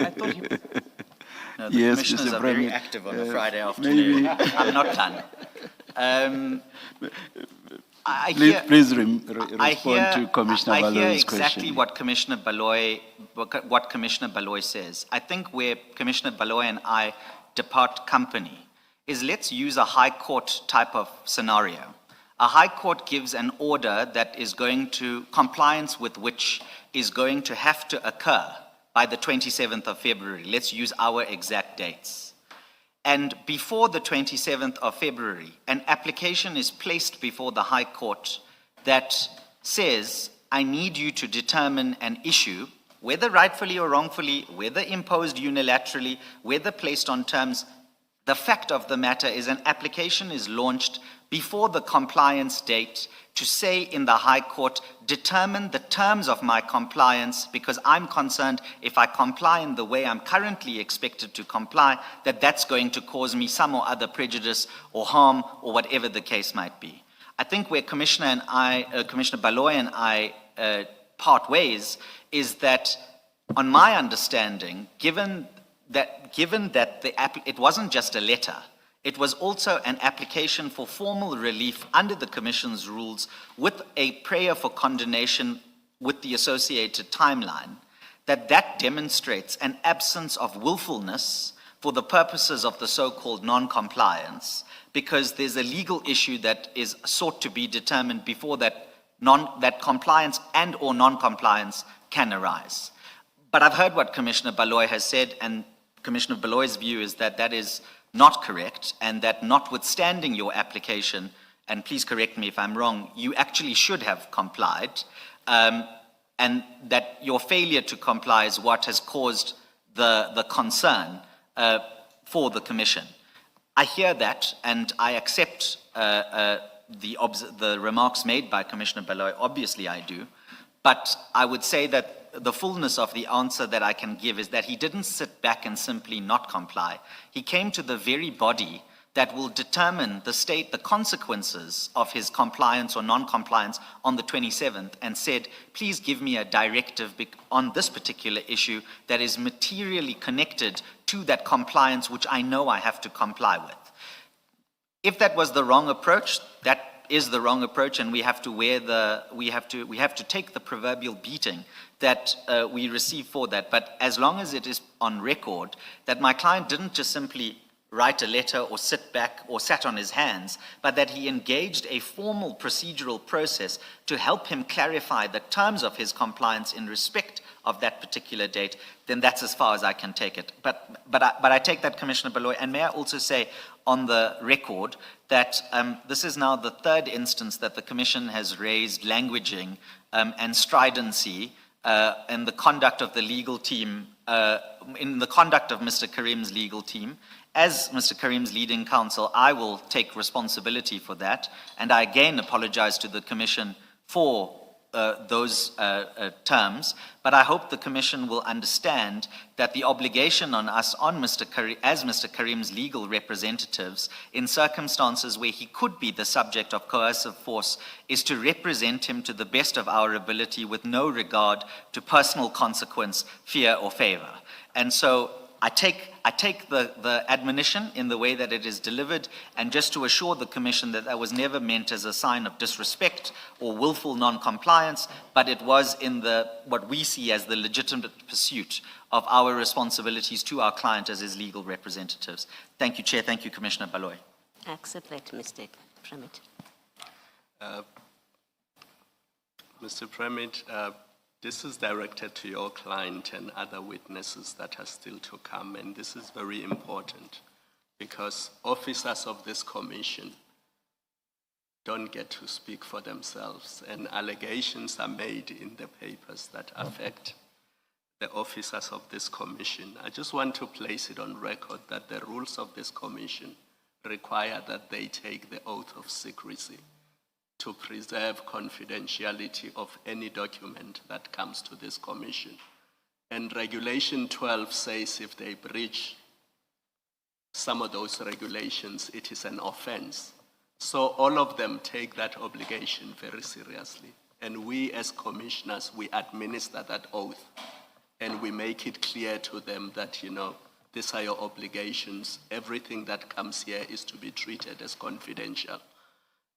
I thought you... No, the Yes, commissioners Mr. are very Premhid, active on a Friday afternoon. I'm not done. Please respond to Commissioner I hear Baloy's exactly question. what Commissioner Baloy says. I think where Commissioner Baloy and I depart company is let's use a high court type of scenario. A high court gives an order that is going to, compliance with which is going to have to occur by the 27th of February. Let's use our exact dates. And before the 27th of February, an application is placed before the High Court that says, I need you to determine an issue, whether rightfully or wrongfully, whether imposed unilaterally, whether placed on terms. The fact of the matter is an application is launched before the compliance date to say in the High Court, determine the terms of my compliance, because I'm concerned if I comply in the way I'm currently expected to comply, that's going to cause me some or other prejudice or harm or whatever the case might be. I think where Commissioner Baloy and I part ways is that, on my understanding, given that it wasn't just a letter, it was also an application for formal relief under the Commission's rules with a prayer for condonation with the associated timeline, that demonstrates an absence of willfulness for the purposes of the so-called non-compliance, because there's a legal issue that is sought to be determined before that compliance and or non-compliance can arise. But I've heard what Commissioner Baloy has said, and Commissioner Baloy's view is that is not correct, and that notwithstanding your application, and please correct me if I'm wrong, you actually should have complied, and that your failure to comply is what has caused the concern for the Commission. I hear that, and I accept the remarks made by Commissioner Baloy. Obviously I do, but I would say that the fullness of the answer that I can give is that he didn't sit back and simply not comply. He came to the very body that will determine the consequences of his compliance or non-compliance on the 27th and said, please give me a directive on this particular issue that is materially connected to that compliance which I know I have to comply with. If that was the wrong approach, that is the wrong approach, and we have to take the proverbial beating that we receive for that. But as long as it is on record that my client didn't just simply write a letter or sit back or sat on his hands, but that he engaged a formal procedural process to help him clarify the terms of his compliance in respect of that particular date, then that's as far as I can take it. But I take that, Commissioner Baloy, and may I also say on the record that this is now the third instance that the Commission has raised languaging and stridency in the conduct of the legal team, in the conduct of Mr. Carrim's legal team. As Mr. Carrim's leading counsel, I will take responsibility for that, and I again apologize to the Commission for those terms, but I hope the Commission will understand that the obligation on us, as Mr. Carrim's legal representatives, in circumstances where he could be the subject of coercive force, is to represent him to the best of our ability with no regard to personal consequence, fear, or favor. And so I take the admonition in the way that it is delivered, and just to assure the Commission that that was never meant as a sign of disrespect or willful non-compliance, but it was in what we see as the legitimate pursuit of our responsibilities to our client as his legal representatives. Thank you, Chair. Thank you, Commissioner Baloyi. I accept that, Mr. Premhid. Mr. Premhid, this is directed to your client and other witnesses that are still to come, and this is very important because officers of this commission don't get to speak for themselves, and allegations are made in the papers that affect the officers of this commission. I just want to place it on record that the rules of this commission require that they take the oath of secrecy to preserve confidentiality of any document that comes to this commission. And Regulation 12 says if they breach some of those regulations, it is an offense. So all of them take that obligation very seriously. And we as commissioners, we administer that oath. And we make it clear to them that, these are your obligations. Everything that comes here is to be treated as confidential.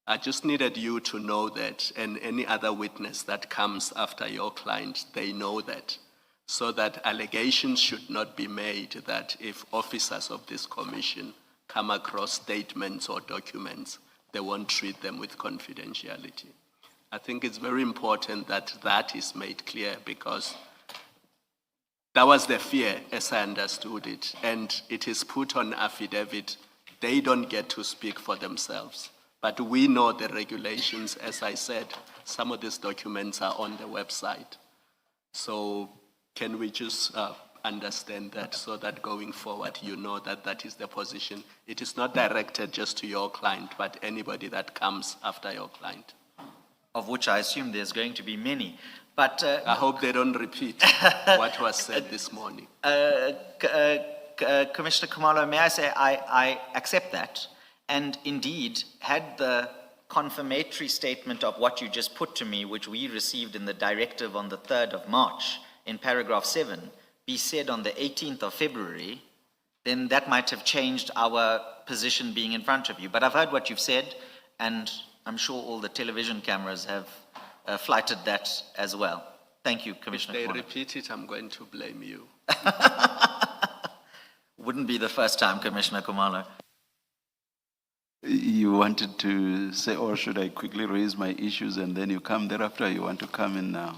I just needed you to know that, and any other witness that comes after your client, they know that, so that allegations should not be made that if officers of this commission come across statements or documents, they won't treat them with confidentiality. I think it's very important that that is made clear because that was the fear as I understood it, and it is put on affidavit. They don't get to speak for themselves. But we know the regulations. As I said, some of these documents are on the website. So can we just understand that so that going forward, you know that that is the position. It is not directed just to your client, but anybody that comes after your client. Of which I assume there's going to be many. But I hope they don't repeat what was said this morning. Commissioner Khumalo, may I say I accept that. And indeed, had the confirmatory statement of what you just put to me, which we received in the directive on the 3rd of March, in paragraph 7, be said on the 18th of February, then that might have changed our position being in front of you. But I've heard what you've said, and I'm sure all the television cameras have flighted that as well. Thank you, Commissioner. If they repeat it, I'm going to blame you. Wouldn't be the first time, Commissioner Khumalo. You wanted to say, or should I quickly raise my issues and then you come thereafter? You want to come in now?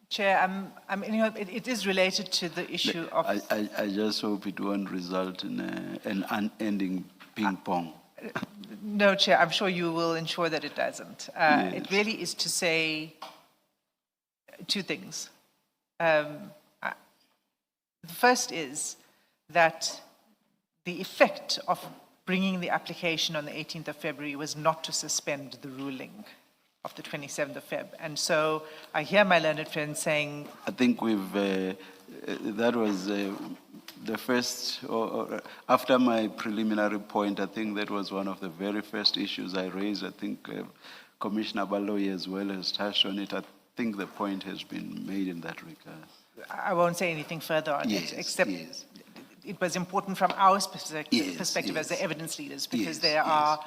Chair, it is related to the issue of... I just hope it won't result in an unending ping pong. No, Chair, I'm sure you will ensure that it doesn't. Yes. It really is to say two things. The first is that the effect of bringing the application on the 18th of February was not to suspend the ruling of the 27th of Feb. And so I hear my learned friend saying... I think that was the first, or after my preliminary point, I think that was one of the very first issues I raised. I think Commissioner Baloyi as well has touched on it. I think the point has been made in that regard. I won't say anything further on it, except it was important from our perspective as the evidence leaders, because there are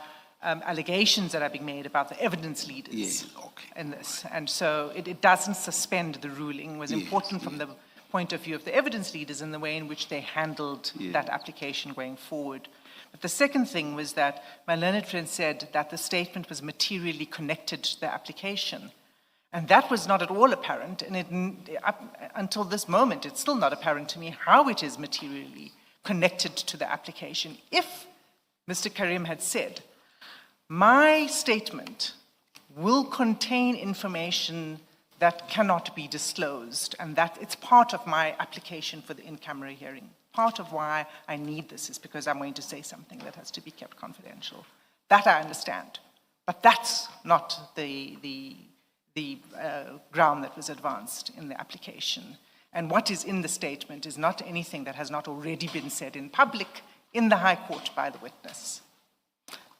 allegations that are being made about the evidence leaders in this. And so it doesn't suspend the ruling. It was important from the point of view of the evidence leaders and the way in which they handled that application going forward. But the second thing was that my learned friend said that the statement was materially connected to the application. And that was not at all apparent, and until this moment, it's still not apparent to me how it is materially connected to the application. If Mr. Carrim had said, my statement will contain information that cannot be disclosed, and that it's part of my application for the in-camera hearing. Part of why I need this is because I'm going to say something that has to be kept confidential. That I understand, but that's not the ground that was advanced in the application. And what is in the statement is not anything that has not already been said in public in the High Court by the witness.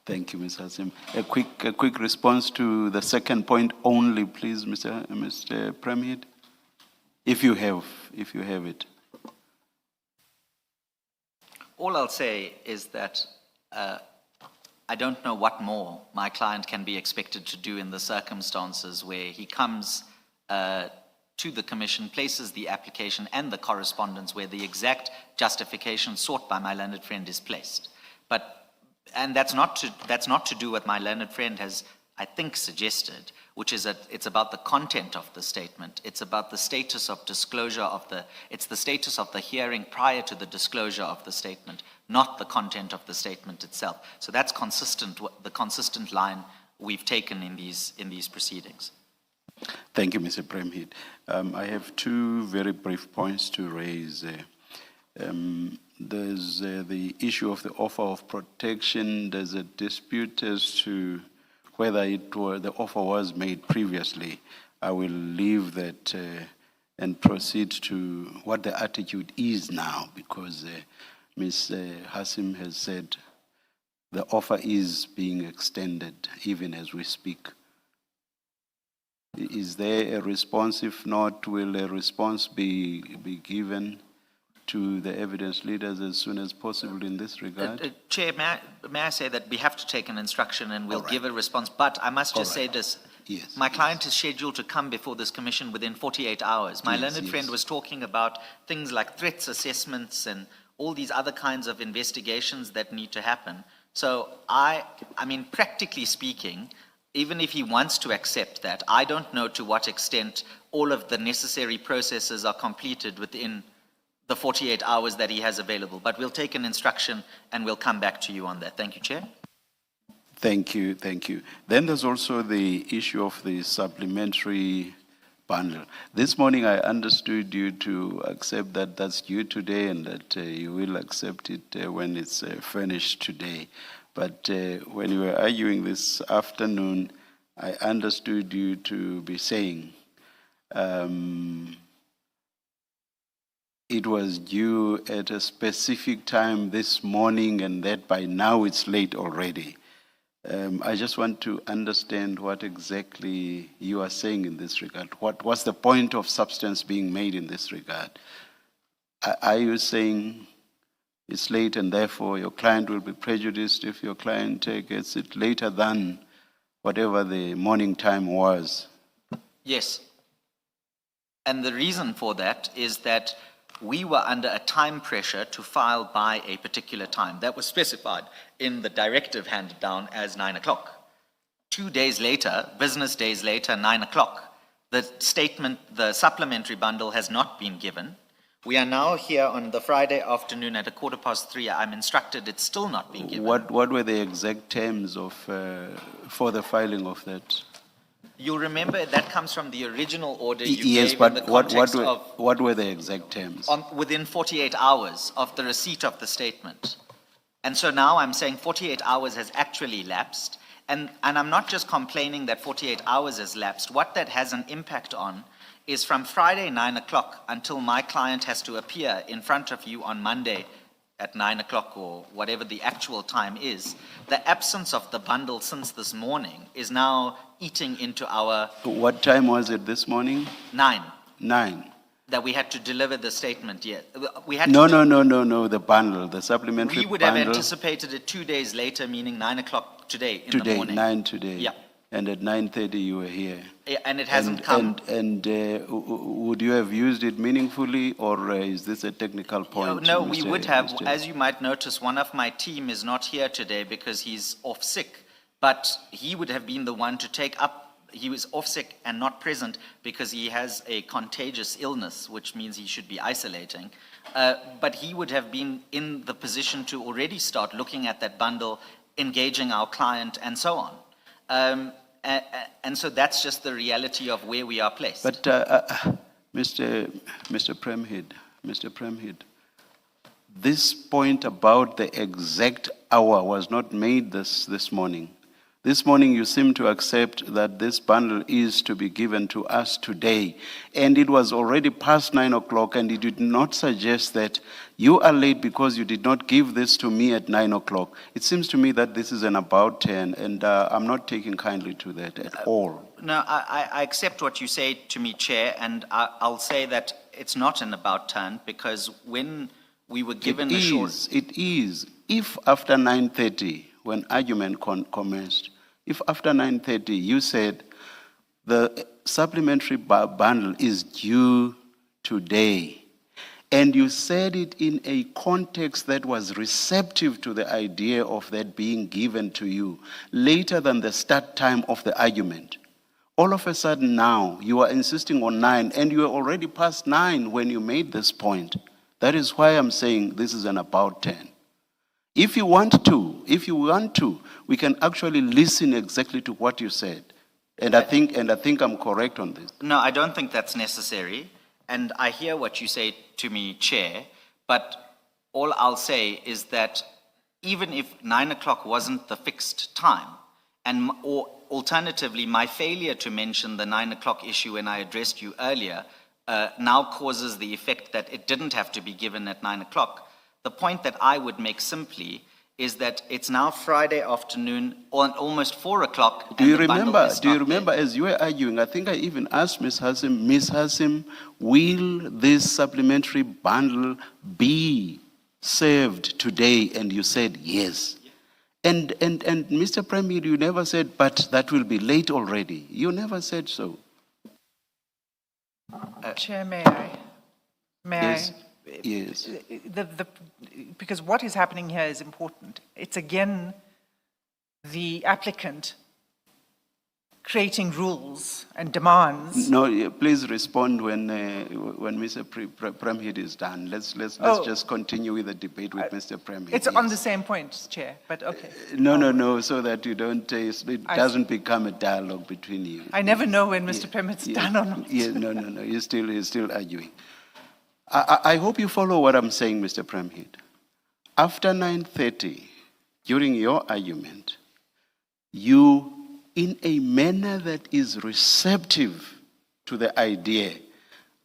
Thank you, Ms. Hassim. A quick response to the second point only, please, Mr. Premhid, if you have it. All I'll say is that I don't know what more my client can be expected to do in the circumstances where he comes to the commission, places the application and the correspondence where the exact justification sought by my learned friend is placed. And that's not to do what my learned friend has, I think, suggested, which is that it's about the content of the statement. It's about the status of disclosure it's the status of the hearing prior to the disclosure of the statement, not the content of the statement itself. So that's consistent, the consistent line we've taken in these proceedings. Thank you, Mr. Premhid. I have two very brief points to raise. There's the issue of the offer of protection. There's a dispute as to whether the offer was made previously. I will leave that and proceed to what the attitude is now, because Ms. Hassim has said the offer is being extended even as we speak. Is there a response? If not, will a response be given to the evidence leaders as soon as possible in this regard? Chair, may I say that we have to take an instruction and we'll give a response, but I must just say this. Yes. My client is scheduled to come before this commission within 48 hours. My learned friend was talking about things like threats assessments and all these other kinds of investigations that need to happen. So I mean, practically speaking, even if he wants to accept that, I don't know to what extent all of the necessary processes are completed within the 48 hours that he has available. But we'll take an instruction and we'll come back to you on that. Thank you, Chair. Thank you, thank you. Then there's also the issue of the supplementary bundle. This morning I understood you to accept that that's due today and that you will accept it when it's furnished today. But when you were arguing this afternoon, I understood you to be saying it was due at a specific time this morning and that by now it's late already. I just want to understand what exactly you are saying in this regard. What's the point of substance being made in this regard? Are you saying it's late and therefore your client will be prejudiced if your client gets it later than whatever the morning time was? Yes. And the reason for that is that we were under a time pressure to file by a particular time. That was specified in the directive handed down as 9 o'clock. 2 days later, business days later, 9 o'clock, the statement, the supplementary bundle has not been given. We are now here on the Friday afternoon at 3:15. I'm instructed it's still not been given. What were the exact terms of for the filing of that? You'll remember that comes from the original order you Yes, gave but in the context what were the exact terms? Within 48 hours of the receipt of the statement. And so now I'm saying 48 hours has actually lapsed. And I'm not just complaining that 48 hours has lapsed. What that has an impact on is from Friday 9 o'clock until my client has to appear in front of you on Monday at 9 o'clock or whatever the actual time is, the absence of the bundle since this morning is now eating into our... What time was it this morning? 9. 9. That we had to deliver the statement yet. We had No, the bundle, the supplementary bundle. We would have anticipated it 2 days later, meaning 9 o'clock today in the morning. 9 today. Yeah. And at 9:30 you were here. Yeah, and it hasn't come. And would you have used it meaningfully, or is this a technical point? No, we would have. As you might notice, one of my team is not here today because he's off sick. But he would have been the one to take up. He was off sick and not present because he has a contagious illness, which means he should be isolating. But he would have been in the position to already start looking at that bundle, engaging our client, and so on. And so that's just the reality of where we are placed. But Mr. Premhid, this point about the exact hour was not made this morning. This morning you seem to accept that this bundle is to be given to us today. And it was already past 9 o'clock, and you did not suggest that you are late because you did not give this to me at 9 o'clock. It seems to me that this is an about 10, and I'm not taking kindly to that at all. No, I accept what you say to me, Chair, and I'll say that it's not an about turn, because when We were given a short... It is. If after 9:30, when argument commenced, if after 9:30 you said the supplementary bundle is due today, and you said it in a context that was receptive to the idea of that being given to you later than the start time of the argument, all of a sudden now you are insisting on 9, and you are already past 9 when you made this point. That is why I'm saying this is an about 10. If you want to, we can actually listen exactly to what you said. And I think I'm correct on this. No, I don't think that's necessary. And I hear what you say to me, Chair, but all I'll say is that even if 9 o'clock wasn't the fixed time, or alternatively, my failure to mention the 9 o'clock issue when I addressed you earlier now causes the effect that it didn't have to be given at 9 o'clock. The point that I would make simply is that it's now Friday afternoon, or almost 4 o'clock. Do you remember as you were arguing, I think I even asked Ms. Hassim, will this supplementary bundle be served today? And you said yes. And Mr. Premhid, you never said, but that will be late already. You never said so. Chair, may I? Yes. Yes. Because what is happening here is important. It's again the applicant creating rules and demands. No, please respond when Mr. Premhid is done. Let's just continue with the debate with Mr. Premhid. It's on the same point, Chair, but okay. No, so that you don't, it doesn't become a dialogue between you. I never know when Mr. Premhid's done or not. Yeah, no, you're still arguing. I hope you follow what I'm saying, Mr. Premhid. After 9:30, during your argument, you, in a manner that is receptive to the idea,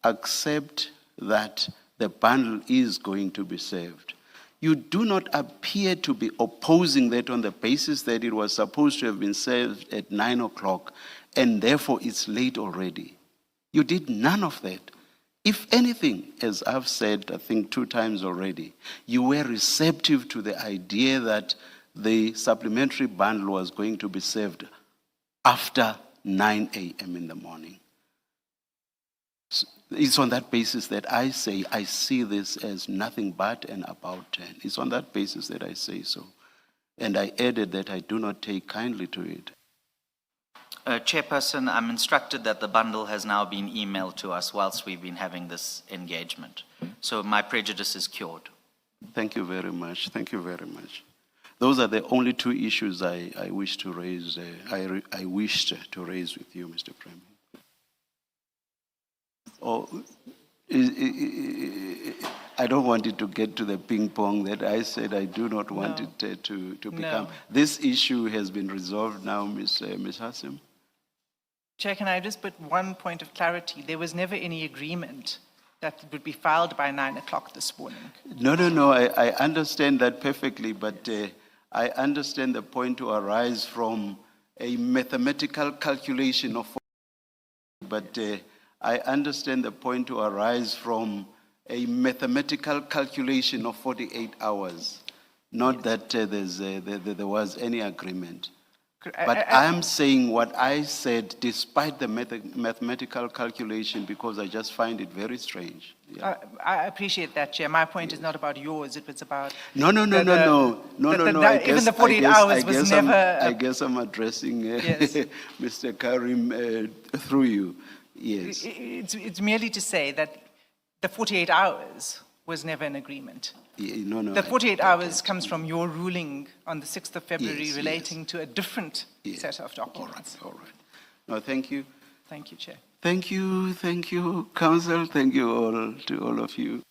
accept that the bundle is going to be served. You do not appear to be opposing that on the basis that it was supposed to have been served at 9 o'clock, and therefore it's late already. You did none of that. If anything, as I've said, I think 2 times already, you were receptive to the idea that the supplementary bundle was going to be served after 9 a.m. in the morning. So it's on that basis that I say I see this as nothing but an about 10. It's on that basis that I say so. And I added that I do not take kindly to it. Chairperson, I'm instructed that the bundle has now been emailed to us whilst we've been having this engagement. So my prejudice is cured. Thank you very much. Thank you very much. Those are the only 2 issues I wish to raise. I wished to raise with you, Mr. Premhid. I don't want it to get to the ping pong that I said I do not want it to become. No. This issue has been resolved now, Ms. Hassim. Chair, can I just put one point of clarity? There was never any agreement that it would be filed by 9 o'clock this morning. No, I understand that perfectly, but I understand the point to arise from a mathematical calculation of, but I understand the point to arise from a mathematical calculation of 48 hours, not that there was any agreement. But I'm saying what I said despite the mathematical calculation because I just find it very strange. Yeah. I appreciate that, Chair. My point is not about yours, it was about... No. Even the 48 hours was never... I guess I'm addressing yes. Mr. Carrim through you. Yes. It's merely to say that the 48 hours was never an agreement. The 48 hours comes from your ruling on the 6th of February relating to a different set of documents. All right. No, thank you. Thank you, Chair. Thank you, Council. Thank you all, to all of you.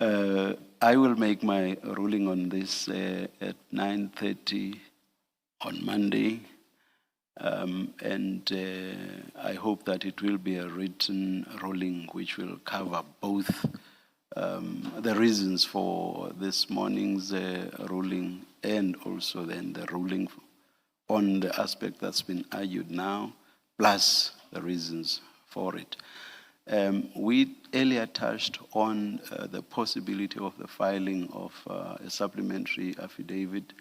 I will make my ruling on this at 9:30 on Monday, and I hope that it will be a written ruling which will cover both the reasons for this morning's ruling and also then the ruling on the aspect that's been argued now, plus the reasons for it. We earlier touched on the possibility of the filing of a supplementary affidavit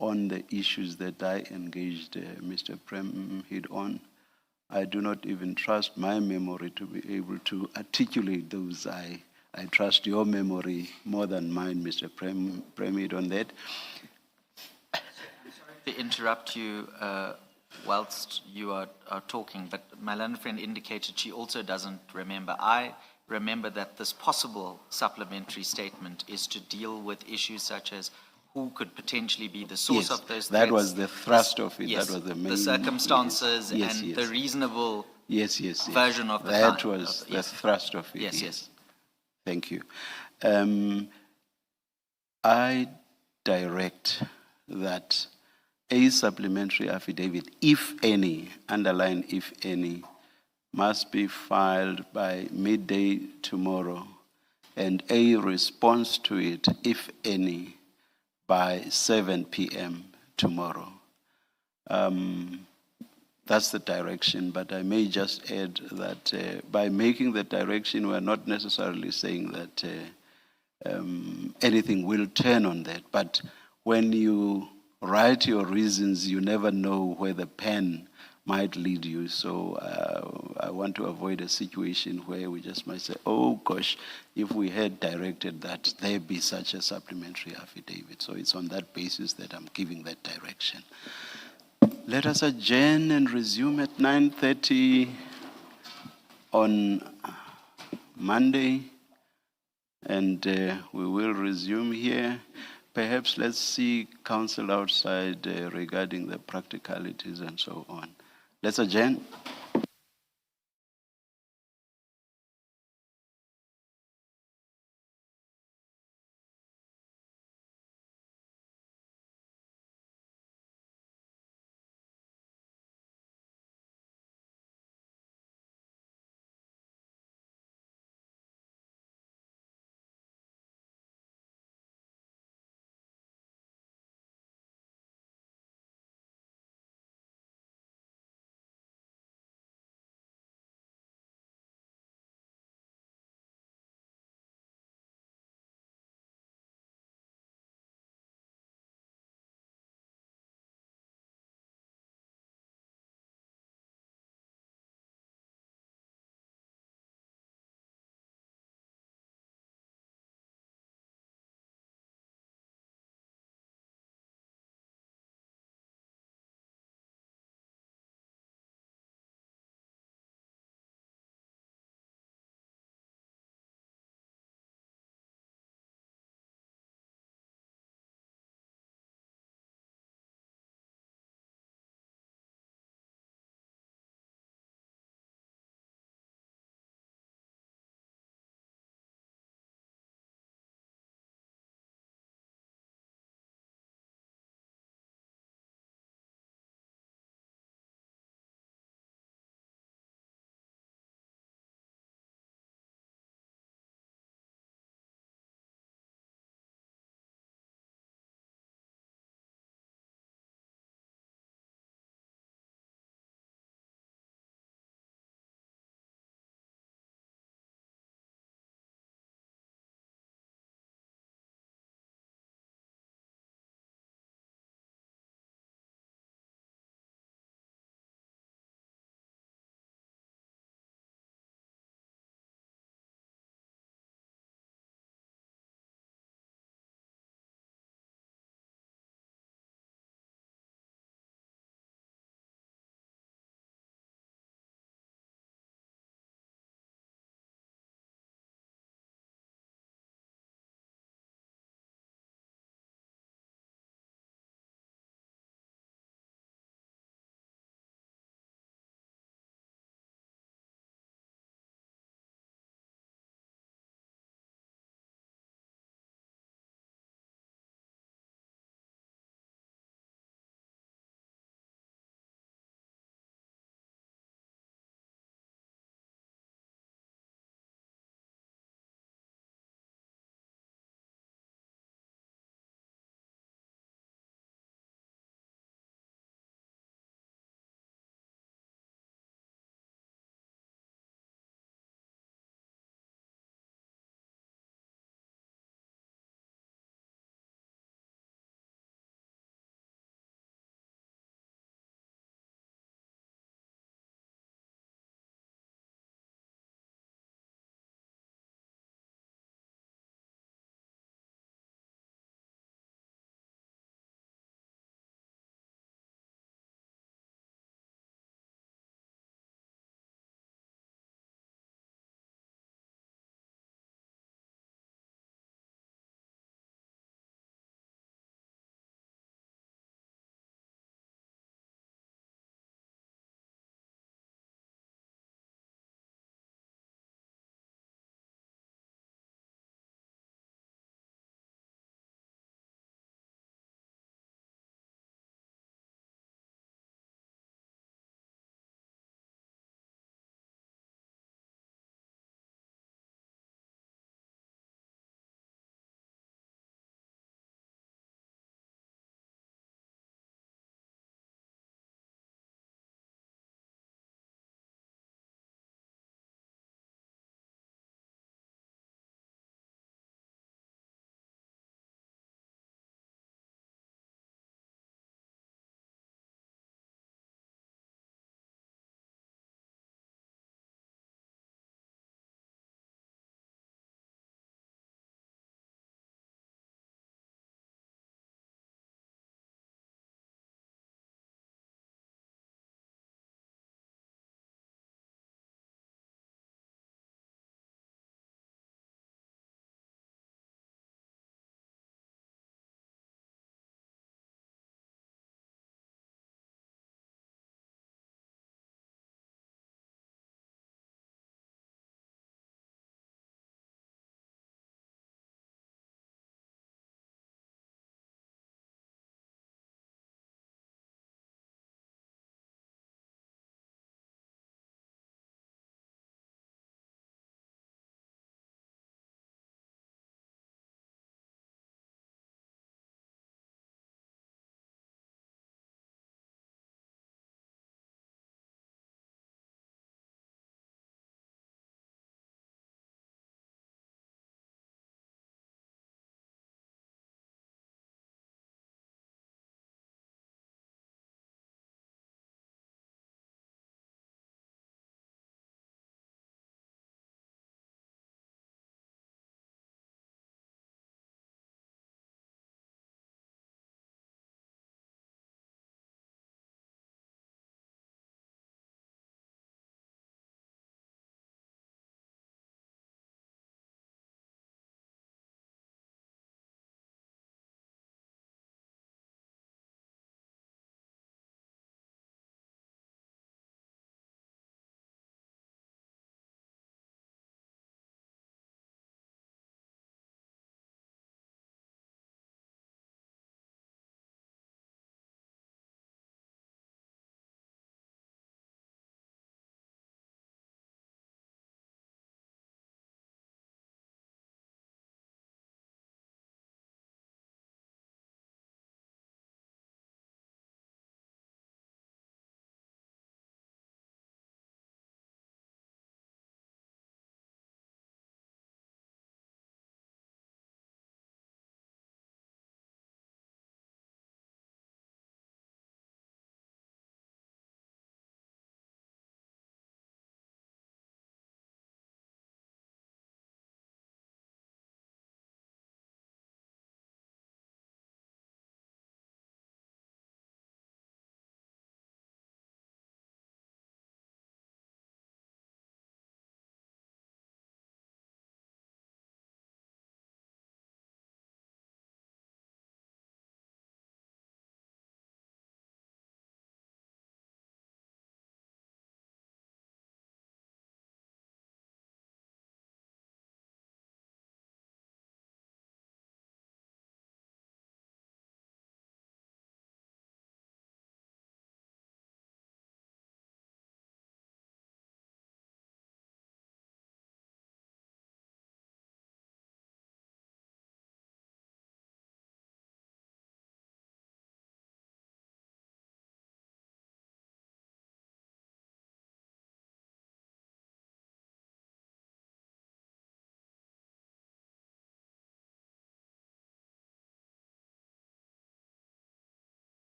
on the issues that I engaged Mr. Premhid on. I do not even trust my memory to be able to articulate those. I trust your memory more than mine, Mr. Premhid, on that. To interrupt you whilst you are talking, but my learned friend indicated she also doesn't remember. I remember that this possible supplementary statement is to deal with issues such as who could potentially be the source of those threats. That was the thrust of it. Yes, that was the main. The circumstances yes, and yes. the reasonable yes. version of the That crime. was the thrust of it. Yes. Thank you. I direct that a supplementary affidavit, if any, underline if any, must be filed by midday tomorrow, and a response to it, if any, by 7 p.m. tomorrow. That's the direction, but I may just add that by making the direction, we're not necessarily saying that anything will turn on that. But when you write your reasons, you never know where the pen might lead you. So I want to avoid a situation where we just might say, oh gosh, if we had directed that there be such a supplementary affidavit. So it's on that basis that I'm giving that direction. Let us adjourn and resume at 9:30 on Monday, and we will resume here. Perhaps let's see counsel outside regarding the practicalities and so on. Let's adjourn.